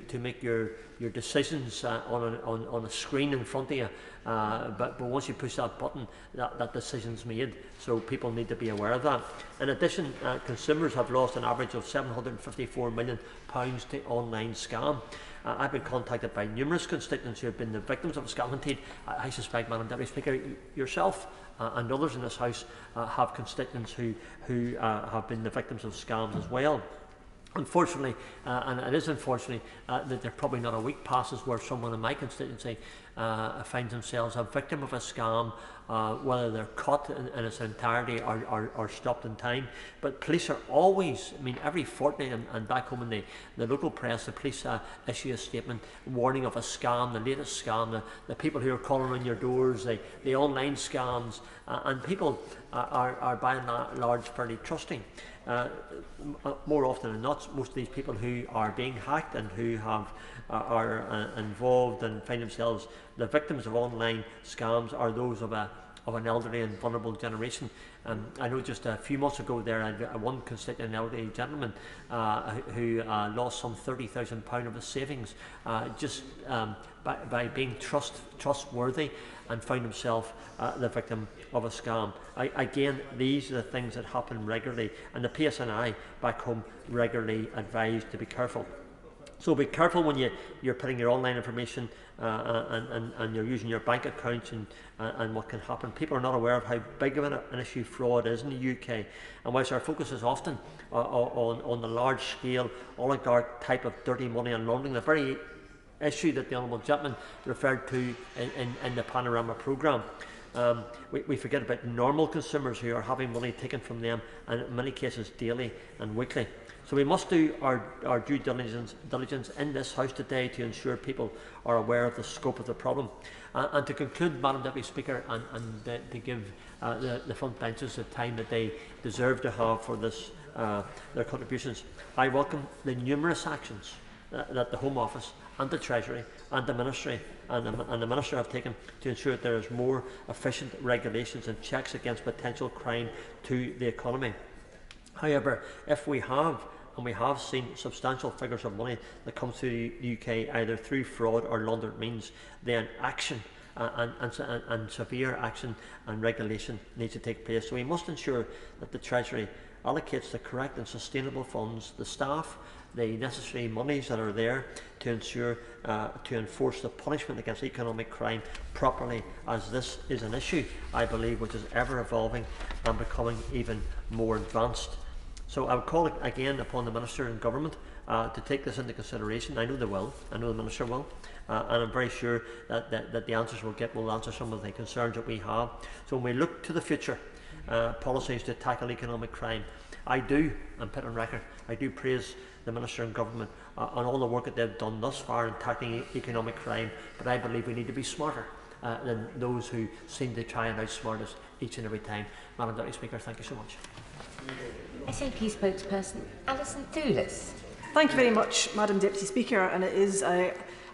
to make your decisions on a screen in front of you, but once you push that button, that decision's made. So people need to be aware of that. In addition, consumers have lost an average of £754 million to online scam. I've been contacted by numerous constituents who have been the victims of a scam. Indeed, I suspect, Madam Deputy Speaker, yourself and others in this House have constituents who have been the victims of scams as well. Unfortunately, and it is unfortunate that there probably not a week passes where someone in my constituency finds themselves a victim of a scam, whether they're caught in its entirety or stopped in time. But police are always, I mean, every fortnight and back home in the local press, the police issue a statement warning of a scam, the latest scam, the people who are calling on your doors, the online scams, and people are by and large fairly trusting. More often than not, most of these people who are being hacked and who are involved and find themselves the victims of online scams are those of an elderly and vulnerable generation. I know just a few months ago there, I had one constituent, an elderly gentleman, who lost some £30,000 of his savings just by being trustworthy, and found himself the victim of a scam. Again, these are the things that happen regularly, and the PSNI back home regularly advise to be careful. So be careful when you're putting your online information and you're using your bank accounts and what can happen. People are not aware of how big of an issue fraud is in the UK, and whilst our focus is often on the large scale oligarch type of dirty money and laundering, the very issue that the Honourable Gentleman referred to in the Panorama programme, we forget about normal consumers who are having money taken from them, and in many cases daily and weekly. So we must do our due diligence in this House today to ensure people are aware of the scope of the problem. And to conclude, Madam Deputy Speaker, and to give the front benches the time that they deserve to have for this, their contributions, I welcome the numerous actions that the Home Office and the Treasury and the Ministry and the Minister have taken to ensure that there is more efficient regulations and checks against potential crime to the economy. However, if we have seen substantial figures of money that come to the UK either through fraud or laundered means, then action and severe action and regulation needs to take place. So we must ensure that the Treasury allocates the correct and sustainable funds, the staff, the necessary monies that are there to ensure to enforce the punishment against economic crime properly, as this is an issue, I believe, which is ever evolving and becoming even more advanced. So I would call again upon the Minister and Government to take this into consideration. I know they will, I know the Minister will, and I'm very sure that the answers will answer some of the concerns that we have. So when we look to the future, policies to tackle economic crime, I do, and put on record, I do praise the Minister and Government on all the work that they've done thus far in tackling economic crime, but I believe we need to be smarter than those who seem to try and outsmart us each and every time. Madam Deputy Speaker, thank you so much. SNP spokesperson Alison Thewlis. Thank you very much, Madam Deputy Speaker, and it is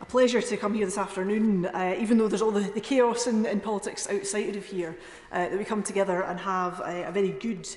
a pleasure to come here this afternoon, even though there's all the chaos in politics outside of here, that we come together and have a very good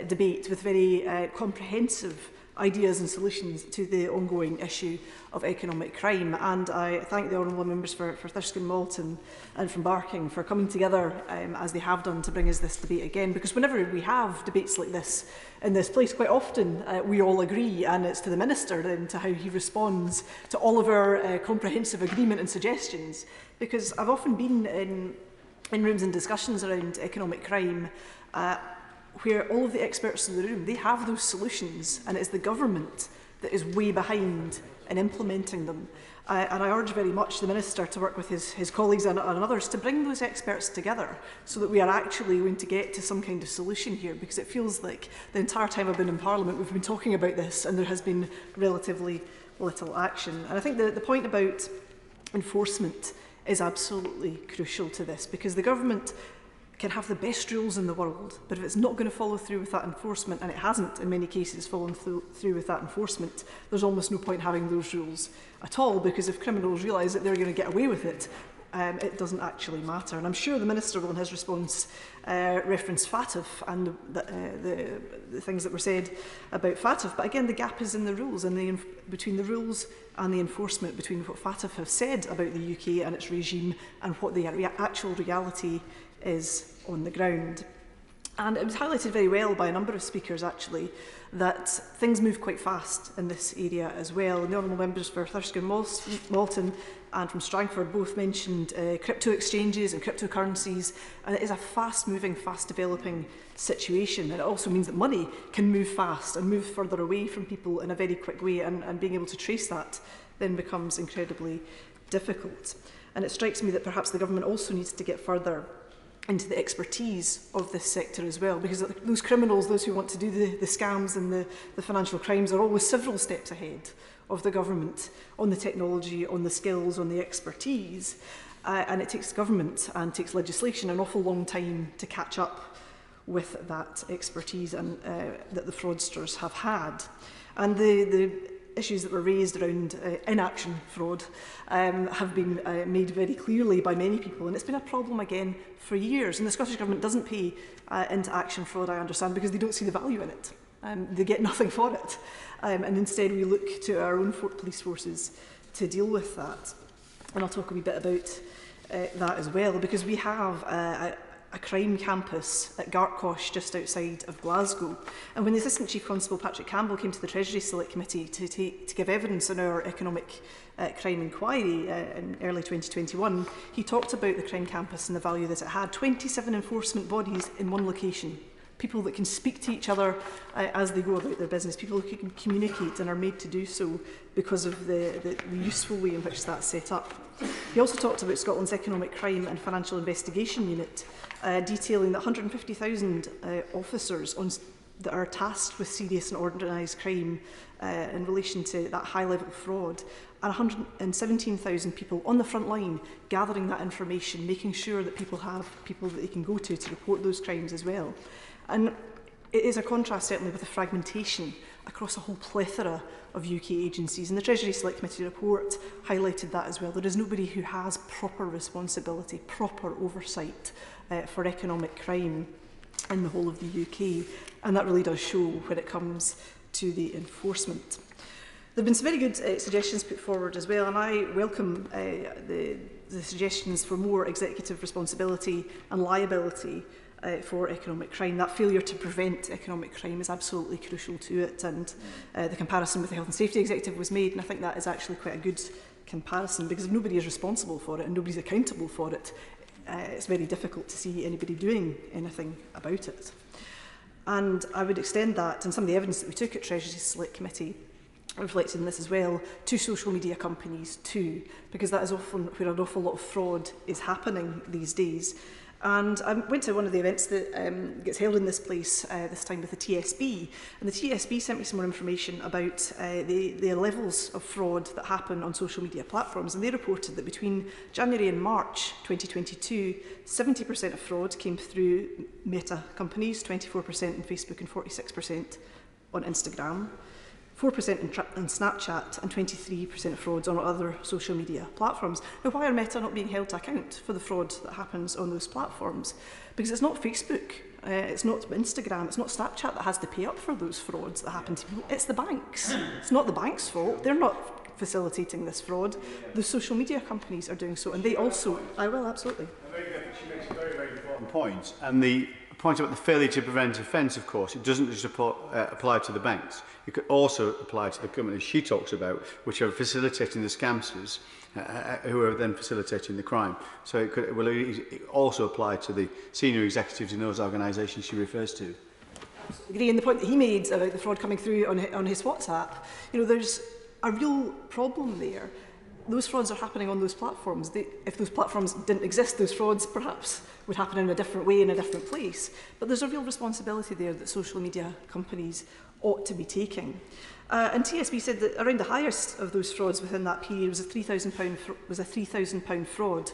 debate with very comprehensive ideas and solutions to the ongoing issue of economic crime. And I thank the honourable members for Thirsk and Malton and from Barking for coming together as they have done to bring us this debate again, because whenever we have debates like this in this place, quite often we all agree, and it's to the Minister then to how he responds to all of our comprehensive agreement and suggestions. Because I've often been in rooms and discussions around economic crime where all of the experts in the room, they have those solutions, and it's the government that is way behind in implementing them. And I urge very much the Minister to work with his colleagues and others to bring those experts together so that we are actually going to get to some kind of solution here, because it feels like the entire time I've been in Parliament we've been talking about this and there has been relatively little action. And I think the point about enforcement is absolutely crucial to this, because the government can have the best rules in the world, but if it's not going to follow through with that enforcement, and it hasn't in many cases fallen through with that enforcement, there's almost no point having those rules at all, because if criminals realise that they're going to get away with it, it doesn't actually matter. And I'm sure the Minister will in his response reference FATF and the things that were said about FATF, but again the gap is in the rules, and between the rules and the enforcement, between what FATF have said about the UK and its regime and what the actual reality is on the ground. And it was highlighted very well by a number of speakers actually that things move quite fast in this area as well. And the honourable members for Thirsk and Malton and from Strangford both mentioned crypto exchanges and cryptocurrencies, and it is a fast moving, fast developing situation, and it also means that money can move fast and move further away from people in a very quick way, and being able to trace that then becomes incredibly difficult. And it strikes me that perhaps the government also needs to get further into the expertise of this sector as well, because those criminals, those who want to do the scams and the financial crimes, are always several steps ahead of the government on the technology, on the skills, on the expertise, and it takes government and takes legislation an awful long time to catch up with that expertise and that the fraudsters have had. And the issues that were raised around inaction fraud have been made very clearly by many people, and it's been a problem again for years. And the Scottish Government doesn't pay into action fraud, I understand, because they don't see the value in it. They get nothing for it. And instead we look to our own police forces to deal with that. And I'll talk a wee bit about that as well, because we have a crime campus at Gartcosh just outside of Glasgow. And when the Assistant Chief Constable Patrick Campbell came to the Treasury Select Committee to give evidence on our economic crime inquiry in early 2021, he talked about the crime campus and the value that it had. 27 enforcement bodies in one location. People that can speak to each other as they go about their business, people who can communicate and are made to do so because of the useful way in which that's set up. He also talked about Scotland's Economic Crime and Financial Investigation Unit, detailing that 150,000 officers that are tasked with serious and organised crime in relation to that high-level fraud, and 117,000 people on the front line gathering that information, making sure that people have people that they can go to report those crimes as well. And it is a contrast certainly with the fragmentation across a whole plethora of UK agencies, and the Treasury Select Committee report highlighted that as well. There is nobody who has proper responsibility, proper oversight for economic crime in the whole of the UK, and that really does show when it comes to the enforcement. There have been some very good suggestions put forward as well, and I welcome the suggestions for more executive responsibility and liability for economic crime. That failure to prevent economic crime is absolutely crucial to it, and the comparison with the Health and Safety Executive was made, and I think that is actually quite a good comparison, because if nobody is responsible for it and nobody is accountable for it, it's very difficult to see anybody doing anything about it. And I would extend that, and some of the evidence that we took at Treasury Select Committee reflected in this as well, to social media companies too, because that is often where an awful lot of fraud is happening these days. And I went to one of the events that gets held in this place this time with the TSB, and the TSB sent me some more information about the levels of fraud that happen on social media platforms, and they reported that between January and March 2022, 70% of fraud came through Meta companies, 24% on Facebook and 46% on Instagram. 4% in Snapchat and 23% of frauds on other social media platforms. Now, why are Meta not being held to account for the fraud that happens on those platforms? Because it's not Facebook, it's not Instagram, it's not Snapchat that has to pay up for those frauds that happen to people, it's the banks. It's not the bank's fault, they're not facilitating this fraud, the social media companies are doing so, and they also, I will, absolutely. She makes a very, very important point, and the point about the failure to prevent offence, of course, it doesn't just apply to the banks. It could also apply to the companies she talks about, which are facilitating the scamsters, who are then facilitating the crime. So it will also apply to the senior executives in those organisations she refers to. Agree, and the point that he made about the fraud coming through on his WhatsApp, you know, there's a real problem there. Those frauds are happening on those platforms. If those platforms didn't exist, those frauds perhaps would happen in a different way, in a different place. But there's a real responsibility there that social media companies ought to be taking. And TSB said that around the highest of those frauds within that period was a £3,000 fraud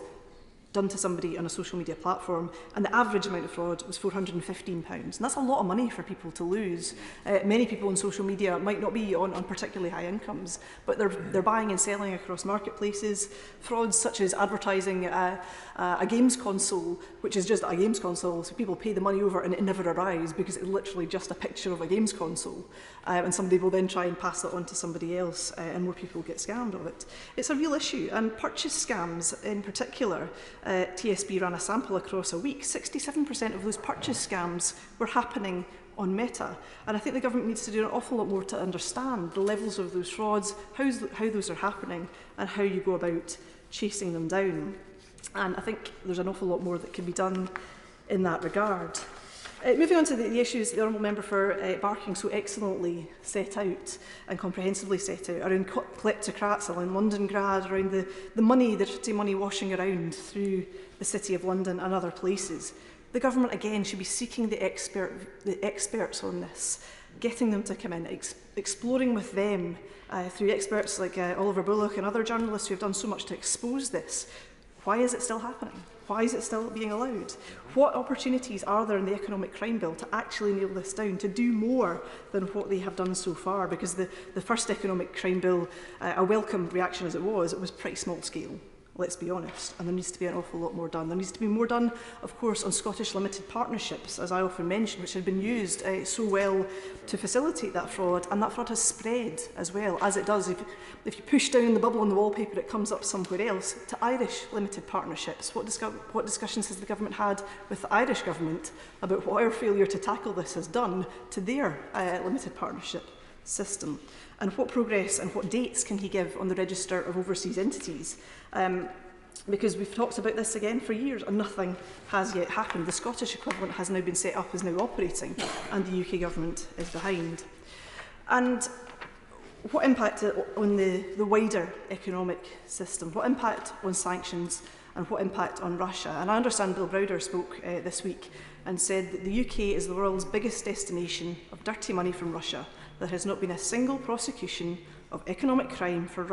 done to somebody on a social media platform, and the average amount of fraud was £415. And that's a lot of money for people to lose. Many people on social media might not be on particularly high incomes, but they're buying and selling across marketplaces. Frauds such as advertising a games console, which is just a games console, so people pay the money over and it never arrives because it's literally just a picture of a games console. And somebody will then try and pass it on to somebody else, and more people get scammed of it. It's a real issue, and purchase scams in particular. TSB ran a sample across a week. 67% of those purchase scams were happening on Meta. And I think the government needs to do an awful lot more to understand the levels of those frauds, how those are happening, and how you go about chasing them down. And I think there's an awful lot more that can be done in that regard. Moving on to the issues the Honourable Member for Barking so excellently set out and comprehensively set out around kleptocrats, around Londongrad, around the money, the dirty money washing around through the City of London and other places. The government, again, should be seeking the experts on this, getting them to come in, exploring with them through experts like Oliver Bullock and other journalists who have done so much to expose this. Why is it still happening? Why is it still being allowed? What opportunities are there in the Economic Crime Bill to actually nail this down, to do more than what they have done so far? Because the first Economic Crime Bill, a welcome reaction as it was pretty small scale. Let's be honest, and there needs to be an awful lot more done. There needs to be more done, of course, on Scottish limited partnerships, as I often mention, which had been used so well to facilitate that fraud, and that fraud has spread as well, as it does. If you push down the bubble on the wallpaper, it comes up somewhere else, to Irish limited partnerships. What discussions has the government had with the Irish government about what our failure to tackle this has done to their limited partnership system? And what progress and what dates can he give on the register of overseas entities? Because we've talked about this again for years and nothing has yet happened. The Scottish equivalent has now been set up, is now operating, and the UK government is behind. And what impact on the wider economic system? What impact on sanctions and what impact on Russia? And I understand Bill Browder spoke this week and said that the UK is the world's biggest destination of dirty money from Russia. There has not been a single prosecution of economic crime for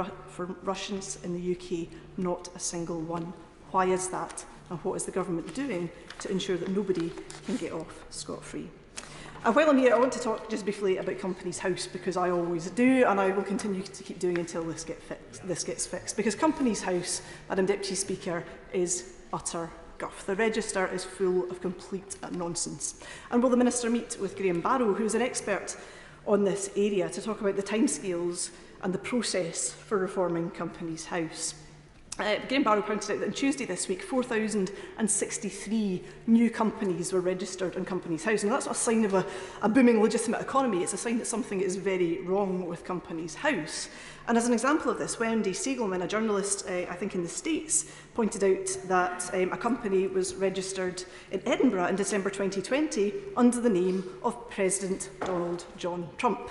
Russians in the UK, not a single one. Why is that? And what is the government doing to ensure that nobody can get off scot-free? And while I'm here, I want to talk just briefly about Companies House, because I always do, and I will continue to keep doing until this gets fixed. Because Companies House, Madam Deputy Speaker, is utter guff. The register is full of complete nonsense. And will the Minister meet with Graham Barrow, who is an expert on this area, to talk about the timescales and the process for reforming Companies House? Graham Barrow pointed out that on Tuesday this week, 4,063 new companies were registered in Companies House. And that's not a sign of a booming legitimate economy, it's a sign that something is very wrong with Companies House. And as an example of this, Wendy Siegelman, a journalist, I think in the States, pointed out that a company was registered in Edinburgh in December 2020 under the name of President Donald John Trump.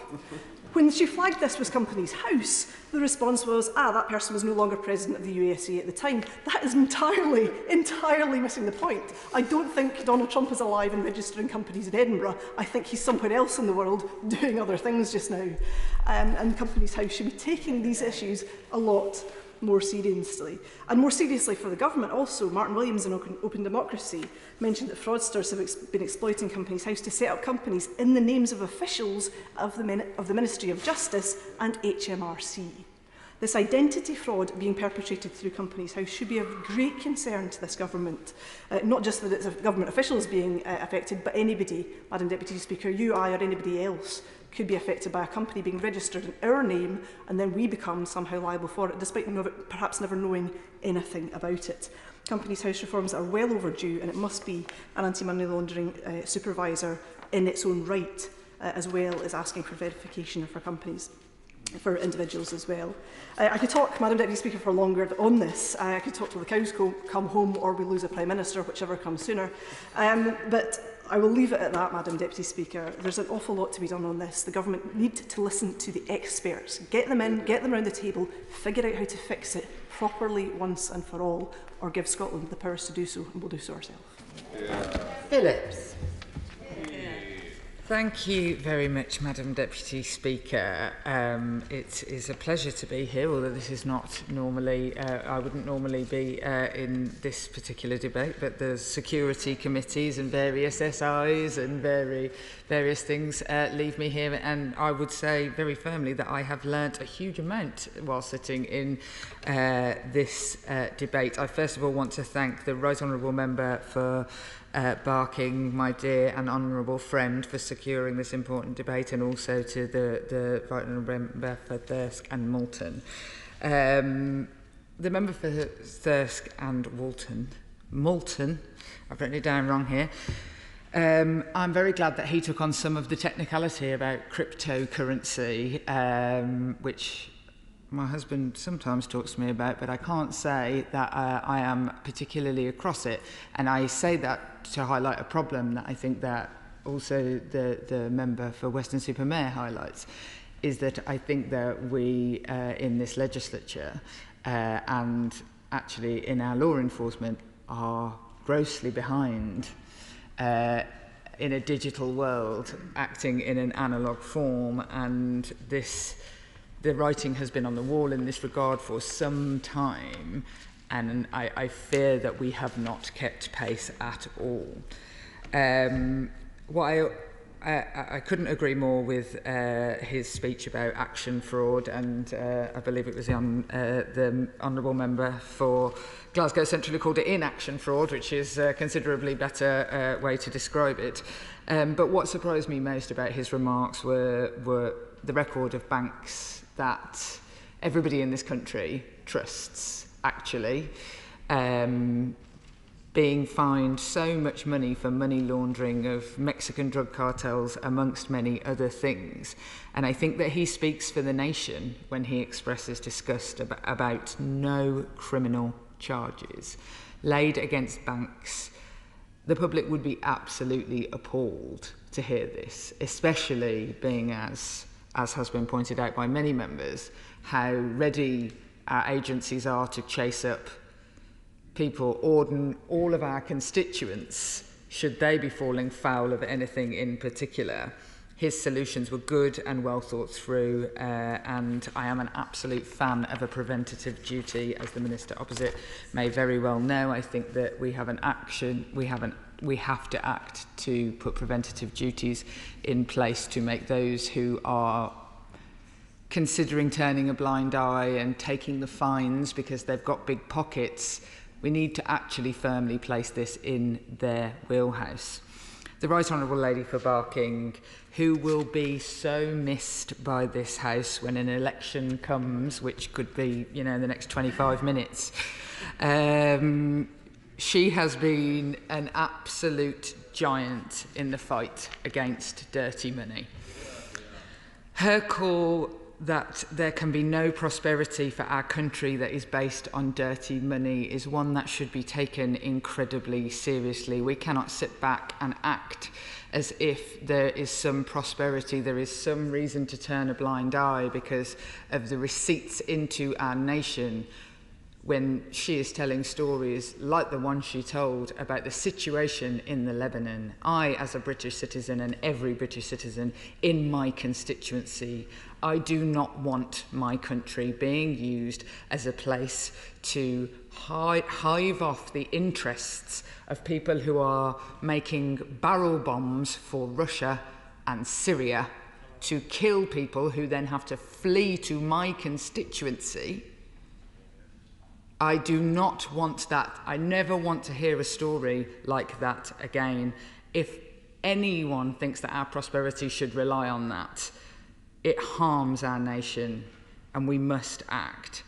When she flagged this with Companies House, the response was, that person was no longer president of the USA at the time. That is entirely missing the point. I don't think Donald Trump is alive and registering companies in Edinburgh. I think he's somewhere else in the world doing other things just now. And Companies House should be taking these issues a lot more seriously. And more seriously for the government also, Martin Williams in Open Democracy mentioned that fraudsters have been exploiting Companies House to set up companies in the names of officials of the Ministry of Justice and HMRC. This identity fraud being perpetrated through Companies House should be of great concern to this government. Not just that it's government officials being affected, but anybody, Madam Deputy Speaker, you, I or anybody else could be affected by a company being registered in our name and then we become somehow liable for it, despite perhaps never knowing anything about it. Companies House reforms are well overdue and it must be an anti-money laundering supervisor in its own right, as well as asking for verification for companies. For individuals as well. I could talk, Madam Deputy Speaker, for longer on this. I could talk till the cows come home or we lose a Prime Minister, whichever comes sooner. But I will leave it at that, Madam Deputy Speaker. There's an awful lot to be done on this. The government need to listen to the experts. Get them in, get them around the table, figure out how to fix it properly once and for all, or give Scotland the powers to do so, and we'll do so ourselves. Phillips. Thank you very much, Madam Deputy Speaker. It is a pleasure to be here, although this is not normally, I wouldn't normally be in this particular debate, but the security committees and various SIs and various things leave me here, and I would say very firmly that I have learnt a huge amount while sitting in this debate. I first of all want to thank the Right Honourable Member for Barking, my dear and honourable friend, for securing this important debate, and also to the Right Honourable Member for Thirsk and Moulton. The member for Thirsk and Moulton, I've written it down wrong here. I'm very glad that he took on some of the technicality about cryptocurrency, which my husband sometimes talks to me about, but I can't say that I am particularly across it. And I say that to highlight a problem that I think that also the member for Weston-super-Mare highlights, is that I think that we in this legislature and actually in our law enforcement are grossly behind in a digital world, acting in an analogue form, and the writing has been on the wall in this regard for some time, and I fear that we have not kept pace at all. What I couldn't agree more with his speech about action fraud, and I believe it was the honourable member for Glasgow Central who called it inaction fraud, which is a considerably better way to describe it. But what surprised me most about his remarks were the record of banks that everybody in this country trusts, actually, being fined so much money for money laundering of Mexican drug cartels, amongst many other things. And I think that he speaks for the nation when he expresses disgust about no criminal charges laid against banks. The public would be absolutely appalled to hear this, especially being as has been pointed out by many members, how ready our agencies are to chase up people, all of our constituents, should they be falling foul of anything in particular. His solutions were good and well thought through, and I am an absolute fan of a preventative duty, as the Minister opposite may very well know. I think that we have to act to put preventative duties in place to make those who are considering turning a blind eye and taking the fines because they've got big pockets. We need to actually firmly place this in their wheelhouse. The Right Honourable Lady for Barking, who will be so missed by this House when an election comes, which could be, in the next 25 minutes. She has been an absolute giant in the fight against dirty money. Her call that there can be no prosperity for our country that is based on dirty money is one that should be taken incredibly seriously. We cannot sit back and act as if there is some prosperity, there is some reason to turn a blind eye because of the receipts into our nation when she is telling stories like the one she told about the situation in the Lebanon. I, as a British citizen, and every British citizen in my constituency, I do not want my country being used as a place to hive off the interests of people who are making barrel bombs for Russia and Syria to kill people who then have to flee to my constituency. I do not want that. I never want to hear a story like that again. If anyone thinks that our prosperity should rely on that, it harms our nation, and we must act.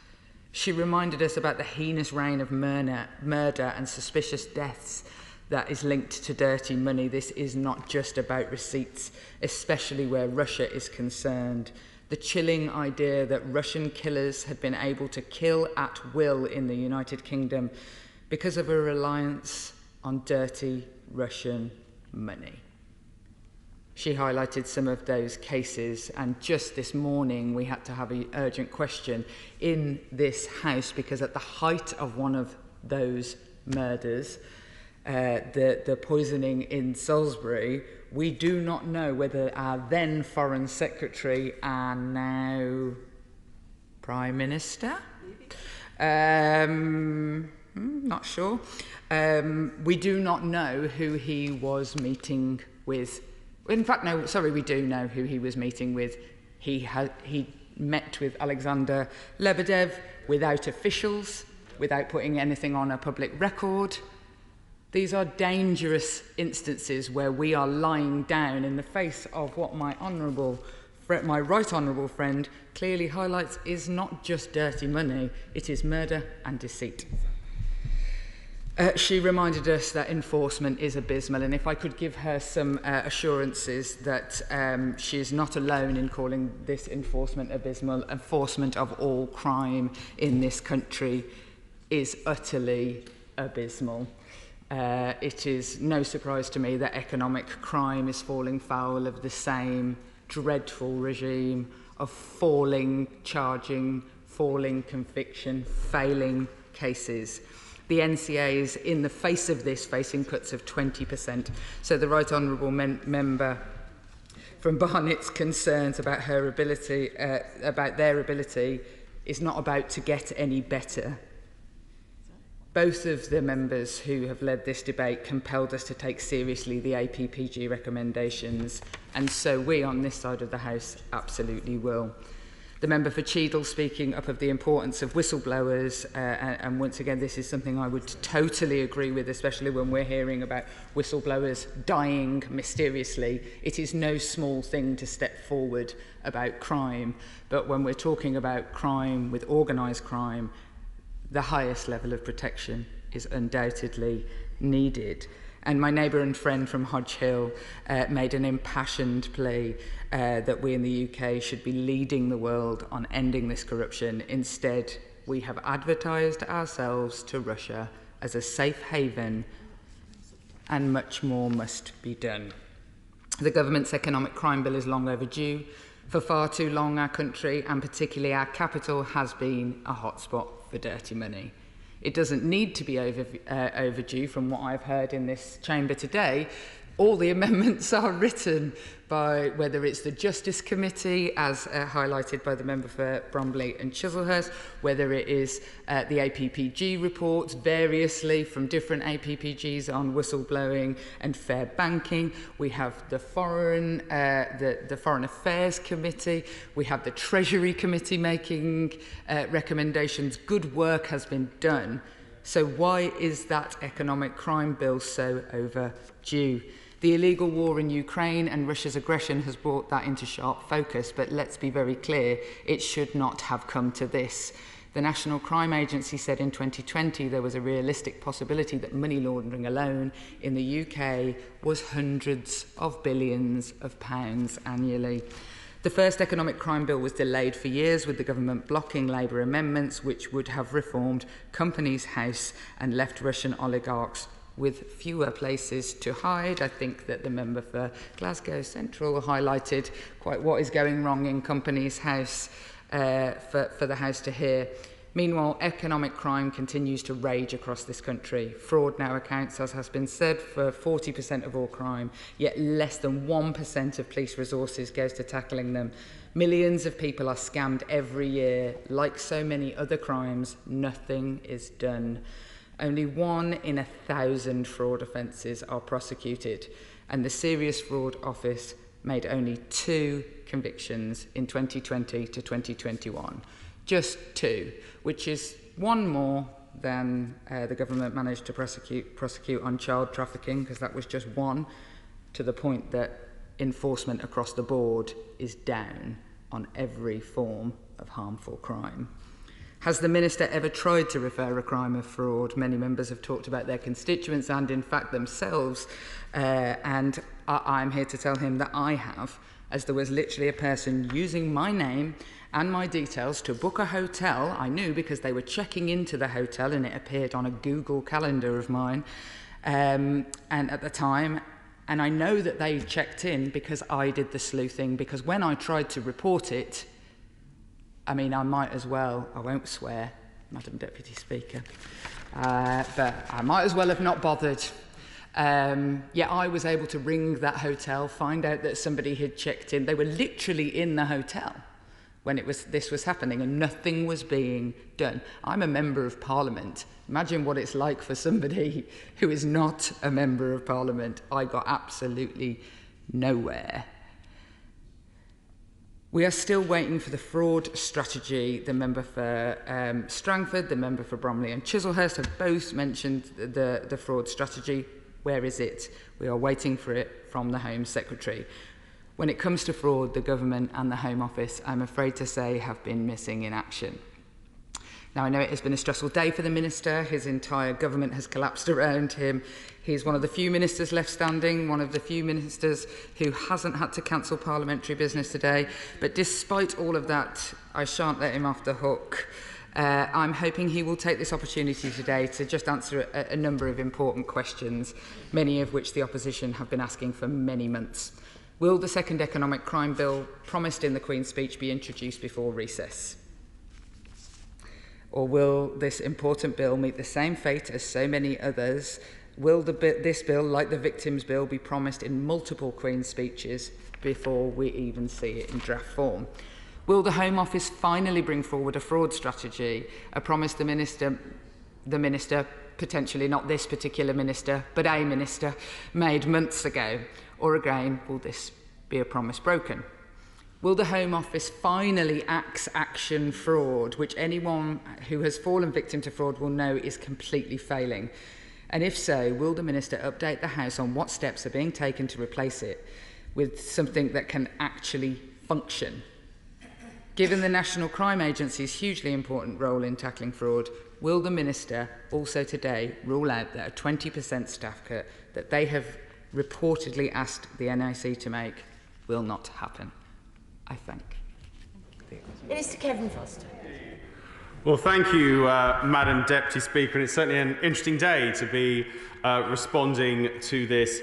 She reminded us about the heinous reign of murder and suspicious deaths that is linked to dirty money. This is not just about receipts, especially where Russia is concerned. The chilling idea that Russian killers had been able to kill at will in the United Kingdom because of a reliance on dirty Russian money. She highlighted some of those cases, and just this morning we had to have an urgent question in this House because at the height of one of those murders, the poisoning in Salisbury, we do not know whether our then Foreign Secretary and now Prime Minister, not sure, we do not know who he was meeting with. In fact, no, sorry, we do know who he was meeting with. He met with Alexander Lebedev without officials, without putting anything on a public record. These are dangerous instances where we are lying down in the face of what my right honourable friend clearly highlights is not just dirty money, it is murder and deceit. She reminded us that enforcement is abysmal, and if I could give her some assurances that she is not alone in calling this enforcement abysmal. Enforcement of all crime in this country is utterly abysmal. It is no surprise to me that economic crime is falling foul of the same dreadful regime of falling charging, falling conviction, failing cases. The NCA is, in the face of this, facing cuts of 20%. So the Right Honourable member from Barnet's concerns about her ability, about their ability, is not about to get any better. Both of the members who have led this debate compelled us to take seriously the APPG recommendations, and so we on this side of the House absolutely will. The member for Cheadle speaking up of the importance of whistleblowers, and once again this is something I would totally agree with, especially when we're hearing about whistleblowers dying mysteriously. It is no small thing to step forward about crime, but when we're talking about crime with organised crime, the highest level of protection is undoubtedly needed. And my neighbour and friend from Hodge Hill made an impassioned plea that we in the UK should be leading the world on ending this corruption. Instead, we have advertised ourselves to Russia as a safe haven, and much more must be done. The government's economic crime bill is long overdue. For far too long, our country, and particularly our capital, has been a hotspot for dirty money. It doesn't need to be overdue from what I've heard in this chamber today. All the amendments are written by, whether it's the Justice Committee, as highlighted by the member for Bromley and Chislehurst, whether it is the APPG reports variously from different APPGs on whistleblowing and fair banking. We have the Foreign Affairs Committee. We have the Treasury Committee making recommendations. Good work has been done. So why is that economic crime bill so overdue? The illegal war in Ukraine and Russia's aggression has brought that into sharp focus, but let's be very clear, it should not have come to this. The National Crime Agency said in 2020 there was a realistic possibility that money laundering alone in the UK was hundreds of billions of pounds annually. The first economic crime bill was delayed for years, with the government blocking Labour amendments which would have reformed Companies House and left Russian oligarchs with fewer places to hide. I think that the member for Glasgow Central highlighted quite what is going wrong in Companies House for the House to hear. Meanwhile, economic crime continues to rage across this country. Fraud now accounts, as has been said, for 40% of all crime, yet less than 1% of police resources goes to tackling them. Millions of people are scammed every year. Like so many other crimes, nothing is done. Only 1 in 1,000 fraud offences are prosecuted, and the Serious Fraud Office made only 2 convictions in 2020 to 2021. Just 2, which is 1 more than the government managed to prosecute on child trafficking, because that was just 1, to the point that enforcement across the board is down on every form of harmful crime. Has the Minister ever tried to refer a crime of fraud? Many members have talked about their constituents and, in fact, themselves, and I'm here to tell him that I have, as there was literally a person using my name and my details to book a hotel. I knew because they were checking into the hotel and it appeared on a Google calendar of mine and at the time. And I know that they checked in because I did the sleuthing, because when I tried to report it, I mean, I might as well, I won't swear, Madam Deputy Speaker, but I might as well have not bothered. Yeah, I was able to ring that hotel, find out that somebody had checked in. They were literally in the hotel when this was happening, and nothing was being done. I'm a member of Parliament. Imagine what it's like for somebody who is not a member of Parliament. I got absolutely nowhere. We are still waiting for the fraud strategy. The member for Strangford, the member for Bromley and Chislehurst have both mentioned the fraud strategy. Where is it? We are waiting for it from the Home Secretary. When it comes to fraud, the government and the Home Office, I'm afraid to say, have been missing in action. Now, I know it has been a stressful day for the Minister. His entire government has collapsed around him. He's one of the few ministers left standing, one of the few ministers who hasn't had to cancel parliamentary business today. But despite all of that, I shan't let him off the hook. I'm hoping he will take this opportunity today to just answer a number of important questions, many of which the opposition have been asking for many months. Will the second economic crime bill promised in the Queen's speech be introduced before recess? Or will this important bill meet the same fate as so many others? Will this bill, like the Victims' Bill, be promised in multiple Queen's speeches before we even see it in draft form? Will the Home Office finally bring forward a fraud strategy, a promise the Minister, potentially not this particular Minister, but a Minister, made months ago? Or again, will this be a promise broken? Will the Home Office finally action fraud, which anyone who has fallen victim to fraud will know is completely failing? And if so, will the Minister update the House on what steps are being taken to replace it with something that can actually function? Given the National Crime Agency's hugely important role in tackling fraud, will the Minister also today rule out that a 20% staff cut that they have reportedly asked the NIC to make will not happen? I thank. Minister Kevin Foster. Well, thank you, Madam Deputy Speaker. And it's certainly an interesting day to be responding to this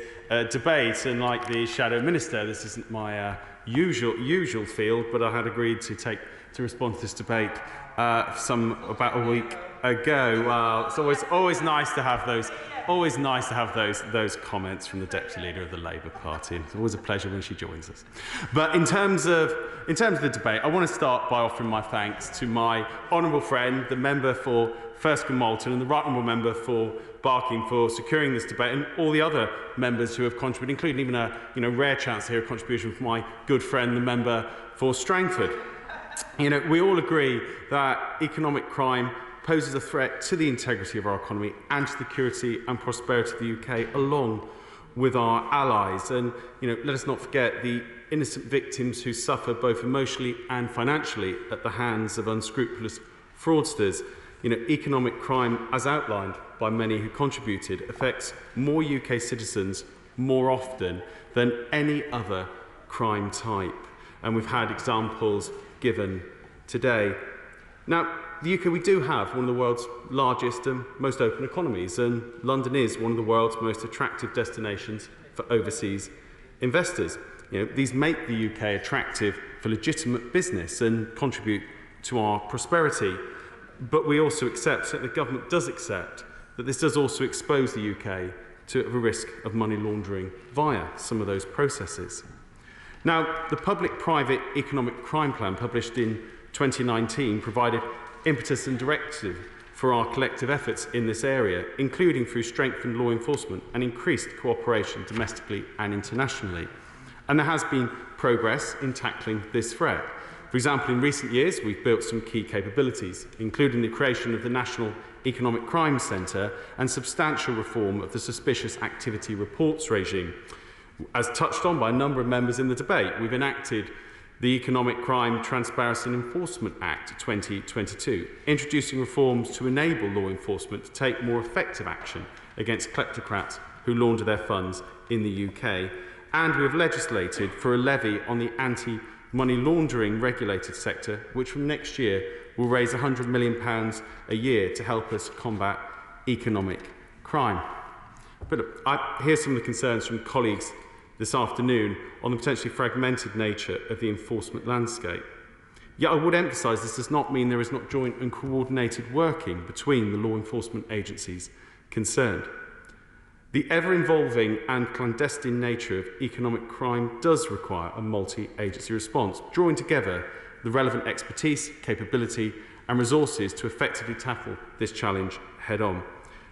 debate. And like the Shadow Minister, this isn't my usual field, but I had agreed to respond to this debate about a week ago. It's always nice to have those. Always nice to have those comments from the Deputy Leader of the Labour Party. It's always a pleasure when she joins us. But in terms of the debate, I want to start by offering my thanks to my honourable friend, the member for Thirsk and Malton, and the right honourable member for Barking for securing this debate, and all the other members who have contributed, including even a rare chance to hear a contribution from my good friend, the member for Strangford. We all agree that economic crime poses a threat to the integrity of our economy and to the security and prosperity of the UK, along with our allies. And let us not forget the innocent victims who suffer both emotionally and financially at the hands of unscrupulous fraudsters. Economic crime, as outlined by many who contributed, affects more UK citizens more often than any other crime type. And we've had examples given today. Now, the UK, we do have one of the world's largest and most open economies, and London is one of the world's most attractive destinations for overseas investors. These make the UK attractive for legitimate business and contribute to our prosperity. but we also accept, certainly the government does accept, that this does also expose the UK to a risk of money laundering via some of those processes. Now, the Public-Private Economic Crime Plan published in 2019 provided impetus and directive for our collective efforts in this area, including through strengthened law enforcement and increased cooperation domestically and internationally. And there has been progress in tackling this threat. For example, in recent years, we've built some key capabilities, including the creation of the National Economic Crime Centre and substantial reform of the Suspicious Activity Reports regime. As touched on by a number of members in the debate, we've enacted the Economic Crime Transparency and Enforcement Act 2022, introducing reforms to enable law enforcement to take more effective action against kleptocrats who launder their funds in the UK. And we have legislated for a levy on the anti-money laundering regulated sector, which from next year will raise £100 million a year to help us combat economic crime. But look, I hear some of the concerns from colleagues this afternoon on the potentially fragmented nature of the enforcement landscape. Yet I would emphasise this does not mean there is not joint and coordinated working between the law enforcement agencies concerned. The ever-evolving and clandestine nature of economic crime does require a multi-agency response, drawing together the relevant expertise, capability and resources to effectively tackle this challenge head-on.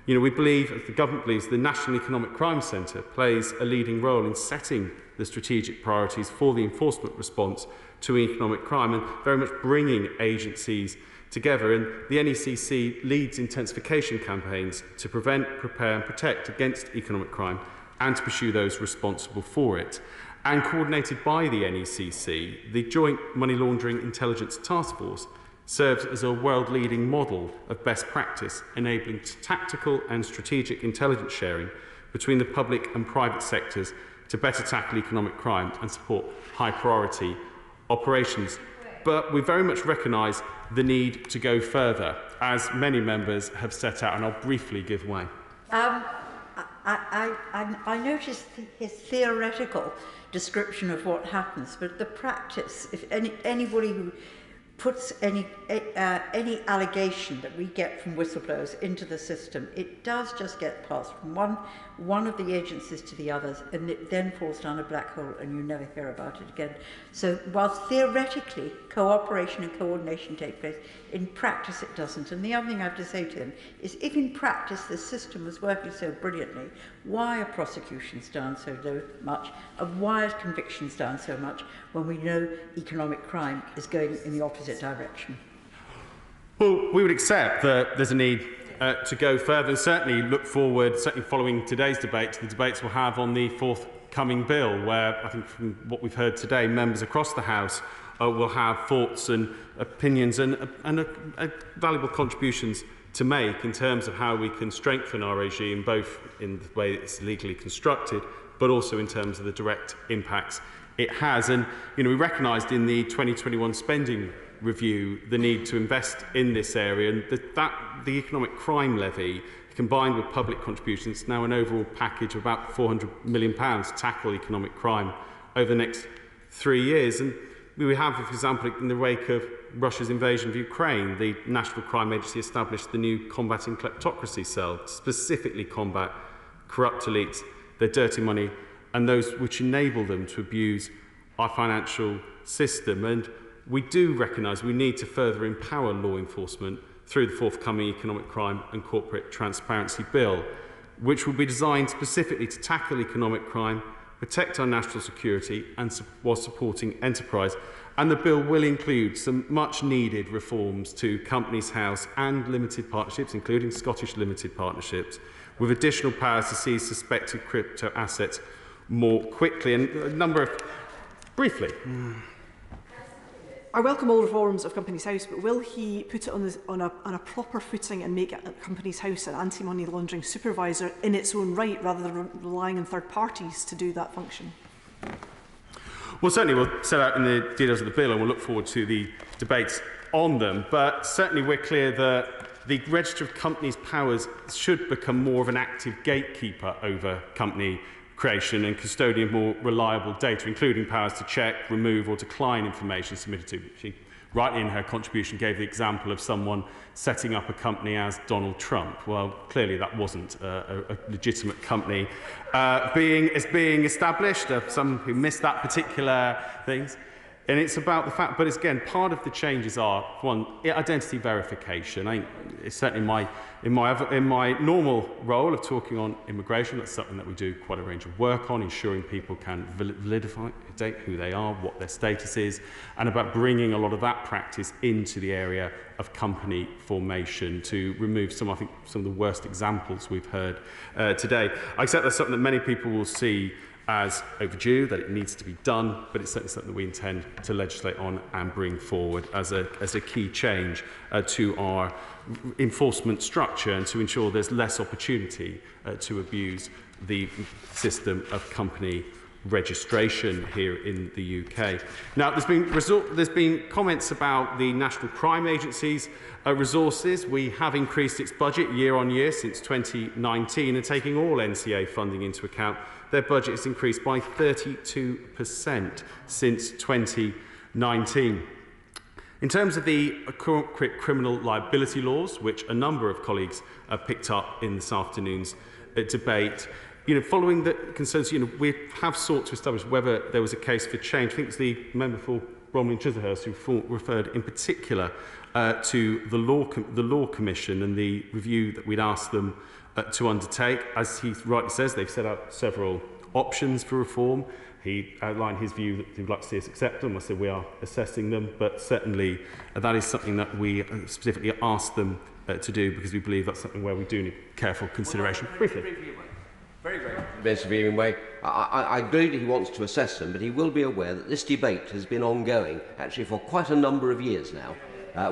We believe, as the government believes, the National Economic Crime Centre plays a leading role in setting the strategic priorities for the enforcement response to economic crime and very much bringing agencies together. And the NECC leads intensification campaigns to prevent, prepare and protect against economic crime and to pursue those responsible for it. And coordinated by the NECC, the Joint Money Laundering Intelligence Task Force serves as a world-leading model of best practice, enabling tactical and strategic intelligence sharing between the public and private sectors to better tackle economic crime and support high-priority operations. But we very much recognise the need to go further, as many members have set out, and I'll briefly give way. I noticed his theoretical description of what happens, but the practice, if anybody who puts any allegation that we get from whistleblowers into the system, it does just get passed from one of the agencies to the others, and it then falls down a black hole and you never hear about it again. So whilst theoretically cooperation and coordination take place, in practice it doesn't. And the other thing I have to say to him is, if in practice this system was working so brilliantly, why are prosecutions down so much, and why are convictions down so much when we know economic crime is going in the opposite direction? Well, we would accept that there's a need to go further and certainly look forward, certainly following today's debate, to the debates we'll have on the forthcoming bill, where I think from what we've heard today, members across the House will have thoughts and opinions and valuable contributions to make in terms of how we can strengthen our regime, both in the way it's legally constructed, but also in terms of the direct impacts it has. And we recognised in the 2021 spending review the need to invest in this area, and the economic crime levy, combined with public contributions, is now an overall package of about £400 million to tackle economic crime over the next 3 years. And we have, for example, in the wake of Russia's invasion of Ukraine, the National Crime Agency established the new Combating Kleptocracy Cell to specifically combat corrupt elites, their dirty money, and those which enable them to abuse our financial system. And we do recognise we need to further empower law enforcement through the forthcoming Economic Crime and Corporate Transparency Bill, which will be designed specifically to tackle economic crime, protect our national security and while supporting enterprise. And the bill will include some much needed reforms to Companies House and limited partnerships, including Scottish limited partnerships, with additional powers to seize suspected crypto assets more quickly. And a number of... Briefly. I welcome all reforms of Companies House, but will he put it on a proper footing and make Companies House an anti-money laundering supervisor in its own right, rather than relying on third parties to do that function? Well, certainly we'll set out in the details of the bill and we'll look forward to the debates on them. But certainly we're clear that the Register of Companies' powers should become more of an active gatekeeper over company creation and custodian of more reliable data, including powers to check, remove or decline information submitted to, which he rightly in her contribution, gave the example of someone setting up a company as Donald Trump. Well, clearly that wasn't a legitimate company being established. Some who missed that particular things. And it's about the fact, but it's, again, part of the changes are, one, identity verification. It's certainly in my normal role of talking on immigration, that's something that we do quite a range of work on, ensuring people can validate who they are, what their status is, and about bringing a lot of that practice into the area of company formation to remove some of the worst examples we've heard today. I accept that's something that many people will see as overdue, that it needs to be done, but it's certainly something that we intend to legislate on and bring forward as a key change to our enforcement structure and to ensure there's less opportunity to abuse the system of company registration here in the UK. Now, there's been comments about the National Crime Agency's resources. We have increased its budget year on year since 2019, and taking all NCA funding into account, their budget has increased by 32% since 2019. In terms of the criminal liability laws, which a number of colleagues picked up in this afternoon's debate, following the concerns, we have sought to establish whether there was a case for change. I think it's the member for Bromley and Chislehurst who referred in particular to the Law Commission and the review that we'd asked them to undertake. As he rightly says, they've set out several options for reform. He outlined his view that he'd like to see us accept them. I said we are assessing them, but certainly that is something that we specifically asked them to do because we believe that's something where we do need careful consideration. Briefly. Very Mr. Way. I agree that he wants to assess them, but he will be aware that this debate has been ongoing actually for quite a number of years now.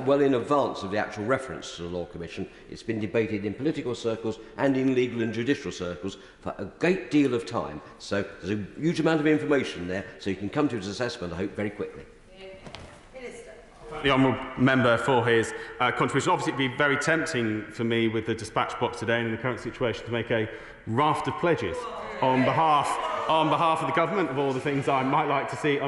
Well in advance of the actual reference to the Law Commission. It's been debated in political circles and in legal and judicial circles for a great deal of time. So there's a huge amount of information there, so you can come to his assessment, I hope, very quickly. The honourable member for his contribution. Obviously, it would be very tempting for me with the dispatch box today and in the current situation to make a raft of pledges on behalf of the government of all the things I might like to see,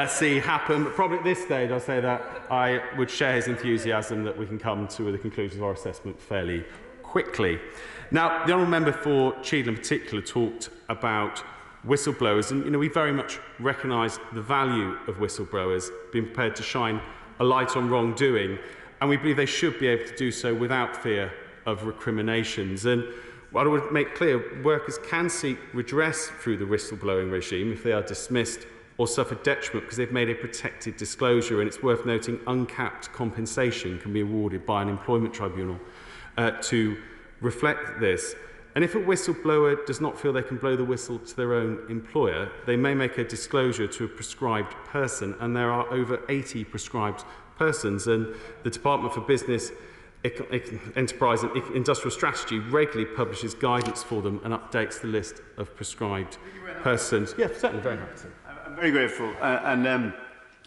see happen. But probably at this stage, I'll say that I would share his enthusiasm that we can come to the conclusions of our assessment fairly quickly. Now, the honourable member for Cheadle in particular talked about whistleblowers, and we very much recognise the value of whistleblowers being prepared to shine a light on wrongdoing, and we believe they should be able to do so without fear of recriminations. And what I would make clear, workers can seek redress through the whistleblowing regime if they are dismissed or suffer detriment because they've made a protected disclosure, and it's worth noting uncapped compensation can be awarded by an employment tribunal to reflect this. And if a whistleblower does not feel they can blow the whistle to their own employer, they may make a disclosure to a prescribed person, and there are over 80 prescribed persons, and the Department for Business, Enterprise and Industrial Strategy regularly publishes guidance for them and updates the list of prescribed persons. Yeah, certainly, very happy. I'm very grateful and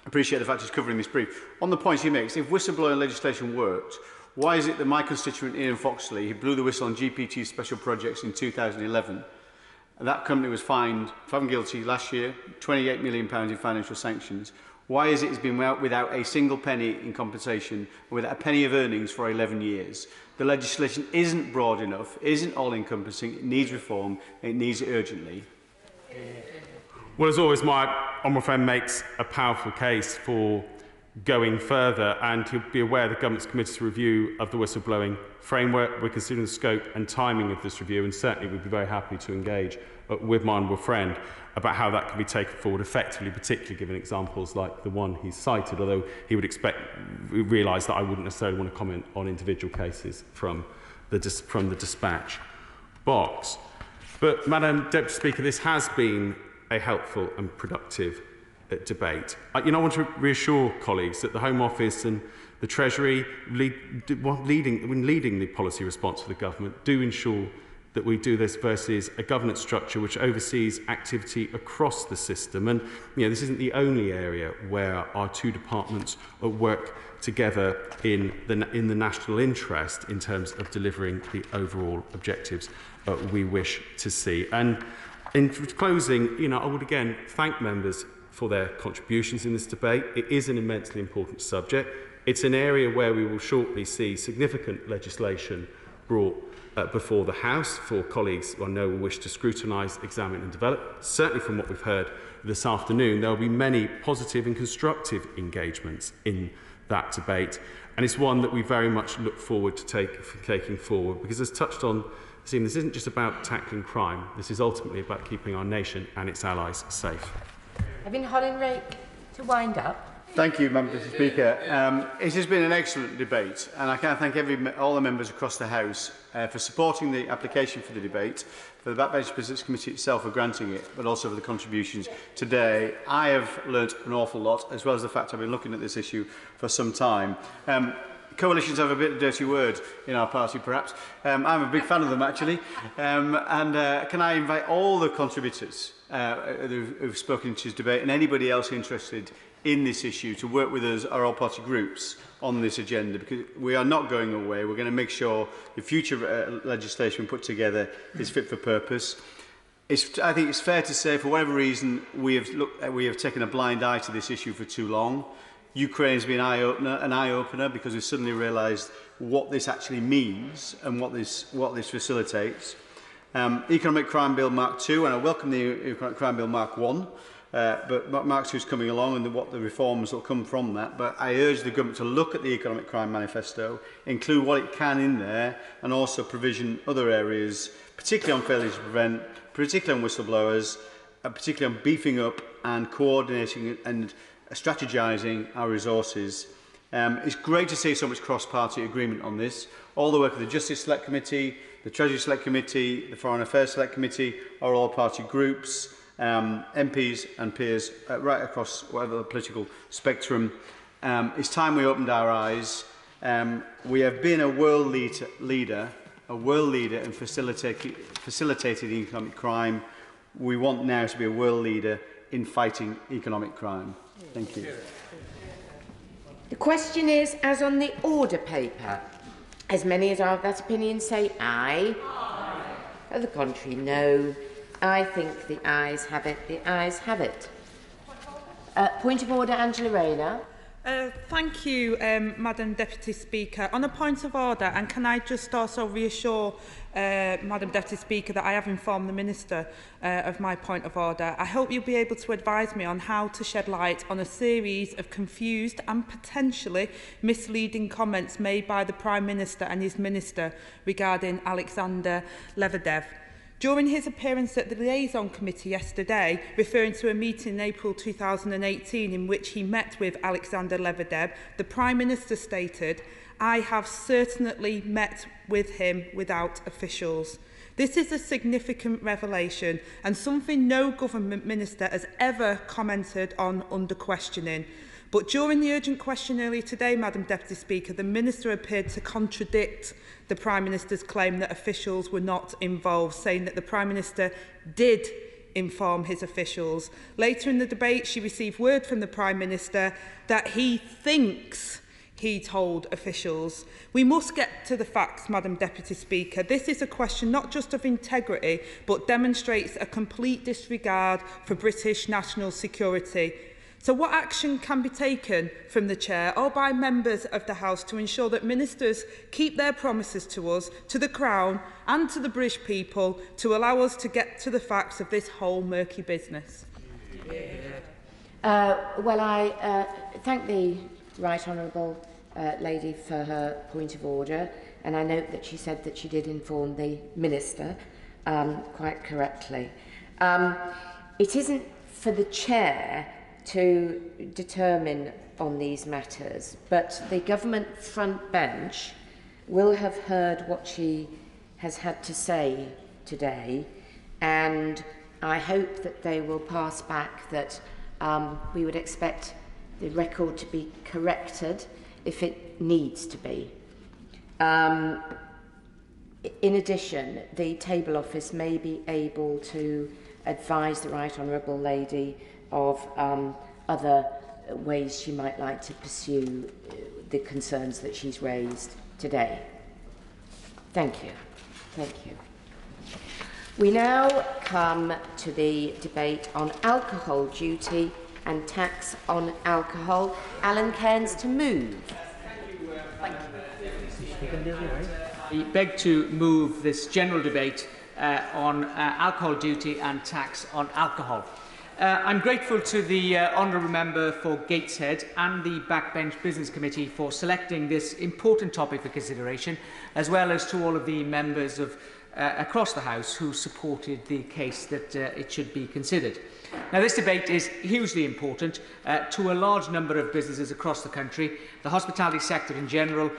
appreciate the fact he's covering this brief. On the points he makes, if whistleblowing legislation worked, why is it that my constituent Ian Foxley, who blew the whistle on GPT special projects in 2011, and that company was fined, found guilty last year, £28 million in financial sanctions? Why is it it's been without a single penny in compensation, without a penny of earnings for 11 years? The legislation isn't broad enough, isn't all-encompassing, it needs reform, it needs it urgently. Well, as always, my honourable friend makes a powerful case for going further, and he'll be aware the government's committed to review of the whistleblowing framework. We're considering the scope and timing of this review, and certainly we'd be very happy to engage with my honourable friend about how that can be taken forward effectively, particularly given examples like the one he cited, although he would realise that I wouldn't necessarily want to comment on individual cases from the dispatch box. But, Madam Deputy Speaker, this has been a helpful and productive debate. I want to reassure colleagues that the Home Office and the Treasury, when leading the policy response for the government, do ensure that we do this versus a governance structure which oversees activity across the system. And this isn't the only area where our two departments work together in the national interest in terms of delivering the overall objectives we wish to see. And in closing, I would again thank members for their contributions in this debate. It is an immensely important subject. It's an area where we will shortly see significant legislation brought before the House for colleagues who I know will wish to scrutinise, examine and develop. Certainly from what we've heard this afternoon, there will be many positive and constructive engagements in that debate, and it's one that we very much look forward to taking forward, because as touched on, this isn't just about tackling crime, this is ultimately about keeping our nation and its allies safe. Evan Hollinrake to wind up. Thank you, Mr Speaker. It has been an excellent debate, and I can thank all the members across the House for supporting the application for the debate, for the Backbench Business Committee itself for granting it, but also for the contributions today. I have learnt an awful lot, as well as the fact I've been looking at this issue for some time. Coalitions have a bit of a dirty word in our party, perhaps. I'm a big fan of them, actually. Can I invite all the contributors who've spoken to this debate, and anybody else interested in this issue, to work with us, our all-party groups, on this agenda, because we are not going away. We're going to make sure the future legislation we put together is fit for purpose. I think it's fair to say, for whatever reason, we have taken a blind eye to this issue for too long. Ukraine has been an eye-opener, because we've suddenly realised what this actually means and what this facilitates. Economic Crime Bill Mark II, and I welcome the Economic Crime Bill Mark I, but Mark II is coming along, and what the reforms will come from that. But I urge the government to look at the Economic Crime Manifesto, include what it can in there, and also provision other areas, particularly on failure to prevent, particularly on whistleblowers, particularly on beefing up and coordinating and strategising our resources. It's great to see so much cross-party agreement on this. All the work of the Justice Select Committee, the Treasury Select Committee, the Foreign Affairs Select Committee are all party groups, MPs and peers right across whatever the political spectrum. It's time we opened our eyes. We have been a world leader in facilitating economic crime. We want now to be a world leader in fighting economic crime. Thank you. The question is, as on the order paper, as many as are of that opinion say aye. Aye. On the contrary, no. I think the ayes have it. The ayes have it. Point of order, Angela Rayner. Thank you, Madam Deputy Speaker. On a point of order, and can I just also reassure Madam Deputy Speaker that I have informed the Minister of my point of order. I hope you'll be able to advise me on how to shed light on a series of confused and potentially misleading comments made by the Prime Minister and his Minister regarding Alexander Lebedev. During his appearance at the Liaison Committee yesterday, referring to a meeting in April 2018 in which he met with Alexander Lebedev, the Prime Minister stated, "I have certainly met with him without officials." This is a significant revelation and something no government minister has ever commented on under questioning. But during the urgent question earlier today, Madam Deputy Speaker, the Minister appeared to contradict the Prime Minister's claim that officials were not involved, saying that the Prime Minister did inform his officials. Later in the debate, she received word from the Prime Minister that he thinks he told officials. We must get to the facts, Madam Deputy Speaker. This is a question not just of integrity, but demonstrates a complete disregard for British national security. So what action can be taken from the Chair or by members of the House to ensure that ministers keep their promises to us, to the Crown and to the British people to allow us to get to the facts of this whole murky business? Well, I thank the Right Honourable lady for her point of order, and I note that she said that she did inform the Minister quite correctly. It isn't for the Chair to determine on these matters, but the government front bench will have heard what she has had to say today, and I hope that they will pass back that we would expect the record to be corrected if it needs to be. In addition, the Table Office may be able to advise the Right Honourable lady of other ways she might like to pursue the concerns that she's raised today. Thank you. Thank you. We now come to the debate on alcohol duty and tax on alcohol. Alan Cairns to move. I beg to move this general debate on alcohol duty and tax on alcohol. I'm grateful to the Honourable Member for Gateshead and the Backbench Business Committee for selecting this important topic for consideration, as well as to all of the members of across the House who supported the case that it should be considered. Now, this debate is hugely important to a large number of businesses across the country, the hospitality sector in general,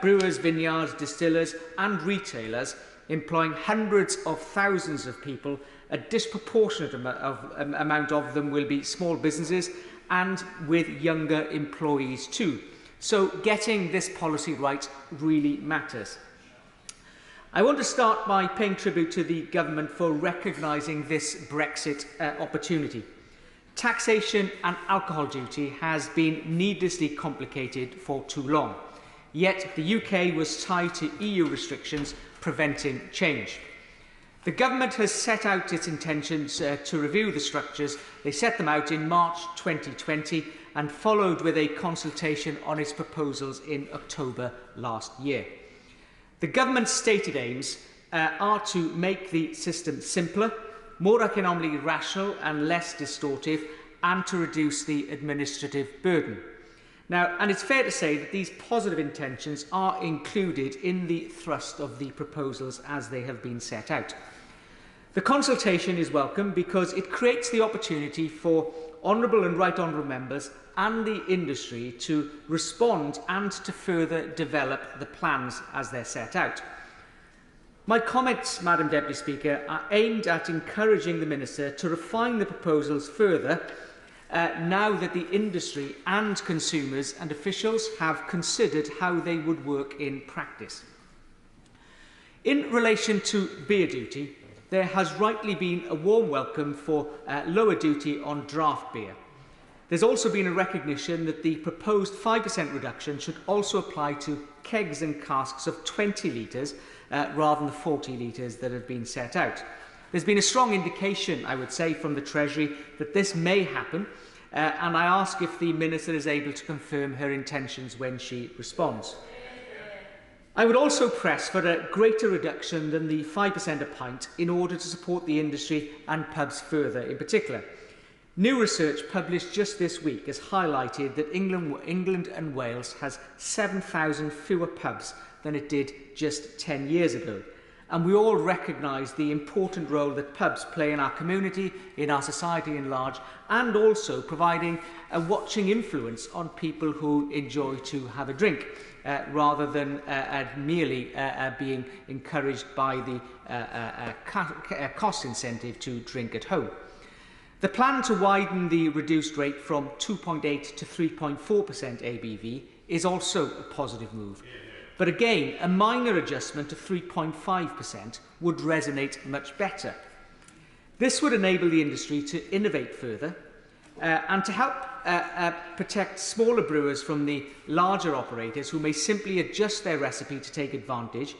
brewers, vineyards, distillers and retailers, employing hundreds of thousands of people. A disproportionate amount of them will be small businesses and with younger employees too. So getting this policy right really matters. I want to start by paying tribute to the government for recognising this Brexit opportunity. Taxation and alcohol duty has been needlessly complicated for too long, yet the UK was tied to EU restrictions preventing change. The government has set out its intentions to review the structures. They set them out in March 2020 and followed with a consultation on its proposals in October last year. The government's stated aims are to make the system simpler, more economically rational and less distortive, and to reduce the administrative burden. Now, and it's fair to say that these positive intentions are included in the thrust of the proposals as they have been set out. The consultation is welcome because it creates the opportunity for honourable and right honourable members and the industry to respond and to further develop the plans as they're set out. My comments, Madam Deputy Speaker, are aimed at encouraging the Minister to refine the proposals further now that the industry and consumers and officials have considered how they would work in practice. In relation to beer duty, there has rightly been a warm welcome for lower duty on draft beer. There's also been a recognition that the proposed 5% reduction should also apply to kegs and casks of 20 litres rather than the 40 litres that have been set out. There's been a strong indication, I would say, from the Treasury that this may happen, and I ask if the Minister is able to confirm her intentions when she responds. I would also press for a greater reduction than the 5% a pint in order to support the industry and pubs further in particular. New research published just this week has highlighted that England and Wales has 7,000 fewer pubs than it did just 10 years ago. And we all recognise the important role that pubs play in our community, in our society in large, and also providing a watching influence on people who enjoy to have a drink, rather than merely being encouraged by the cost incentive to drink at home. The plan to widen the reduced rate from 2.8 to 3.4% ABV is also a positive move. But again, a minor adjustment to 3.5% would resonate much better. This would enable the industry to innovate further and to help protect smaller brewers from the larger operators who may simply adjust their recipe to take advantage.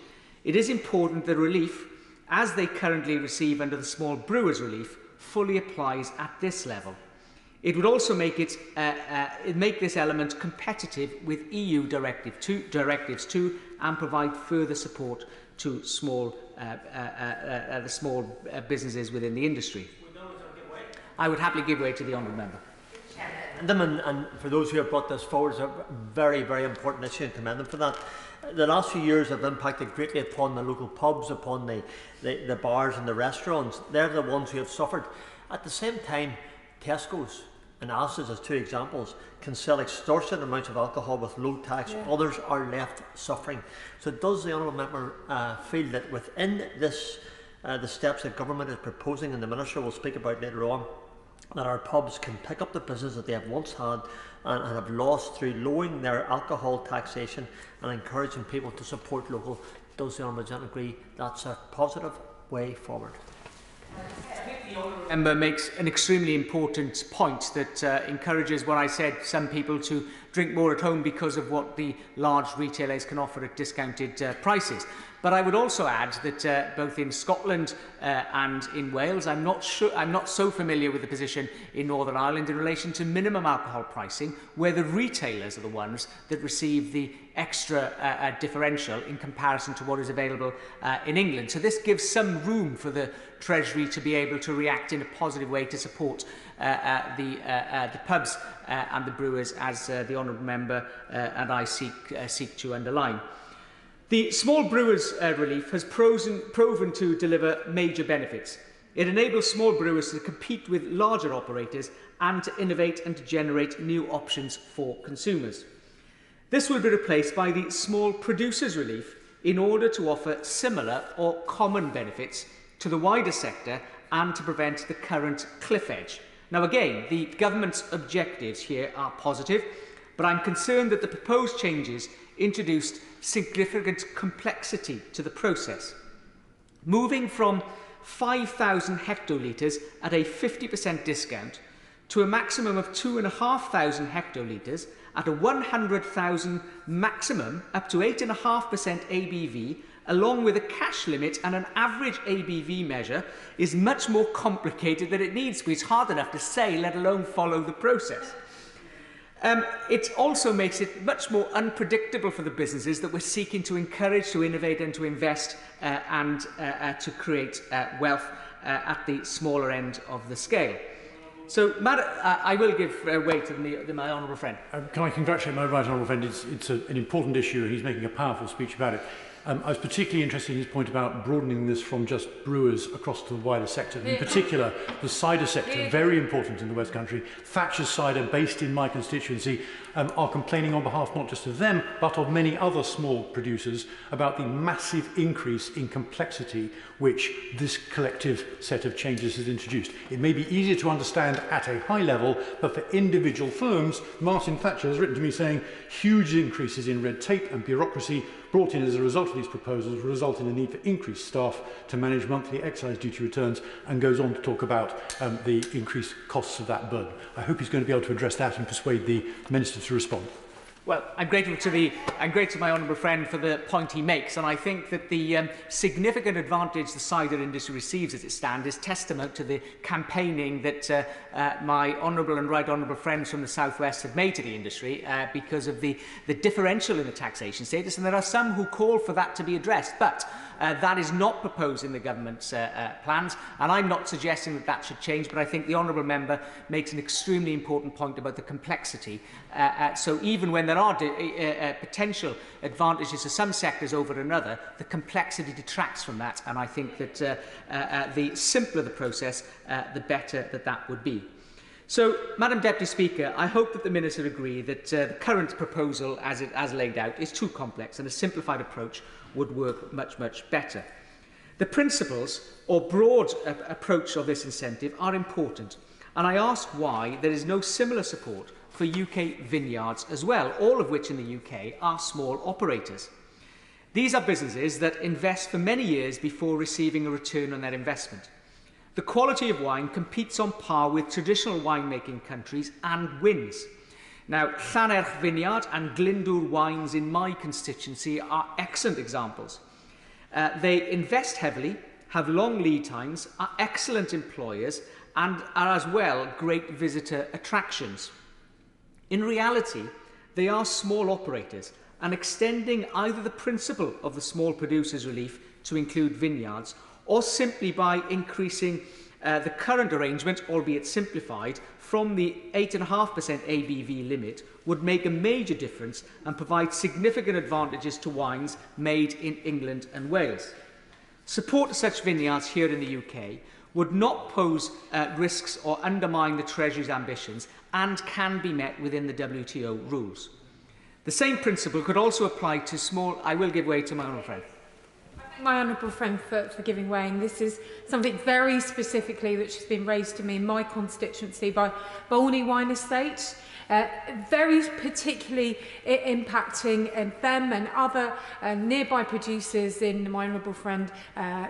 It is important that relief, as they currently receive under the small brewers relief, fully applies at this level. It would also make this element competitive with EU directives too, and provide further support to the small businesses within the industry. I would happily give way to the honourable member. And for those who have brought this forward, it's a very, very important issue and commend them for that. The last few years have impacted greatly upon the local pubs, upon the bars and the restaurants. They're the ones who have suffered. At the same time, Tesco's and Asda's, as two examples, can sell extortionate amounts of alcohol with low tax. Yeah. Others are left suffering. So does the honourable member feel that within this, the steps that government is proposing, and the Minister will speak about later on, that our pubs can pick up the business that they have once had and have lost through lowering their alcohol taxation and encouraging people to support local? Does the honourable gentleman agree that's a positive way forward? The honourable member makes an extremely important point that encourages what I said, some people to drink more at home because of what the large retailers can offer at discounted prices. But I would also add that both in Scotland and in Wales, I'm not so familiar with the position in Northern Ireland in relation to minimum alcohol pricing, where the retailers are the ones that receive the extra differential in comparison to what is available in England. So this gives some room for the Treasury to be able to react in a positive way to support the pubs and the brewers, as the honourable member and I seek to underline. The small brewers relief has proven to deliver major benefits. It enables small brewers to compete with larger operators and to innovate and to generate new options for consumers. This will be replaced by the small producers relief in order to offer similar or common benefits to the wider sector and to prevent the current cliff edge. Now again, the government's objectives here are positive, but I'm concerned that the proposed changes introduced significant complexity to the process. Moving from 5,000 hectolitres at a 50% discount to a maximum of 2,500 hectolitres at a 100,000 maximum up to 8.5% ABV, along with a cash limit and an average ABV measure, is much more complicated than it needs to be. It's hard enough to say, let alone follow the process. It also makes it much more unpredictable for the businesses that we're seeking to encourage, to innovate and to invest and to create wealth at the smaller end of the scale. So, I will give way to my honourable friend. Can I congratulate my right honourable friend? It's an important issue and he's making a powerful speech about it. I was particularly interested in his point about broadening this from just brewers across to the wider sector. In particular, the cider sector, very important in the West Country. Thatcher's Cider, based in my constituency, are complaining on behalf not just of them, but of many other small producers about the massive increase in complexity which this collective set of changes has introduced. It may be easier to understand at a high level, but for individual firms, Martin Thatcher has written to me saying huge increases in red tape and bureaucracy brought in as a result of these proposals will result in a need for increased staff to manage monthly excise duty returns, and goes on to talk about the increased costs of that burden. I hope he's going to be able to address that and persuade the Minister to respond. Well, I'm grateful to my honourable friend for the point he makes, and I think that the significant advantage the cider industry receives as it stands is testament to the campaigning that my honourable and right honourable friends from the South West have made to the industry because of the differential in the taxation status, and there are some who call for that to be addressed, but that is not proposed in the government's plans, and I'm not suggesting that that should change, but I think the honourable member makes an extremely important point about the complexity. So even when there are potential advantages to some sectors over another, the complexity detracts from that, and I think that the simpler the process, the better that would be. So, Madam Deputy Speaker, I hope that the Minister agrees that the current proposal as laid out is too complex and a simplified approach would work much, much better. The principles or broad approach of this incentive are important, and I ask why there is no similar support for UK vineyards as well, all of which in the UK are small operators. These are businesses that invest for many years before receiving a return on their investment. The quality of wine competes on par with traditional winemaking countries and wins. Now, Llanerch Vineyard and Glyndŵr Wines in my constituency are excellent examples. They invest heavily, have long lead times, are excellent employers, and are as well great visitor attractions. In reality, they are small operators, and extending either the principle of the small producers relief to include vineyards, or simply by increasing the current arrangement, albeit simplified, from the 8.5% ABV limit would make a major difference and provide significant advantages to wines made in England and Wales. Support to such vineyards here in the UK would not pose risks or undermine the Treasury's ambitions and can be met within the WTO rules. The same principle could also apply to small... I will give way to my honourable friend. My honourable friend for giving way, and this is something very specifically which has been raised to me in my constituency by Bolney Wine Estate. very particularly impacting them and other nearby producers in my honourable friend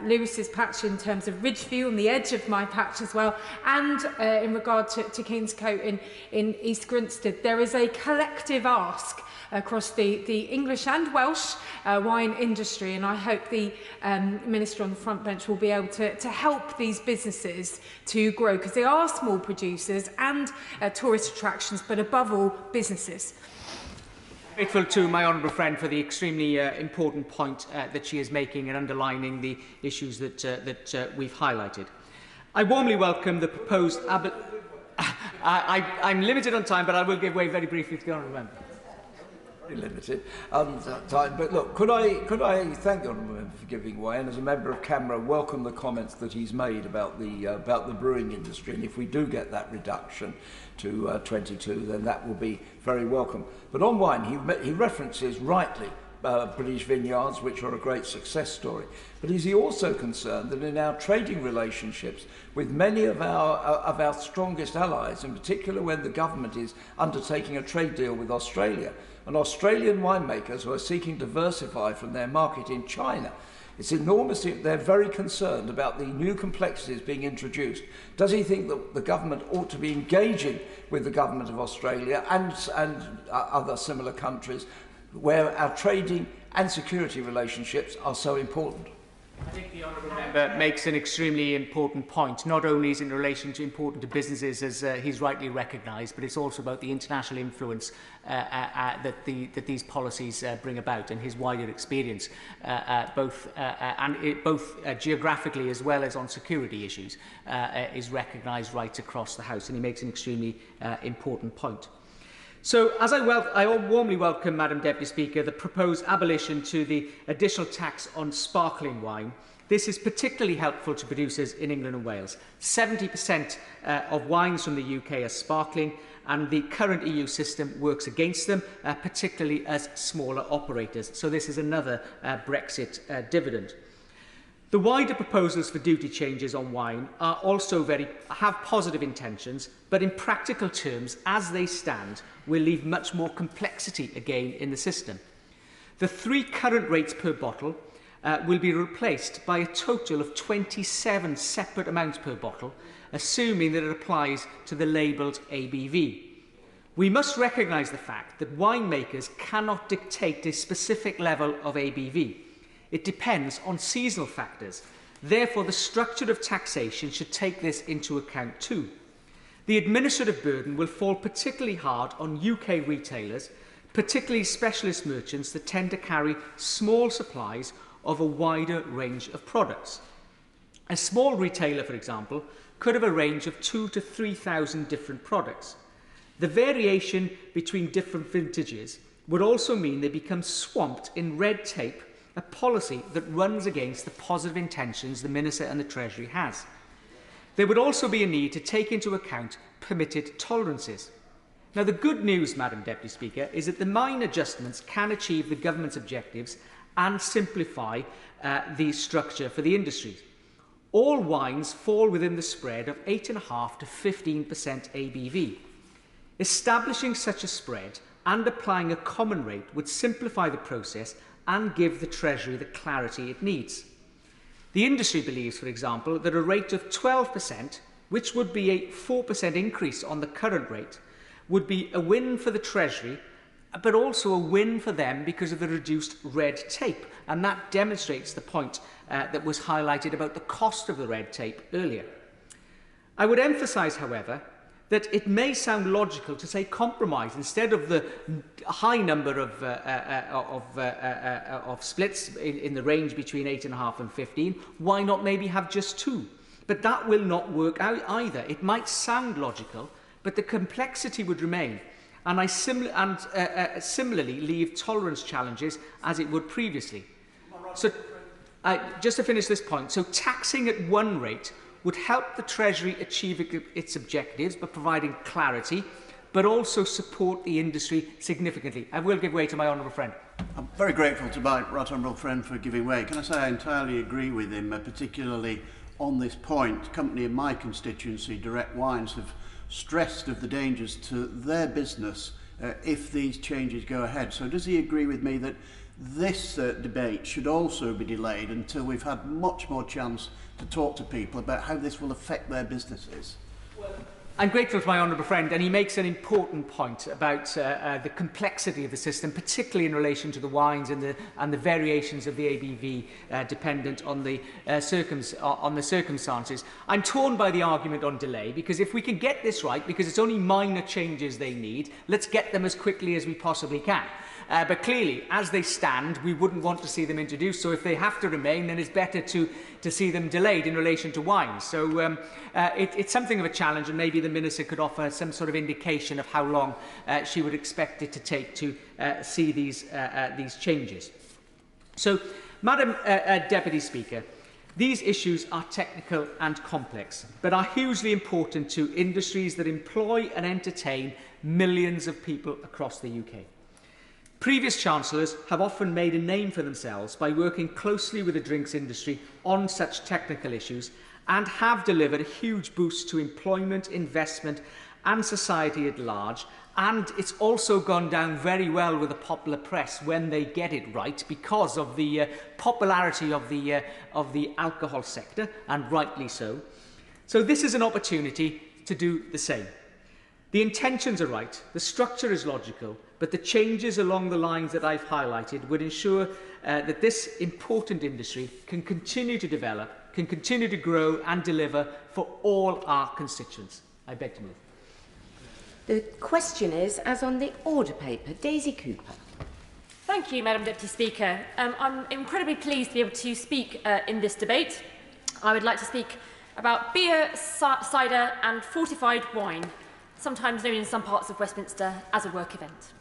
Lewis's patch in terms of Ridgeview on the edge of my patch as well, and in regard to Kingscote in East Grinstead. There is a collective ask across the English and Welsh wine industry, and I hope the Minister on the front bench will be able to help these businesses to grow, because they are small producers and tourist attractions, but above all, businesses. Grateful to my honourable friend for the extremely important point that she is making and underlining the issues that we've highlighted. I warmly welcome the proposed... I'm limited on time, but I will give way very briefly to the honourable member. Very limited time, but look, could I thank the honourable member for giving way, and as a member of Camera, welcome the comments that he's made about the brewing industry, and if we do get that reduction to 22, then that will be very welcome. But on wine, he references rightly British vineyards, which are a great success story. But is he also concerned that in our trading relationships with many of our strongest allies, in particular when the government is undertaking a trade deal with Australia, and Australian winemakers who are seeking to diversify from their market in China, they're very concerned about the new complexities being introduced. Does he think that the government ought to be engaging with the government of Australia and other similar countries where our trading and security relationships are so important? I think the honourable member makes an extremely important point. Not only is it in relation to important to businesses, as he's rightly recognised, but it's also about the international influence that these policies bring about, and his wider experience, both geographically as well as on security issues, is recognised right across the House, and he makes an extremely important point. So, as I warmly welcome, Madam Deputy Speaker, the proposed abolition to the additional tax on sparkling wine. This is particularly helpful to producers in England and Wales. 70% of wines from the UK are sparkling, and the current EU system works against them, particularly as smaller operators. So this is another Brexit dividend. The wider proposals for duty changes on wine are also have positive intentions, but in practical terms, as they stand, will leave much more complexity again in the system. The 3 current rates per bottle will be replaced by a total of 27 separate amounts per bottle, assuming that it applies to the labelled ABV. We must recognise the fact that winemakers cannot dictate a specific level of ABV. It depends on seasonal factors. Therefore, the structure of taxation should take this into account too. The administrative burden will fall particularly hard on UK retailers, particularly specialist merchants that tend to carry small supplies of a wider range of products. A small retailer, for example, could have a range of 2,000 to 3,000 different products. The variation between different vintages would also mean they become swamped in red tape, a policy that runs against the positive intentions the Minister and the Treasury has. There would also be a need to take into account permitted tolerances. Now, the good news, Madam Deputy Speaker, is that the minor adjustments can achieve the government's objectives and simplify the structure for the industry. All wines fall within the spread of 8.5% to 15% ABV. Establishing such a spread and applying a common rate would simplify the process and give the Treasury the clarity it needs. The industry believes, for example, that a rate of 12%, which would be a 4% increase on the current rate, would be a win for the Treasury, but also a win for them because of the reduced red tape. And that demonstrates the point that was highlighted about the cost of the red tape earlier. I would emphasise, however, that it may sound logical to say compromise instead of the high number of splits in the range between 8.5 and 15. Why not maybe have just 2? But that will not work out either. It might sound logical, but the complexity would remain. And similarly leave tolerance challenges as it would previously. So, just to finish this point, so taxing at one rate would help the Treasury achieve its objectives by providing clarity, but also support the industry significantly. I will give way to my honourable friend. I'm very grateful to my right honourable friend for giving way. Can I say I entirely agree with him, particularly on this point. Company in my constituency, Direct Wines, have stressed of the dangers to their business if these changes go ahead. So does he agree with me that this debate should also be delayed until we've had much more chance to talk to people about how this will affect their businesses? I'm grateful to my honourable friend, and he makes an important point about the complexity of the system, particularly in relation to the wines and the variations of the ABV dependent on the circumstances. I'm torn by the argument on delay, because if we can get this right, because it's only minor changes they need, let's get them as quickly as we possibly can. But clearly, as they stand, we wouldn't want to see them introduced. So if they have to remain, then it's better to see them delayed in relation to wines. So it's something of a challenge, and maybe the Minister could offer some sort of indication of how long she would expect it to take to see these changes. So, Madam Deputy Speaker, these issues are technical and complex, but are hugely important to industries that employ and entertain millions of people across the UK. Previous Chancellors have often made a name for themselves by working closely with the drinks industry on such technical issues, and have delivered a huge boost to employment, investment and society at large. And it's also gone down very well with the popular press when they get it right, because of the popularity of the alcohol sector, and rightly so. So this is an opportunity to do the same. The intentions are right, the structure is logical, but the changes along the lines that I've highlighted would ensure that this important industry can continue to develop, can continue to grow and deliver for all our constituents. I beg to move. The question is, as on the order paper, Daisy Cooper. Thank you, Madam Deputy Speaker. I'm incredibly pleased to be able to speak in this debate. I would like to speak about beer, cider and fortified wine, sometimes known in some parts of Westminster as a work event.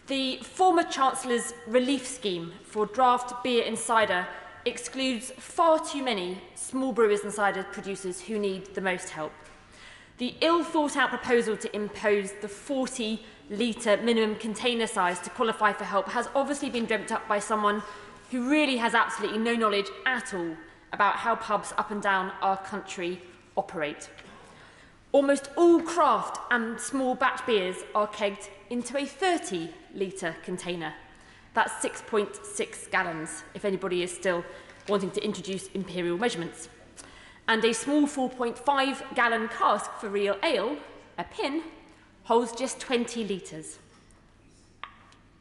The former Chancellor's relief scheme for draft beer and cider excludes far too many small brewers and cider producers who need the most help. The ill-thought-out proposal to impose the 40-litre minimum container size to qualify for help has obviously been dreamt up by someone who really has absolutely no knowledge at all about how pubs up and down our country operate. Almost all craft and small batch beers are kegged into a 30-litre container. That's 6.6 gallons, if anybody is still wanting to introduce imperial measurements. And a small 4.5-gallon cask for real ale, a pin, holds just 20 litres.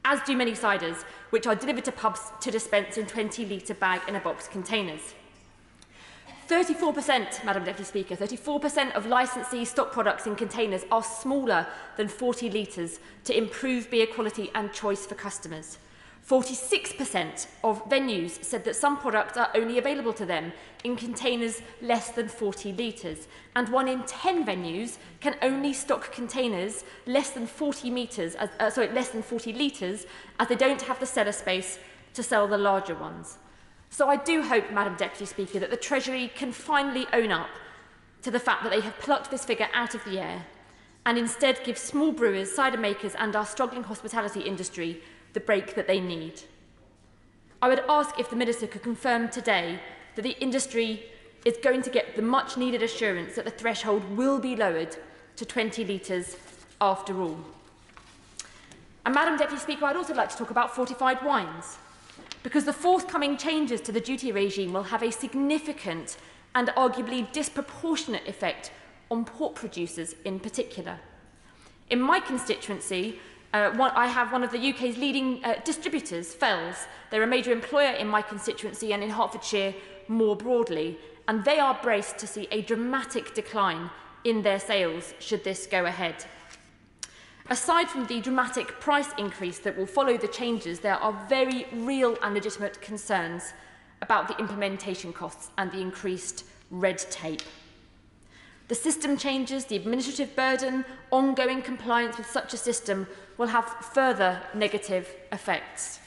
As do many ciders, which are delivered to pubs to dispense in 20-litre bag-in-a-box containers. 34%, Madam Deputy Speaker, 34% of licensee stock products in containers are smaller than 40 litres to improve beer quality and choice for customers. 46% of venues said that some products are only available to them in containers less than 40 litres, and 1 in 10 venues can only stock containers less than 40 litres, as they don't have the cellar space to sell the larger ones. So I do hope, Madam Deputy Speaker, that the Treasury can finally own up to the fact that they have plucked this figure out of the air and instead give small brewers, cider makers and our struggling hospitality industry the break that they need. I would ask if the Minister could confirm today that the industry is going to get the much needed assurance that the threshold will be lowered to 20 litres after all. And Madam Deputy Speaker, I'd also like to talk about fortified wines, because the forthcoming changes to the duty regime will have a significant and arguably disproportionate effect on pork producers in particular. In my constituency, I have one of the UK's leading distributors, Fells. They're a major employer in my constituency and in Hertfordshire more broadly, and they are braced to see a dramatic decline in their sales should this go ahead. Aside from the dramatic price increase that will follow the changes, there are very real and legitimate concerns about the implementation costs and the increased red tape. The system changes, the administrative burden, ongoing compliance with such a system will have further negative effects.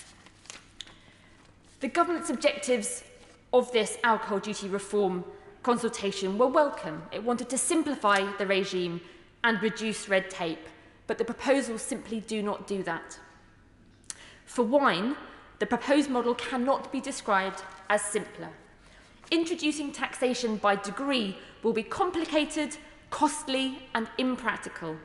The government's objectives of this alcohol duty reform consultation were welcome. It wanted to simplify the regime and reduce red tape, but the proposals simply do not do that. For wine, the proposed model cannot be described as simpler. Introducing taxation by degree will be complicated, costly and impractical.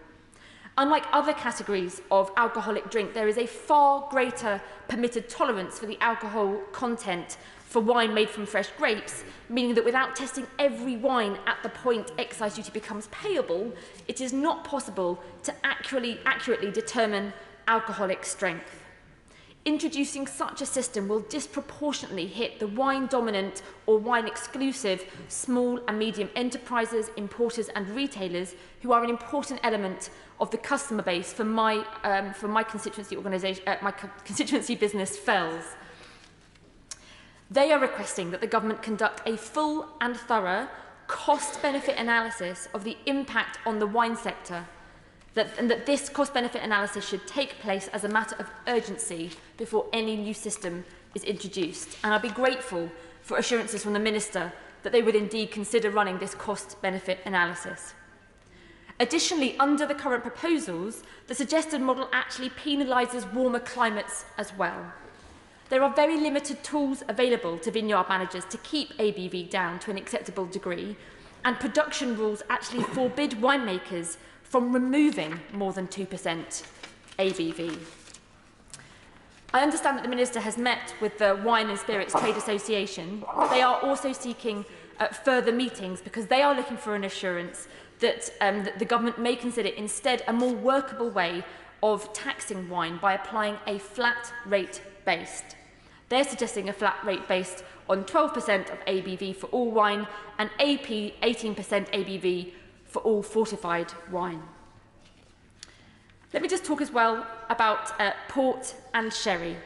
Unlike other categories of alcoholic drink, there is a far greater permitted tolerance for the alcohol content for wine made from fresh grapes, meaning that without testing every wine at the point excise duty becomes payable, it is not possible to accurately determine alcoholic strength. Introducing such a system will disproportionately hit the wine-dominant or wine-exclusive small and medium enterprises, importers and retailers who are an important element of the customer base for my constituency organisation, my constituency business, Fells. They are requesting that the government conduct a full and thorough cost-benefit analysis of the impact on the wine sector, and that this cost-benefit analysis should take place as a matter of urgency before any new system is introduced. And I'd be grateful for assurances from the Minister that they would indeed consider running this cost-benefit analysis. Additionally, under the current proposals, the suggested model actually penalises warmer climates as well. There are very limited tools available to vineyard managers to keep ABV down to an acceptable degree, and production rules actually forbid winemakers from removing more than 2% ABV. I understand that the Minister has met with the Wine and Spirits Trade Association. They are also seeking further meetings because they are looking for an assurance that the government may consider instead a more workable way of taxing wine by applying a flat rate based. They're suggesting a flat rate based on 12% of ABV for all wine and 18% ABV for all fortified wine. Let me just talk as well about port and sherry,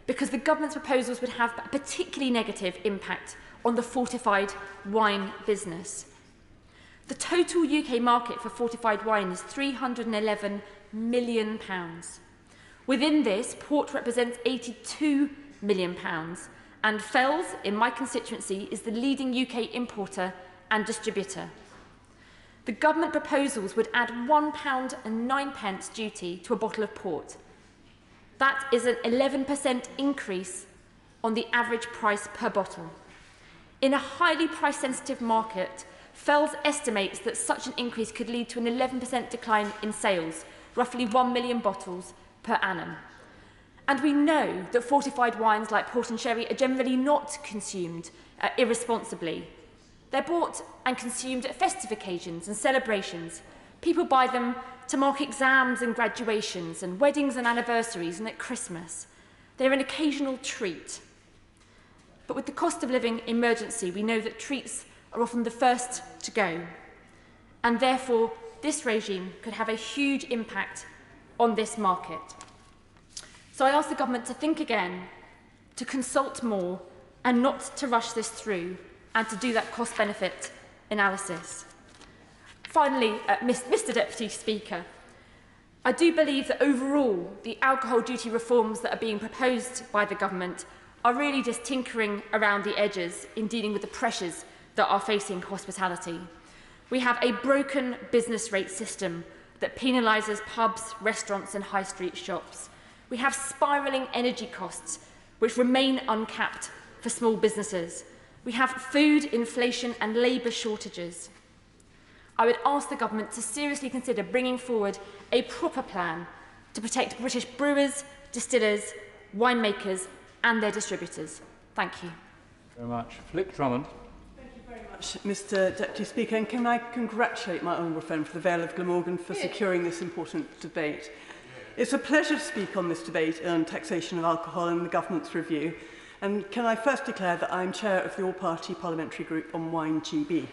because the government's proposals would have a particularly negative impact on the fortified wine business. The total UK market for fortified wine is £311 million. Within this, port represents £82 million, and Fells, in my constituency, is the leading UK importer and distributor. The government proposals would add £1.09 duty to a bottle of port. That is an 11% increase on the average price per bottle. In a highly price-sensitive market, Fells estimates that such an increase could lead to an 11% decline in sales, roughly 1 million bottles per annum. And we know that fortified wines like port and sherry are generally not consumed irresponsibly. They're bought and consumed at festive occasions and celebrations. People buy them to mark exams and graduations and weddings and anniversaries and at Christmas. They're an occasional treat. But with the cost of living emergency, we know that treats are often the first to go. And therefore, this regime could have a huge impact on this market. So I ask the government to think again, to consult more, and not to rush this through, and to do that cost-benefit analysis. Finally, Mr Deputy Speaker, I do believe that overall the alcohol duty reforms that are being proposed by the government are really just tinkering around the edges in dealing with the pressures that are facing hospitality. We have a broken business rate system that penalises pubs, restaurants and high street shops. We have spiralling energy costs which remain uncapped for small businesses. We have food inflation and labour shortages. I would ask the government to seriously consider bringing forward a proper plan to protect British brewers, distillers, winemakers and their distributors. Thank you. Very much. Flick Drummond. Thank you very much, Mr Deputy Speaker, and can I congratulate my honourable friend for the Vale of Glamorgan for securing this important debate. It's a pleasure to speak on this debate on taxation of alcohol and the government's review. And can I first declare that I am chair of the all-party parliamentary group on Wine GB.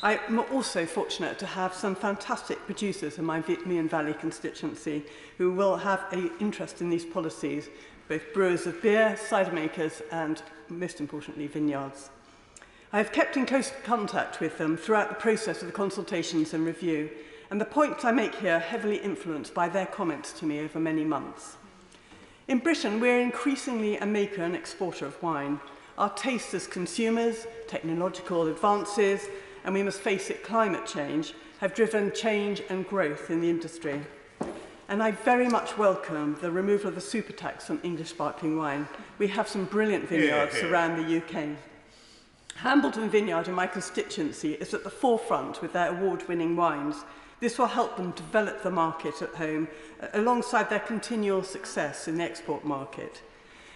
I am also fortunate to have some fantastic producers in my Meon Valley constituency who will have an interest in these policies, both brewers of beer, cider makers and, most importantly, vineyards. I have kept in close contact with them throughout the process of the consultations and review, and the points I make here are heavily influenced by their comments to me over many months. In Britain, we're increasingly a maker and exporter of wine. Our tastes as consumers, technological advances, and we must face it, climate change, have driven change and growth in the industry. And I very much welcome the removal of the super tax on English sparkling wine. We have some brilliant vineyards around the UK. Hambleton Vineyard in my constituency is at the forefront with their award-winning wines. This will help them develop the market at home alongside their continual success in the export market.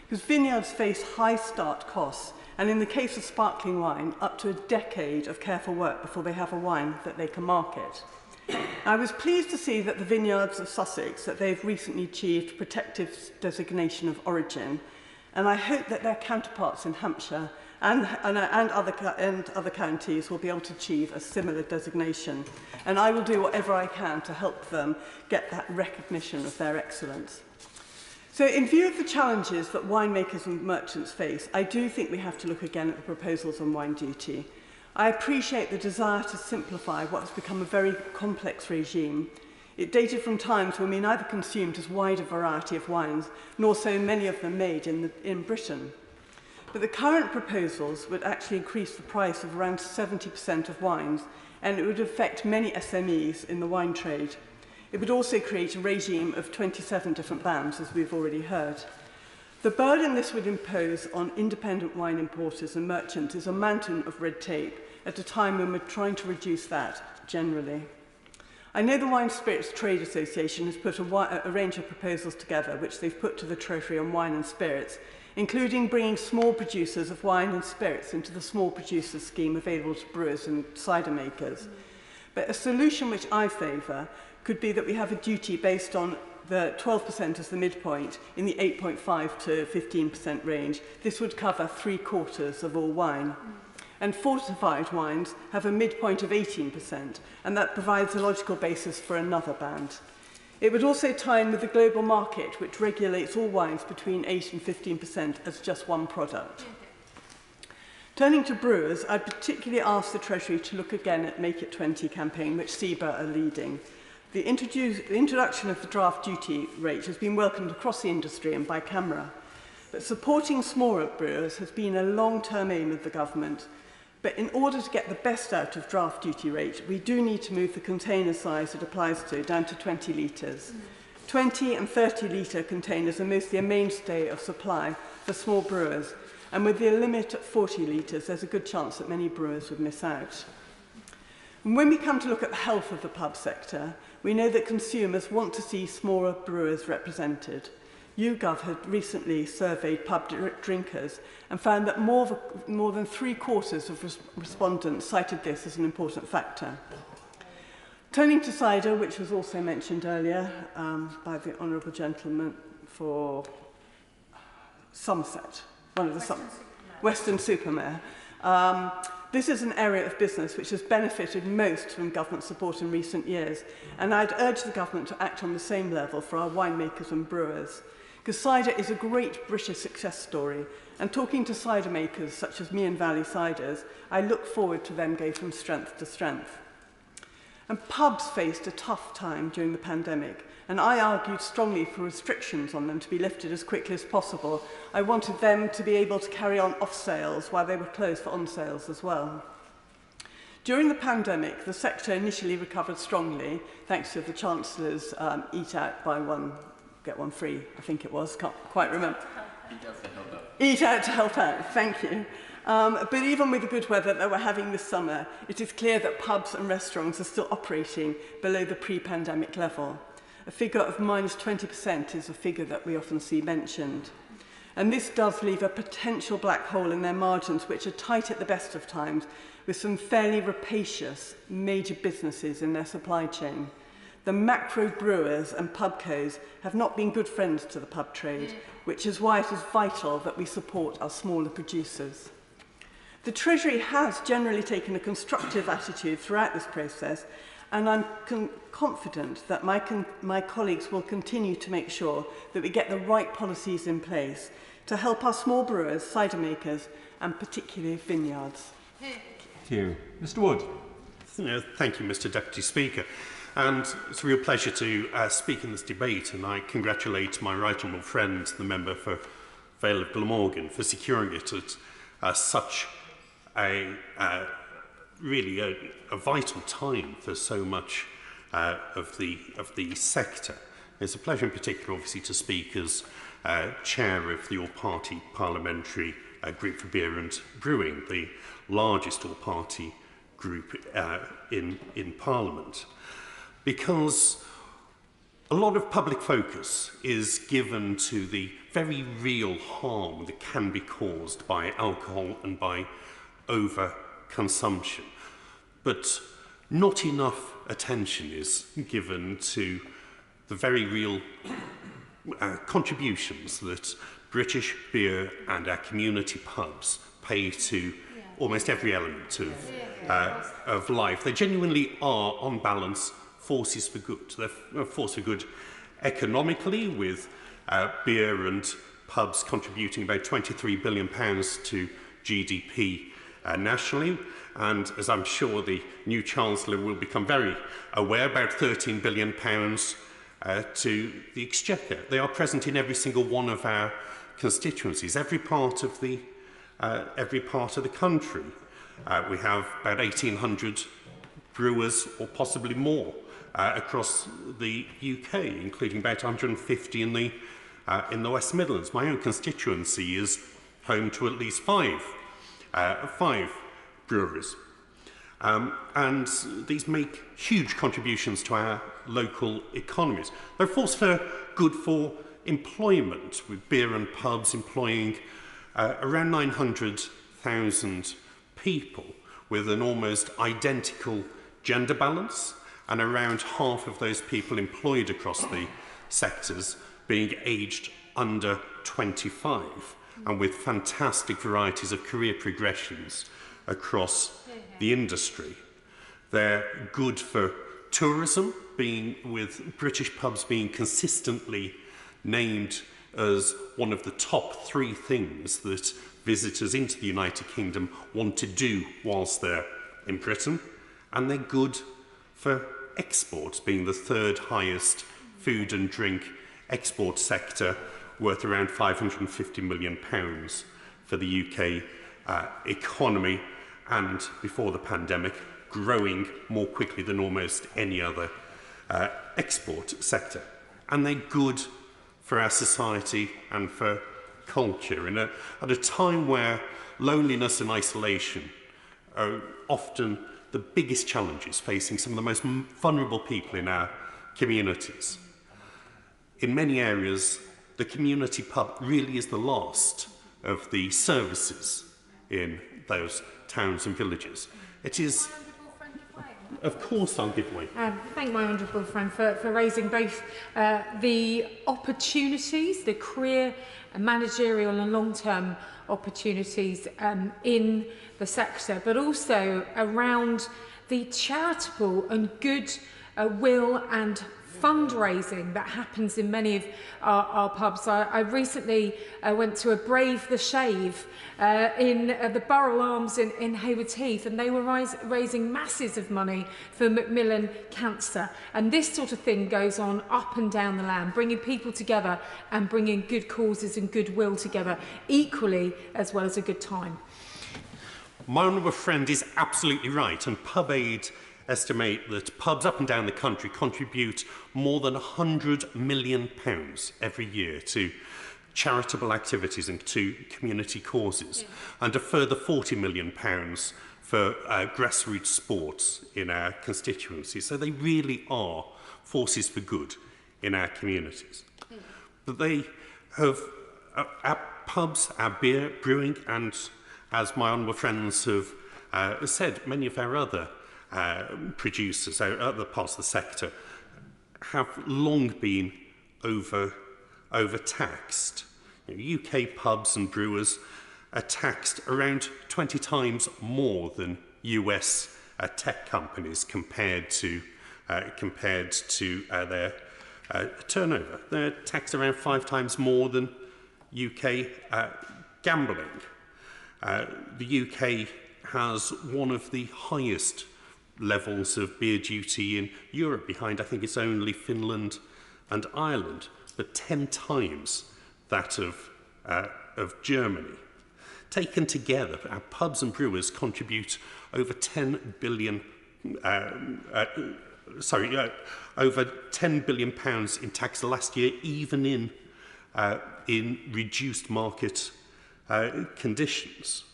Because vineyards face high start costs, and in the case of sparkling wine, up to a decade of careful work before they have a wine that they can market. I was pleased to see that the vineyards of Sussex, that they've recently achieved protective designation of origin, and I hope that their counterparts in Hampshire and other counties will be able to achieve a similar designation. And I will do whatever I can to help them get that recognition of their excellence. So in view of the challenges that winemakers and merchants face, I do think we have to look again at the proposals on wine duty. I appreciate the desire to simplify what has become a very complex regime. It dated from times when we neither consumed as wide a variety of wines, nor so many of them made in Britain. But the current proposals would actually increase the price of around 70% of wines, and it would affect many SMEs in the wine trade. It would also create a regime of 27 different bans, as we've already heard. The burden this would impose on independent wine importers and merchants is a mountain of red tape at a time when we're trying to reduce that generally. I know the Wine Spirits Trade Association has put a range of proposals together, which they've put to the Treasury on wine and spirits, including bringing small producers of wine and spirits into the small producers scheme available to brewers and cider makers. But a solution which I favour could be that we have a duty based on the 12% as the midpoint in the 8.5 to 15% range. This would cover 3/4 of all wine. And fortified wines have a midpoint of 18%, and that provides a logical basis for another band. It would also tie in with the global market, which regulates all wines between 8 and 15% as just one product. Turning to brewers, I'd particularly ask the Treasury to look again at Make It 20 campaign, which CEBA are leading. The introduction of the draft duty rate has been welcomed across the industry and by Camera. But supporting smaller brewers has been a long-term aim of the government. But in order to get the best out of draft duty rate, we do need to move the container size it applies to down to 20 litres. 20 and 30 litre containers are mostly a mainstay of supply for small brewers, and with the limit at 40 litres, there's a good chance that many brewers would miss out. And when we come to look at the health of the pub sector, we know that consumers want to see smaller brewers represented. YouGov had recently surveyed pub drinkers and found that more than 3/4 of respondents cited this as an important factor. Turning to cider, which was also mentioned earlier by the Honourable Gentleman for Somerset, one of the Western-super-Mare. This is an area of business which has benefited most from government support in recent years, and I'd urge the government to act on the same level for our winemakers and brewers. Because cider is a great British success story, and talking to cider makers such as Meon Valley Ciders, I look forward to them going from strength to strength. And pubs faced a tough time during the pandemic, and I argued strongly for restrictions on them to be lifted as quickly as possible. I wanted them to be able to carry on off sales while they were closed for on sales as well. During the pandemic, the sector initially recovered strongly, thanks to the Chancellor's eat out, buy one, get one free, I think it was, can't quite remember. Eat out to help out, thank you. But even with the good weather that we're having this summer, it is clear that pubs and restaurants are still operating below the pre-pandemic level. A figure of minus 20% is a figure that we often see mentioned. And this does leave a potential black hole in their margins, which are tight at the best of times, with some fairly rapacious major businesses in their supply chain. The macro brewers and pubcos have not been good friends to the pub trade, which is why it is vital that we support our smaller producers. The Treasury has generally taken a constructive attitude throughout this process, and I'm confident that my colleagues will continue to make sure that we get the right policies in place to help our small brewers, cider makers, and particularly vineyards. Thank you. Mr. Wood. Thank you, Mr. Deputy Speaker. And it's a real pleasure to speak in this debate, and I congratulate my right honourable friend, the member for Vale of Glamorgan, for securing it at such a really a vital time for so much of the sector. It's a pleasure in particular, obviously, to speak as chair of your party parliamentary group for beer and brewing, the largest all-party group in Parliament, because a lot of public focus is given to the very real harm that can be caused by alcohol and by overconsumption. But not enough attention is given to the very real contributions that British beer and our community pubs pay to almost every element of life. They genuinely are, on balance, forces for good. They're a force for good economically, with beer and pubs contributing about £23 billion to GDP nationally, and as I'm sure the new Chancellor will become very aware, about £13 billion to the Exchequer. They are present in every single one of our constituencies, every part of the country. We have about 1,800 brewers, or possibly more, across the UK, including about 150 in the West Midlands. My own constituency is home to at least five breweries. And these make huge contributions to our local economies. They're a force for good for employment, with beer and pubs employing around 900,000 people, with an almost identical gender balance, and around half of those people employed across the sectors being aged under 25, and with fantastic varieties of career progressions across the industry. They're good for tourism, with British pubs being consistently named as one of the top 3 things that visitors into the United Kingdom want to do whilst they're in Britain. And they're good for exports, being the 3rd highest food and drink export sector, worth around £550 million for the UK economy, and before the pandemic, growing more quickly than almost any other export sector. And they're good for our society and for culture. And at a time where loneliness and isolation are often the biggest challenges facing some of the most vulnerable people in our communities, in many areas, the community pub really is the last of the services in those towns and villages. It is... Of course I'll give way. Thank my honourable friend for raising both the opportunities, the career, managerial and long-term opportunities in the sector, but also around the charitable and good will and fundraising that happens in many of our pubs. I recently went to a Brave the Shave in the Borough Arms in Haywards Heath, and they were raising masses of money for Macmillan Cancer. And this sort of thing goes on up and down the land, bringing people together and bringing good causes and goodwill together equally, as well as a good time. My honourable friend is absolutely right, and PubAid estimate that pubs up and down the country contribute more than £100 million every year to charitable activities and to community causes, and a further £40 million for grassroots sports in our constituency. So they really are forces for good in our communities. But they have our pubs, our beer, brewing, and as my honourable friends have said, many of our other producers, other parts of the sector, have long been overtaxed. UK pubs and brewers are taxed around 20 times more than US tech companies compared to their turnover. They're taxed around 5 times more than UK gambling. The UK has one of the highest levels of beer duty in Europe, behind I think it's only Finland and Ireland, but 10 times that of Germany. Taken together, our pubs and brewers contribute over £10 billion in tax last year, even in reduced market conditions.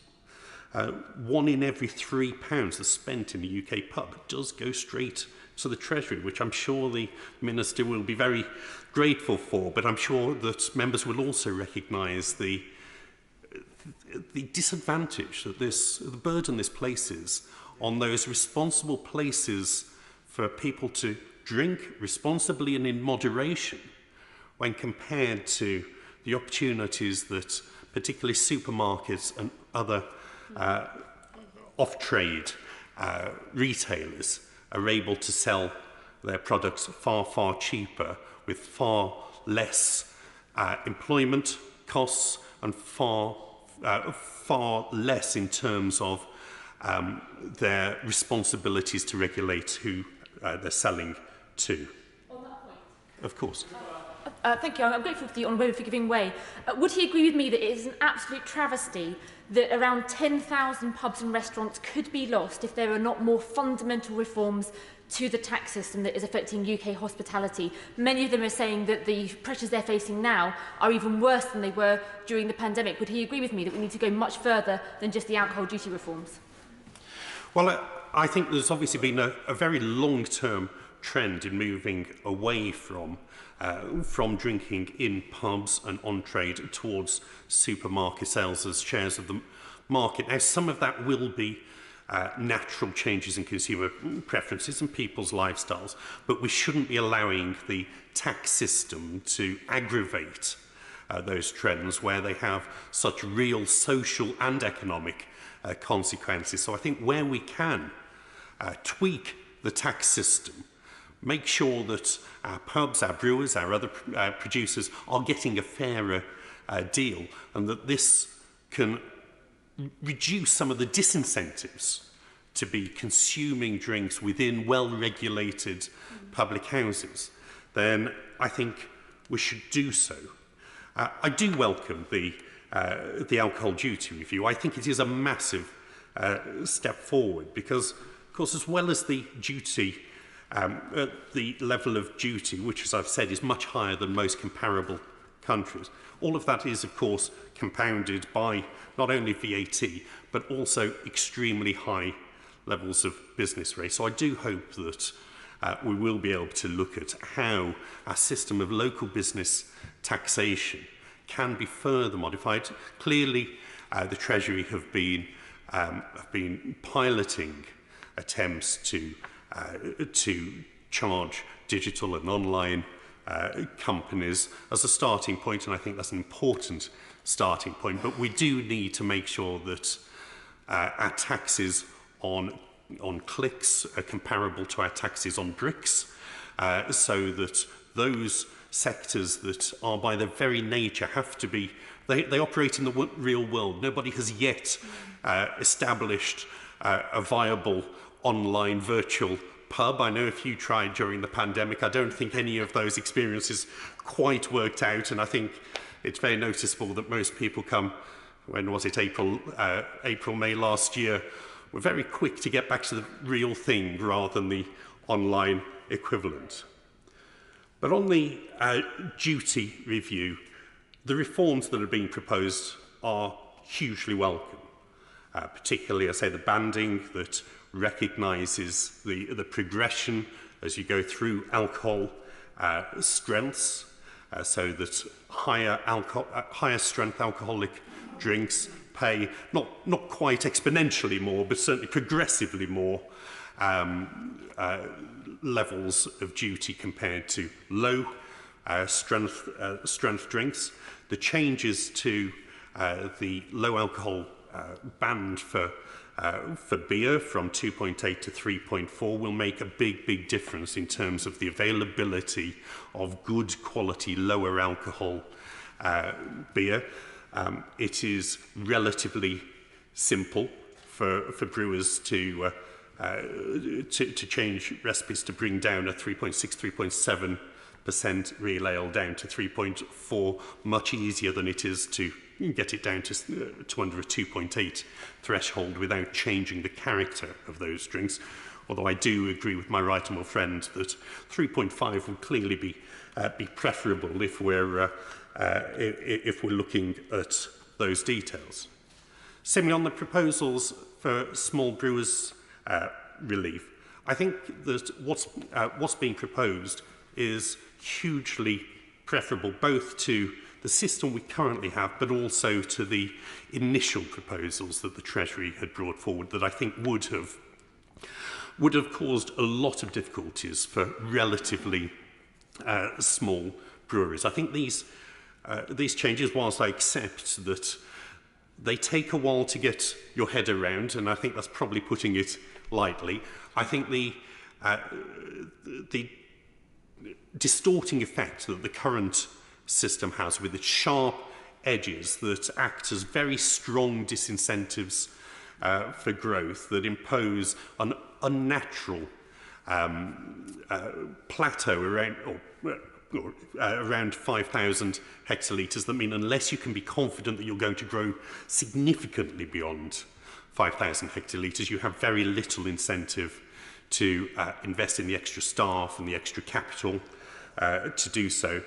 1 in every £3 that's spent in the UK pub does go straight to the Treasury, which I'm sure the Minister will be very grateful for, but I'm sure that members will also recognise the disadvantage that the burden this places on those responsible places for people to drink responsibly and in moderation when compared to the opportunities that particularly supermarkets and other off-trade retailers are able to sell their products far, far cheaper with far less employment costs and far less in terms of their responsibilities to regulate who they're selling to. On that point? Of course. Thank you. I'm grateful to the Honourable for giving way. Would he agree with me that it is an absolute travesty that around 10,000 pubs and restaurants could be lost if there are not more fundamental reforms to the tax system that is affecting UK hospitality? Many of them are saying that the pressures they're facing now are even worse than they were during the pandemic. Would he agree with me that we need to go much further than just the alcohol duty reforms? Well, I think there's obviously been a very long-term trend in moving away from drinking in pubs and on-trade towards supermarket sales as shares of the market. Now, some of that will be natural changes in consumer preferences and people's lifestyles, but we shouldn't be allowing the tax system to aggravate those trends where they have such real social and economic consequences. So I think where we can tweak the tax system, make sure that our pubs, our brewers, our other producers are getting a fairer deal, and that this can reduce some of the disincentives to be consuming drinks within well-regulated public houses, then I think we should do so. I do welcome the alcohol duty review. I think it is a massive step forward because, of course, as well as the duty, the level of duty, which, as I've said, is much higher than most comparable countries, all of that is, of course, compounded by not only VAT, but also extremely high levels of business rates. So I do hope that we will be able to look at how our system of local business taxation can be further modified. Clearly, the Treasury have been piloting attempts to charge digital and online companies as a starting point, and I think that's an important starting point. But we do need to make sure that our taxes on clicks are comparable to our taxes on bricks, so that those sectors that are by their very nature have to be, they operate in the real world. Nobody has yet established a viable online virtual pub. I know a few tried during the pandemic. I don't think any of those experiences quite worked out, and I think it's very noticeable that most people come, when was it, April, May last year, were very quick to get back to the real thing rather than the online equivalent. But on the duty review, the reforms that are being proposed are hugely welcome, particularly, I say, the banding that recognises the progression as you go through alcohol strengths, so that higher strength alcoholic drinks pay not quite exponentially more, but certainly progressively more levels of duty compared to low strength drinks. The changes to the low alcohol band for beer from 2.8 to 3.4 will make a big difference in terms of the availability of good quality lower alcohol beer. It is relatively simple for brewers to change recipes to bring down a 3.6, 3.7% real ale down to 3.4, much easier than it is to get it down to under a 2.8 threshold without changing the character of those drinks. Although I do agree with my right honourable friend that 3.5 would clearly be preferable if we're looking at those details. Similarly, on the proposals for small brewers relief, I think that what's being proposed is hugely preferable both to the system we currently have, but also to the initial proposals that the Treasury had brought forward that I think would have caused a lot of difficulties for relatively small breweries. I think these changes, whilst I accept that they take a while to get your head around, and I think that's probably putting it lightly, I think the distorting effect that the current system has with its sharp edges that act as very strong disincentives for growth that impose an unnatural plateau around 5,000 hectolitres that mean unless you can be confident that you're going to grow significantly beyond 5,000 hectolitres, you have very little incentive to invest in the extra staff and the extra capital to do so.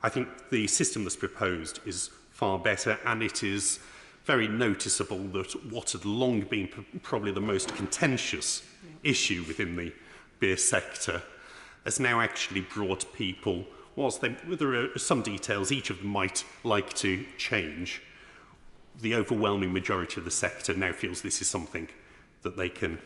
I think the system that's proposed is far better, and it is very noticeable that what had long been probably the most contentious issue within the beer sector has now actually brought people, whilst there are some details each of them might like to change, the overwhelming majority of the sector now feels this is something that they can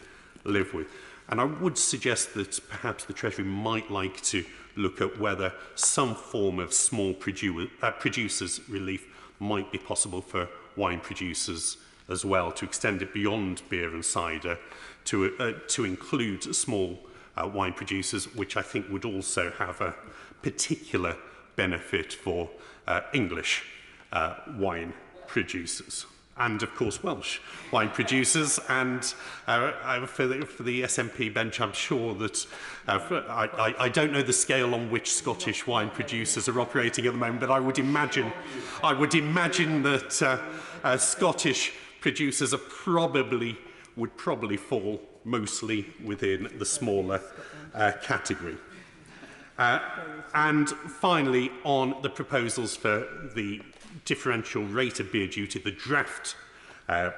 live with. And I would suggest that perhaps the Treasury might like to look at whether some form of small producers relief might be possible for wine producers as well, to extend it beyond beer and cider to include small wine producers, which I think would also have a particular benefit for English wine producers. And, of course, Welsh wine producers. And for the SNP bench, I'm sure that I don't know the scale on which Scottish wine producers are operating at the moment, but I would imagine that Scottish producers would probably fall mostly within the smaller category. And finally, on the proposals for the differential rate of beer duty, the draft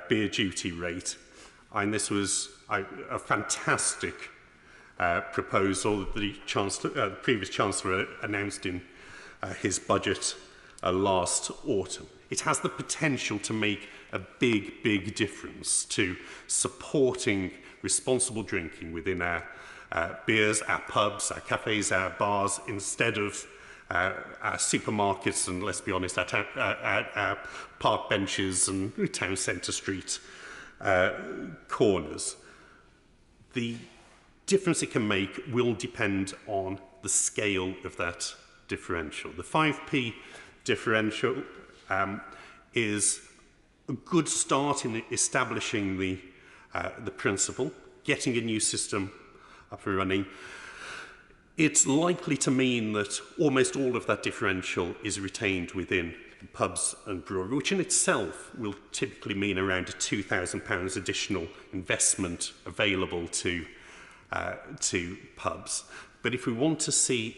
beer duty rate, and this was a fantastic proposal that the previous Chancellor announced in his budget last autumn. It has the potential to make a big, big difference to supporting responsible drinking within our beers, our pubs, our cafes, our bars, instead of our supermarkets and, let's be honest, our park benches and town centre street corners. The difference it can make will depend on the scale of that differential. The 5p differential is a good start in establishing the principle, getting a new system up and running. It's likely to mean that almost all of that differential is retained within pubs and brewery, which in itself will typically mean around a £2,000 additional investment available to pubs. But if we want to see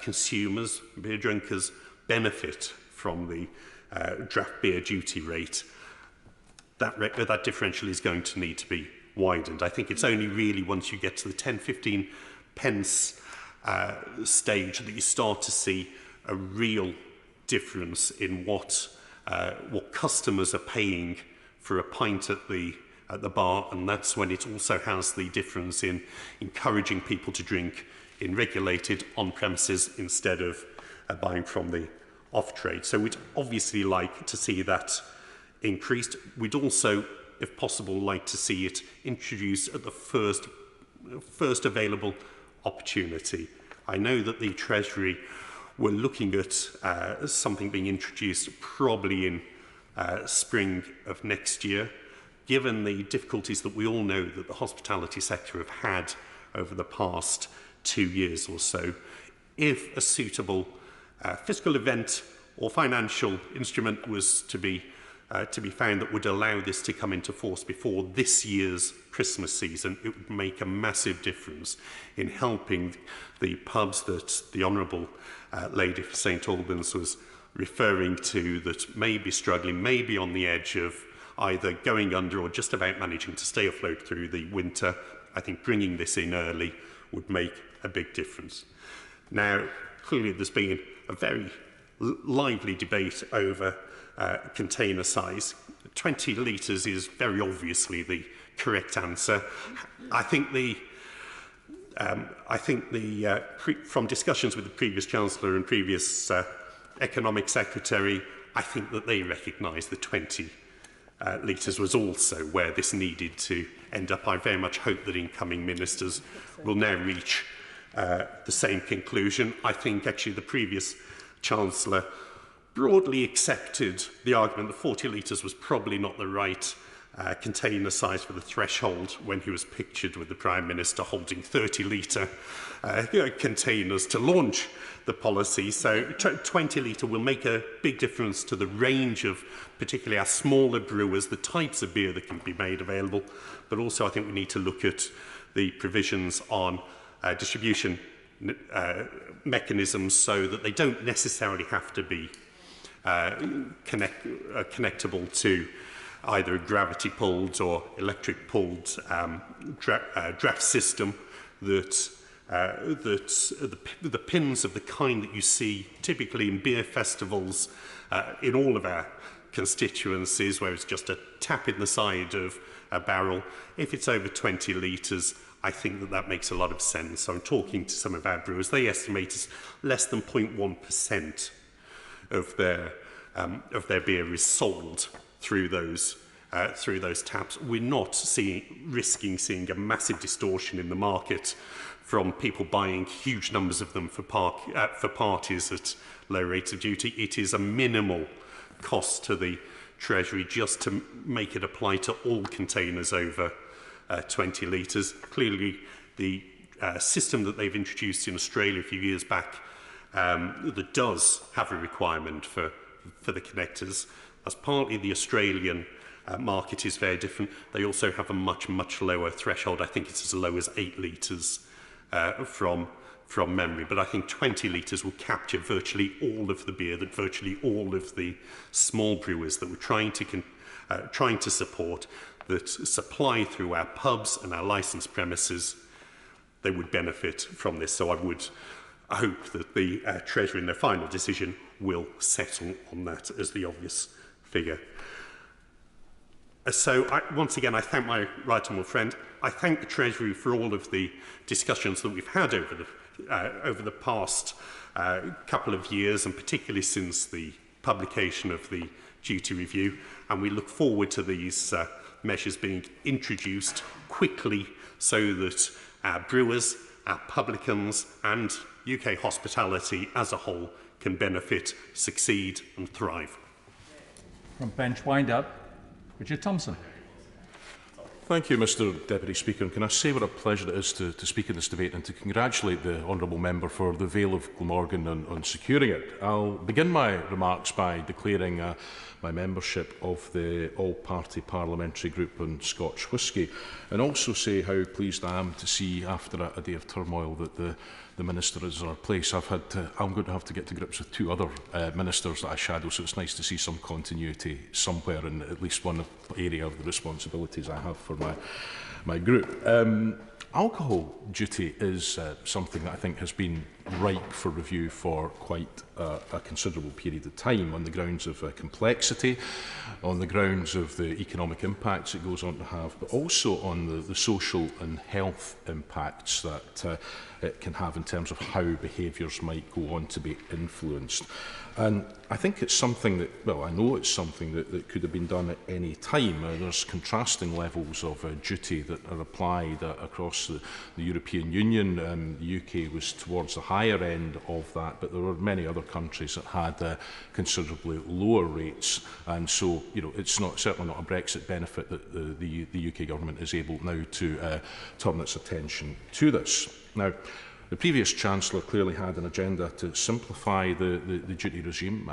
consumers, beer drinkers, benefit from the draft beer duty rate, that differential is going to need to be widened. I think it's only really once you get to the 10-15 pence stage that you start to see a real difference in what customers are paying for a pint at the bar, and that's when it also has the difference in encouraging people to drink in regulated on-premises instead of buying from the off-trade. So we'd obviously like to see that increased. We'd also, if possible, like to see it introduced at the first available opportunity. I know that the Treasury were looking at something being introduced probably in spring of next year. Given the difficulties that we all know that the hospitality sector have had over the past 2 years or so, if a suitable fiscal event or financial instrument was to be found that would allow this to come into force before this year's Christmas season, it would make a massive difference in helping the pubs that the Honourable Lady for St Albans was referring to that may be struggling, may be on the edge of either going under or just about managing to stay afloat through the winter. I think bringing this in early would make a big difference. Now, clearly there's been a very lively debate over container size. 20 litres is very obviously the correct answer. I think from discussions with the previous Chancellor and previous Economic Secretary, I think that they recognise the 20 litres was also where this needed to end up. I very much hope that incoming ministers will now reach the same conclusion. I think actually the previous Chancellor broadly accepted the argument that 40 litres was probably not the right container size for the threshold when he was pictured with the Prime Minister holding 30-litre containers to launch the policy. So 20 litre will make a big difference to the range of particularly our smaller brewers, the types of beer that can be made available, but also I think we need to look at the provisions on distribution mechanisms so that they don't necessarily have to be connectable to either a gravity-pulled or electric-pulled draft system, that the pins of the kind that you see typically in beer festivals in all of our constituencies, where it's just a tap in the side of a barrel, if it's over 20 litres, I think that that makes a lot of sense. So I'm talking to some of our brewers. They estimate it's less than 0.1% of their beer is sold through those taps. We're not risking seeing a massive distortion in the market from people buying huge numbers of them for parties at low rates of duty. It is a minimal cost to the Treasury just to make it apply to all containers over 20 litres. Clearly, the system that they've introduced in Australia a few years back that does have a requirement for the connectors, as partly the Australian market is very different. They also have a much lower threshold. I think it's as low as 8 litres from memory, but I think 20 litres will capture virtually all of the beer that virtually all of the small brewers that we're trying to support, that supply through our pubs and our licensed premises, they would benefit from this. So I would hope that the Treasury in their final decision will settle on that as the obvious figure. So once again, I thank my right honourable friend. I thank the Treasury for all of the discussions that we've had over the past couple of years, and particularly since the publication of the duty review. And we look forward to these measures being introduced quickly so that our brewers, our publicans and UK hospitality as a whole can benefit, succeed and thrive. From bench wind up, Richard Thompson. Thank you, Mr Deputy Speaker. And can I say what a pleasure it is to speak in this debate and to congratulate the Honourable Member for the Vale of Glamorgan on securing it. I'll begin my remarks by declaring my membership of the All-Party Parliamentary Group on Scotch Whisky, and also say how pleased I am to see, after a day of turmoil, that the Minister is in our place. I'm going to have to get to grips with two other ministers that I shadow, so it's nice to see some continuity somewhere in at least one area of the responsibilities I have for my group. Alcohol duty is something that I think has been ripe for review for quite a considerable period of time, on the grounds of complexity, on the grounds of the economic impacts it goes on to have, but also on the social and health impacts that it can have in terms of how behaviours might go on to be influenced. And I think it's something that, well, I know it's something that could have been done at any time. There's contrasting levels of duty that are applied across the European Union. The UK was towards the higher end of that, but there were many other countries that had considerably lower rates. And so, you know, it's certainly not a Brexit benefit that the UK government is able now to turn its attention to this. Now, the previous Chancellor clearly had an agenda to simplify the duty regime.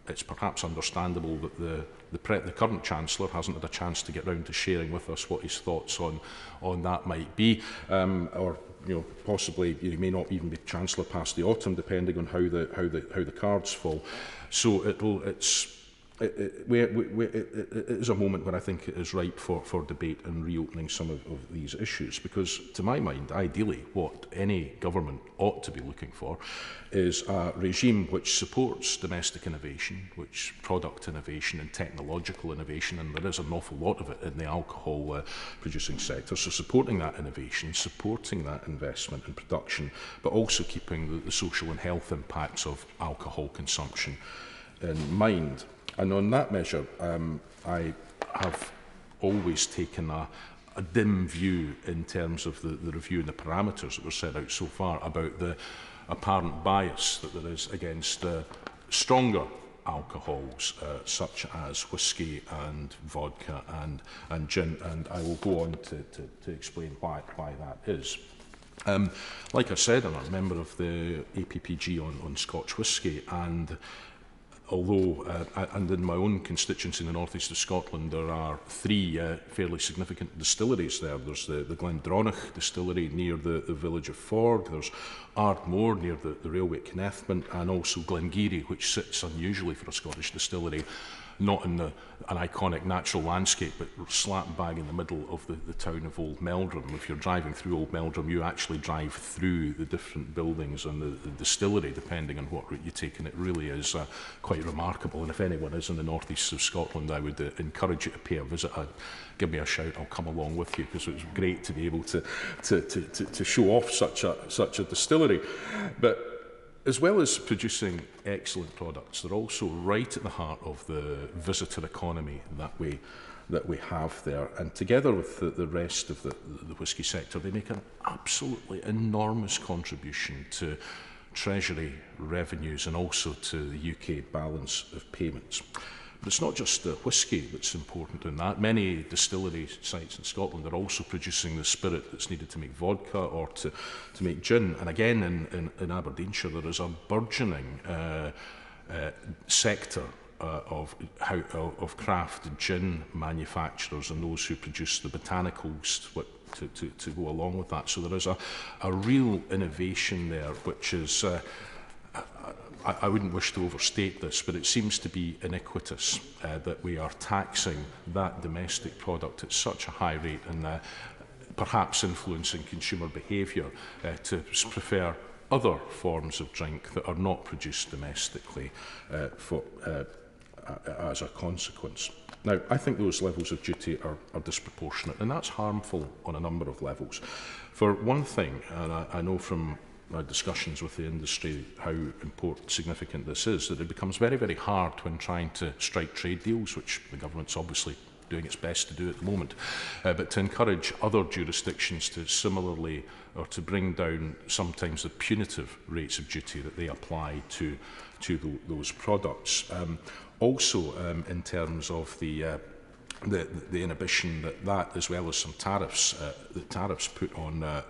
It's perhaps understandable that the current Chancellor hasn't had a chance to get round to sharing with us what his thoughts on that might be, or possibly he may not even be Chancellor past the autumn, depending on how the cards fall. So it's it is a moment where I think it is ripe for debate and reopening some of these issues, because to my mind, ideally, what any government ought to be looking for is a regime which supports domestic innovation, which product innovation and technological innovation, and there is an awful lot of it in the alcohol producing sector. So supporting that innovation, supporting that investment and production, but also keeping the social and health impacts of alcohol consumption in mind. And on that measure, I have always taken a dim view in terms of the review and the parameters that were set out so far about the apparent bias that there is against stronger alcohols such as whisky and vodka and gin, and I will go on to explain why that is. Like I said, I'm a member of the APPG on Scotch whisky, and although, and in my own constituency in the northeast of Scotland, there are 3 fairly significant distilleries there. There's the Glendronach distillery near the village of Ford, there's Ardmore near the railway at Kennethman, and also Glengarry, which sits unusually for a Scottish distillery, not in an iconic natural landscape, but slap bang in the middle of the town of Old Meldrum. If you're driving through Old Meldrum, you actually drive through the different buildings and the distillery, depending on what route you take, and it really is quite remarkable. And if anyone is in the northeast of Scotland, I would encourage you to pay a visit. Give me a shout, I'll come along with you, because it's great to be able to show off such a distillery. But as well as producing excellent products, they're also right at the heart of the visitor economy that we have there. And together with the rest of the whisky sector, they make an absolutely enormous contribution to Treasury revenues and also to the UK balance of payments. But it's not just the whisky that's important in that. Many distillery sites in Scotland are also producing the spirit that's needed to make vodka or to make gin. And again, in Aberdeenshire, there is a burgeoning sector of craft gin manufacturers and those who produce the botanicals to go along with that. So there is a real innovation there, which is... I wouldn't wish to overstate this, but it seems to be iniquitous that we are taxing that domestic product at such a high rate and perhaps influencing consumer behaviour to prefer other forms of drink that are not produced domestically as a consequence. Now, I think those levels of duty are disproportionate, and that's harmful on a number of levels. For one thing, and I know from my discussions with the industry how significant this is, that it becomes very, very hard when trying to strike trade deals, which the government's obviously doing its best to do at the moment, but to encourage other jurisdictions to similarly, or to bring down sometimes the punitive rates of duty that they apply to those products. Also, in terms of the inhibition that as well as some tariffs, the tariffs put on the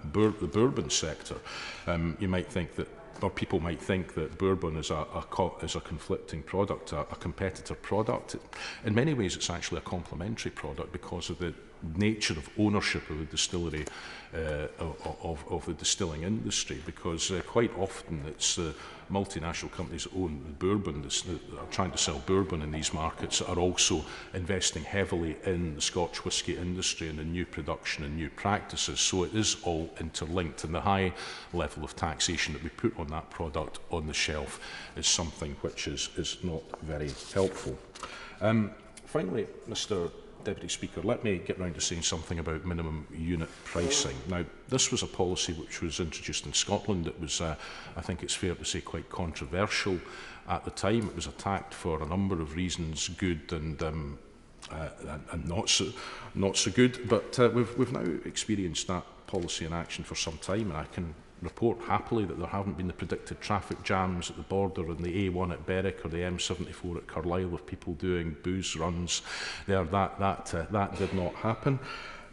bourbon sector. You might think that, or people might think that bourbon is a conflicting product, a competitor product. In many ways, it's actually a complementary product because of the nature of ownership of the distillery, of the distilling industry, because quite often it's multinational companies that own the bourbon, that are trying to sell bourbon in these markets, are also investing heavily in the Scotch whisky industry and in new production and new practices. So it is all interlinked, and the high level of taxation that we put on that product on the shelf is something which is not very helpful. Finally, Mr. Deputy Speaker, let me get round to saying something about minimum unit pricing. Now, this was a policy which was introduced in Scotland. It was, I think it's fair to say, quite controversial at the time. It was attacked for a number of reasons, good and not so good. But we've now experienced that policy in action for some time, and I can report happily that there haven't been the predicted traffic jams at the border on the A1 at Berwick or the M74 at Carlisle of people doing booze runs there. That did not happen.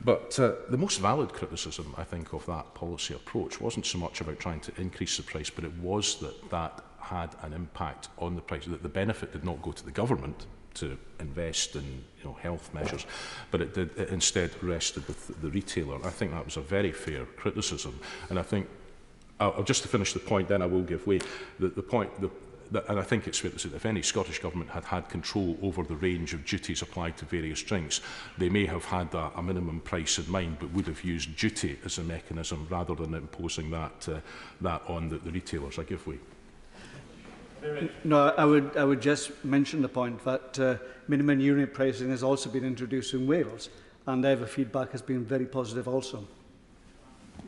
But the most valid criticism, I think, of that policy approach wasn't so much about trying to increase the price, but it was that had an impact on the price, that the benefit did not go to the government to invest in health measures, but it instead rested with the retailer. I think that was a very fair criticism, and I think, just to finish the point, then I will give way. The point, and I think it's fair to say that if any Scottish Government had had control over the range of duties applied to various drinks, they may have had a minimum price in mind, but would have used duty as a mechanism rather than imposing that on the retailers. I give way. No, I would just mention the point that minimum unit pricing has also been introduced in Wales, and their feedback has been very positive also.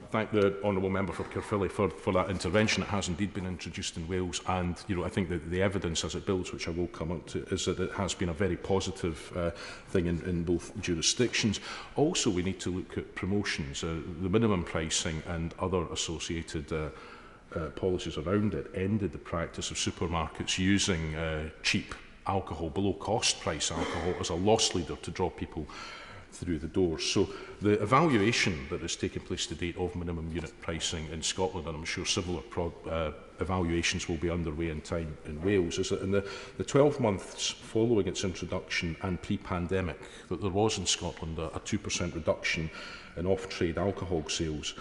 Thank the honourable member for Caerphilly for that intervention. It has indeed been introduced in Wales, and I think that the evidence as it builds, which I will come up to, is that it has been a very positive thing in both jurisdictions. Also, we need to look at promotions. The minimum pricing and other associated policies around it ended the practice of supermarkets using cheap alcohol, below cost price alcohol, as a loss leader to draw people through the doors. So the evaluation that has taken place to date of minimum unit pricing in Scotland, and I'm sure similar evaluations will be underway in time in Wales, is that in the 12 months following its introduction and pre-pandemic, that there was in Scotland a 2% reduction in off-trade alcohol sales,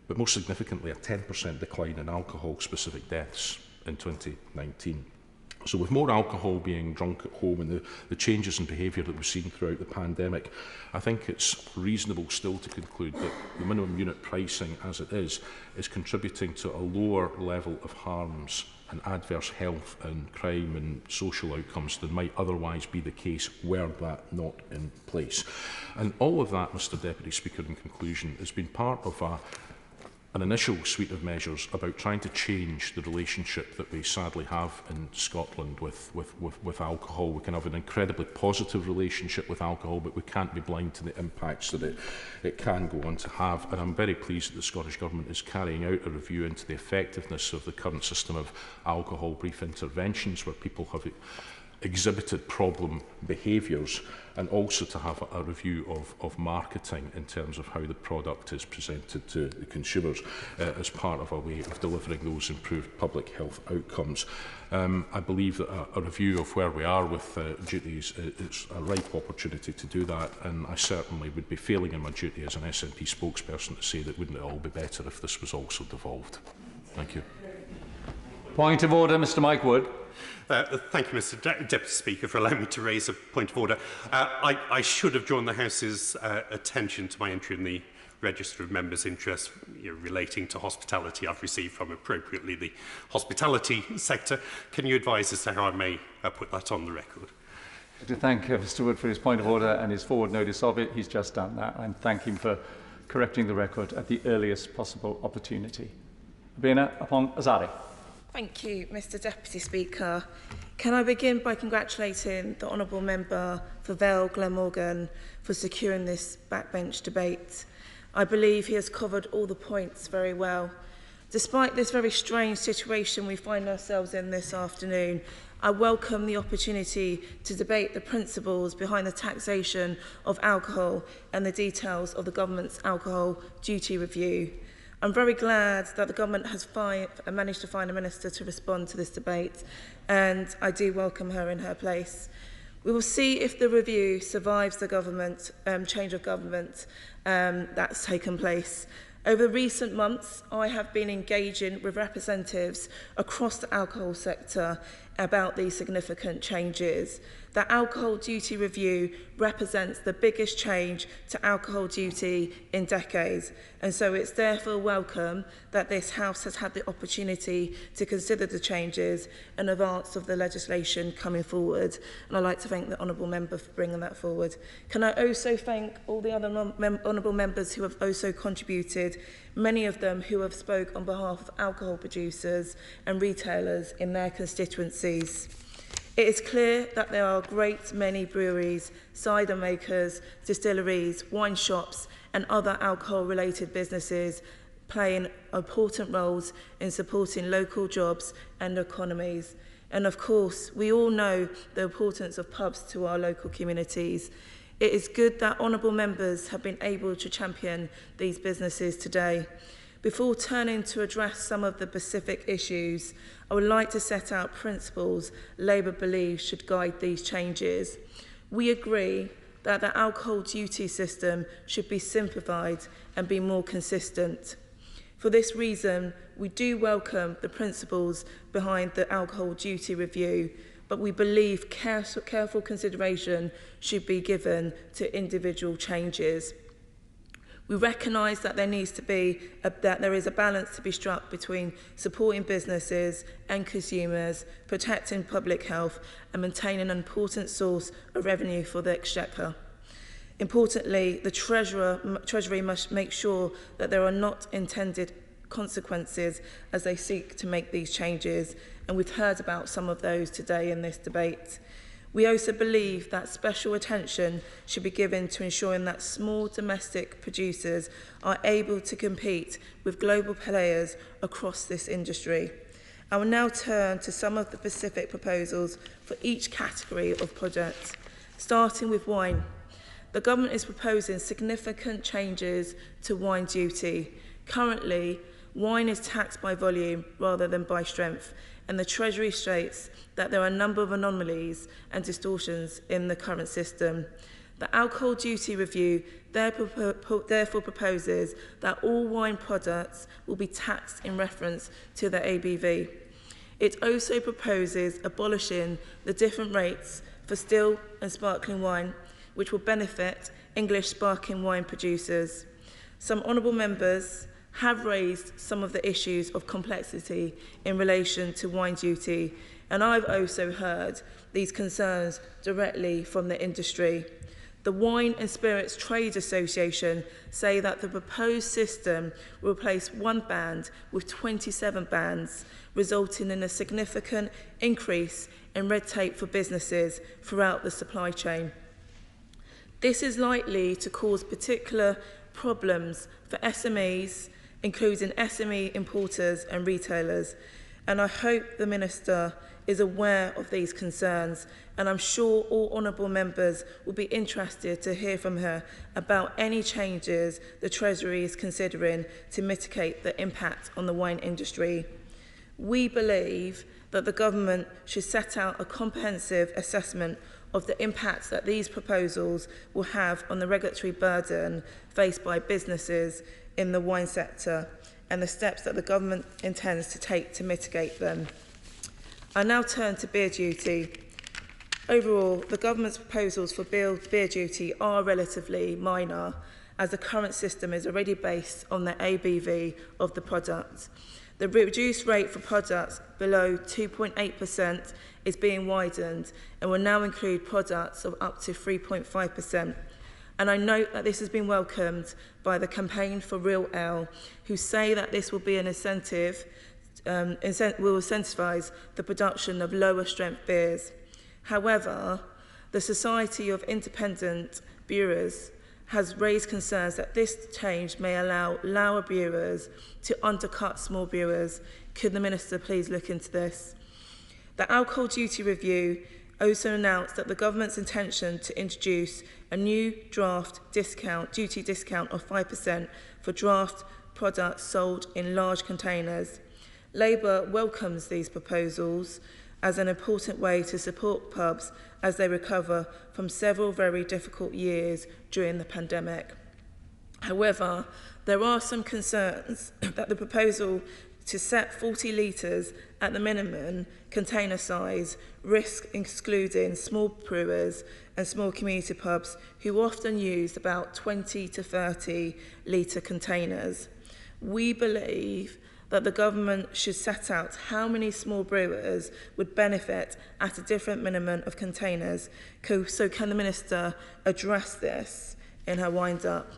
but more significantly a 10% decline in alcohol-specific deaths in 2019. So with more alcohol being drunk at home and the changes in behaviour that we've seen throughout the pandemic, I think it's reasonable still to conclude that the minimum unit pricing as it is contributing to a lower level of harms and adverse health and crime and social outcomes than might otherwise be the case were that not in place. And all of that, Mr Deputy Speaker, in conclusion, has been part of an initial suite of measures about trying to change the relationship that we sadly have in Scotland with alcohol. We can have an incredibly positive relationship with alcohol, but we can't be blind to the impacts that it can go on to have. And I'm very pleased that the Scottish Government is carrying out a review into the effectiveness of the current system of alcohol brief interventions, where people have exhibited problem behaviours, and also to have a review of marketing in terms of how the product is presented to the consumers as part of a way of delivering those improved public health outcomes. I believe that a review of where we are with duties is a ripe opportunity to do that, and I certainly would be failing in my duty as an SNP spokesperson to say that wouldn't it all be better if this was also devolved. Thank you. Point of order, Mr Mike Wood. Thank you, Mr Deputy Speaker, for allowing me to raise a point of order. I should have drawn the House's attention to my entry in the Register of Members' Interest relating to hospitality I've received from appropriately the hospitality sector. Can you advise as to how I may put that on the record? To thank Mr Wood for his point of order and his forward notice of it. He's just done that, and thank him for correcting the record at the earliest possible opportunity. Bina upon Azari. Thank you, Mr Deputy Speaker. Can I begin by congratulating the Honourable Member for Vale Glamorgan for securing this backbench debate. I believe he has covered all the points very well. Despite this very strange situation we find ourselves in this afternoon, I welcome the opportunity to debate the principles behind the taxation of alcohol and the details of the government's alcohol duty review. I'm very glad that the government has managed to find a minister to respond to this debate, and I do welcome her in her place. We will see if the review survives the government change of government that's taken place. Over recent months, I have been engaging with representatives across the alcohol sector about these significant changes. The alcohol duty review represents the biggest change to alcohol duty in decades, and so it's therefore welcome that this House has had the opportunity to consider the changes in advance of the legislation coming forward, and I'd like to thank the Honourable Member for bringing that forward. Can I also thank all the other Honourable Members who have also contributed, many of them who have spoke on behalf of alcohol producers and retailers in their constituencies. It is clear that there are a great many breweries, cider makers, distilleries, wine shops and other alcohol-related businesses playing important roles in supporting local jobs and economies. And of course, we all know the importance of pubs to our local communities. It is good that honourable members have been able to champion these businesses today. Before turning to address some of the specific issues, I would like to set out principles Labour believes should guide these changes. We agree that the alcohol duty system should be simplified and be more consistent. For this reason, we do welcome the principles behind the alcohol duty review, but we believe careful consideration should be given to individual changes. We recognise that there needs to be that there is a balance to be struck between supporting businesses and consumers, protecting public health, and maintaining an important source of revenue for the Exchequer. Importantly, the Treasury must make sure that there are not intended consequences as they seek to make these changes, and we've heard about some of those today in this debate. We also believe that special attention should be given to ensuring that small domestic producers are able to compete with global players across this industry. I will now turn to some of the specific proposals for each category of product, starting with wine. The government is proposing significant changes to wine duty. Currently, wine is taxed by volume rather than by strength, and the Treasury states that there are a number of anomalies and distortions in the current system. The alcohol duty review therefore proposes that all wine products will be taxed in reference to the ABV. It also proposes abolishing the different rates for still and sparkling wine, which will benefit English sparkling wine producers. Some honourable members have raised some of the issues of complexity in relation to wine duty, and I've also heard these concerns directly from the industry. The Wine and Spirits Trade Association say that the proposed system will replace one band with 27 bands, resulting in a significant increase in red tape for businesses throughout the supply chain. This is likely to cause particular problems for SMEs, including SME importers and retailers, and I hope the Minister is aware of these concerns, and I'm sure all honourable members will be interested to hear from her about any changes the Treasury is considering to mitigate the impact on the wine industry. We believe that the government should set out a comprehensive assessment of the impacts that these proposals will have on the regulatory burden faced by businesses in the wine sector and the steps that the government intends to take to mitigate them. I now turn to beer duty. Overall, the government's proposals for beer duty are relatively minor, as the current system is already based on the ABV of the product. The reduced rate for products below 2.8% is being widened and will now include products of up to 3.5%. And I note that this has been welcomed by the Campaign for Real Ale, who say that this will be an incentive, will incentivise the production of lower strength beers. However, the Society of Independent Brewers has raised concerns that this change may allow lower brewers to undercut small brewers. Could the Minister please look into this? The alcohol duty review also announced that the government's intention to introduce a new draft duty discount of 5% for draft products sold in large containers. Labour welcomes these proposals as an important way to support pubs as they recover from several very difficult years during the pandemic. However, there are some concerns that the proposal to set 40 litres at the minimum container size risk excluding small brewers and small community pubs who often use about 20 to 30 litre containers. We believe that the government should set out how many small brewers would benefit at a different minimum of containers. So can the Minister address this in her wind-up?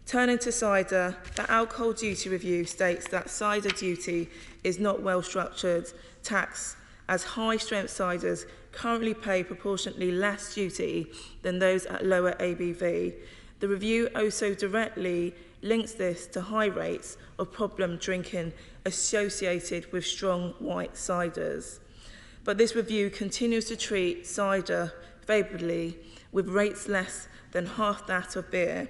Turning to cider, the alcohol duty review states that cider duty is not well-structured tax, as high-strength ciders currently pay proportionately less duty than those at lower ABV. The review also directly links this to high rates of problem drinking associated with strong white ciders. But this review continues to treat cider favourably with rates less than half that of beer.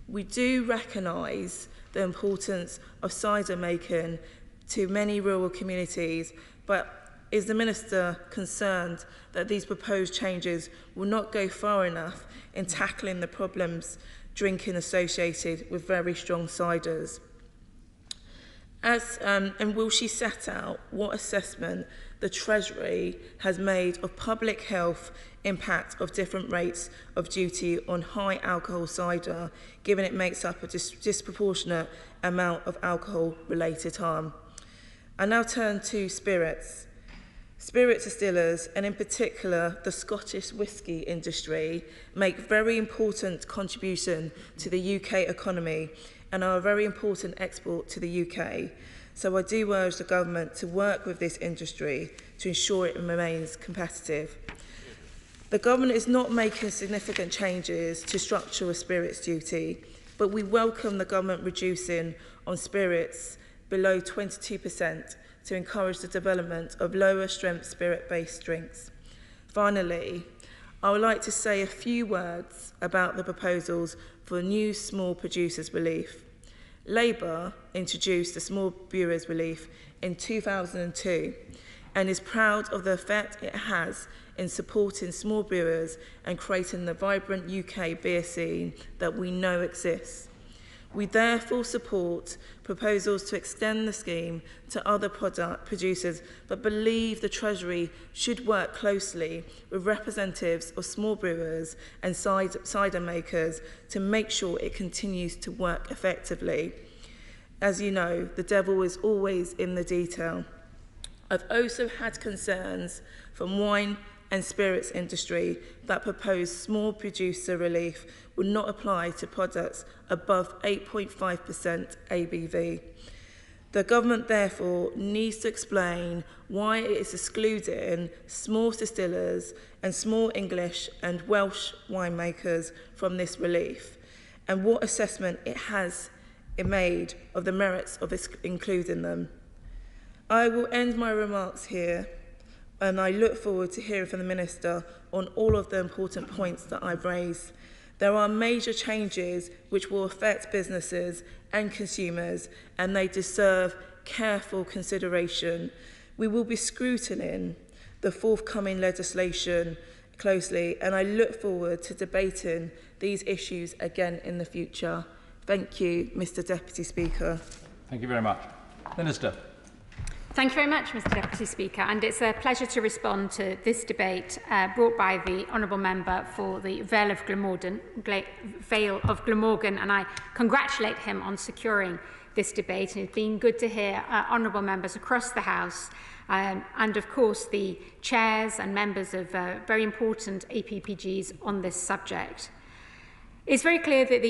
We do recognise the importance of cider making to many rural communities, but is the Minister concerned that these proposed changes will not go far enough in tackling the problems drinking associated with very strong ciders? And will she set out what assessment the Treasury has made of public health impact of different rates of duty on high alcohol cider, given it makes up a disproportionate amount of alcohol-related harm? I now turn to spirits. Spirit distillers, and in particular the Scottish whisky industry, make very important contribution to the UK economy and are a very important export to the UK. So I do urge the government to work with this industry to ensure it remains competitive. The government is not making significant changes to structure a spirits duty, but we welcome the government reducing on spirits below 22% to encourage the development of lower strength spirit-based drinks. Finally, I would like to say a few words about the proposals for new small producers relief. Labour introduced the small brewers relief in 2002 and is proud of the effect it has in supporting small brewers and creating the vibrant UK beer scene that we know exists. We therefore support proposals to extend the scheme to other product producers, but believe the Treasury should work closely with representatives of small brewers and cider makers to make sure it continues to work effectively. As you know, the devil is always in the detail. I've also had concerns from wine and spirits industry that proposed small producer relief would not apply to products above 8.5% ABV. The government therefore needs to explain why it is excluding small distillers and small English and Welsh winemakers from this relief, and what assessment it has made of the merits of including them. I will end my remarks here, and I look forward to hearing from the Minister on all of the important points that I've raised. There are major changes which will affect businesses and consumers, and they deserve careful consideration. We will be scrutinising the forthcoming legislation closely, and I look forward to debating these issues again in the future. Thank you, Mr. Deputy Speaker. Thank you very much. Minister. Thank you very much, Mr. Deputy Speaker, and it's a pleasure to respond to this debate brought by the Honourable Member for the Vale of Glamorgan, and I congratulate him on securing this debate. And it's been good to hear Honourable Members across the House and, of course, the chairs and members of very important APPGs on this subject. It's very clear that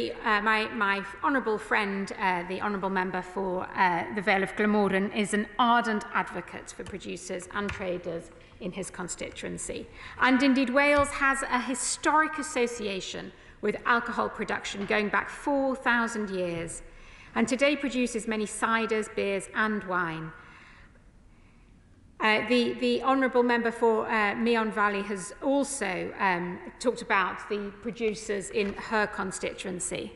my honourable friend, the honourable member for the Vale of Glamorgan, is an ardent advocate for producers and traders in his constituency. And indeed, Wales has a historic association with alcohol production going back 4,000 years, and today produces many ciders, beers and wine. The Honourable Member for Meon Valley has also talked about the producers in her constituency.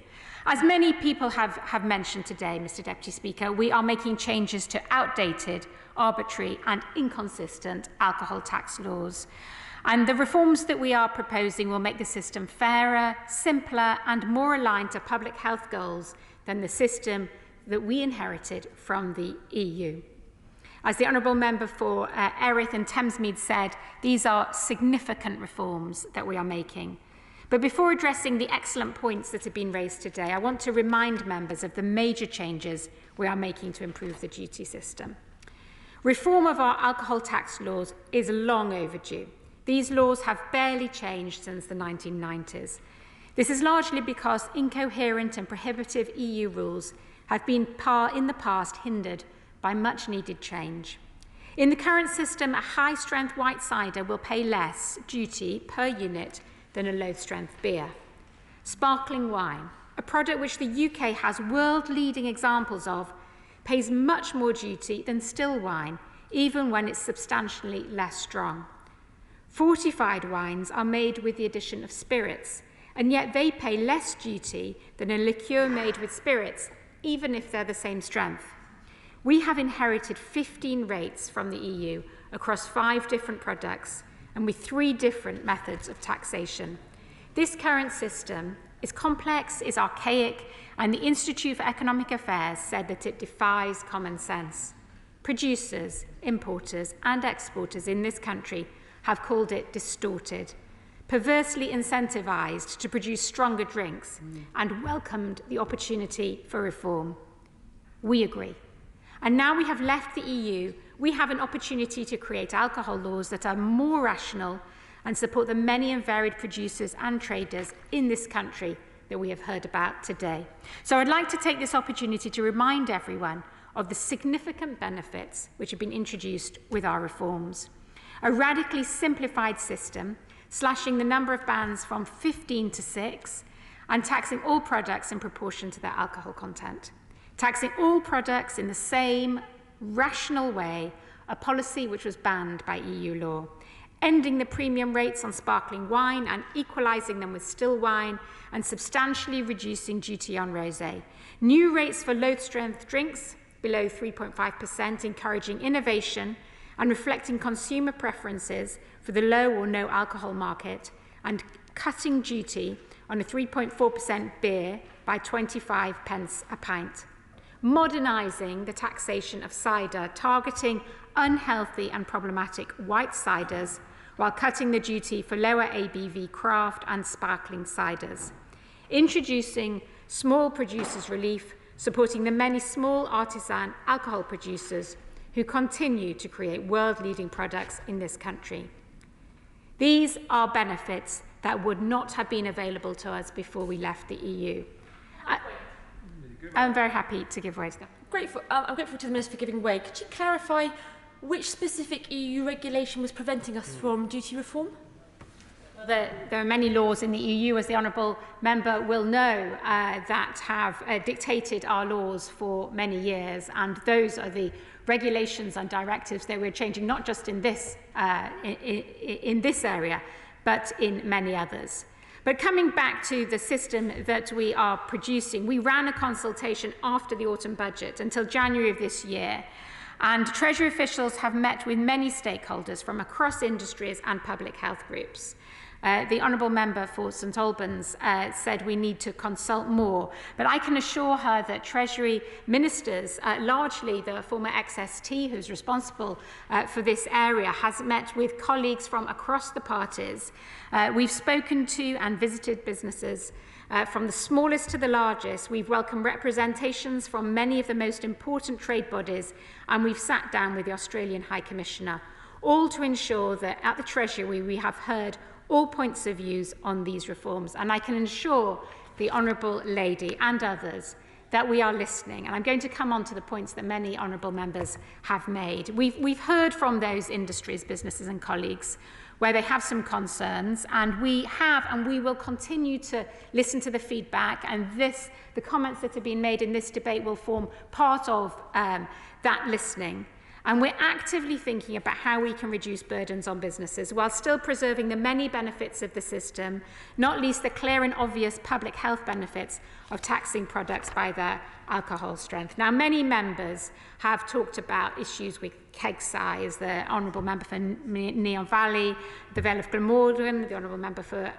As many people have mentioned today, Mr. Deputy Speaker, we are making changes to outdated, arbitrary and inconsistent alcohol tax laws. And the reforms that we are proposing will make the system fairer, simpler and more aligned to public health goals than the system that we inherited from the EU. As the Honourable Member for Erith and Thamesmead said, these are significant reforms that we are making. But before addressing the excellent points that have been raised today, I want to remind members of the major changes we are making to improve the duty system. Reform of our alcohol tax laws is long overdue. These laws have barely changed since the 1990s. This is largely because incoherent and prohibitive EU rules have been in the past hindered by much needed change. In the current system, a high-strength white cider will pay less duty per unit than a low-strength beer. Sparkling wine, a product which the UK has world-leading examples of, pays much more duty than still wine, even when it's substantially less strong. Fortified wines are made with the addition of spirits, and yet they pay less duty than a liqueur made with spirits, even if they're the same strength. We have inherited 15 rates from the EU across 5 different products and with 3 different methods of taxation. This current system is complex, is archaic, and the Institute for Economic Affairs said that it defies common sense. Producers, importers, and exporters in this country have called it distorted, perversely incentivized to produce stronger drinks, and welcomed the opportunity for reform. We agree. And now we have left the EU, we have an opportunity to create alcohol laws that are more rational and support the many and varied producers and traders in this country that we have heard about today. So I'd like to take this opportunity to remind everyone of the significant benefits which have been introduced with our reforms. A radically simplified system, slashing the number of bans from 15 to 6, and taxing all products in proportion to their alcohol content. Taxing all products in the same rational way, a policy which was banned by EU law. Ending the premium rates on sparkling wine and equalising them with still wine, and substantially reducing duty on rosé. New rates for low-strength drinks, below 3.5%, encouraging innovation and reflecting consumer preferences for the low or no alcohol market, and cutting duty on a 3.4% beer by 25 pence a pint. Modernising the taxation of cider, targeting unhealthy and problematic white ciders, while cutting the duty for lower ABV craft and sparkling ciders. Introducing small producers relief, supporting the many small artisan alcohol producers who continue to create world-leading products in this country. These are benefits that would not have been available to us before we left the EU. I'm very happy to give way to that. I'm grateful to the Minister for giving way. Could you clarify which specific EU regulation was preventing us from duty reform? There are many laws in the EU, as the Honourable Member will know, that have dictated our laws for many years, and those are the regulations and directives that we're changing, not just in this area, but in many others. But coming back to the system that we are producing, we ran a consultation after the autumn budget until January of this year, and Treasury officials have met with many stakeholders from across industries and public health groups. The Honourable Member for St Albans said we need to consult more, but I can assure her that Treasury ministers, largely the former XST who's responsible for this area, has met with colleagues from across the parties. We've spoken to and visited businesses from the smallest to the largest. We've welcomed representations from many of the most important trade bodies, and we've sat down with the Australian High Commissioner, all to ensure that at the Treasury we have heard all points of views on these reforms. And I can assure the Honourable Lady and others that we are listening. And I'm going to come on to the points that many Honourable Members have made. We've heard from those industries, businesses and colleagues where they have some concerns, and we have and we will continue to listen to the feedback, and the comments that have been made in this debate will form part of that listening. And we're actively thinking about how we can reduce burdens on businesses while still preserving the many benefits of the system, not least the clear and obvious public health benefits of taxing products by their alcohol strength. Now, many members have talked about issues with keg size, the Honourable Member for Neon Valley, the Vale of Glamorgan, the Honourable Member for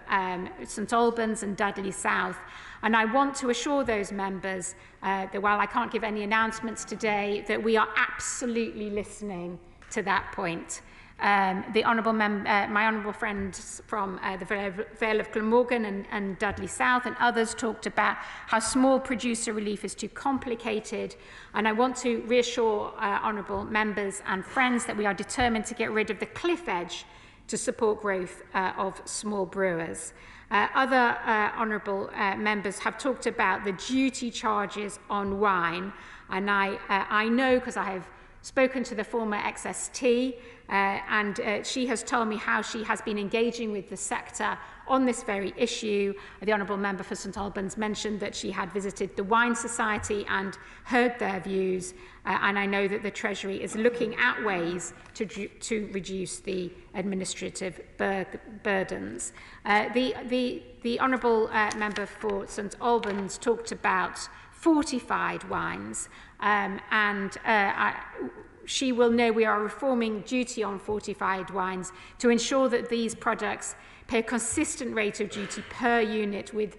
St Albans and Dudley South. And I want to assure those members that while I can't give any announcements today, that we are absolutely listening to that point. My honourable friends from the Vale of Glamorgan and Dudley South and others talked about how small producer relief is too complicated, and I want to reassure honourable members and friends that we are determined to get rid of the cliff edge to support growth of small brewers. Other honourable members have talked about the duty charges on wine, and I know, because I have spoken to the former XST, and she has told me how she has been engaging with the sector on this very issue. The Honourable Member for St Albans mentioned that she had visited the Wine Society and heard their views, and I know that the Treasury is looking at ways to reduce the administrative burdens. The Honourable Member for St Albans talked about fortified wines, she will know we are reforming duty on fortified wines to ensure that these products pay a consistent rate of duty per unit with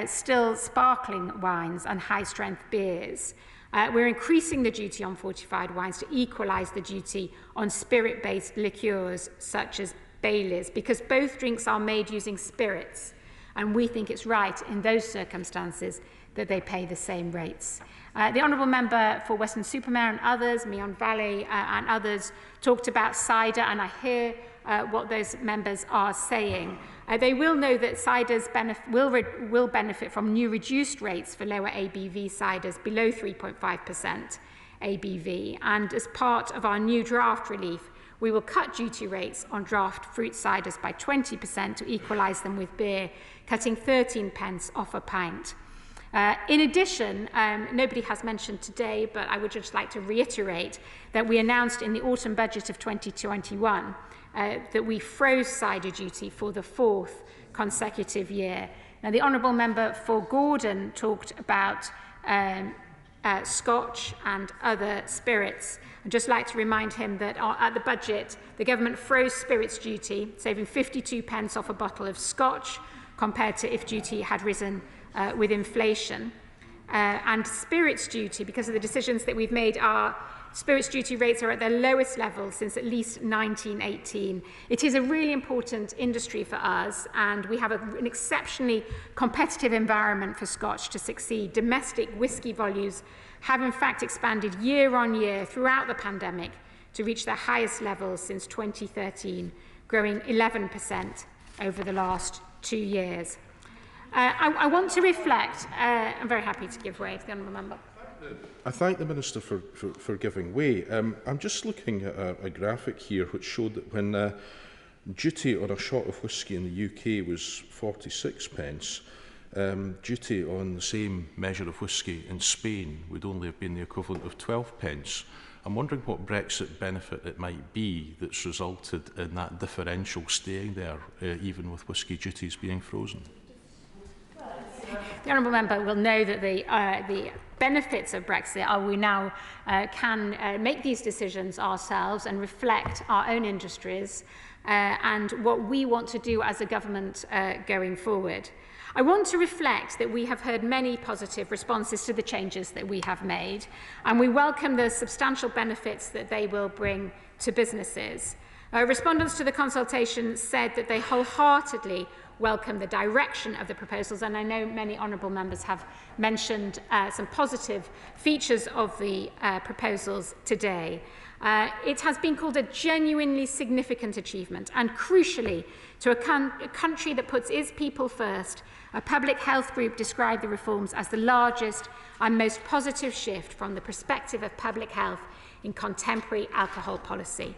still sparkling wines and high-strength beers. We're increasing the duty on fortified wines to equalise the duty on spirit-based liqueurs such as Baileys, because both drinks are made using spirits, and we think it's right in those circumstances that they pay the same rates. The Honourable Member for Weston-super-Mare and others, Meon Valley and others, talked about cider, and I hear what those members are saying. They will know that ciders will benefit from new reduced rates for lower ABV ciders below 3.5% ABV. And as part of our new draft relief, we will cut duty rates on draft fruit ciders by 20% to equalise them with beer, cutting 13 pence off a pint. In addition, nobody has mentioned today, but I would just like to reiterate that we announced in the autumn budget of 2021 that we froze cider duty for the 4th consecutive year. Now, the Honourable Member for Gordon talked about Scotch and other spirits. I'd just like to remind him that at the budget, the government froze spirits duty, saving 52 pence off a bottle of Scotch compared to if duty had risen with inflation. And spirits duty, because of the decisions that we've made, our spirits duty rates are at their lowest level since at least 1918. It is a really important industry for us, and we have an exceptionally competitive environment for Scotch to succeed. Domestic whisky volumes have in fact expanded year on year throughout the pandemic to reach their highest levels since 2013, growing 11% over the last 2 years. I want to reflect. I'm very happy to give way to the Honourable Member. I thank the Minister for giving way. I'm just looking at a graphic here which showed that when duty on a shot of whisky in the UK was 46 pence, duty on the same measure of whisky in Spain would only have been the equivalent of 12 pence. I'm wondering what Brexit benefit it might be that's resulted in that differential staying there, even with whisky duties being frozen. The Honourable Member will know that the benefits of Brexit are we now can make these decisions ourselves and reflect our own industries and what we want to do as a government going forward. I want to reflect that we have heard many positive responses to the changes that we have made, and we welcome the substantial benefits that they will bring to businesses. Respondents to the consultation said that they wholeheartedly welcome the direction of the proposals, and I know many honourable members have mentioned some positive features of the proposals today. It has been called a genuinely significant achievement, and crucially, to a country that puts its people first, a public health group described the reforms as the largest and most positive shift from the perspective of public health in contemporary alcohol policy.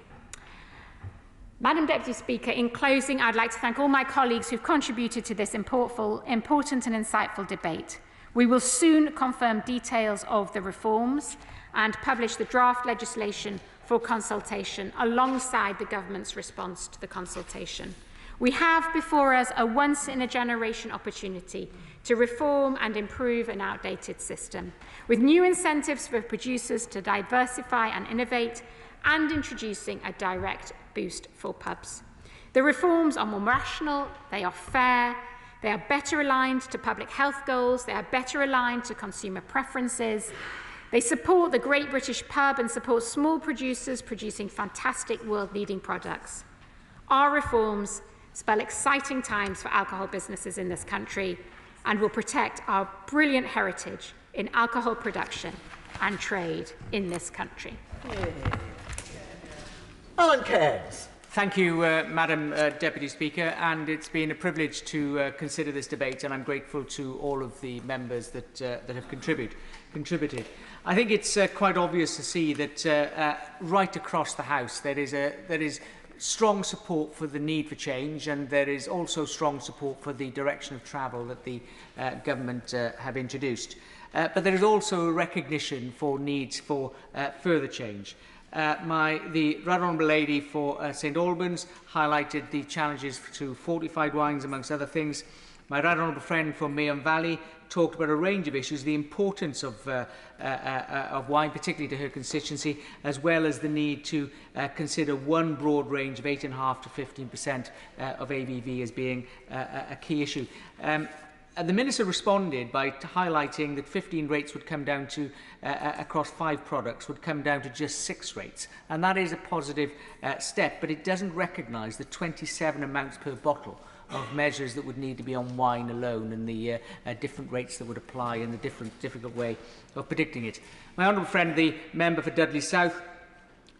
Madam Deputy Speaker, in closing, I'd like to thank all my colleagues who've contributed to this important and insightful debate. We will soon confirm details of the reforms and publish the draft legislation for consultation alongside the government's response to the consultation. We have before us a once-in-a-generation opportunity to reform and improve an outdated system, with new incentives for producers to diversify and innovate, and introducing a direct boost for pubs. The reforms are more rational, they are fair, they are better aligned to public health goals, they are better aligned to consumer preferences, they support the great British pub and support small producers producing fantastic world-leading products. Our reforms spell exciting times for alcohol businesses in this country and will protect our brilliant heritage in alcohol production and trade in this country. Alan Cairns. Thank you, Madam Deputy Speaker, and it's been a privilege to consider this debate, and I'm grateful to all of the members that have contributed. I think it's quite obvious to see that right across the House there is strong support for the need for change, and there is also strong support for the direction of travel that the government have introduced. But there is also a recognition for needs for further change. The Right Honourable Lady for St Albans highlighted the challenges to fortified wines, amongst other things. My right honourable friend from Meon Valley talked about a range of issues, the importance of wine, particularly to her constituency, as well as the need to consider one broad range of 8.5% to 15% of ABV as being a key issue. The Minister responded by highlighting that 15 rates would come down to, across 5 products, would come down to just 6 rates. And that is a positive step, but it doesn't recognise the 27 amounts per bottle of measures that would need to be on wine alone, and the different rates that would apply, and the difficult way of predicting it. My honourable friend, the member for Dudley South,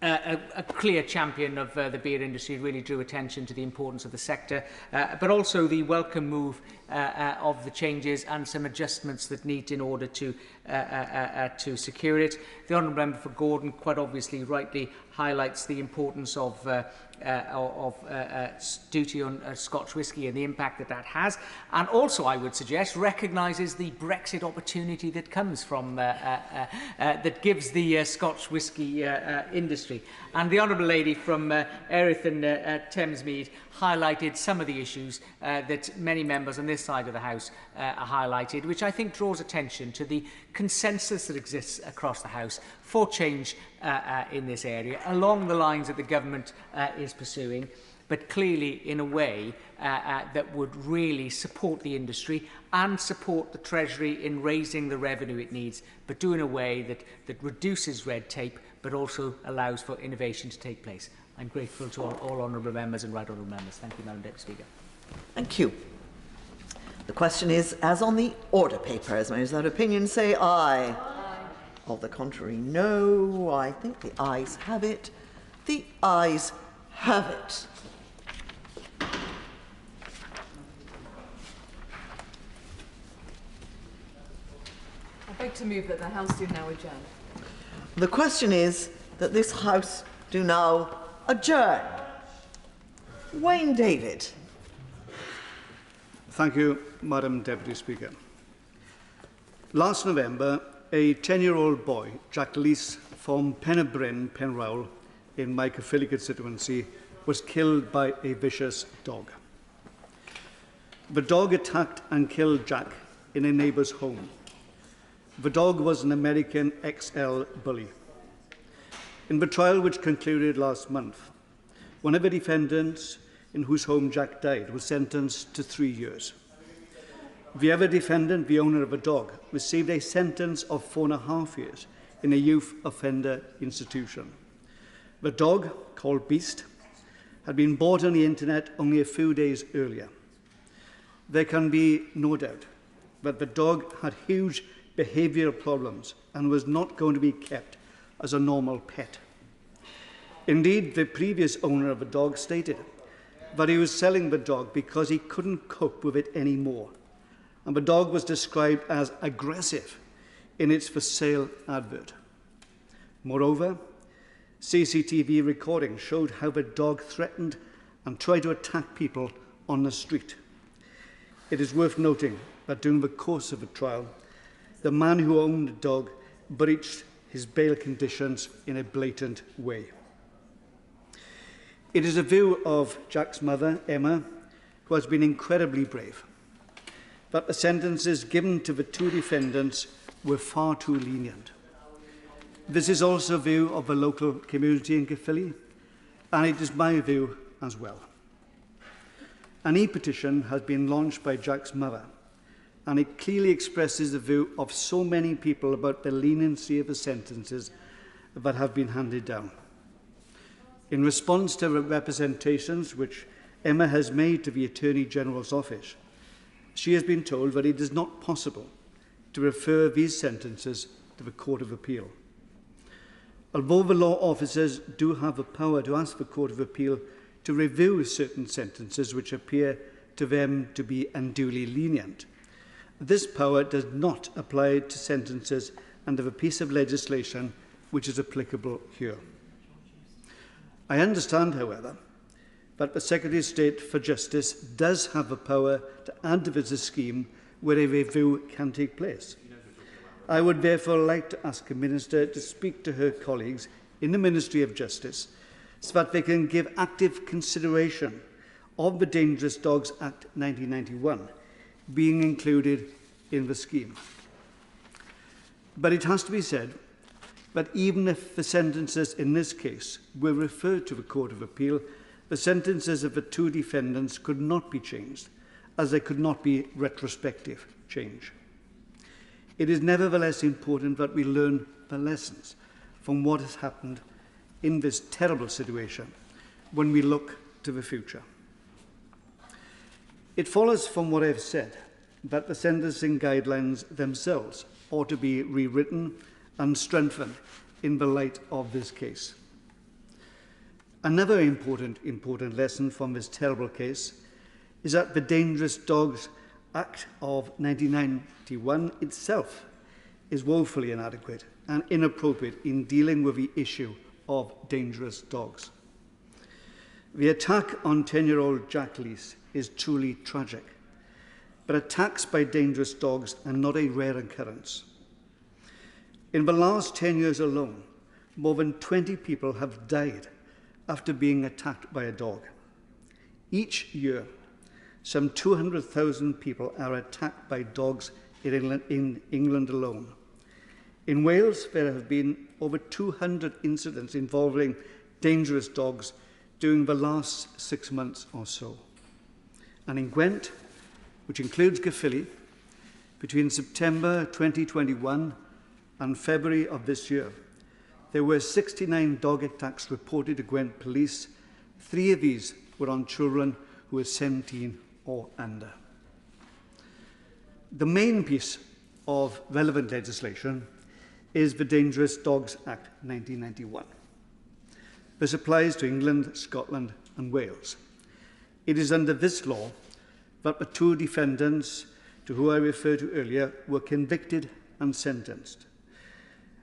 a clear champion of the beer industry, really drew attention to the importance of the sector, but also the welcome move of the changes and some adjustments that need in order to secure it. The honourable member for Gordon quite obviously rightly highlights the importance of duty on Scotch whisky and the impact that that has, and also, I would suggest, recognises the Brexit opportunity that comes from that gives the Scotch whisky industry. And the honourable lady from Erith and Thamesmead highlighted some of the issues that many members on this side of the House highlighted, which I think draws attention to the consensus that exists across the House for change in this area, along the lines that the government is pursuing, but clearly in a way that would really support the industry and support the Treasury in raising the revenue it needs, but do in a way that reduces red tape, but also allows for innovation to take place. I'm grateful to all honourable members and right honourable members. Thank you, Madam Deputy Speaker. Thank you. The question is, as on the order paper, as members of that opinion say aye. Aye. Of the contrary, no. I think the ayes have it. The ayes have it. I beg to move that the House do now adjourn. The question is that this House do now adjourn. Wayne David. Thank you, Madam Deputy Speaker. Last November, a 10-year-old boy, Jack Lees, from Penbryn, Penrowell, in my Caerphilly constituency, was killed by a vicious dog. The dog attacked and killed Jack in a neighbour's home. The dog was an American XL bully. In the trial which concluded last month, one of the defendants in whose home Jack died was sentenced to 3 years. The other defendant, the owner of the dog, received a sentence of 4.5 years in a youth offender institution. The dog, called Beast, had been bought on the internet only a few days earlier. There can be no doubt that the dog had huge behavioural problems and was not going to be kept as a normal pet. Indeed, the previous owner of the dog stated that he was selling the dog because he couldn't cope with it anymore, and the dog was described as aggressive in its for sale advert. Moreover, CCTV recording showed how the dog threatened and tried to attack people on the street. It is worth noting that during the course of the trial, the man who owned the dog breached his bail conditions in a blatant way. It is a view of Jack's mother, Emma, who has been incredibly brave, that the sentences given to the 2 defendants were far too lenient. This is also a view of the local community in Caerphilly, and it is my view as well. An e-petition has been launched by Jack's mother, and it clearly expresses the view of so many people about the leniency of the sentences that have been handed down. In response to representations which Emma has made to the Attorney General's office, she has been told that it is not possible to refer these sentences to the Court of Appeal. Although the law officers do have the power to ask the Court of Appeal to review certain sentences which appear to them to be unduly lenient, this power does not apply to sentences under a piece of legislation which is applicable here. I understand, however, that the Secretary of State for Justice does have the power to add to this scheme where a review can take place. I would therefore like to ask the Minister to speak to her colleagues in the Ministry of Justice so that they can give active consideration of the Dangerous Dogs Act 1991 being included in the scheme. But it has to be said that even if the sentences in this case were referred to the Court of Appeal, the sentences of the two defendants could not be changed, as they could not be retrospective change. It is nevertheless important that we learn the lessons from what has happened in this terrible situation when we look to the future. It follows from what I have said that the sentencing guidelines themselves ought to be rewritten and strengthened in the light of this case. Another important lesson from this terrible case is that the Dangerous Dogs Act of 1991 itself is woefully inadequate and inappropriate in dealing with the issue of dangerous dogs. The attack on 10-year-old Jack Lees is truly tragic, but attacks by dangerous dogs are not a rare occurrence. In the last 10 years alone, more than 20 people have died after being attacked by a dog. Each year, some 200,000 people are attacked by dogs in England alone. In Wales, there have been over 200 incidents involving dangerous dogs during the last 6 months or so. And in Gwent, which includes Caerphilly, between September 2021 and February of this year, there were 69 dog attacks reported to Gwent police. 3 of these were on children who were 17 or under. The main piece of relevant legislation is the Dangerous Dogs Act 1991. This applies to England, Scotland and Wales. It is under this law that the two defendants to whom I referred to earlier were convicted and sentenced.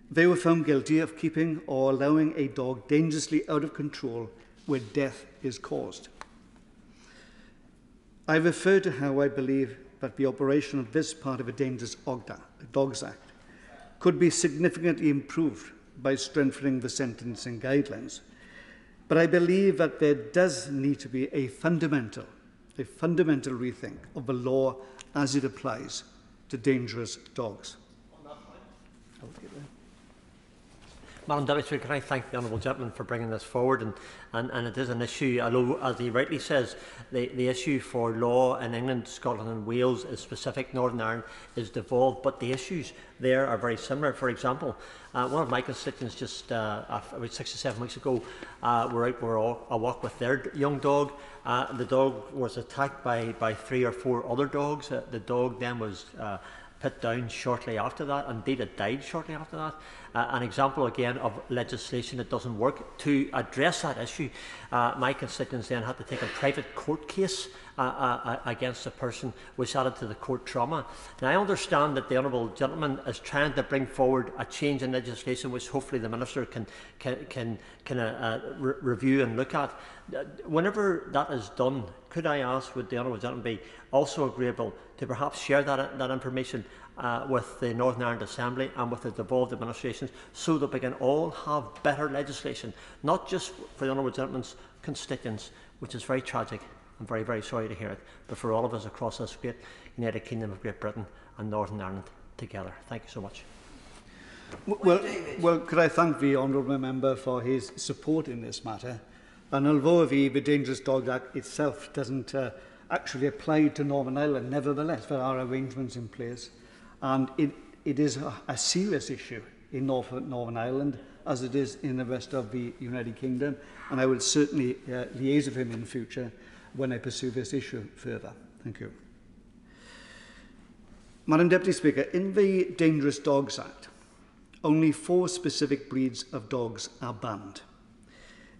They were found guilty of keeping or allowing a dog dangerously out of control where death is caused. I refer to how I believe that the operation of this part of the Dangerous Dogs Act could be significantly improved by strengthening the sentencing guidelines. But I believe that there does need to be a fundamental rethink of the law as it applies to dangerous dogs. Madam Deputy Speaker, can I thank the honourable gentleman for bringing this forward, and it is an issue, although as he rightly says, the issue for law in England, Scotland and Wales is specific, Northern Ireland is devolved, but the issues there are very similar. For example, one of my constituents just about 6 or 7 weeks ago were out for a walk with their young dog. The dog was attacked by 3 or 4 other dogs. The dog then was put down shortly after that, indeed it died shortly after that. An example again of legislation that doesn't work. To address that issue, my constituents then had to take a private court case against the person, which added to the court trauma. Now I understand that the honourable gentleman is trying to bring forward a change in legislation which hopefully the Minister can review and look at. Whenever that is done, could I ask, would the honourable gentleman be also agreeable to perhaps share that information with the Northern Ireland Assembly and with the devolved administrations, so that we can all have better legislation, not just for the honourable gentleman's constituents, which is very tragic. I'm very, very sorry to hear it, but for all of us across this great United Kingdom of Great Britain and Northern Ireland together. Thank you so much. Well, could I thank the honourable member for his support in this matter? And although the Dangerous Dogs Act itself doesn't actually apply to Northern Ireland, nevertheless there are arrangements in place, and it is a serious issue in Northern Ireland, as it is in the rest of the United Kingdom, and I will certainly liaise with him in future when I pursue this issue further. Thank you. Madam Deputy Speaker, in the Dangerous Dogs Act, only 4 specific breeds of dogs are banned.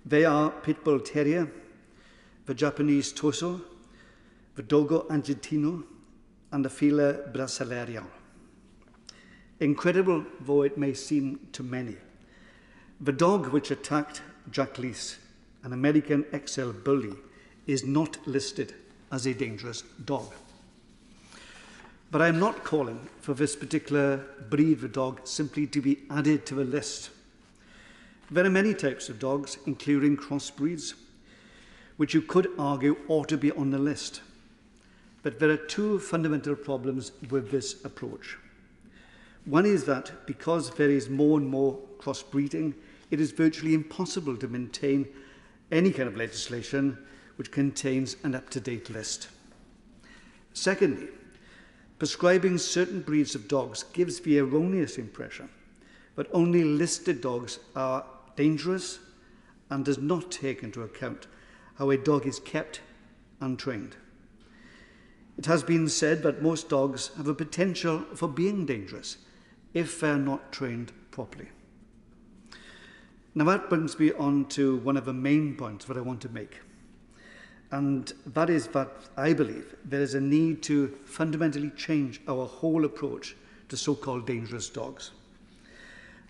They are Pit Bull Terrier, the Japanese Toso, the Dogo Argentino, and the Fila Brasileiro. Incredible though it may seem to many, the dog which attacked Jack Lees, an American XL bully, is not listed as a dangerous dog. But I am not calling for this particular breed of dog simply to be added to the list. There are many types of dogs, including crossbreeds, which you could argue ought to be on the list. But there are two fundamental problems with this approach. One is that because there is more and more crossbreeding, it is virtually impossible to maintain any kind of legislation which contains an up-to-date list. Secondly, prescribing certain breeds of dogs gives the erroneous impression that only listed dogs are dangerous and does not take into account how a dog is kept and trained. It has been said that most dogs have a potential for being dangerous if they're not trained properly. Now that brings me on to one of the main points that I want to make. And that is that I believe there is a need to fundamentally change our whole approach to so-called dangerous dogs.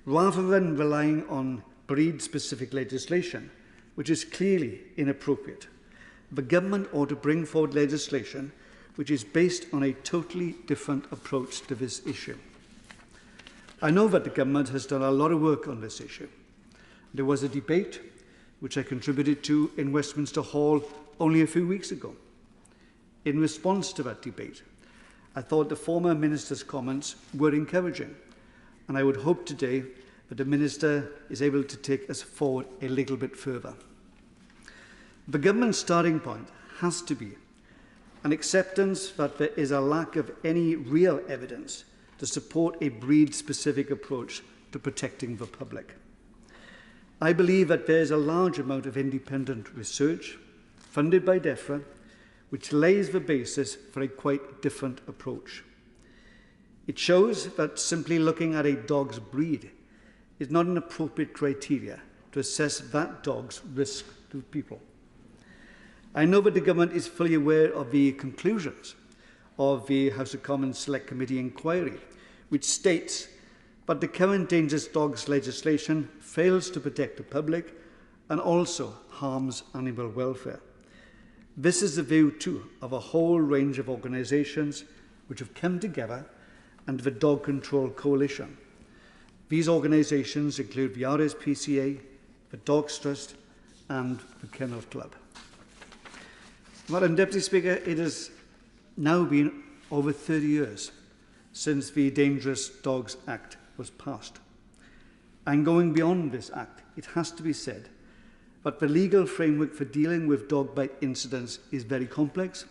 Rather than relying on breed-specific legislation, which is clearly inappropriate, the government ought to bring forward legislation which is based on a totally different approach to this issue. I know that the government has done a lot of work on this issue. There was a debate which I contributed to in Westminster Hall only a few weeks ago. In response to that debate, I thought the former minister's comments were encouraging, and I would hope today that the minister is able to take us forward a little bit further. The government's starting point has to be an acceptance that there is a lack of any real evidence to support a breed-specific approach to protecting the public. I believe that there is a large amount of independent research funded by DEFRA which lays the basis for a quite different approach. It shows that simply looking at a dog's breed is not an appropriate criteria to assess that dog's risk to people. I know that the government is fully aware of the conclusions of the House of Commons Select Committee inquiry, which states that the current dangerous dogs legislation fails to protect the public and also harms animal welfare. This is the view, too, of a whole range of organisations which have come together under the Dog Control Coalition. These organisations include the RSPCA, the Dogs Trust and the Kennel Club. Madam Deputy Speaker, it has now been over 30 years since the Dangerous Dogs Act was passed. And going beyond this act, it has to be said that the legal framework for dealing with dog bite incidents is very complex,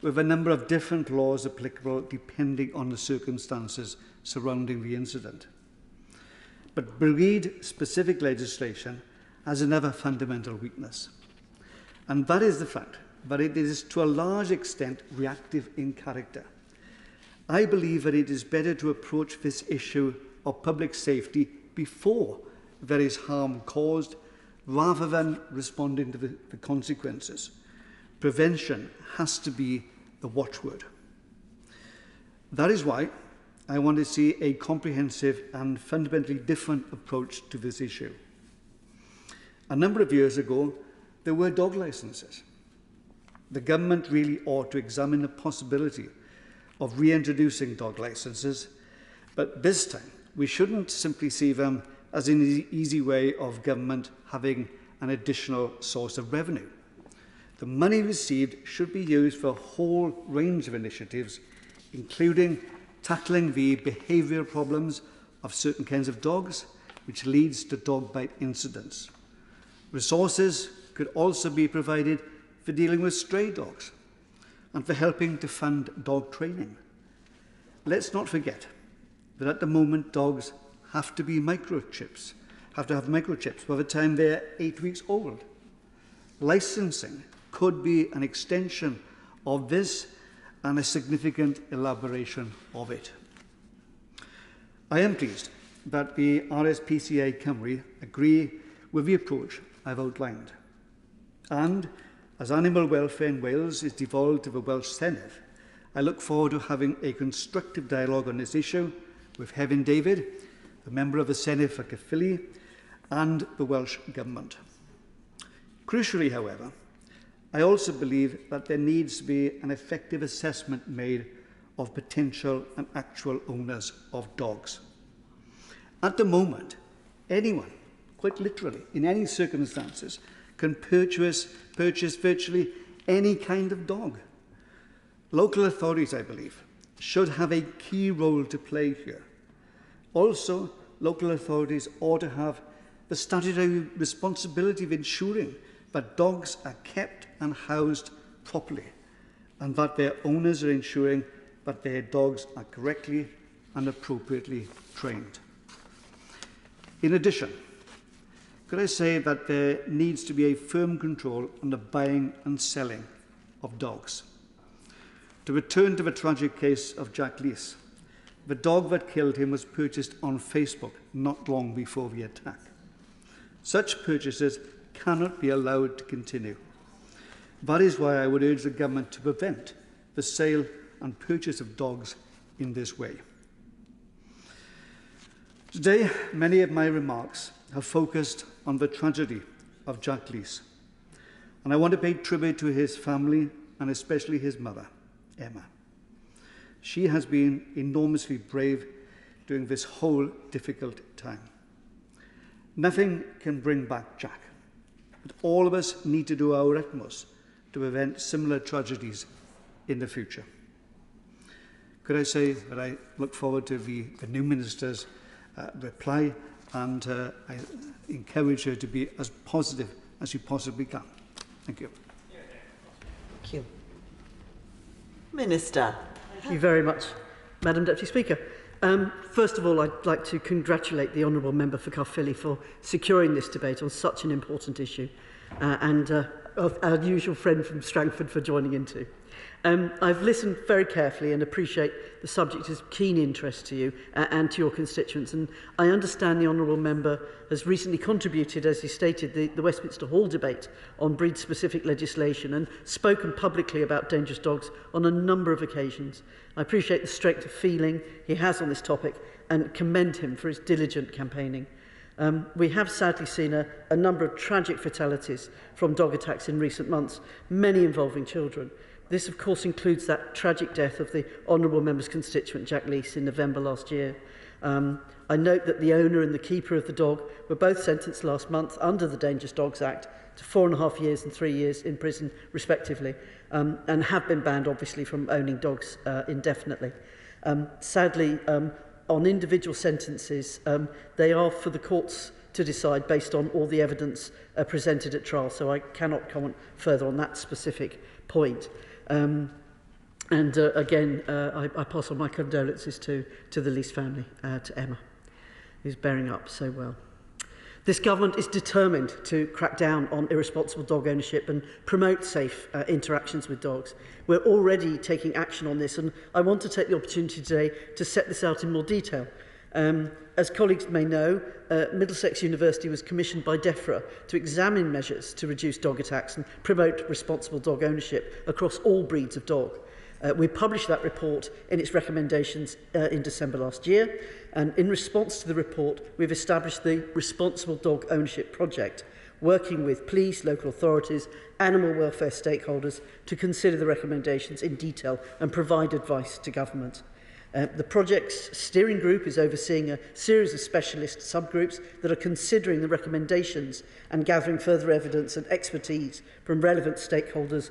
with a number of different laws applicable depending on the circumstances surrounding the incident. But breed-specific legislation has another fundamental weakness, and that is the fact that it is to a large extent reactive in character. I believe that it is better to approach this issue of public safety before there is harm caused, rather than responding to the consequences. Prevention has to be the watchword. That is why I want to see a comprehensive and fundamentally different approach to this issue. A number of years ago, there were dog licenses. The government really ought to examine the possibility of reintroducing dog licenses, but this time we shouldn't simply see them as an easy way of government having an additional source of revenue. The money received should be used for a whole range of initiatives, including tackling the behavioural problems of certain kinds of dogs, which leads to dog bite incidents. Resources could also be provided for dealing with stray dogs and for helping to fund dog training. Let's not forget that at the moment dogs have to have microchips by the time they're 8 weeks old. Licensing could be an extension of this and a significant elaboration of it. I am pleased that the RSPCA Cymru agree with the approach I've outlined. And as animal welfare in Wales is devolved to the Welsh Senedd, I look forward to having a constructive dialogue on this issue with Hefin David, the member of the Senedd for Caerphilly, and the Welsh Government. Crucially, however, I also believe that there needs to be an effective assessment made of potential and actual owners of dogs. At the moment, anyone, quite literally, in any circumstances, can purchase virtually any kind of dog. Local authorities, I believe, should have a key role to play here. Also, local authorities ought to have the statutory responsibility of ensuring that dogs are kept and housed properly, and that their owners are ensuring that their dogs are correctly and appropriately trained. In addition, could I say that there needs to be a firm control on the buying and selling of dogs. To return to the tragic case of Jack Lees, the dog that killed him was purchased on Facebook not long before the attack. Such purchases cannot be allowed to continue. That is why I would urge the government to prevent the sale and purchase of dogs in this way. Today, many of my remarks have focused on the tragedy of Jack Lees, and I want to pay tribute to his family and especially his mother, Emma. She has been enormously brave during this whole difficult time. Nothing can bring back Jack, but all of us need to do our utmost to prevent similar tragedies in the future. Could I say that I look forward to the new minister's reply, and I encourage her to be as positive as she possibly can. Thank you. Thank you. Minister. Thank you very much, Madam Deputy Speaker. First of all, I'd like to congratulate the Honourable Member for Caerphilly for securing this debate on such an important issue, and our usual friend from Strangford for joining in too. I've listened very carefully and appreciate the subject is of keen interest to you and to your constituents, and I understand the Honourable Member has recently contributed, as he stated, the Westminster Hall debate on breed-specific legislation and spoken publicly about dangerous dogs on a number of occasions. I appreciate the strength of feeling he has on this topic and commend him for his diligent campaigning. We have sadly seen a number of tragic fatalities from dog attacks in recent months, many involving children. This, of course, includes that tragic death of the Honourable Member's constituent, Jack Lees, in November last year. I note that the owner and the keeper of the dog were both sentenced last month under the Dangerous Dogs Act to 4.5 years and 3 years in prison, respectively, and have been banned, obviously, from owning dogs indefinitely. Sadly, on individual sentences, they are for the courts to decide based on all the evidence presented at trial, so I cannot comment further on that specific point. Again, I pass on my condolences to the Lees family, to Emma, who's bearing up so well. This government is determined to crack down on irresponsible dog ownership and promote safe interactions with dogs. We're already taking action on this, and I want to take the opportunity today to set this out in more detail. As colleagues may know, Middlesex University was commissioned by DEFRA to examine measures to reduce dog attacks and promote responsible dog ownership across all breeds of dog. We published that report in its recommendations in December last year, and in response to the report, we've established the Responsible Dog Ownership Project, working with police, local authorities, animal welfare stakeholders to consider the recommendations in detail and provide advice to government. The project's steering group is overseeing a series of specialist subgroups that are considering the recommendations and gathering further evidence and expertise from relevant stakeholders,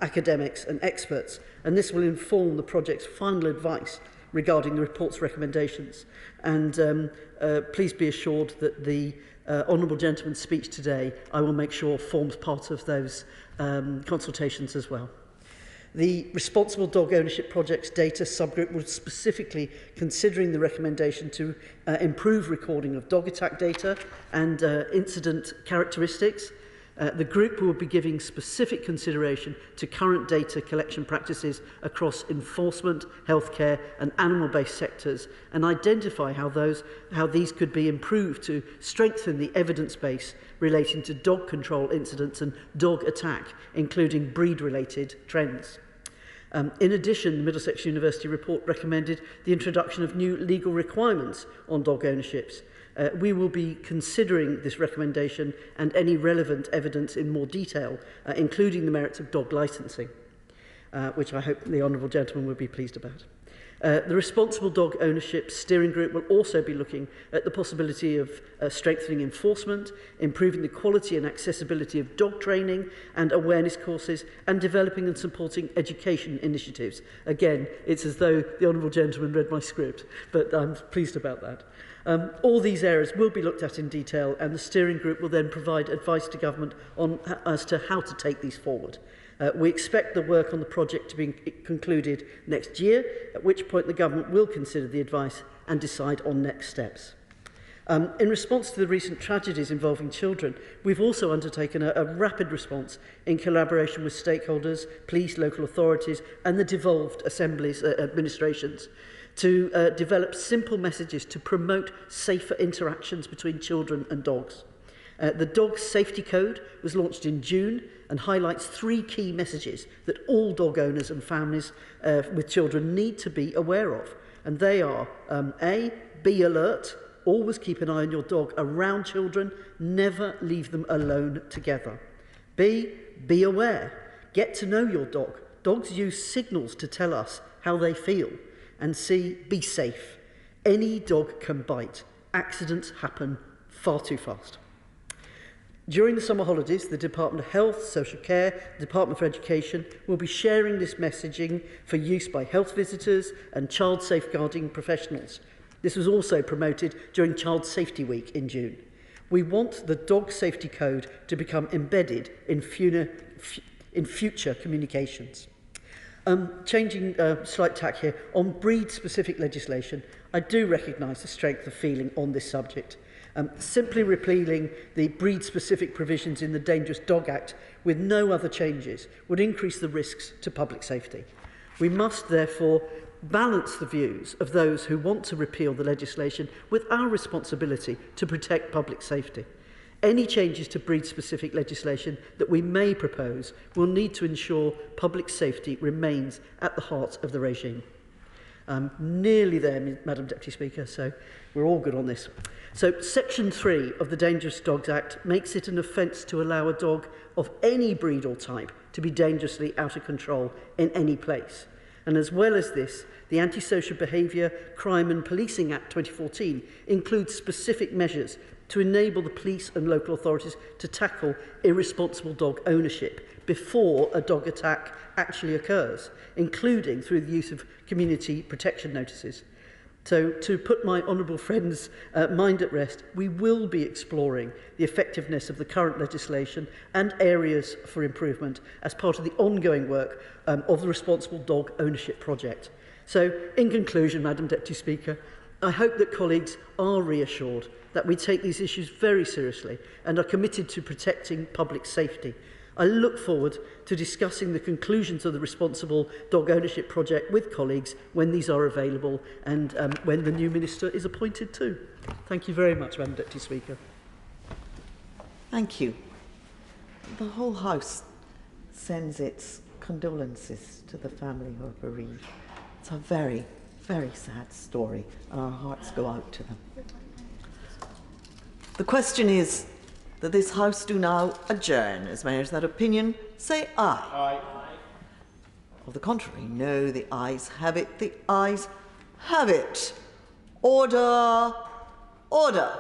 academics and experts, and this will inform the project's final advice regarding the report's recommendations. And please be assured that the Honourable Gentleman's speech today, I will make sure, forms part of those consultations as well. The Responsible Dog Ownership Project's data subgroup was specifically considering the recommendation to improve recording of dog attack data and incident characteristics. The group will be giving specific consideration to current data collection practices across enforcement, healthcare and animal-based sectors, and identify how these could be improved to strengthen the evidence base relating to dog control incidents and dog attack, including breed-related trends. In addition, the Middlesex University report recommended the introduction of new legal requirements on dog ownerships. We will be considering this recommendation and any relevant evidence in more detail, including the merits of dog licensing, which I hope the Honourable Gentleman will be pleased about. The Responsible Dog Ownership Steering Group will also be looking at the possibility of strengthening enforcement, improving the quality and accessibility of dog training and awareness courses, and developing and supporting education initiatives. Again, it's as though the Honourable Gentleman read my script, but I'm pleased about that. All these areas will be looked at in detail, and the steering group will then provide advice to government on as to how to take these forward. We expect the work on the project to be concluded next year, at which point the government will consider the advice and decide on next steps. In response to the recent tragedies involving children, we've also undertaken a rapid response in collaboration with stakeholders, police, local authorities and the devolved assemblies, administrations, to develop simple messages to promote safer interactions between children and dogs. The Dog Safety Code was launched in June and highlights 3 key messages that all dog owners and families with children need to be aware of. And they are, A, be alert, always keep an eye on your dog around children, never leave them alone together. B, be aware, get to know your dog. Dogs use signals to tell us how they feel. And C, be safe. Any dog can bite. Accidents happen far too fast. During the summer holidays, the Department of Health, Social Care, the Department for Education will be sharing this messaging for use by health visitors and child safeguarding professionals. This was also promoted during Child Safety Week in June. We want the Dog Safety Code to become embedded in future communications. Changing slight tack here, on breed-specific legislation, I do recognise the strength of feeling on this subject. Simply repealing the breed-specific provisions in the Dangerous Dog Act with no other changes would increase the risks to public safety. We must therefore balance the views of those who want to repeal the legislation with our responsibility to protect public safety. Any changes to breed-specific legislation that we may propose will need to ensure public safety remains at the heart of the regime. Nearly there, Madam Deputy Speaker, so we're all good on this. So Section 3 of the Dangerous Dogs Act makes it an offence to allow a dog of any breed or type to be dangerously out of control in any place. And as well as this, the Antisocial Behaviour, Crime and Policing Act 2014 includes specific measures to enable the police and local authorities to tackle irresponsible dog ownership before a dog attack actually occurs, including through the use of community protection notices. So, to put my honourable friend's mind at rest, we will be exploring the effectiveness of the current legislation and areas for improvement as part of the ongoing work of the Responsible Dog Ownership Project. So, in conclusion, Madam Deputy Speaker, I hope that colleagues are reassured that we take these issues very seriously and are committed to protecting public safety. I look forward to discussing the conclusions of the Responsible Dog Ownership Project with colleagues when these are available and when the new Minister is appointed too. Thank you very much, Madam Deputy Speaker. Thank you. The whole House sends its condolences to the family who are bereaved. It's a very, very sad story, and our hearts go out to them. The question is that this House do now adjourn. As mayors that opinion, say aye. Aye. Of the contrary, no. The ayes have it. The ayes have it. Order. Order.